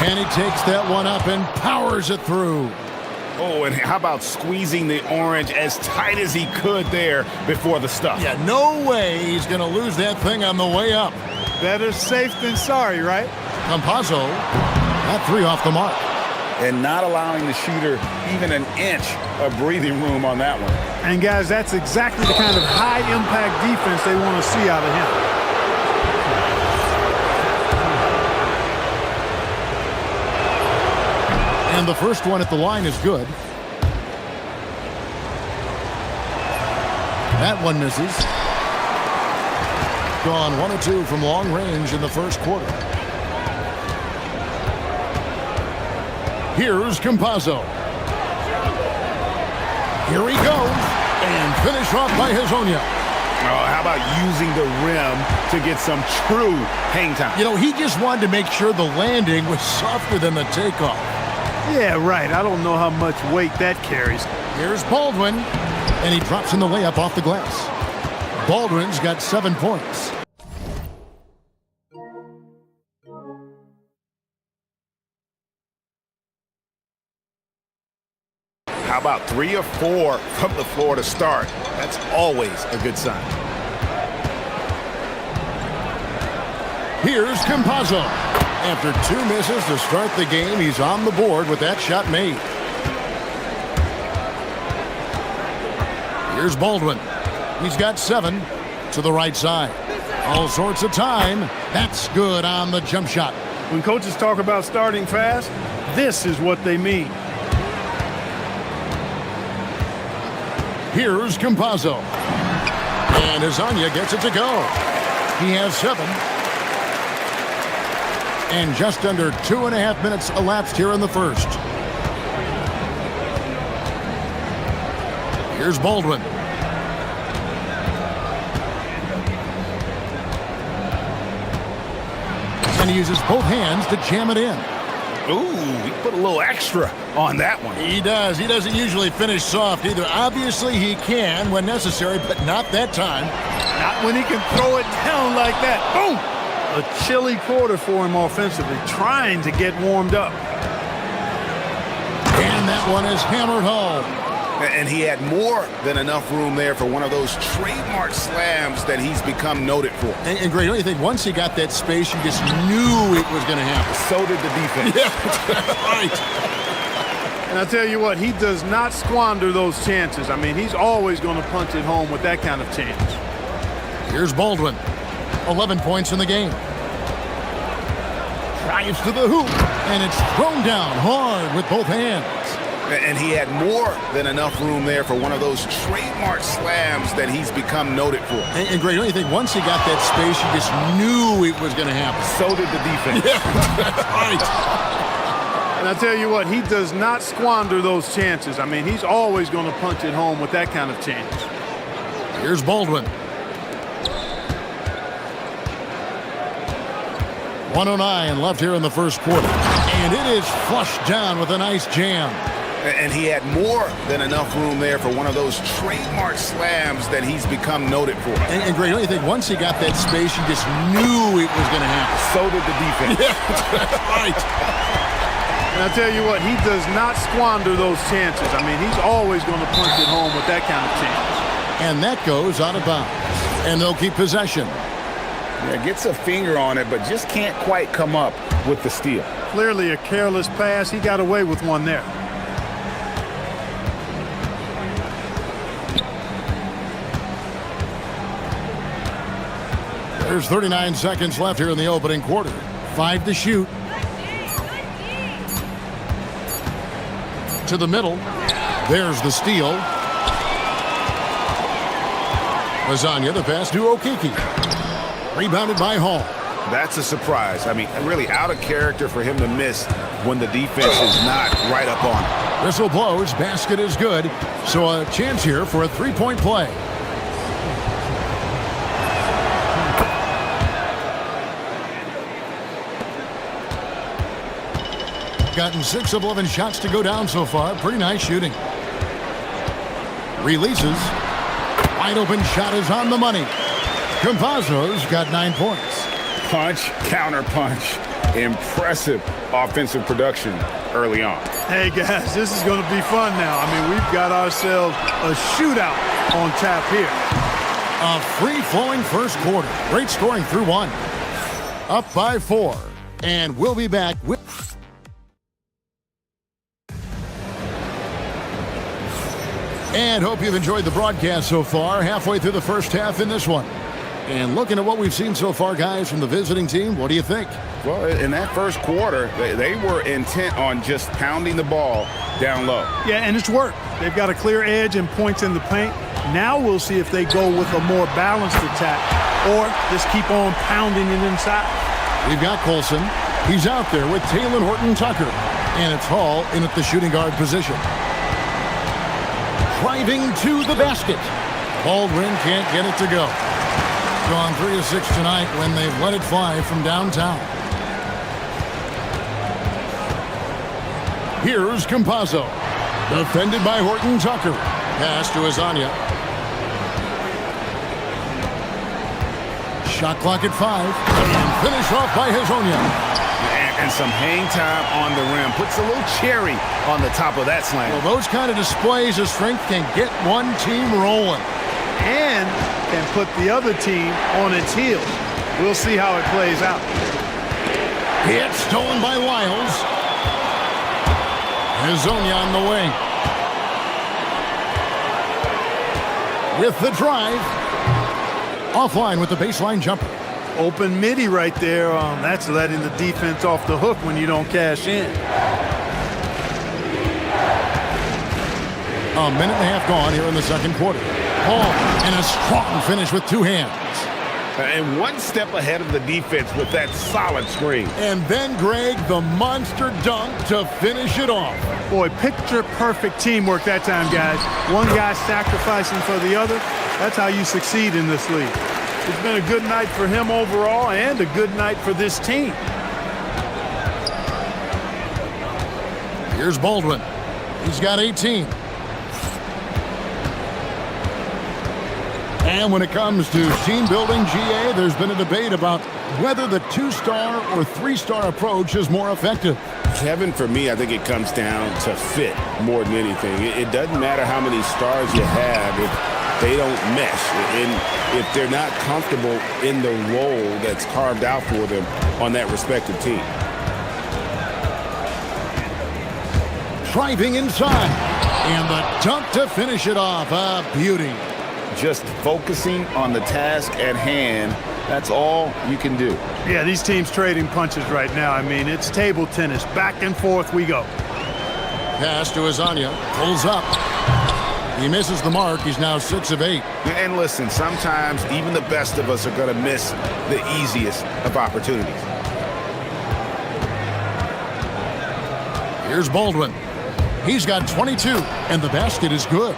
And he takes that one up and powers it through. Oh, and how about squeezing the orange as tight as he could there before the stuff? Yeah, no way he's going to lose that thing on the way up. Better safe than sorry, right? Campazzo, that three off the mark. And not allowing the shooter even an inch of breathing room on that one. And guys, that's exactly the kind of high-impact defense they want to see out of him. And the first one at the line is good. That one misses. Gone 1 of 2 from long range in the first quarter. Here's Campazzo. Here he goes. And finished off by Hazonia. Oh, how about using the rim to get some true hang time? You know, he just wanted to make sure the landing was softer than the takeoff. Yeah, right. I don't know how much weight that carries. Here's Baldwin. And he drops in the layup off the glass. Baldwin's got 7 points. How about 3 or 4 from the floor to start? That's always a good sign. Here's Campazzo. After 2 misses to start the game, he's on the board with that shot made. Here's Baldwin. He's got 7 to the right side. All sorts of time. That's good on the jump shot. When coaches talk about starting fast, this is what they mean. Here's Campazzo. And Hazonia gets it to go. He has 7. And just under 2.5 minutes elapsed here in the first. Here's Baldwin. And he uses both hands to jam it in. Ooh, he put a little extra on that one. He does. He doesn't usually finish soft either. Obviously, he can when necessary, but not that time. Not when he can throw it down like that. Boom! A chilly quarter for him offensively, trying to get warmed up. And that one is hammered home. And he had more than enough room there for one of those trademark slams that he's become noted for. And Greg, don't you think once he got that space, you just knew it was going to happen? So did the defense. Yeah, right. And I'll tell you what, he does not squander those chances. I mean, he's always going to punch it home with that kind of chance. Here's Baldwin. 11 points in the game. Drives to the hoop, and it's thrown down hard with both hands. And he had more than enough room there for one of those trademark slams that he's become noted for. And Greg, don't you think once he got that space, you just knew it was going to happen? So did the defense. Yeah, right. And I'll tell you what, he does not squander those chances. I mean, he's always going to punch it home with that kind of chance. Here's Baldwin. 1:09 left here in the first quarter. And it is flushed down with a nice jam. And he had more than enough room there for one of those trademark slams that he's become noted for. And Greg, don't you think once he got that space, you just knew it was going to happen? So did the defense. Yeah, right. And I'll tell you what, he does not squander those chances. I mean, he's always going to punch it home with that kind of chance. And that goes out of bounds. And they'll keep possession. Yeah, gets a finger on it, but just can't quite come up with the steal. Clearly a careless pass. He got away with one there. There's 39 seconds left here in the opening quarter. 5 to shoot. To the middle. There's the steal. Lasagna, the pass to Okiki. Rebounded by Hall. That's a surprise. I mean, really out of character for him to miss when the defense is not right up on him. Whistle blows. Basket is good. So a chance here for a three-point play. Gotten 6 of 11 shots to go down so far. Pretty nice shooting. Releases. Wide open shot is on the money. Campazzo's got 9 points. Punch, counter punch. Impressive offensive production early on. Hey guys, this is going to be fun now. I mean, we've got ourselves a shootout on tap here. A free-flowing first quarter. Great scoring through 1. Up by 4. And we'll be back with... And hope you've enjoyed the broadcast so far. Halfway through the first half in this one. And looking at what we've seen so far, guys, from the visiting team, what do you think? Well, in that first quarter, they were intent on just pounding the ball down low. Yeah, and it's worked. They've got a clear edge and points in the paint. Now we'll see if they go with a more balanced attack or just keep on pounding it inside. We've got Colson. He's out there with Taylor Horton-Tucker. And it's Hall in at the shooting guard position. Driving to the basket. Baldwin can't get it to go. Gone 3 of 6 tonight when they've let it fly from downtown. Here's Campazzo. Defended by Horton-Tucker. Pass to Azania. Shot clock at 5. And finish off by Hazonia. And some hang time on the rim. Puts a little cherry on the top of that slam. Well, those kind of displays of strength can get one team rolling. And can put the other team on its heels. We'll see how it plays out. It's stolen by Lyles. Hazonia on the wing. With the drive. Offline with the baseline jumper. Open midi right there. That's letting the defense off the hook when you don't cash in. A minute and a half gone here in the second quarter. Ball and a strong finish with 2 hands. And one step ahead of the defense with that solid screen. And then, Greg, the monster dunk to finish it off. Boy, picture-perfect teamwork that time, guys. One guy sacrificing for the other. That's how you succeed in this league. It's been a good night for him overall and a good night for this team. Here's Baldwin. He's got 18. And when it comes to team building, GA, there's been a debate about whether the 2-star or 3-star approach is more effective. Kevin, for me, I think it comes down to fit more than anything. It doesn't matter how many stars you have if they don't mesh, and if they're not comfortable in the role that's carved out for them on that respective team. Driving inside, and the dunk to finish it off. A beauty. Just focusing on the task at hand, that's all you can do. Yeah, these teams trading punches right now. I mean, it's table tennis. Back and forth we go. Pass to Azania. Pulls up. He misses the mark. He's now 6 of 8. And listen, sometimes even the best of us are going to miss the easiest of opportunities. Here's Baldwin. He's got 22, and the basket is good.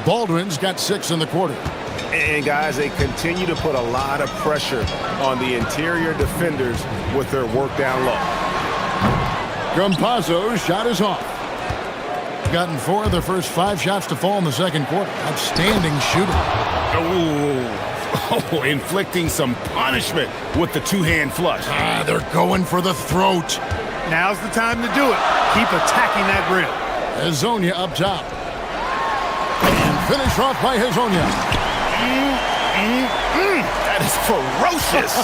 Baldwin's got 6 in the quarter. And guys, they continue to put a lot of pressure on the interior defenders with their work down low. Campazzo's shot is off. Gotten 4 of their first 5 shots to fall in the second quarter. Outstanding shooting. Oh, inflicting some punishment with the 2-hand flush. They're going for the throat. Now's the time to do it. Keep attacking that rim. Hazonia up top. And finish off by Hazonia. That is ferocious.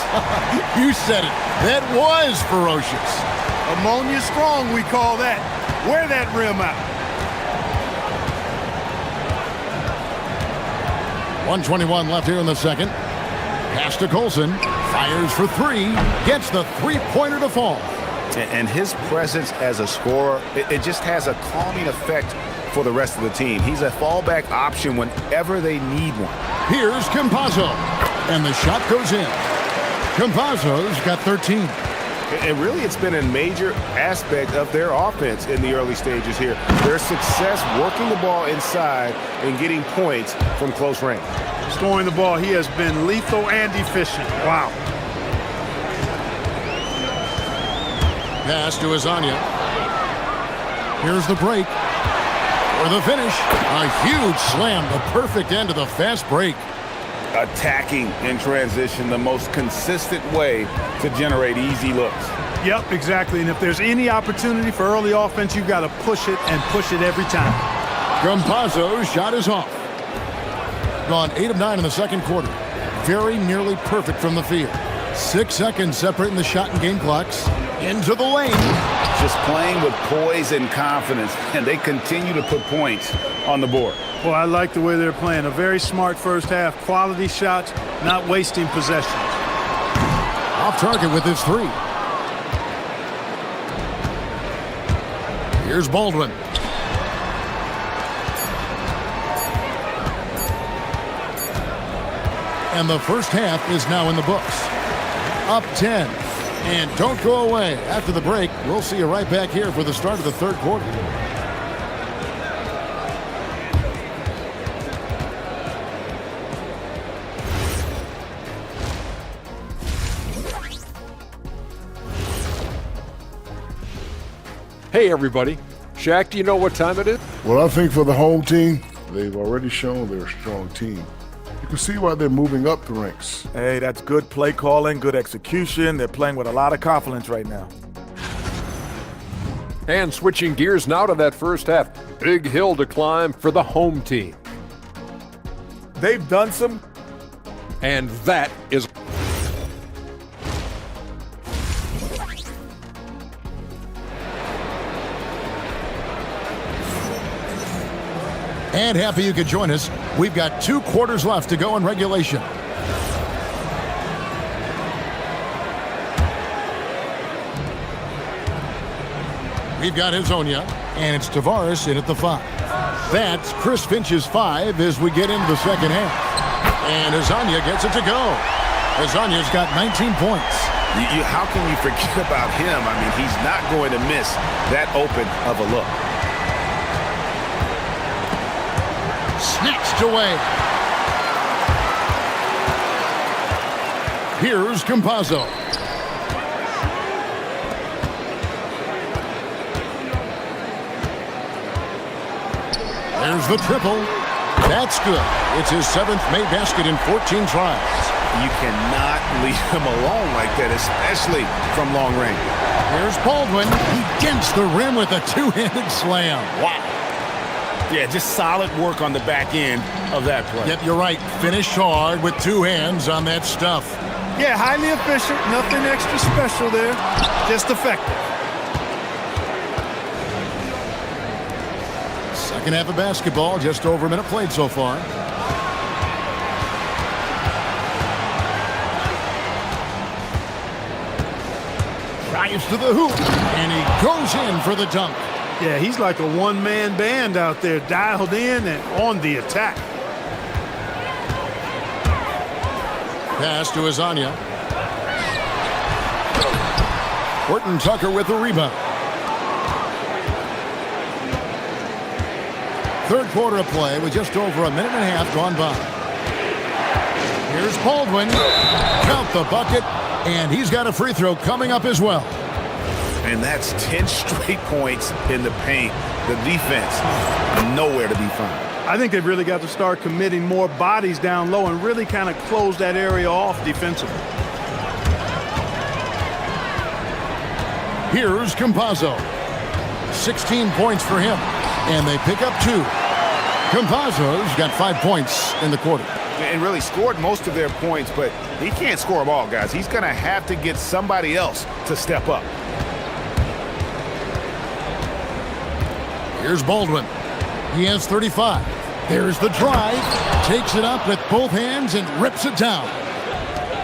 You said it. That was ferocious. Ammonia strong, we call that. Wear that rim out. 1:21 left here in the second. Pass to Colson. Fires for 3. Gets the 3-pointer to fall. And his presence as a scorer, it just has a calming effect for the rest of the team. He's a fallback option whenever they need one. Here's Campazzo. And the shot goes in. Campazzo's got 13. And really, it's been a major aspect of their offense in the early stages here. Their success working the ball inside and getting points from close range. Scoring the ball, he has been lethal and efficient. Wow. Pass to Azania. Here's the break. For the finish, a huge slam, the perfect end of the fast break. Attacking in transition, the most consistent way to generate easy looks. Yep, exactly. And if there's any opportunity for early offense, you've got to push it and push it every time. Campazzo's shot is off. Gone 8 of 9 in the second quarter. Very nearly perfect from the field. 6 seconds separating the shot and game clocks. Into the lane. Just playing with poise and confidence, and they continue to put points on the board. Well, I like the way they're playing. A very smart first half. Quality shots, not wasting possessions. Off target with his three. Here's Baldwin. And the first half is now in the books. Up 10. And don't go away. After the break, we'll see you right back here for the start of the third quarter. Hey, everybody. Shaq, do you know what time it is? Well, I think for the home team, they've already shown they're a strong team. You can see why they're moving up the ranks. Hey, that's good play calling, good execution. They're playing with a lot of confidence right now. And switching gears now to that first half. Big hill to climb for the home team. They've done some. And that is... And happy you could join us. We've got 2 quarters left to go in regulation. We've got Hazonia, and it's Tavares in at the 5. That's Chris Finch's 5 as we get into the second half. And Hazonia gets it to go. Hazonia's got 19 points. How can you forget about him? I mean, he's not going to miss that open of a look. Snatched away. Here's Campazzo. There's the triple. That's good. It's his 7th made basket in 14 tries. You cannot leave him alone like that, especially from long range. Here's Baldwin. He dents the rim with a 2-handed slam. Wow. Yeah, just solid work on the back end of that play. Yep, you're right. Finished hard with 2 hands on that stuff. Yeah, highly efficient. Nothing extra special there. Just effective. Second half of basketball, just over a minute played so far. Drives to the hoop, and he goes in for the dunk. Yeah, he's like a one-man band out there, dialed in and on the attack. Pass to Hazonia. Horton Tucker with the rebound. Third quarter of play with just over a minute and a half gone by. Here's Baldwin. Count the bucket, and he's got a free throw coming up as well. And that's 10 straight points in the paint. The defense, nowhere to be found. I think they've really got to start committing more bodies down low and really kind of close that area off defensively. Here's Campazzo. 16 points for him, and they pick up 2. Campazzo's got 5 points in the quarter. And really scored most of their points, but he can't score them all, guys. He's going to have to get somebody else to step up. Here's Baldwin. He has 35. There's the drive. Takes it up with both hands and rips it down.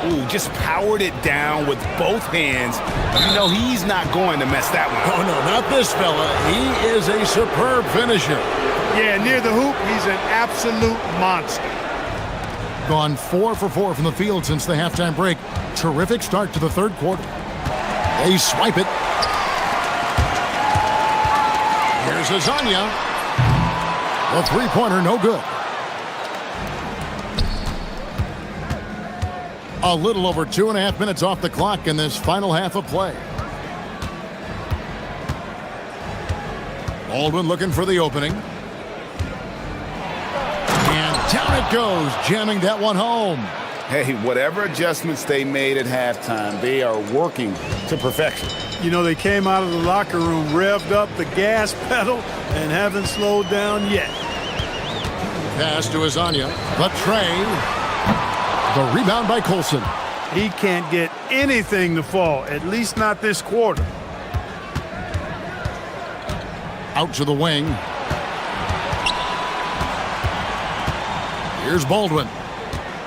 Ooh, just powered it down with both hands. You know he's not going to mess that one up. Oh, no, not this fella. He is a superb finisher. Yeah, near the hoop, he's an absolute monster. Gone 4 for 4 from the field since the halftime break. Terrific start to the third quarter. They swipe it. Here's Hazonia. The three-pointer, no good. A little over 2.5 minutes off the clock in this final half of play. Baldwin looking for the opening. And down it goes, jamming that one home. Hey, whatever adjustments they made at halftime, they are working to perfection. You know, they came out of the locker room, revved up the gas pedal, and haven't slowed down yet. Pass to Hazonia. The tray. The rebound by Colson. He can't get anything to fall, at least not this quarter. Out to the wing. Here's Baldwin.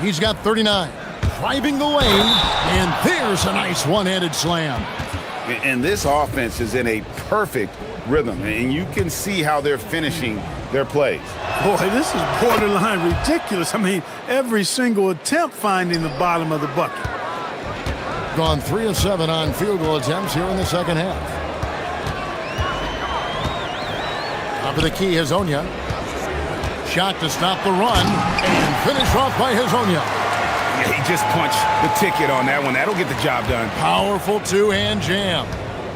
He's got 39. Driving the lane, and there's a nice one-handed slam. And this offense is in a perfect rhythm, and you can see how they're finishing their plays. Boy, this is borderline ridiculous. I mean, every single attempt finding the bottom of the bucket. Gone 3 of 7 on field goal attempts here in the second half. Top of the key, Hazonia. Shot to stop the run, and finish off by Hazonia. Yeah, he just punched the ticket on that one. That'll get the job done. Powerful two-hand jam.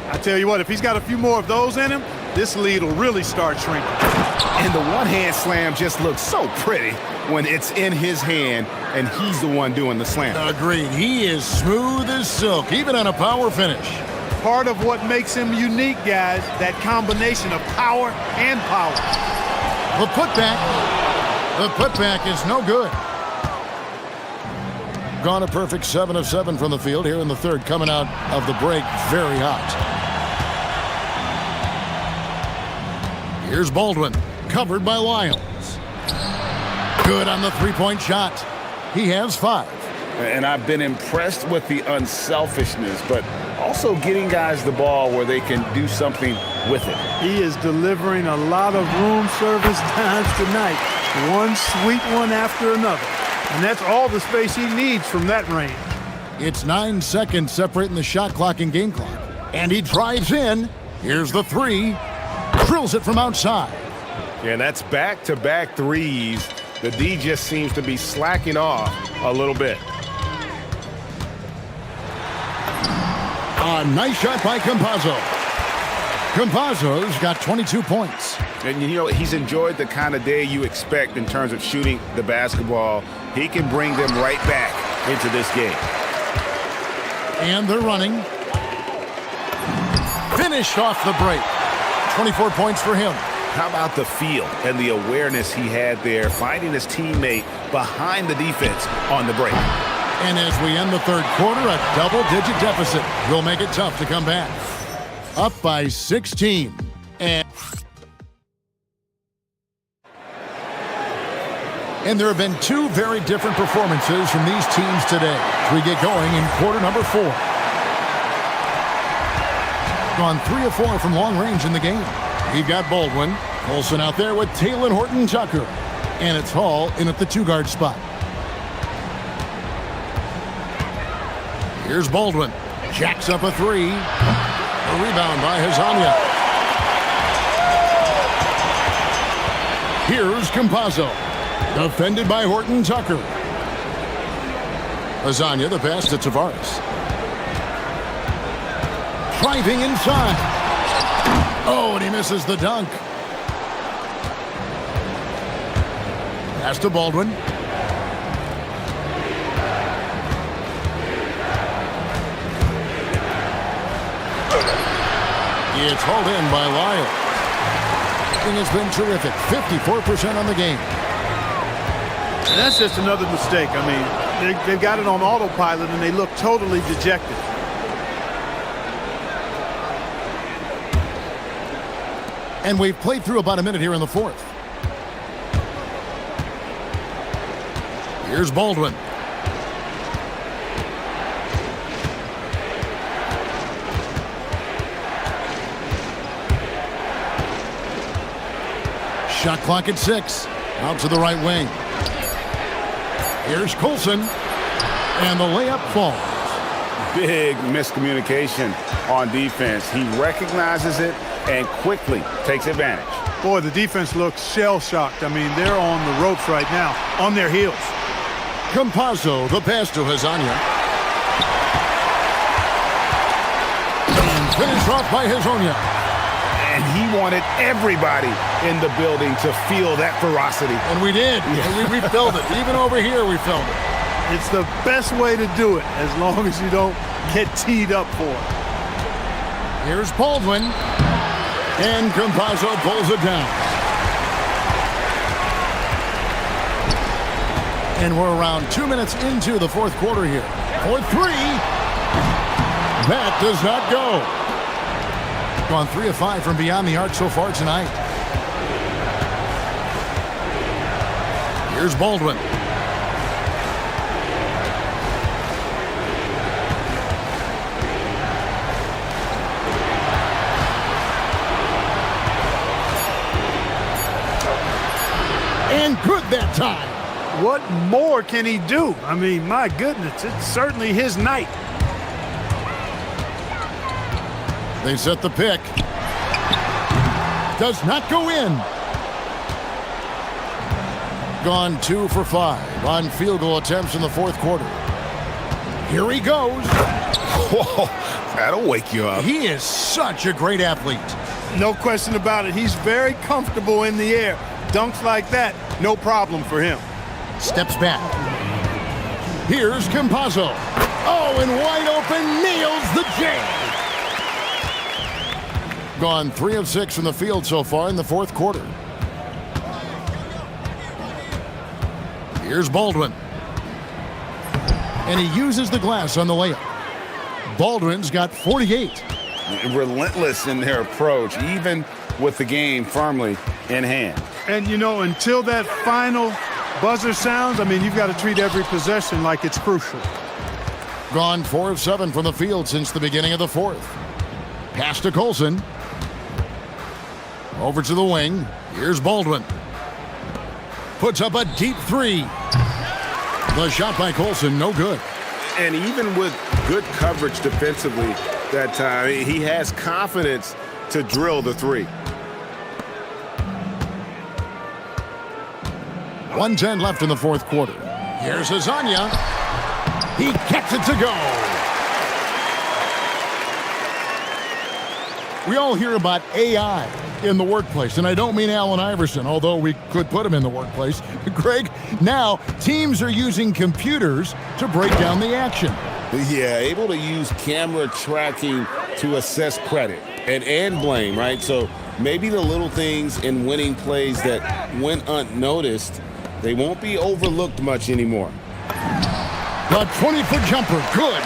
I tell you what, if he's got a few more of those in him, this lead will really start shrinking. And the one-hand slam just looks so pretty when it's in his hand and he's the one doing the slam. Agreed. He is smooth as silk, even on a power finish. Part of what makes him unique, guys, that combination of power and power. The putback is no good. Gone a perfect 7 of 7 from the field here in the third, coming out of the break very hot. Here's Baldwin, covered by Lyles. Good on the three-point shot. He has 5. And I've been impressed with the unselfishness, but also getting guys the ball where they can do something with it. He is delivering a lot of room service times tonight. One sweet one after another. And that's all the space he needs from that range. It's 9 seconds separating the shot clock and game clock. And he drives in. Here's the 3. Drills it from outside. Yeah, and that's back-to-back threes. The D just seems to be slacking off a little bit. A nice shot by Campazzo. Campazzo's got 22 points. And, you know, he's enjoyed the kind of day you expect in terms of shooting the basketball. He can bring them right back into this game. And they're running. Finished off the break. 24 points for him. How about the feel and the awareness he had there, finding his teammate behind the defense on the break. And as we end the third quarter, a double-digit deficit will make it tough to come back. Up by 16. And there have been 2 very different performances from these teams today as we get going in quarter number 4. Gone 3 of 4 from long range in the game. You've got Baldwin. Olsen out there with Taylor Horton-Tucker. And it's Hall in at the 2-guard spot. Here's Baldwin. Jacks up a 3. A rebound by Hazonia. Here's Campazzo. Defended by Horton-Tucker. Hazonia, the pass to Tavares. Driving inside. Oh, and he misses the dunk. Pass to Baldwin. It's hauled in by Lyle. And it's been terrific. 54% on the game. And that's just another mistake. I mean, they've got it on autopilot, and they look totally dejected. And we've played through about a minute here in the fourth. Here's Baldwin. Shot clock at 6. Out to the right wing. Here's Colson. And the layup falls. Big miscommunication on defense. He recognizes it and quickly takes advantage. Boy, the defense looks shell-shocked. I mean, they're on the ropes right now, on their heels. Campazzo, the pass to Hazonia. And finished off by Hazonia. And he wanted everybody in the building to feel that ferocity. And we did. Yeah. We felt it. Even over here, we felt it. It's the best way to do it, as long as you don't get teed up for it. Here's Baldwin. And Campazzo pulls it down. And we're around 2 minutes into the fourth quarter here. For 3. That does not go. Gone 3 of 5 from beyond the arc so far tonight. Here's Baldwin. And good that time. What more can he do? I mean, my goodness, it's certainly his night. They set the pick. Does not go in. Gone 2 for 5 on field goal attempts in the fourth quarter. Here he goes. Whoa, that'll wake you up. He is such a great athlete. No question about it. He's very comfortable in the air. Dunks like that, no problem for him. Steps back. Here's Campazzo. Oh, and wide open, nails the J. Gone 3 of 6 from the field so far in the fourth quarter. Here's Baldwin. And he uses the glass on the layup. Baldwin's got 48. Relentless in their approach, even with the game firmly in hand. And, you know, until that final buzzer sounds, I mean, you've got to treat every possession like it's crucial. Gone 4 of 7 from the field since the beginning of the fourth. Pass to Colson. Over to the wing. Here's Baldwin. Puts up a deep 3. The shot by Colson, no good. And even with good coverage defensively that time, he has confidence to drill the 3. 1:10 left in the fourth quarter. Here's Azania. He gets it to go. We all hear about AI in the workplace, and I don't mean Allen Iverson, although we could put him in the workplace. Greg, now teams are using computers to break down the action. Yeah, able to use camera tracking to assess credit and blame, right? So maybe the little things in winning plays that went unnoticed, they won't be overlooked much anymore. The 20-foot jumper, good.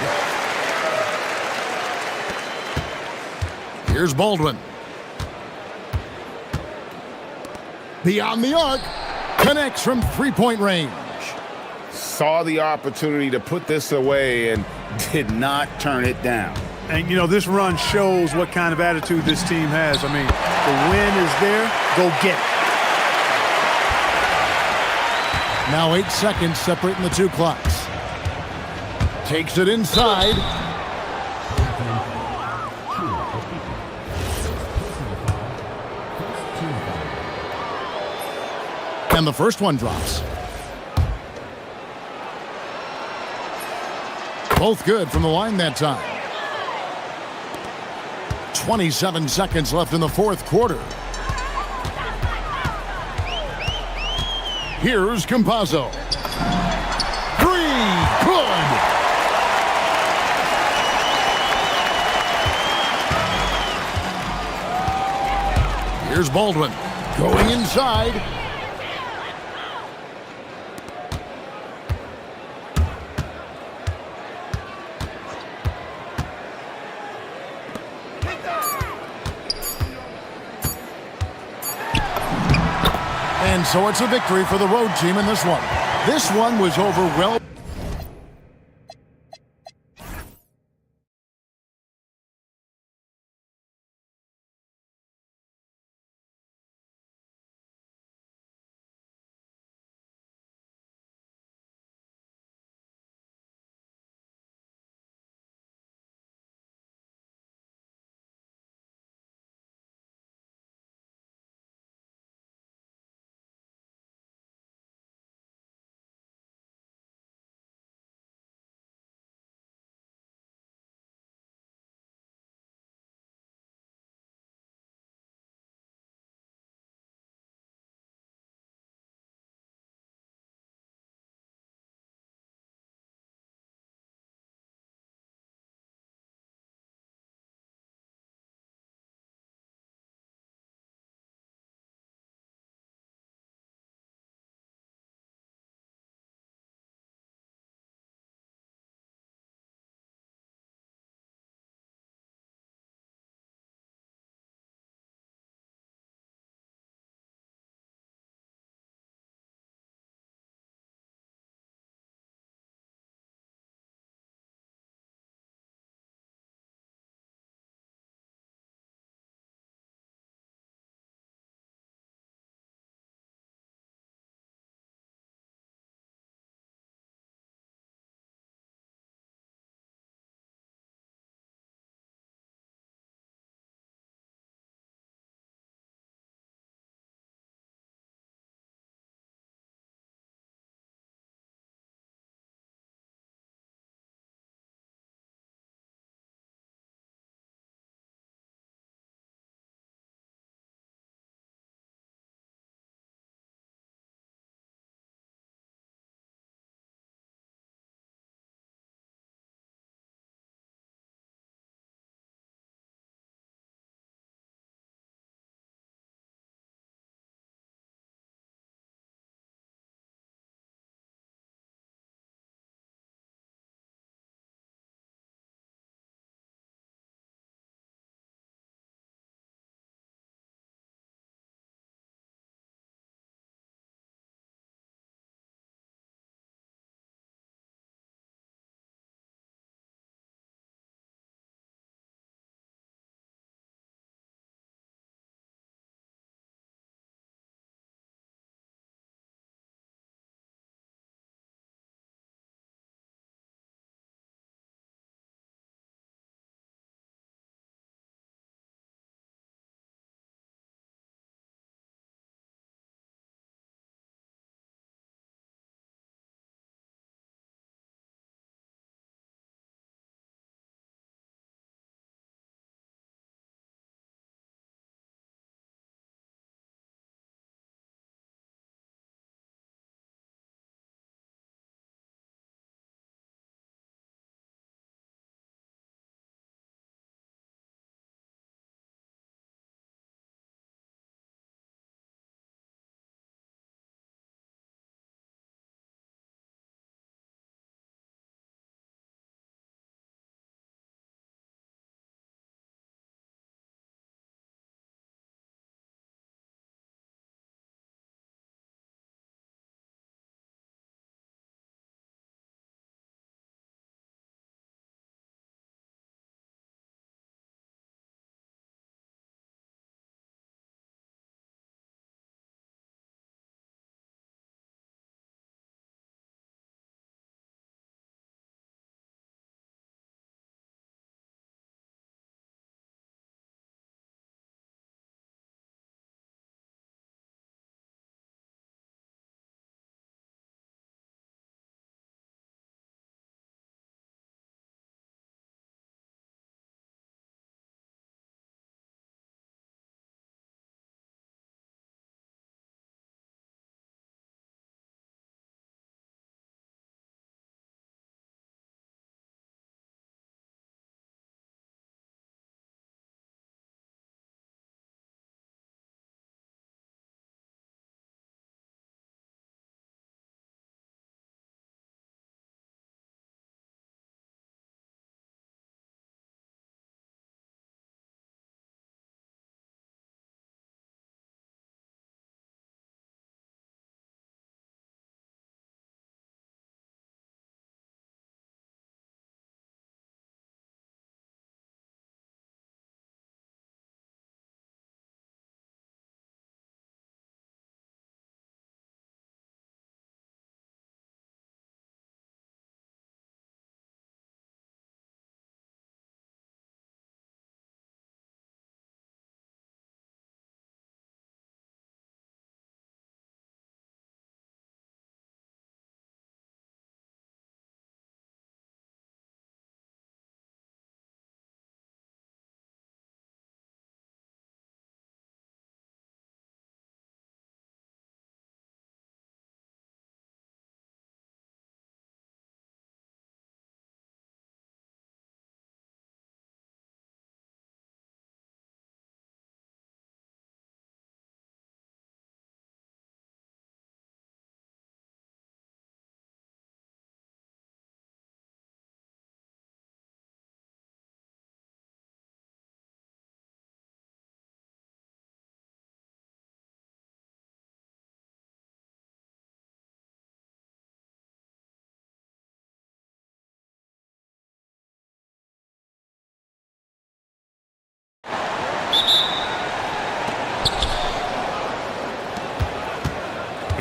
Here's Baldwin. Beyond the arc, connects from three-point range. Saw the opportunity to put this away and did not turn it down. And, you know, this run shows what kind of attitude this team has. I mean, the win is there, go get it. Now 8 seconds separating the two clocks. Takes it inside. And the first one drops. Both good from the line that time. 27 seconds left in the fourth quarter. Here's Campazzo. 3, good. Here's Baldwin going inside. And so it's a victory for the road team in this one. This one was over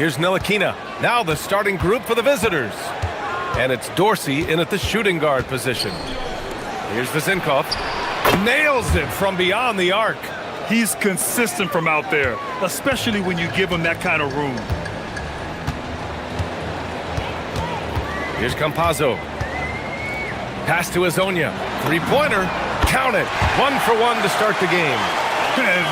Here's Ntilikina. Now the starting group for the visitors. And it's Dorsey in at the shooting guard position. Here's Vezinkov. Nails it from beyond the arc. He's consistent from out there, especially when you give him that kind of room. Here's Campazzo. Pass to Hezonja. Three-pointer. Count it. 1 for 1 to start the game.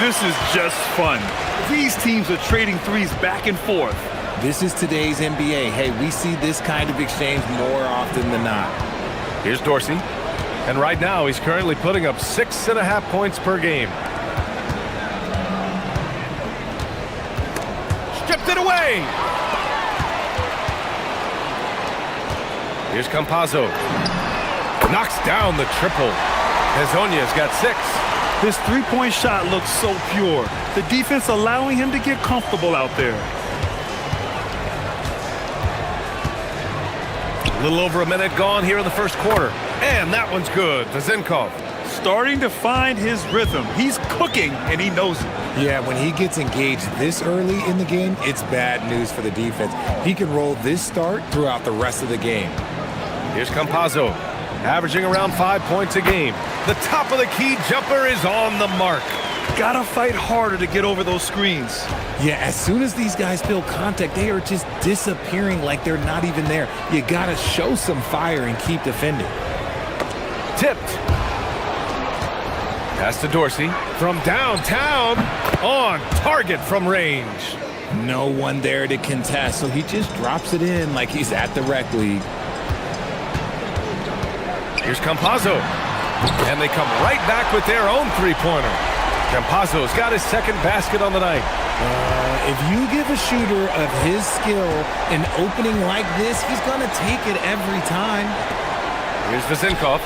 This is just fun. These teams are trading threes back and forth. This is today's NBA. Hey, we see this kind of exchange more often than not. Here's Dorsey. And right now, he's currently putting up 6.5 points per game. Stripped it away! Here's Campazzo. Knocks down the triple. Hezonja's got 6. His three-point shot looks so pure. The defense allowing him to get comfortable out there. A little over a minute gone here in the first quarter. And that one's good. Vezinkov. Starting to find his rhythm. He's cooking, and he knows it. Yeah, when he gets engaged this early in the game, it's bad news for the defense. He can roll this start throughout the rest of the game. Here's Campazzo, averaging around 5 points a game. The top of the key jumper is on the mark. Gotta fight harder to get over those screens. Yeah, as soon as these guys feel contact, they are just disappearing like they're not even there. You gotta show some fire and keep defending. Tipped. Pass to Dorsey from downtown. On target from range. No one there to contest, so he just drops it in like he's at the rec league. Here's Campazzo. And they come right back with their own three-pointer. Campazzo's got his second basket on the night. If you give a shooter of his skill an opening like this, he's going to take it every time. Here's Vezinkov.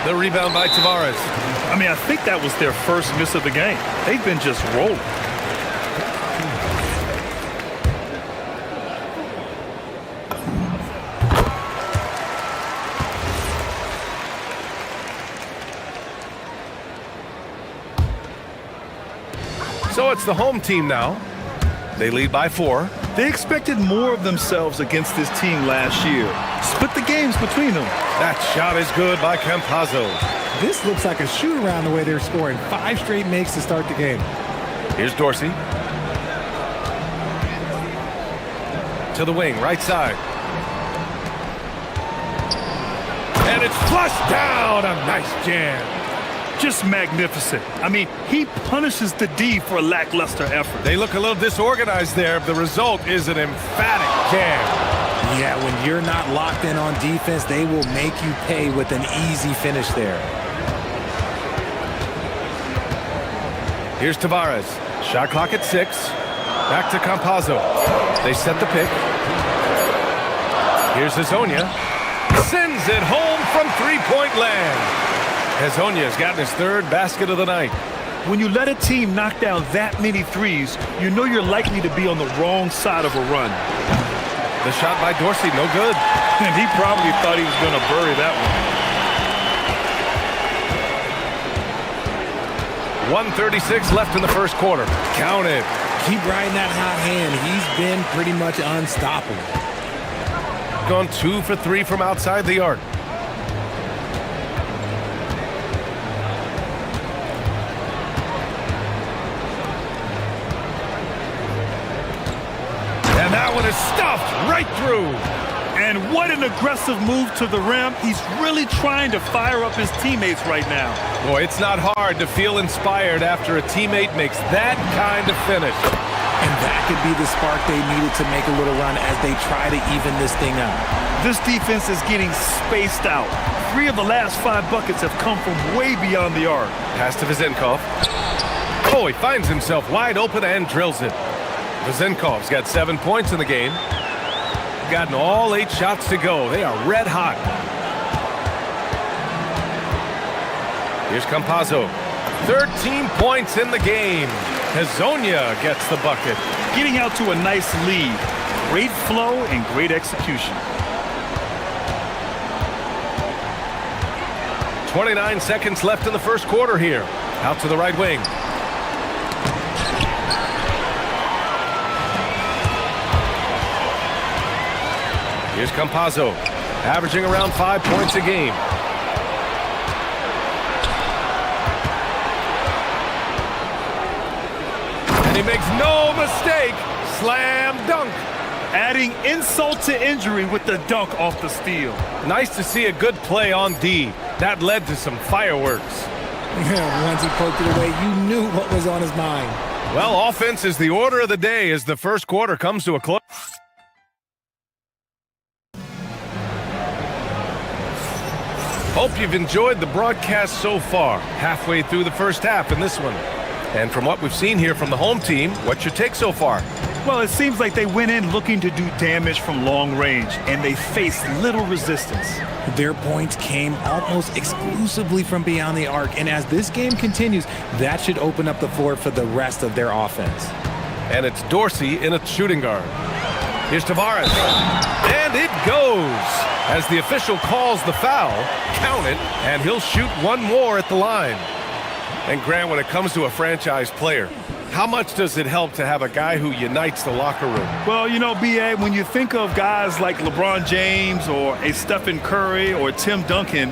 The rebound by Tavares. I mean, I think that was their first miss of the game. They've been just rolling. So it's the home team now. They lead by 4. They expected more of themselves against this team last year. Split the games between them. That shot is good by Campazzo. This looks like a shoot-around the way they're scoring. 5 straight makes to start the game. Here's Dorsey. To the wing, right side. And it's flushed down. A nice jam. Just magnificent. I mean, he punishes the D for a lackluster effort. They look a little disorganized there. The result is an emphatic jam. Yeah, when you're not locked in on defense, they will make you pay with an easy finish there. Here's Tavares. Shot clock at 6. Back to Campazzo. They set the pick. Here's Hezonja. Sends it home from three-point land. Hezonja's gotten his 3rd basket of the night. When you let a team knock down that many threes, you know you're likely to be on the wrong side of a run. The shot by Dorsey, no good. And he probably thought he was going to bury that one. 1:36 left in the first quarter. Count it. Keep riding that hot hand. He's been pretty much unstoppable. Gone 2 for 3 from outside the arc. And that one is stuffed right through. And what an aggressive move to the rim. He's really trying to fire up his teammates right now. Boy, it's not hard to feel inspired after a teammate makes that kind of finish. And that could be the spark they needed to make a little run as they try to even this thing out. This defense is getting spaced out. 3 of the last 5 buckets have come from way beyond the arc. Pass to Vezinkov. Oh, he finds himself wide open and drills it. Vezinkov's got 7 points in the game. Gotten all 8 shots to go. They are red hot. Here's Campazzo. 13 points in the game. Hezonja gets the bucket. Getting out to a nice lead. Great flow and great execution. 29 seconds left in the first quarter here. Out to the right wing. Here's Campazzo, averaging around 5 points a game. And he makes no mistake. Slam dunk. Adding insult to injury with the dunk off the steal. Nice to see a good play on D. That led to some fireworks. Once he poked it away, you knew what was on his mind. Well, offense is the order of the day as the first quarter comes to a close. Hope you've enjoyed the broadcast so far. Halfway through the first half in this one. And from what we've seen here from the home team, what's your take so far? Well, it seems like they went in looking to do damage from long range, and they faced little resistance. Their points came almost exclusively from beyond the arc, and as this game continues, that should open up the floor for the rest of their offense. And it's Dorsey in a shooting guard. Here's Tavares. And it goes. As the official calls the foul, count it, and he'll shoot one more at the line. And Grant, when it comes to a franchise player, how much does it help to have a guy who unites the locker room? Well, you know, B.A., when you think of guys like LeBron James or a Stephen Curry or Tim Duncan,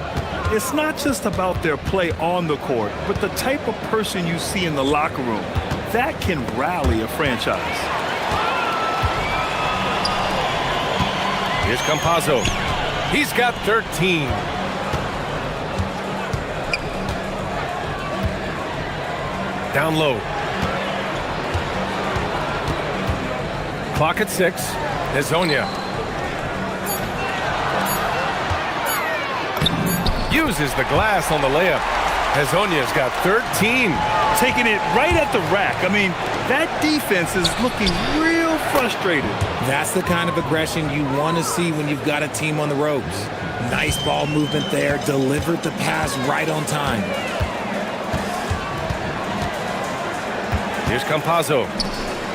it's not just about their play on the court, but the type of person you see in the locker room. That can rally a franchise. Here's Campazzo. He's got 13. Down low. Clock at 6. Hezonja. Uses the glass on the layup. Hezonja's got 13. Taking it right at the rack. I mean, that defense is looking real frustrated. That's the kind of aggression you want to see when you've got a team on the ropes. Nice ball movement there. Delivered the pass right on time. Here's Campazzo.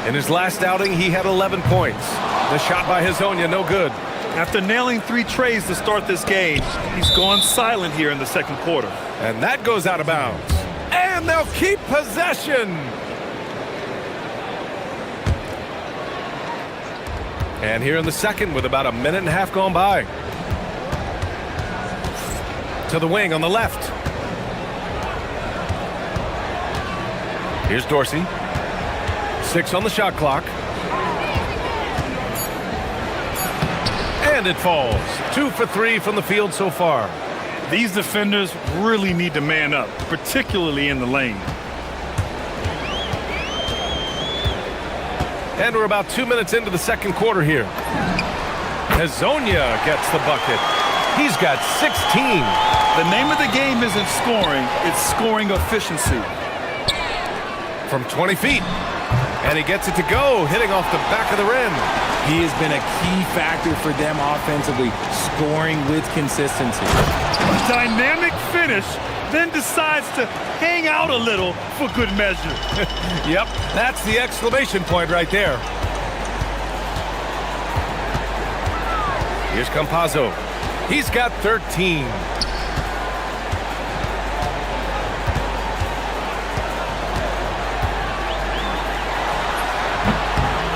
In his last outing, he had 11 points. The shot by Hezonja, no good. After nailing 3 trays to start this game, he's gone silent here in the second quarter. And that goes out of bounds. And they'll keep possession. And here in the second with about a minute and a half gone by. To the wing on the left. Here's Dorsey. 6 on the shot clock. And it falls. 2 for 3 from the field so far. These defenders really need to man up, particularly in the lane. And we're about 2 minutes into the second quarter here. Hezonja gets the bucket. He's got 16. The name of the game isn't scoring, it's scoring efficiency. From 20 feet. And he gets it to go, hitting off the back of the rim. He has been a key factor for them offensively, scoring with consistency. A dynamic finish, then decides to hang out a little for good measure. Yep, that's the exclamation point right there. Here's Campazzo. He's got 13.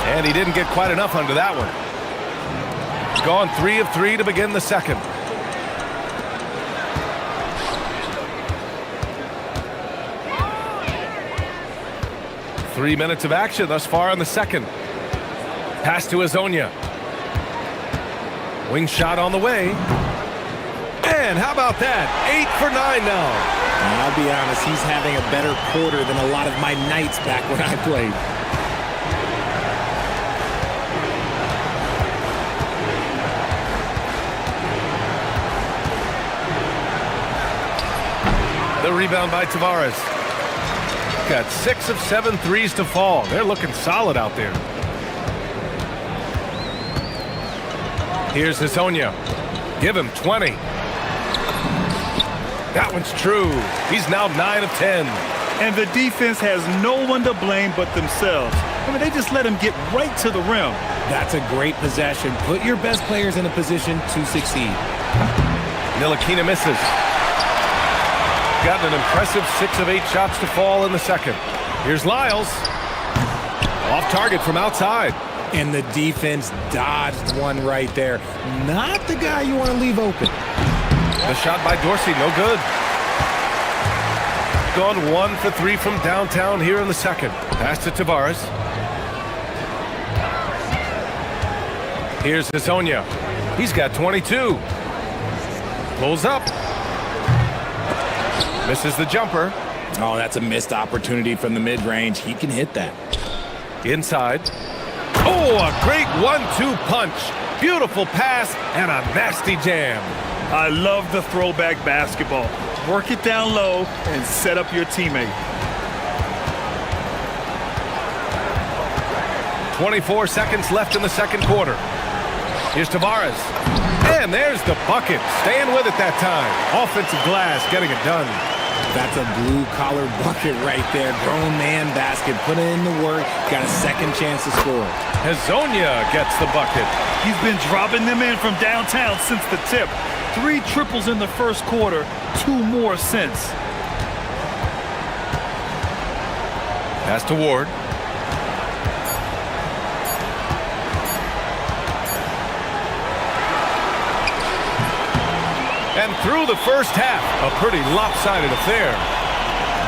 And he didn't get quite enough under that one. He's gone 3 of 3 to begin the second. Three minutes of action thus far in the second. Pass to Hezonja. Wing shot on the way. And how about that? 8 for 9 now. I'll be honest, he's having a better quarter than a lot of my nights back when I played. The rebound by Tavares. Got 6 of 7 threes to fall. They're looking solid out there. Here's Hezonja. Give him 20. That one's true. He's now 9 of 10. And the defense has no one to blame but themselves. I mean, they just let him get right to the rim. That's a great possession. Put your best players in a position to succeed. Ntilikina misses. Gotten an impressive 6 of 8 shots to fall in the second. Here's Lyles. Off target from outside. And the defense dodged one right there. Not the guy you want to leave open. The shot by Dorsey, no good. Gone 1 for 3 from downtown here in the second. Pass to Tavares. Here's Hazonia. He's got 22. Pulls up. Misses the jumper. Oh, that's a missed opportunity from the mid-range. He can hit that. Inside. Oh, a great 1-2 punch. Beautiful pass and a nasty jam. I love the throwback basketball. Work it down low and set up your teammate. 24 seconds left in the second quarter. Here's Tavares. And there's the bucket. Staying with it that time. Offensive glass getting it done. That's a blue-collar bucket right there. Grown man basket. Put in the work. Got a second chance to score. Hazonia gets the bucket. He's been dropping them in from downtown since the tip. 3 triples in the first quarter, 2 more since. Pass to Ward. And through the first half, a pretty lopsided affair.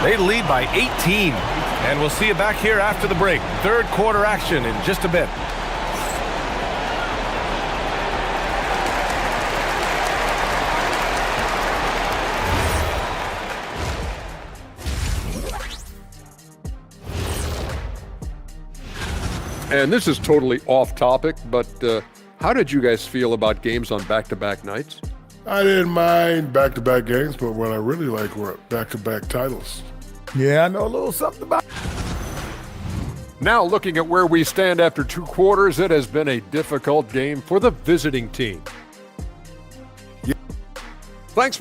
They lead by 18. And we'll see you back here after the break. Third quarter action in just a bit. And this is totally off topic, but how did you guys feel about games on back-to-back nights? I didn't mind back-to-back games, but what I really liked were back-to-back titles. Yeah, I know a little something about it. Now looking at where we stand after 2 quarters, it has been a difficult game for the visiting team. Yeah. Thanks.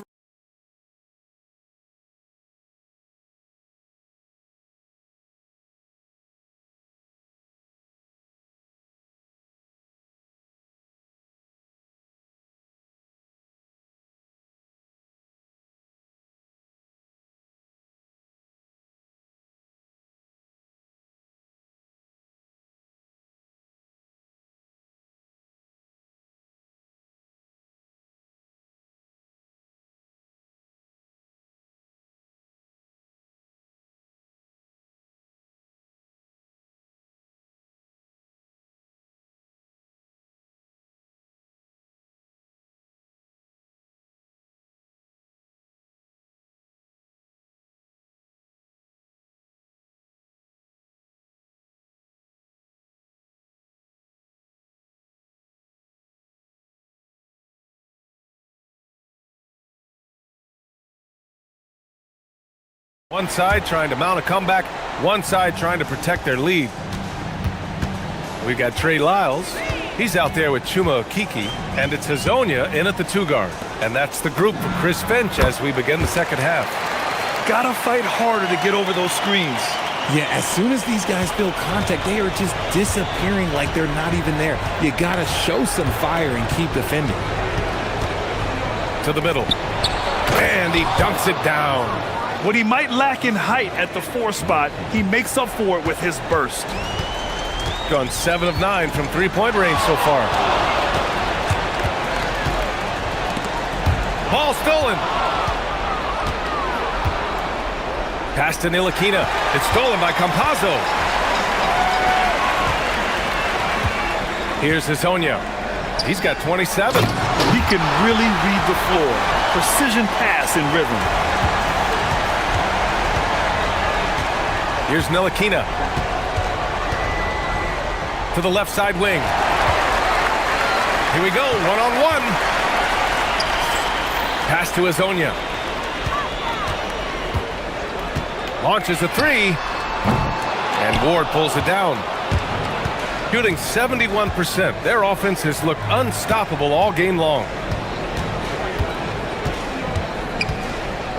One side trying to mount a comeback, one side trying to protect their lead. We got Trey Lyles. He's out there with Chuma Okeke, and it's Hazonia in at the 2 guard. And that's the group for Chris Finch as we begin the second half. Gotta fight harder to get over those screens. Yeah, as soon as these guys feel contact, they are just disappearing like they're not even there. You gotta show some fire and keep defending. To the middle. And he dunks it down. What he might lack in height at the 4 spot, he makes up for it with his burst. Gone 7 of 9 from 3-point range so far. Ball stolen. Pass to Ntilikina. It's stolen by Campazzo. Here's Hazonia. He's got 27. He can really read the floor. Precision pass in rhythm. Here's Ntilikina. To the left side wing. Here we go, one-on-one. Pass to Hazonia. Launches a 3. And Ward pulls it down. Shooting 71%. Their offense has looked unstoppable all game long.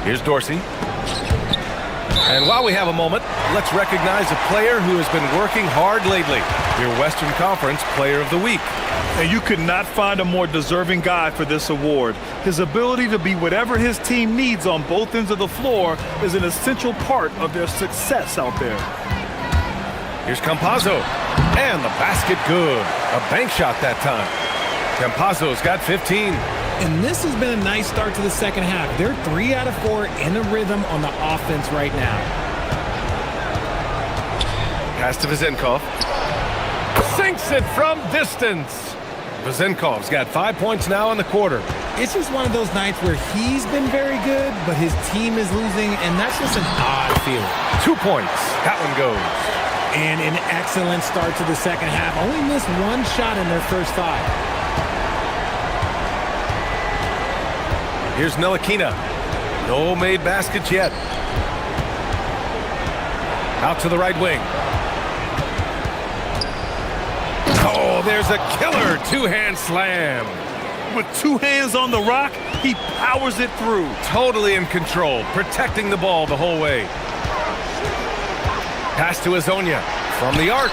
Here's Dorsey. And while we have a moment, let's recognize a player who has been working hard lately. Your Western Conference Player of the Week. And you could not find a more deserving guy for this award. His ability to be whatever his team needs on both ends of the floor is an essential part of their success out there. Here's Campazzo. And the basket good. A bank shot that time. Campazzo's got 15. And this has been a nice start to the second half. They're 3 out of 4 in a rhythm on the offense right now. Pass to Vezenkov. Sinks it from distance. Vezenkov's got 5 points now in the quarter. It's just one of those nights where he's been very good, but his team is losing, and that's just an odd feeling. 2 points. That one goes. And an excellent start to the second half. Only missed 1 shot in their first 5. Here's Ntilikina. No made baskets yet. Out to the right wing. Oh, there's a killer 2-hand slam. With 2 hands on the rock, he powers it through. Totally in control, protecting the ball the whole way. Pass to Hezonja from the arc.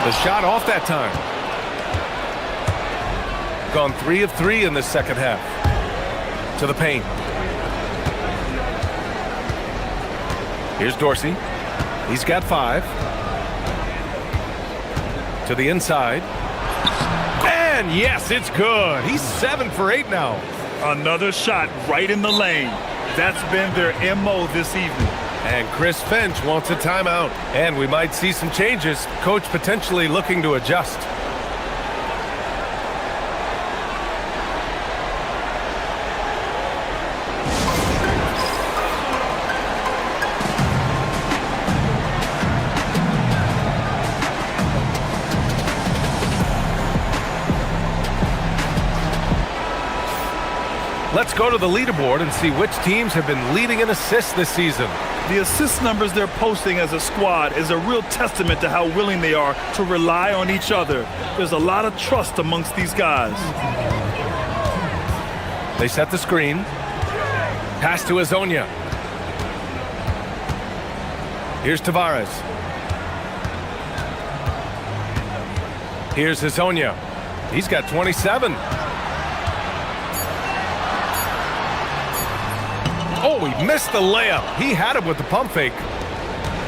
The shot off that time. Gone 3 of 3 in this second half. To the paint. Here's Dorsey. He's got 5. To the inside. And yes, it's good. He's 7 for 8 now. Another shot right in the lane. That's been their MO this evening. And Chris Finch wants a timeout. And we might see some changes. Coach potentially looking to adjust. Let's go to the leaderboard and see which teams have been leading in assists this season. The assist numbers they're posting as a squad is a real testament to how willing they are to rely on each other. There's a lot of trust amongst these guys. They set the screen. Pass to Hezonja. Here's Tavares. Here's Hezonja. He's got 27. Oh, he missed the layup. He had it with the pump fake.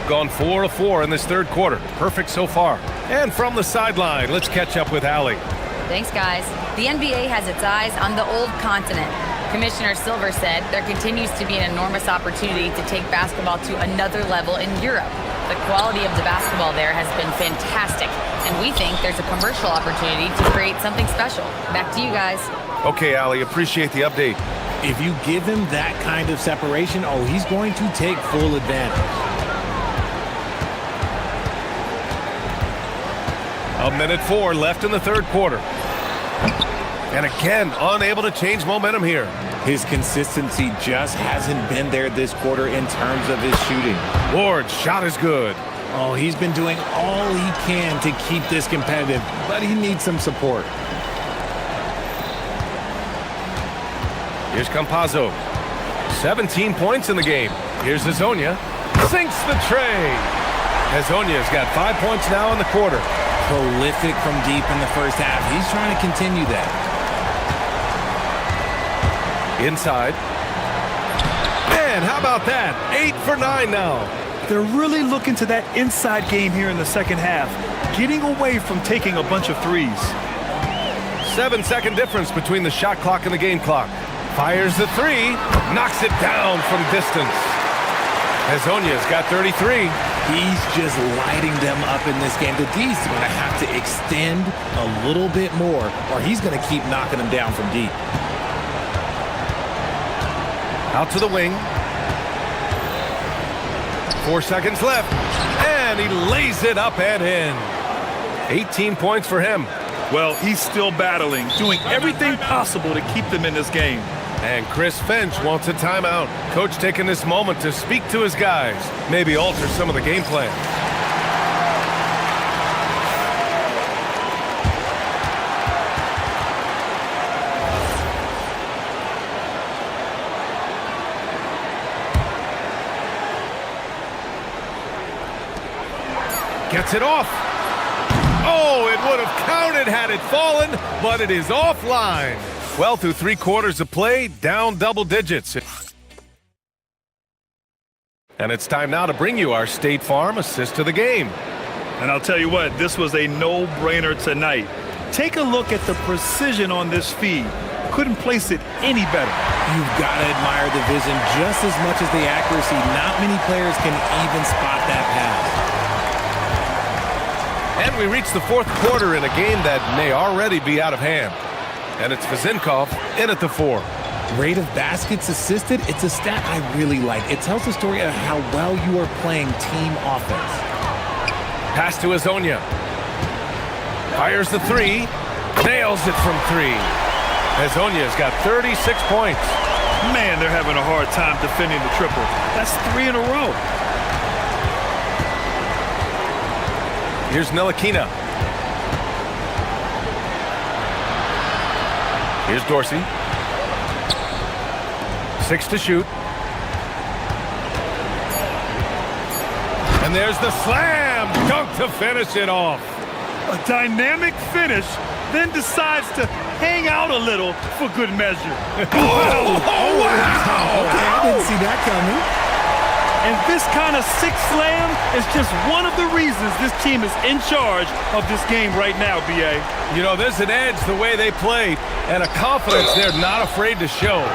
Gone 4 of 4 in this third quarter. Perfect so far. And from the sideline, let's catch up with Allie. Thanks, guys. The NBA has its eyes on the old continent. Commissioner Silver said there continues to be an enormous opportunity to take basketball to another level in Europe. The quality of the basketball there has been fantastic, and we think there's a commercial opportunity to create something special. Back to you guys. Okay, Allie, appreciate the update. If you give him that kind of separation, oh, he's going to take full advantage. A minute 4 left in the third quarter. And again, unable to change momentum here. His consistency just hasn't been there this quarter in terms of his shooting. Ward's shot is good. Oh, he's been doing all he can to keep this competitive, but he needs some support. Here's Campazzo. 17 points in the game. Here's Hezonja. Sinks the tray. Hezonja's got 5 points now in the quarter. Prolific from deep in the first half. He's trying to continue that. Inside. And how about that? 8 for 9 now. They're really looking to that inside game here in the second half, getting away from taking a bunch of threes. 7-second difference between the shot clock and the game clock. Fires the 3, knocks it down from distance. Hezonja's got 33. He's just lighting them up in this game. The D's going to have to extend a little bit more, or he's going to keep knocking them down from deep. Out to the wing. 4 seconds left. And he lays it up and in. 18 points for him. Well, he's still battling, doing everything possible to keep them in this game. And Chris Finch wants a timeout. Coach taking this moment to speak to his guys. Maybe alter some of the game plan. Gets it off. Oh, it would have counted had it fallen, but it is offline. Well, through 3 quarters of play, down double digits. And it's time now to bring you our State Farm assist of the game. And I'll tell you what, this was a no-brainer tonight. Take a look at the precision on this feed. Couldn't place it any better. You've got to admire the vision just as much as the accuracy. Not many players can even spot that pass. And we reach the fourth quarter in a game that may already be out of hand. And it's Vezinkov in at the 4. Rate of baskets assisted, it's a stat I really like. It tells the story of how well you are playing team offense. Pass to Azonia. Fires the 3. Nails it from 3. Azonia's got 36 points. Man, they're having a hard time defending the triple. That's 3 in a row. Here's Nilakina. Here's Dorsey. 6 to shoot. And there's the slam dunk to finish it off. A dynamic finish, then decides to hang out a little for good measure. Wow! Okay, I didn't see that coming. And this kind of sick slam is just one of the reasons this team is in charge of this game right now, B.A. You know, there's an edge the way they play and a confidence they're not afraid to show.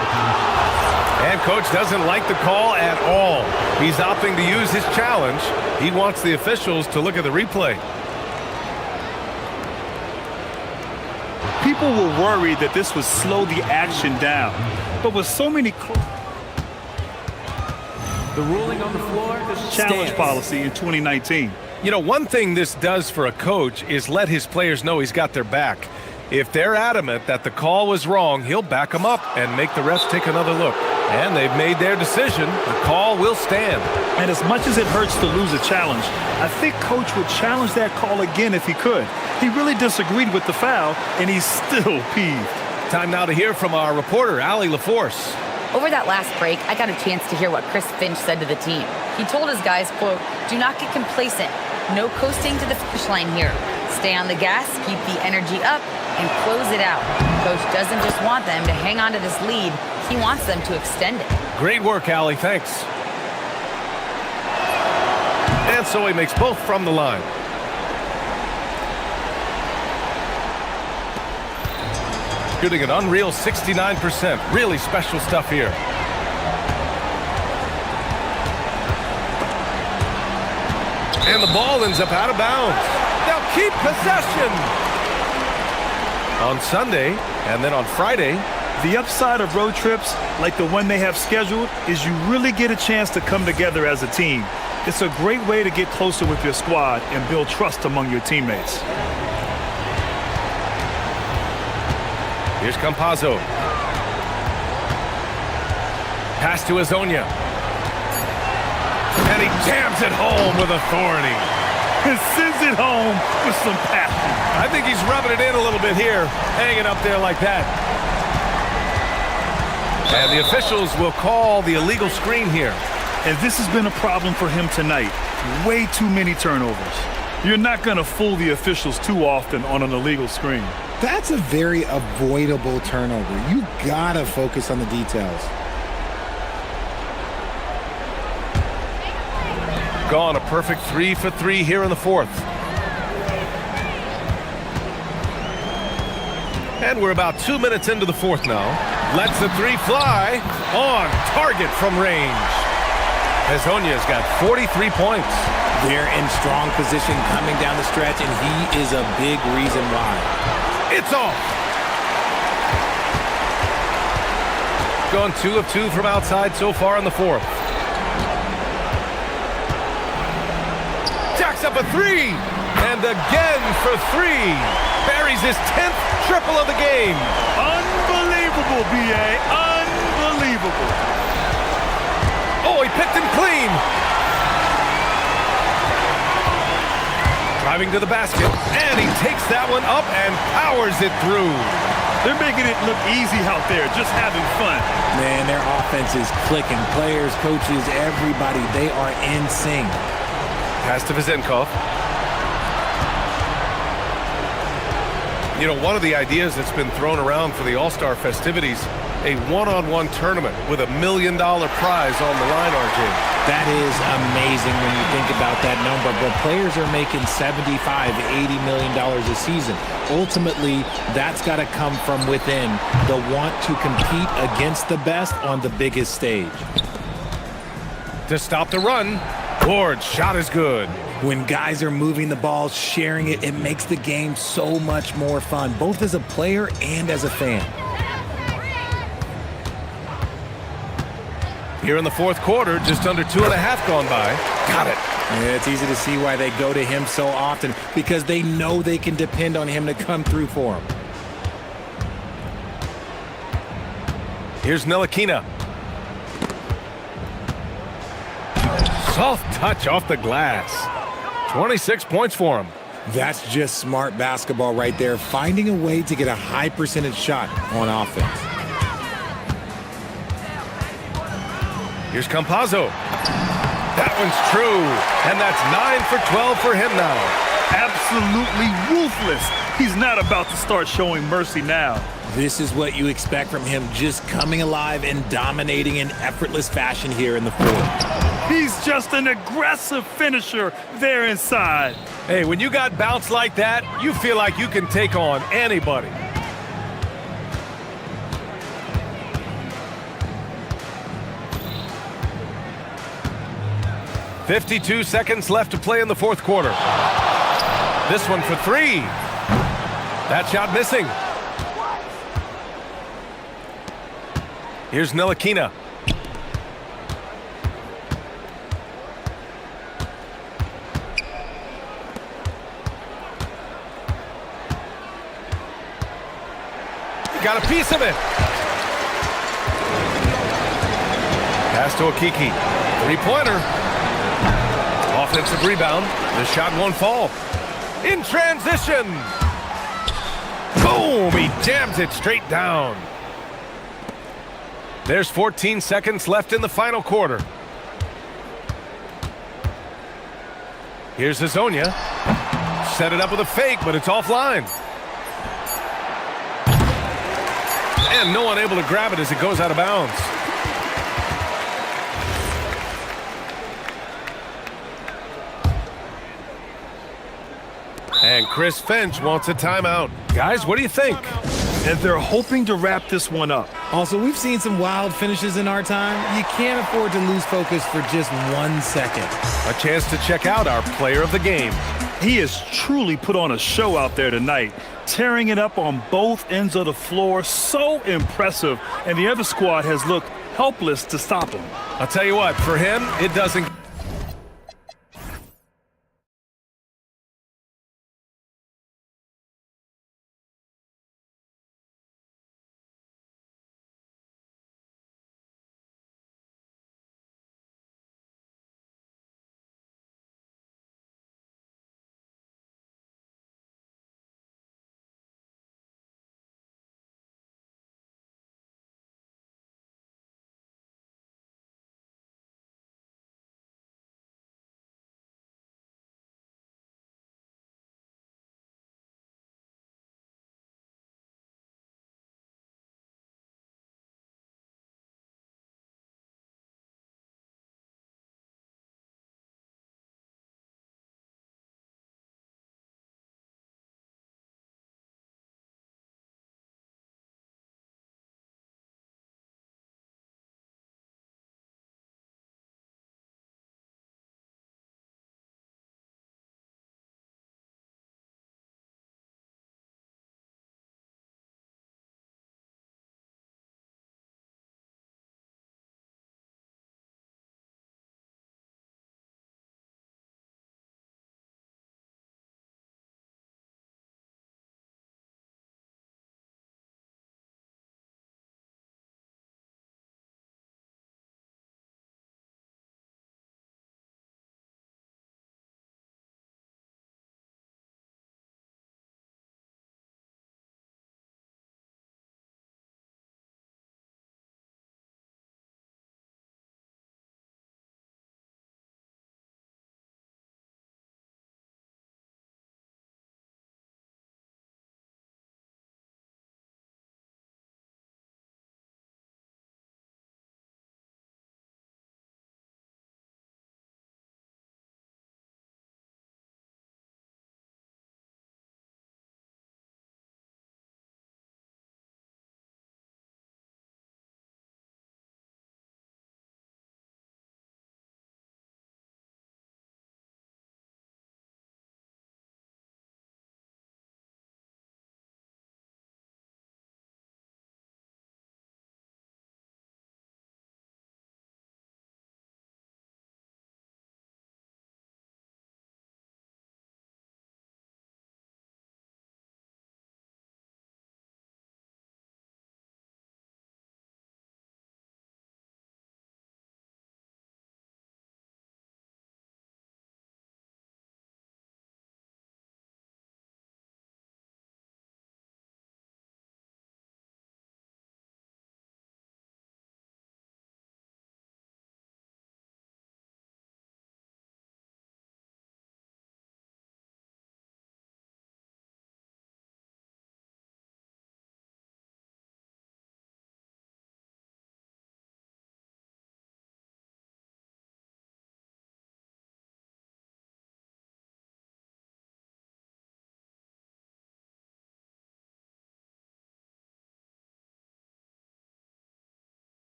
And coach doesn't like the call at all. He's opting to use his challenge. He wants the officials to look at the replay. People were worried that this would slow the action down. But with so many... The ruling on the floor challenge stands. policy in 2019. You know, one thing this does for a coach is let his players know he's got their back. If they're adamant that the call was wrong, he'll back them up and make the refs take another look. And they've made their decision. The call will stand. And as much as it hurts to lose a challenge, I think coach would challenge that call again if he could. He really disagreed with the foul, and he's still peeved. Time now to hear from our reporter, Allie LaForce. Over that last break, I got a chance to hear what Chris Finch said to the team. He told his guys, quote, "Do not get complacent. No coasting to the finish line here. Stay on the gas, keep the energy up, and close it out." Coach doesn't just want them to hang on to this lead. He wants them to extend it. Great work, Allie. Thanks. And so he makes both from the line. Shooting an unreal 69%. Really special stuff here. And the ball ends up out of bounds. They'll keep possession. On Sunday, and then on Friday. The upside of road trips, like the one they have scheduled, is you really get a chance to come together as a team. It's a great way to get closer with your squad and build trust among your teammates. Here's Campazzo. Pass to Azonia. And he jams it home with authority. And sends it home with some passion. I think he's rubbing it in a little bit here, hanging up there like that. And the officials will call the illegal screen here. And this has been a problem for him tonight. Way too many turnovers. You're not going to fool the officials too often on an illegal screen. That's a very avoidable turnover. You gotta focus on the details. Gone a perfect 3 for 3 here in the fourth. And we're about 2 minutes into the fourth now. Lets the 3 fly. On target from range. Azonia's got 43 points. They're in strong position coming down the stretch, and he is a big reason why. It's off. Gone 2 of 2 from outside so far in the fourth. Jacks up a 3. And again for 3. Buries his 10th triple of the game. Unbelievable, B.A. Unbelievable. Oh, he picked him clean. Driving to the basket, and he takes that one up and powers it through. They're making it look easy out there, just having fun. Man, their offense is clicking. Players, coaches, everybody, they are in sync. Pass to Vezinkov. You know, one of the ideas that's been thrown around for the All-Star festivities, a one-on-one tournament with $1 million prize on the line, RJ. That is amazing when you think about that number, but players are making $75, $80 million a season. Ultimately, that's got to come from within, the want to compete against the best on the biggest stage. To stop the run, Ward's shot is good. When guys are moving the ball, sharing it, it makes the game so much more fun, both as a player and as a fan. Here in the fourth quarter, just under 2.5 gone by. Got it. Yeah, it's easy to see why they go to him so often, because they know they can depend on him to come through for them. Here's Ntilikina. Soft touch off the glass. 26 points for him. That's just smart basketball right there, finding a way to get a high percentage shot on offense. Here's Campazzo. That one's true. And that's 9 for 12 for him now. Absolutely ruthless. He's not about to start showing mercy now. This is what you expect from him, just coming alive and dominating in effortless fashion here in the fourth. He's just an aggressive finisher there inside. Hey, when you got bounce like that, you feel like you can take on anybody. "52 seconds left to play in the fourth quarter. This one for three. That shot missing. Here's Ntilikina. Got a piece of it. Pass to Okiki. Three-pointer. Offensive rebound. The shot won't fall. In transition. Boom! He jams it straight down. There's 14 seconds left in the final quarter. Here's Hezonja. Set it up with a fake, but it's offline. And no one able to grab it as it goes out of bounds. And Chris Finch wants a timeout. Guys, what do you think? And they're hoping to wrap this one up. Also, we've seen some wild finishes in our time. You can't afford to lose focus for just 1 second. A chance to check out our player of the game. He has truly put on a show out there tonight, tearing it up on both ends of the floor. So impressive. And the other squad has looked helpless to stop him. I'll tell you what, for him, it doesn't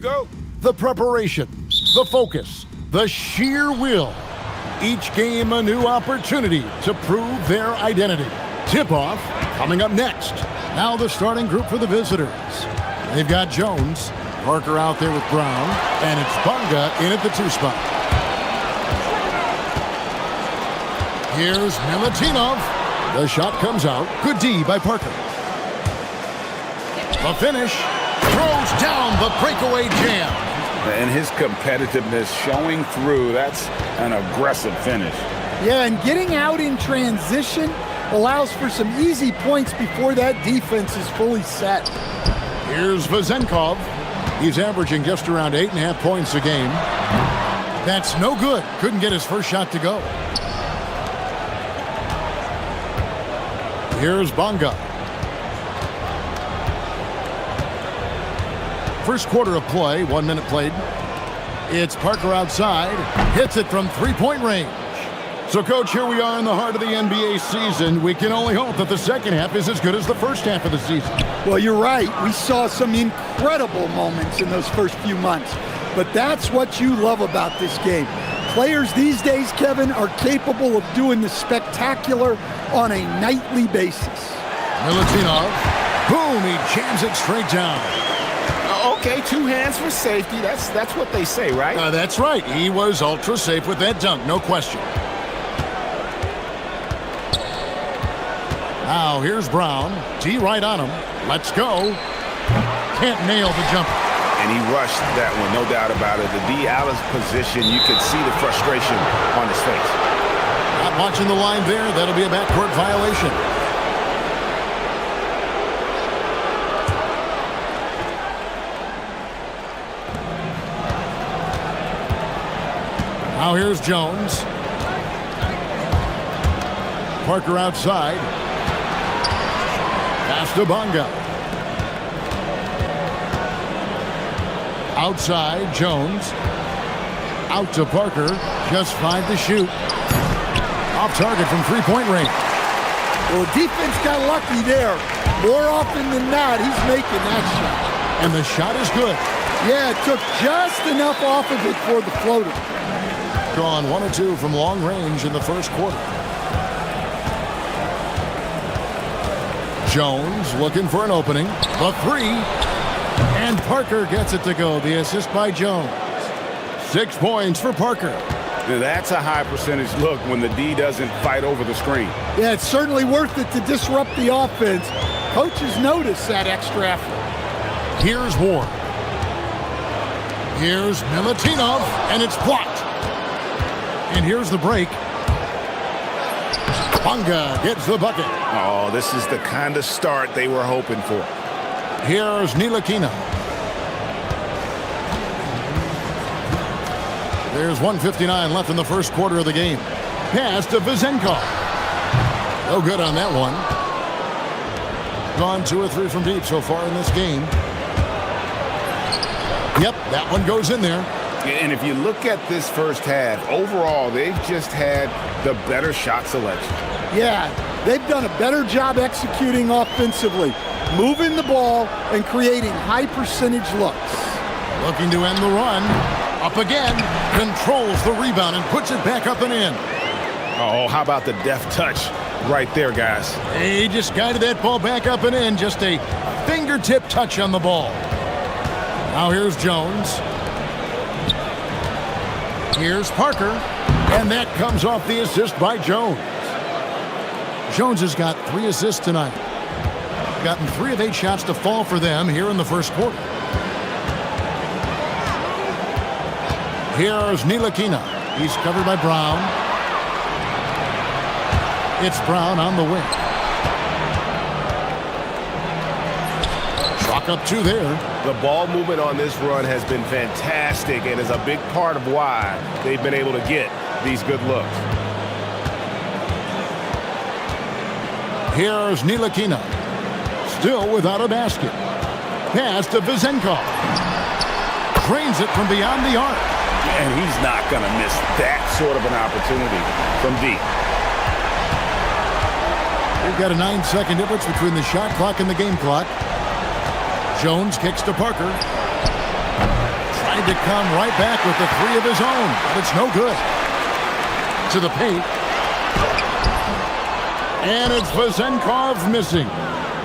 go. The preparation, the focus, the sheer will. Each game a new opportunity to prove their identity. Tip-off coming up next. Now the starting group for the visitors. They've got Jones, Parker out there with Brown, and it's Bunga in at the 2 spot. Here's Milutinov. The shot comes out. Good D by Parker. The finish. Throws down the breakaway jam. And his competitiveness showing through. That's an aggressive finish. Yeah, and getting out in transition allows for some easy points before that defense is fully set. Here's Vezenkov. He's averaging just around 8.5 points a game. That's no good. Couldn't get his first shot to go. Here's Bunga. First quarter of play, 1 minute played. It's Parker outside, hits it from 3-point range. So, Coach, here we are in the heart of the NBA season. We can only hope that the second half is as good as the first half of the season. Well, you're right. We saw some incredible moments in those first few months. But that's what you love about this game. Players these days, Kevin, are capable of doing the spectacular on a nightly basis. Milutinov, boom, he jams it straight down. Okay, 2 hands for safety. That's what they say, right? That's right. He was ultra safe with that dunk, no question. Now here's Brown. D right on him. Let's go. Can't nail the jumper. And he rushed that one, no doubt about it. The D out of position, you could see the frustration on his face. Not watching the line there. That'll be a backcourt violation. Now here's Jones. Parker outside. Pass to Bunga. Outside, Jones. Out to Parker. Just 5 to shoot. Off target from 3-point range. Well, defense got lucky there. More often than not, he's making that shot. And the shot is good. Yeah, it took just enough off of it for the floater. Gone 1 of 2 from long range in the first quarter. Jones looking for an opening. The 3. And Parker gets it to go. The assist by Jones. 6 points for Parker. Now, that's a high percentage look when the D doesn't fight over the screen. Yeah, it's certainly worth it to disrupt the offense. Coaches notice that extra effort. Here's Ward. Here's Milutinov, and it's blocked. And here's the break. Bunga gets the bucket. Oh, this is the kind of start they were hoping for. Here's Ntilikina. There's 1:59 left in the first quarter of the game. Pass to Vezenkov. No good on that one. Gone 2 or 3 from deep so far in this game. Yep, that one goes in there. And if you look at this first half, overall, they've just had the better shot selection. Yeah, they've done a better job executing offensively, moving the ball and creating high percentage looks. Looking to end the run. Up again. Controls the rebound and puts it back up and in. Oh, how about the deft touch right there, guys? He just guided that ball back up and in. Just a fingertip touch on the ball. Now here's Jones. Here's Parker, and that comes off the assist by Jones. Jones has got 3 assists tonight. Gotten 3 of 8 shots to fall for them here in the first quarter. Here's Ntilikina. He's covered by Brown. It's Brown on the wing. Chalk up 2 there. The ball movement on this run has been fantastic and is a big part of why they've been able to get these good looks. Here's Ntilikina. Still without a basket. Pass to Vezenkov. Drains it from beyond the arc. And he's not going to miss that sort of an opportunity from deep. We've got a 9-second difference between the shot clock and the game clock. Jones kicks to Parker. Tried to come right back with the three of his own, but it's no good. To the paint. And it's Vazenkov missing.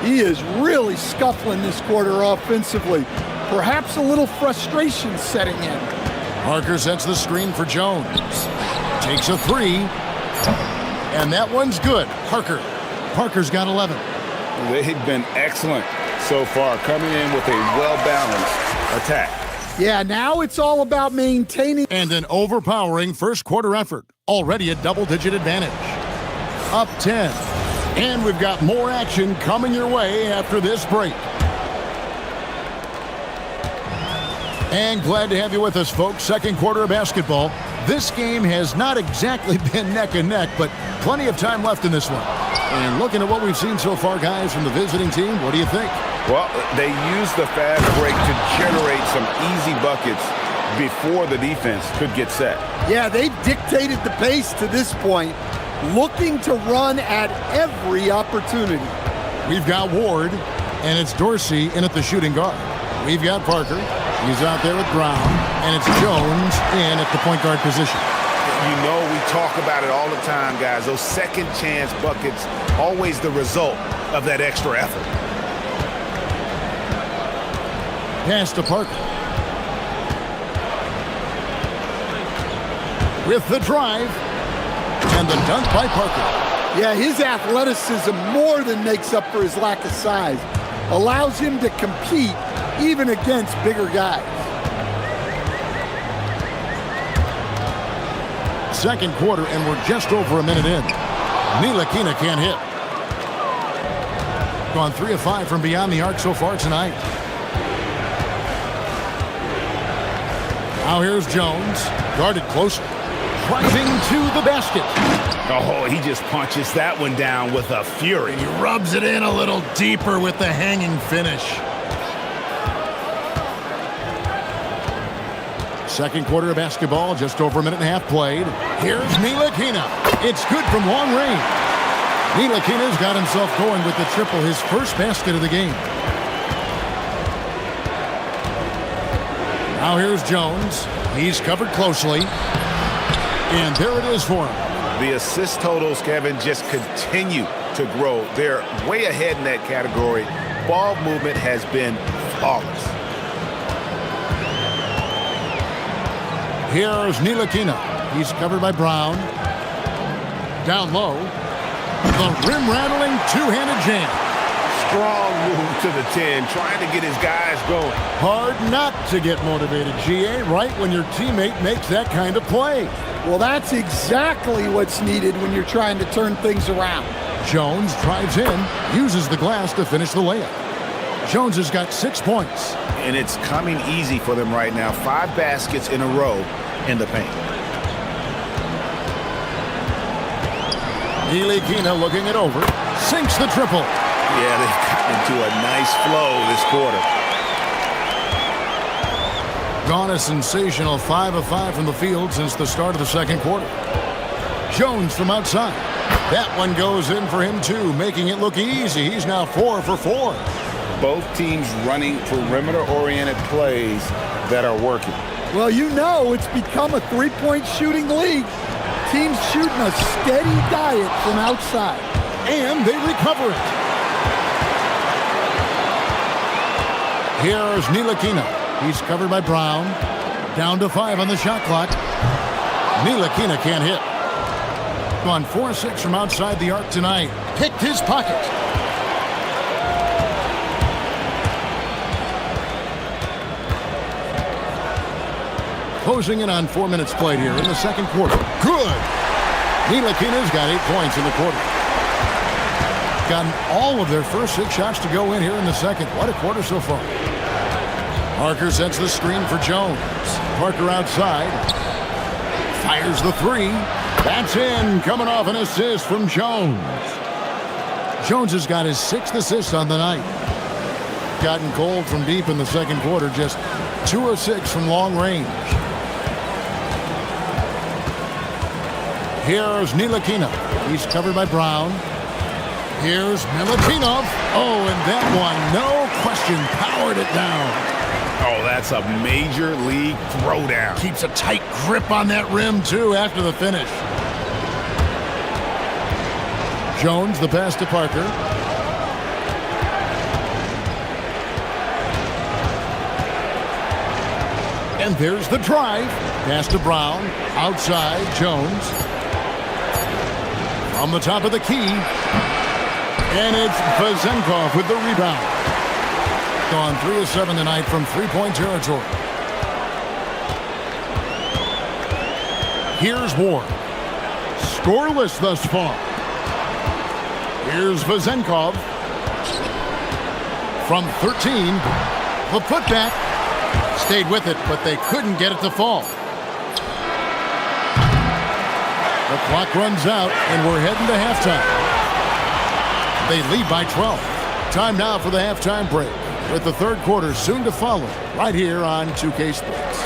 He is really scuffling this quarter offensively. Perhaps a little frustration setting in. Parker sets the screen for Jones. Takes a three. And that one's good. Parker's got 11. They've been excellent so far, coming in with a well-balanced attack. Yeah, now it's all about maintaining. And an overpowering first quarter effort. Already a double-digit advantage. Up 10. And we've got more action coming your way after this break. And glad to have you with us, folks. Second quarter of basketball. This game has not exactly been neck and neck, but plenty of time left in this one. And looking at what we've seen so far, guys, from the visiting team, what do you think? Well, they used the fast break to generate some easy buckets before the defense could get set. Yeah, they've dictated the pace to this point, looking to run at every opportunity. We've got Ward, and it's Dorsey in at the shooting guard. We've got Parker. He's out there with Brown, and it's Jones in at the point guard position. You know, we talk about it all the time, guys. Those second chance buckets, always the result of that extra effort. Pass to Parker. With the drive, and the dunk by Parker. Yeah, his athleticism more than makes up for his lack of size. Allows him to compete even against bigger guys. Second quarter, and we're just over a minute in. Ntilikina can't hit. Gone 3 of 5 from beyond the arc so far tonight. Now here's Jones, guarded closely. Driving to the basket. Oh, he just punches that one down with a fury. He rubs it in a little deeper with the hanging finish. Second quarter of basketball, just over a minute and a half played. Here's Ntilikina. It's good from long range. Ntilikina's got himself going with the triple, his first basket of the game. Now here's Jones. He's covered closely. And there it is for him. The assist totals, Kevin, just continue to grow. They're way ahead in that category. Ball movement has been flawless. Here's Ntilikina. He's covered by Brown. Down low. The rim-rattling two-handed jam. Strong move to the 10, trying to get his guys going. Hard not to get motivated, GA, right when your teammate makes that kind of play. Well, that's exactly what's needed when you're trying to turn things around. Jones drives in, uses the glass to finish the layup. Jones has got 6 points. And it's coming easy for them right now. 5 baskets in a row in the paint. Ntilikina looking it over. Sinks the triple. Yeah, they've gotten into a nice flow this quarter. Gone a sensational 5 of 5 from the field since the start of the second quarter. Jones from outside. That one goes in for him too, making it look easy. He's now 4 for 4. Both teams running perimeter-oriented plays that are working. Well, you know it's become a three-point shooting league. Teams shooting a steady diet from outside. And they recover it. Here's Ntilikina. He's covered by Brown. Down to 5 on the shot clock. Ntilikina can't hit. Gone 4-6 from outside the arc tonight. Picked his pocket. Closing in on 4 minutes played here in the second quarter. Good! Ntilikina's got 8 points in the quarter. Gotten all of their first 6 shots to go in here in the second. What a quarter so far. Parker sets the screen for Jones. Parker outside. Fires the 3. That's in. Coming off an assist from Jones. Jones has got his 6th assist on the night. Gotten cold from deep in the second quarter. Just 2 of 6 from long range. Here's Ntilikina. He's covered by Brown. Here's Milutinov. Oh, and that one, no question, powered it down. Oh, that's a major league throwdown. Keeps a tight grip on that rim, too, after the finish. Jones, the pass to Parker. And there's the drive. Pass to Brown. Outside, Jones. From the top of the key. And it's Vezenkov with the rebound. Gone 3 of 7 tonight from three-point territory. Here's Ward. Scoreless thus far. Here's Vezenkov. From 13. The putback. Stayed with it, but they couldn't get it to fall. The clock runs out, and we're heading to halftime. They lead by 12. Time now for the halftime break, with the third quarter soon to follow, right here on 2K Sports.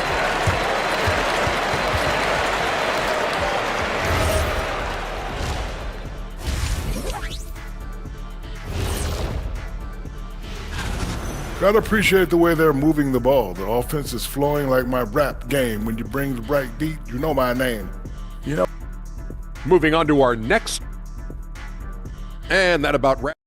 Gotta appreciate the way they're moving the ball. The offense is flowing like my rap game. When you bring the right beat, you know my name. You know. Moving on to our next. And that about wraps.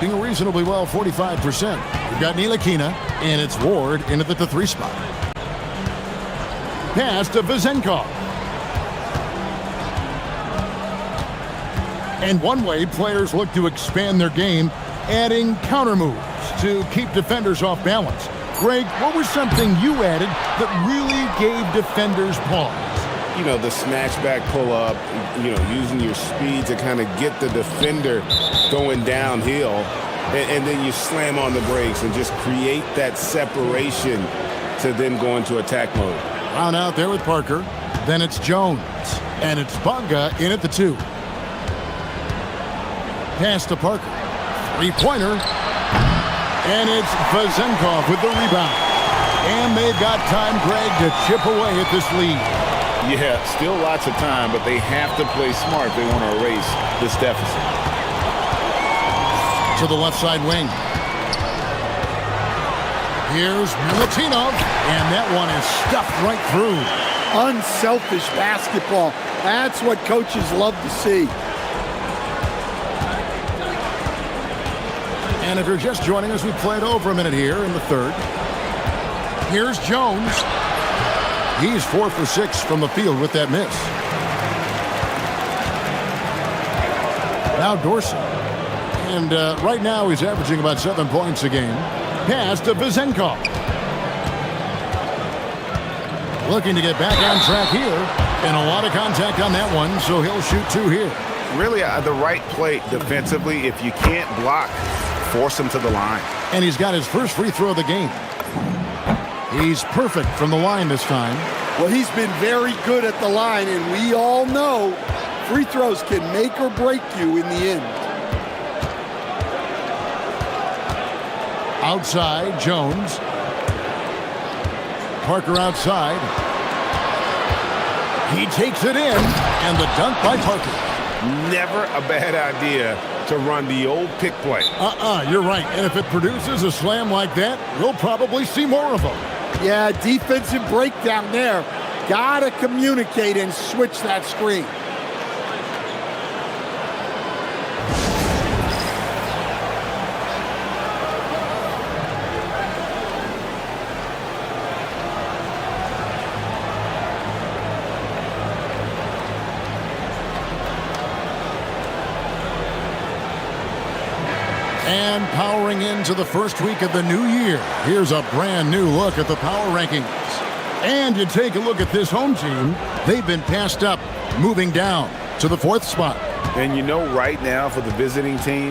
Doing reasonably well, 45%. We've got Ntilikina, and it's Ward in at the 3 spot. Pass to Vezenkov. And one way players look to expand their game, adding counter moves to keep defenders off balance. Greg, what was something you added that really gave defenders pause? You know, the snatchback pull-up, you know, using your speed to kind of get the defender going downhill, and then you slam on the brakes and just create that separation to then go into attack mode. Round out there with Parker. Then it's Jones. And it's Bunga in at the 2. Pass to Parker. Three-pointer. And it's Vezenkov with the rebound. And they've got time, Greg, to chip away at this lead. Yeah, still lots of time, but they have to play smart if they want to erase this deficit. To the left side wing. Here's Milutinov, and that one is stuffed right through. Unselfish basketball. That's what coaches love to see. And if you're just joining us, we played over a minute here in the third. Here's Jones. He's 4 for 6 from the field with that miss. Now Dorsey. And right now he's averaging about 7 points a game. Pass to Vezenkov. Looking to get back on track here. And a lot of contact on that one, so he'll shoot 2 here. Really, the right play defensively. If you can't block, force him to the line. And he's got his first free throw of the game. He's perfect from the line this time. Well, he's been very good at the line, and we all know free throws can make or break you in the end. Outside, Jones. Parker outside. He takes it in, and the dunk by Parker. Never a bad idea to run the old pick play. You're right. And if it produces a slam like that, we'll probably see more of them. Yeah, defensive breakdown there. Gotta communicate and switch that screen. powering into the first week of the new year. Here's a brand new look at the power rankings. And you take a look at this home team, they've been passed up, moving down to the 4th spot. And you know right now for the visiting team,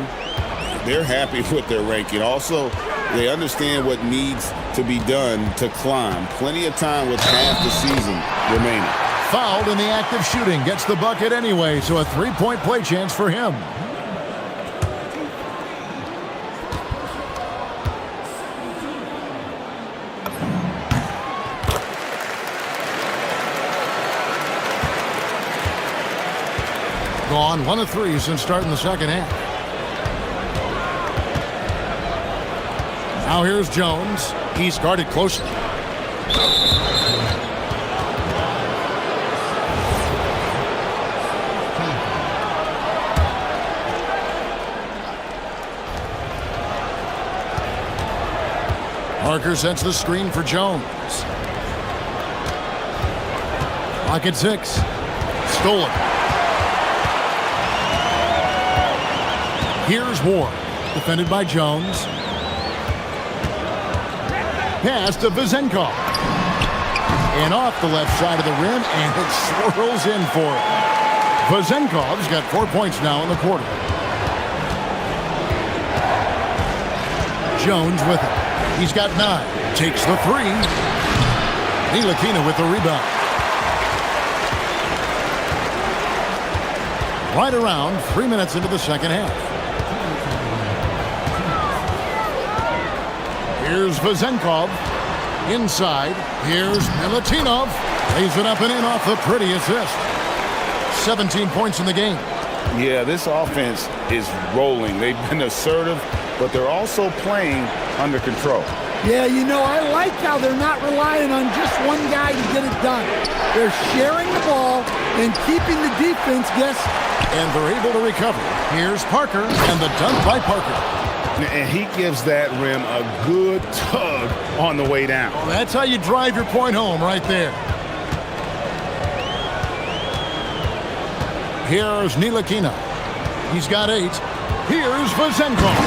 they're happy with their ranking. Also, they understand what needs to be done to climb. Plenty of time with half the season remaining. Fouled in the act of shooting, gets the bucket anyway, so a 3-point play chance for him. Gone 1 of 3 since starting the second half. Now here's Jones. He's guarded closely. Parker sets the screen for Jones. Lock at 6. Stolen. Here's Ward. Defended by Jones. Pass to Vezenkov. And off the left side of the rim, and it swirls in for it. Vezenkov's got 4 points now in the quarter. Jones with it. He's got 9. Takes the 3. Ntilikina with the rebound. Right around 3 minutes into the second half. Here's Vezenkov. Inside. Here's Milutinov. Lays it up and in off the pretty assist. 17 points in the game. Yeah, this offense is rolling. They've been assertive, but they're also playing under control. Yeah, you know, I like how they're not relying on just one guy to get it done. They're sharing the ball and keeping the defense guessing. And they're able to recover. Here's Parker, and the dunk by Parker. And he gives that rim a good tug on the way down. Well, that's how you drive your point home right there. Here's Ntilikina. He's got 8. Here's Vezenkov.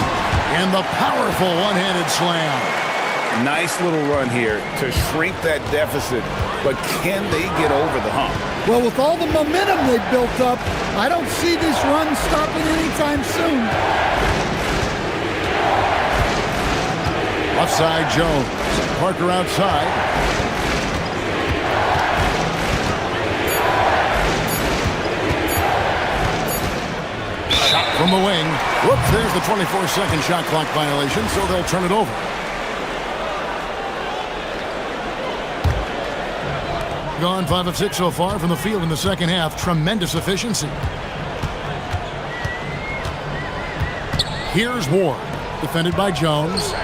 And the powerful one-handed slam. Nice little run here to shrink that deficit, but can they get over the hump? Well, with all the momentum they've built up, I don't see this run stopping anytime soon. Left side, Jones. Parker outside. Shot from the wing. Whoops, there's the 24-second shot clock violation, so they'll turn it over. Gone 5 of 6 so far from the field in the second half. Tremendous efficiency. Here's Ward. Defended by Jones.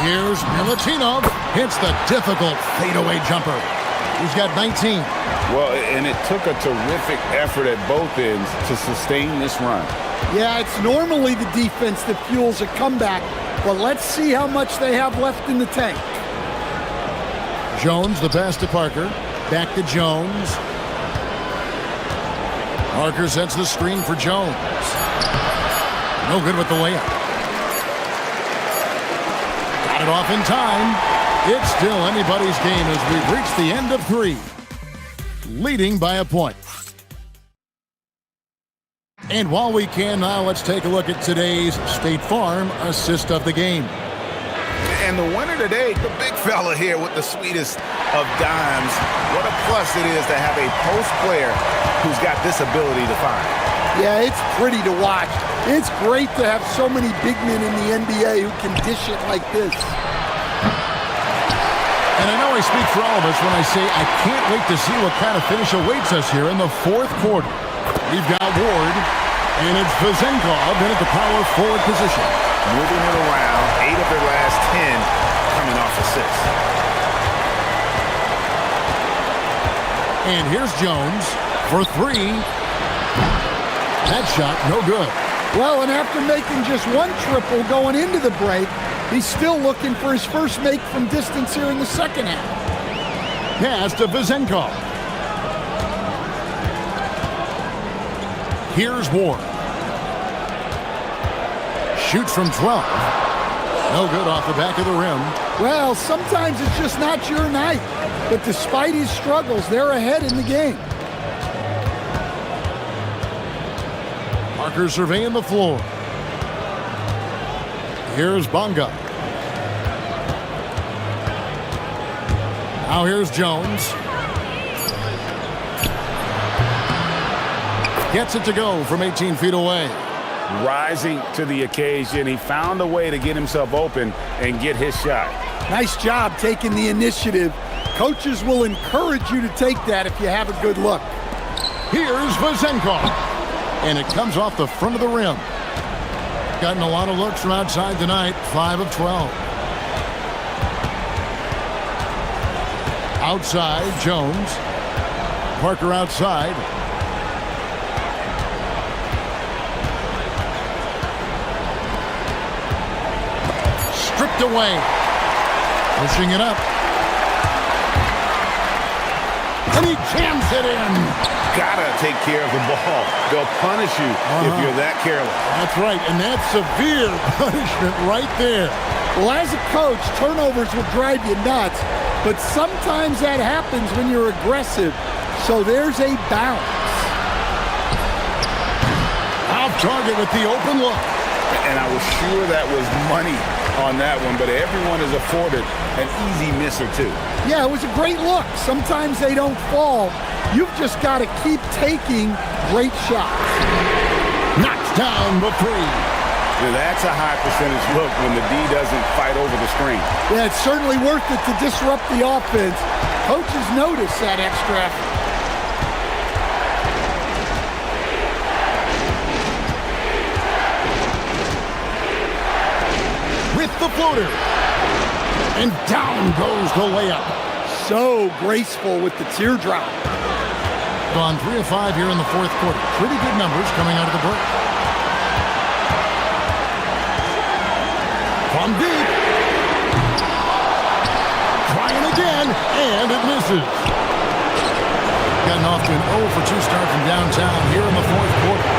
Here's Milutinov. Hits the difficult fadeaway jumper. He's got 19. Well, and it took a terrific effort at both ends to sustain this run. Yeah, it's normally the defense that fuels a comeback, but let's see how much they have left in the tank. Jones, the pass to Parker. Back to Jones. Parker sets the screen for Jones. No good with the layup. Got it off in time. It's still anybody's game as we've reached the end of 3. Leading by a point. And while we can now, let's take a look at today's State Farm assist of the game. And the winner today, the big fella here with the sweetest of dimes. What a plus it is to have a post player who's got this ability to find. Yeah, it's pretty to watch. It's great to have so many big men in the NBA who can dish it like this. And I know I speak for all of us when I say I can't wait to see what kind of finish awaits us here in the 4th quarter. We've got Ward, and it's Vezenkov in at the power forward position. Moving it around, 8 of their last 10 coming off assists. And here's Jones for 3. That shot, no good. Well, and after making just 1 triple going into the break, he's still looking for his first make from distance here in the second half. Pass to Vizenko. Here's Ward. Shoots from 12. No good off the back of the rim. Well, sometimes it's just not your night. But despite his struggles, they're ahead in the game. Parker surveying the floor. Here's Bonga. Now here's Jones. Gets it to go from 18 feet away. Rising to the occasion. He found a way to get himself open and get his shot. Nice job taking the initiative. Coaches will encourage you to take that if you have a good look. Here's Vizenko. And it comes off the front of the rim. Gotten a lot of looks from outside tonight. 5 of 12. Outside, Jones. Parker outside. Stripped away. Pushing it up. And he jams it in. Gotta take care of the ball. They'll punish you if you're that careless. That's right, and that's severe punishment right there. Well, as a coach, turnovers will drive you nuts, but sometimes that happens when you're aggressive. So there's a bounce. Off target with the open look. And I was sure that was money on that one, but everyone is afforded an easy miss or two. Yeah, it was a great look. Sometimes they don't fall. You've just got to keep taking great shots. Knocks down the three. Now that's a high percentage look when the D doesn't fight over the screen. Yeah, it's certainly worth it to disrupt the offense. Coaches notice that extra effort. With the floater. And down goes the layup. So graceful with the teardrop. Gone 3 of 5 here in the fourth quarter. Pretty good numbers coming out of the break. From deep. Trying again, and it misses. Gotten off to an 0 for 2 start from downtown here in the fourth quarter.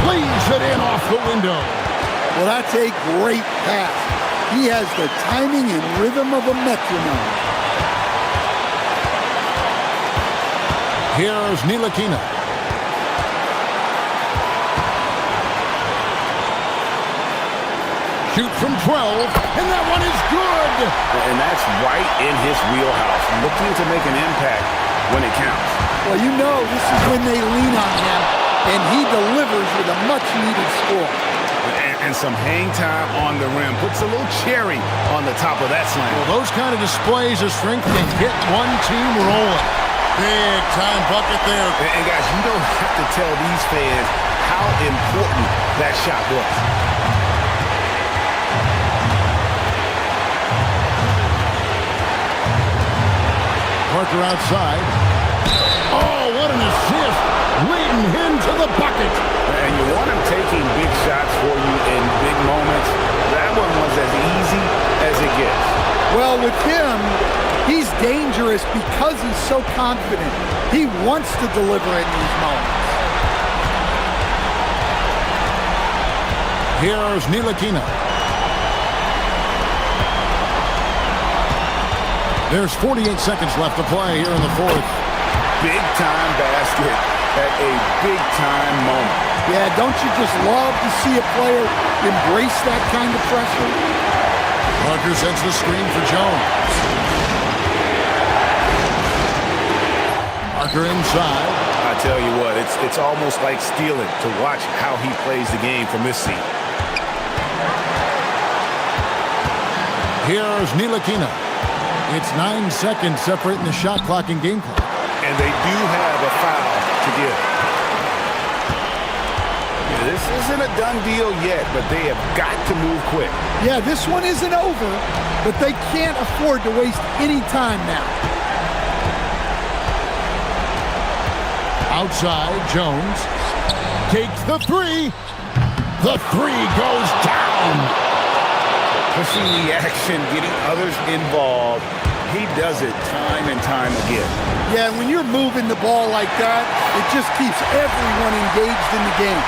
Plays it in off the window. Well, that's a great pass. He has the timing and rhythm of a metronome. Here's Ntilikina. Shoot from 12, and that one is good. And that's right in his wheelhouse, looking to make an impact when it counts. Well, you know this is when they lean on him, and he delivers with a much-needed score. And some hang time on the rim. Puts a little cherry on the top of that slam. Well, those kind of displays of strength can get one team rolling. Big time bucket there. And guys, you don't have to tell these fans how important that shot was. Parker outside. Oh, what an assist. Leading him to the bucket. And you want him taking big shots for you in big moments. That one was as easy as it gets. Well, with him, he's dangerous because he's so confident. He wants to deliver in these moments. Here's Ntilikina. There's 48 seconds left to play here in the fourth. Big-time basket at a big-time moment. Yeah, don't you just love to see a player embrace that kind of pressure? Parker sets the screen for Jones. Parker inside. I tell you what, it's almost like stealing to watch how he plays the game from this seat. Here's Ntilikina. It's 9 seconds separating the shot clock and game clock. And they do have a foul to give. This isn't a done deal yet, but they have got to move quick. Yeah, this one isn't over, but they can't afford to waste any time now. Outside, Jones takes the three. The three goes down. Pushing the action, getting others involved. He does it time and time again. Yeah, when you're moving the ball like that, it just keeps everyone engaged in the game.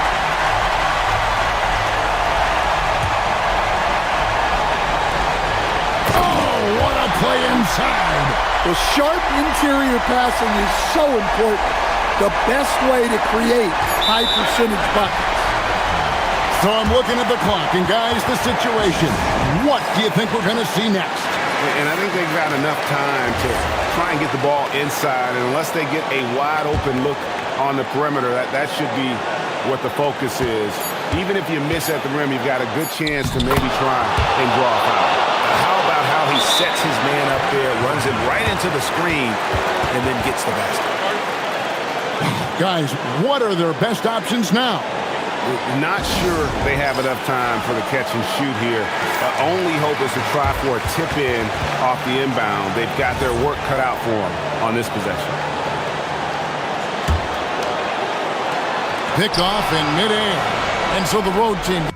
Oh, what a play inside. The sharp interior passing is so important. The best way to create high percentage buckets. So I'm looking at the clock, and guys, the situation. What do you think we're going to see next? And I think they've got enough time to try and get the ball inside, and unless they get a wide open look on the perimeter, that should be what the focus is. Even if you miss at the rim, you've got a good chance to maybe try and draw a foul. How about how he sets his man up there, runs him right into the screen, and then gets the basket? Guys, what are their best options now? Not sure they have enough time for the catch and shoot here. Only hope is to try for a tip in off the inbound. They've got their work cut out for them on this possession. Picked off in midair. And so the road team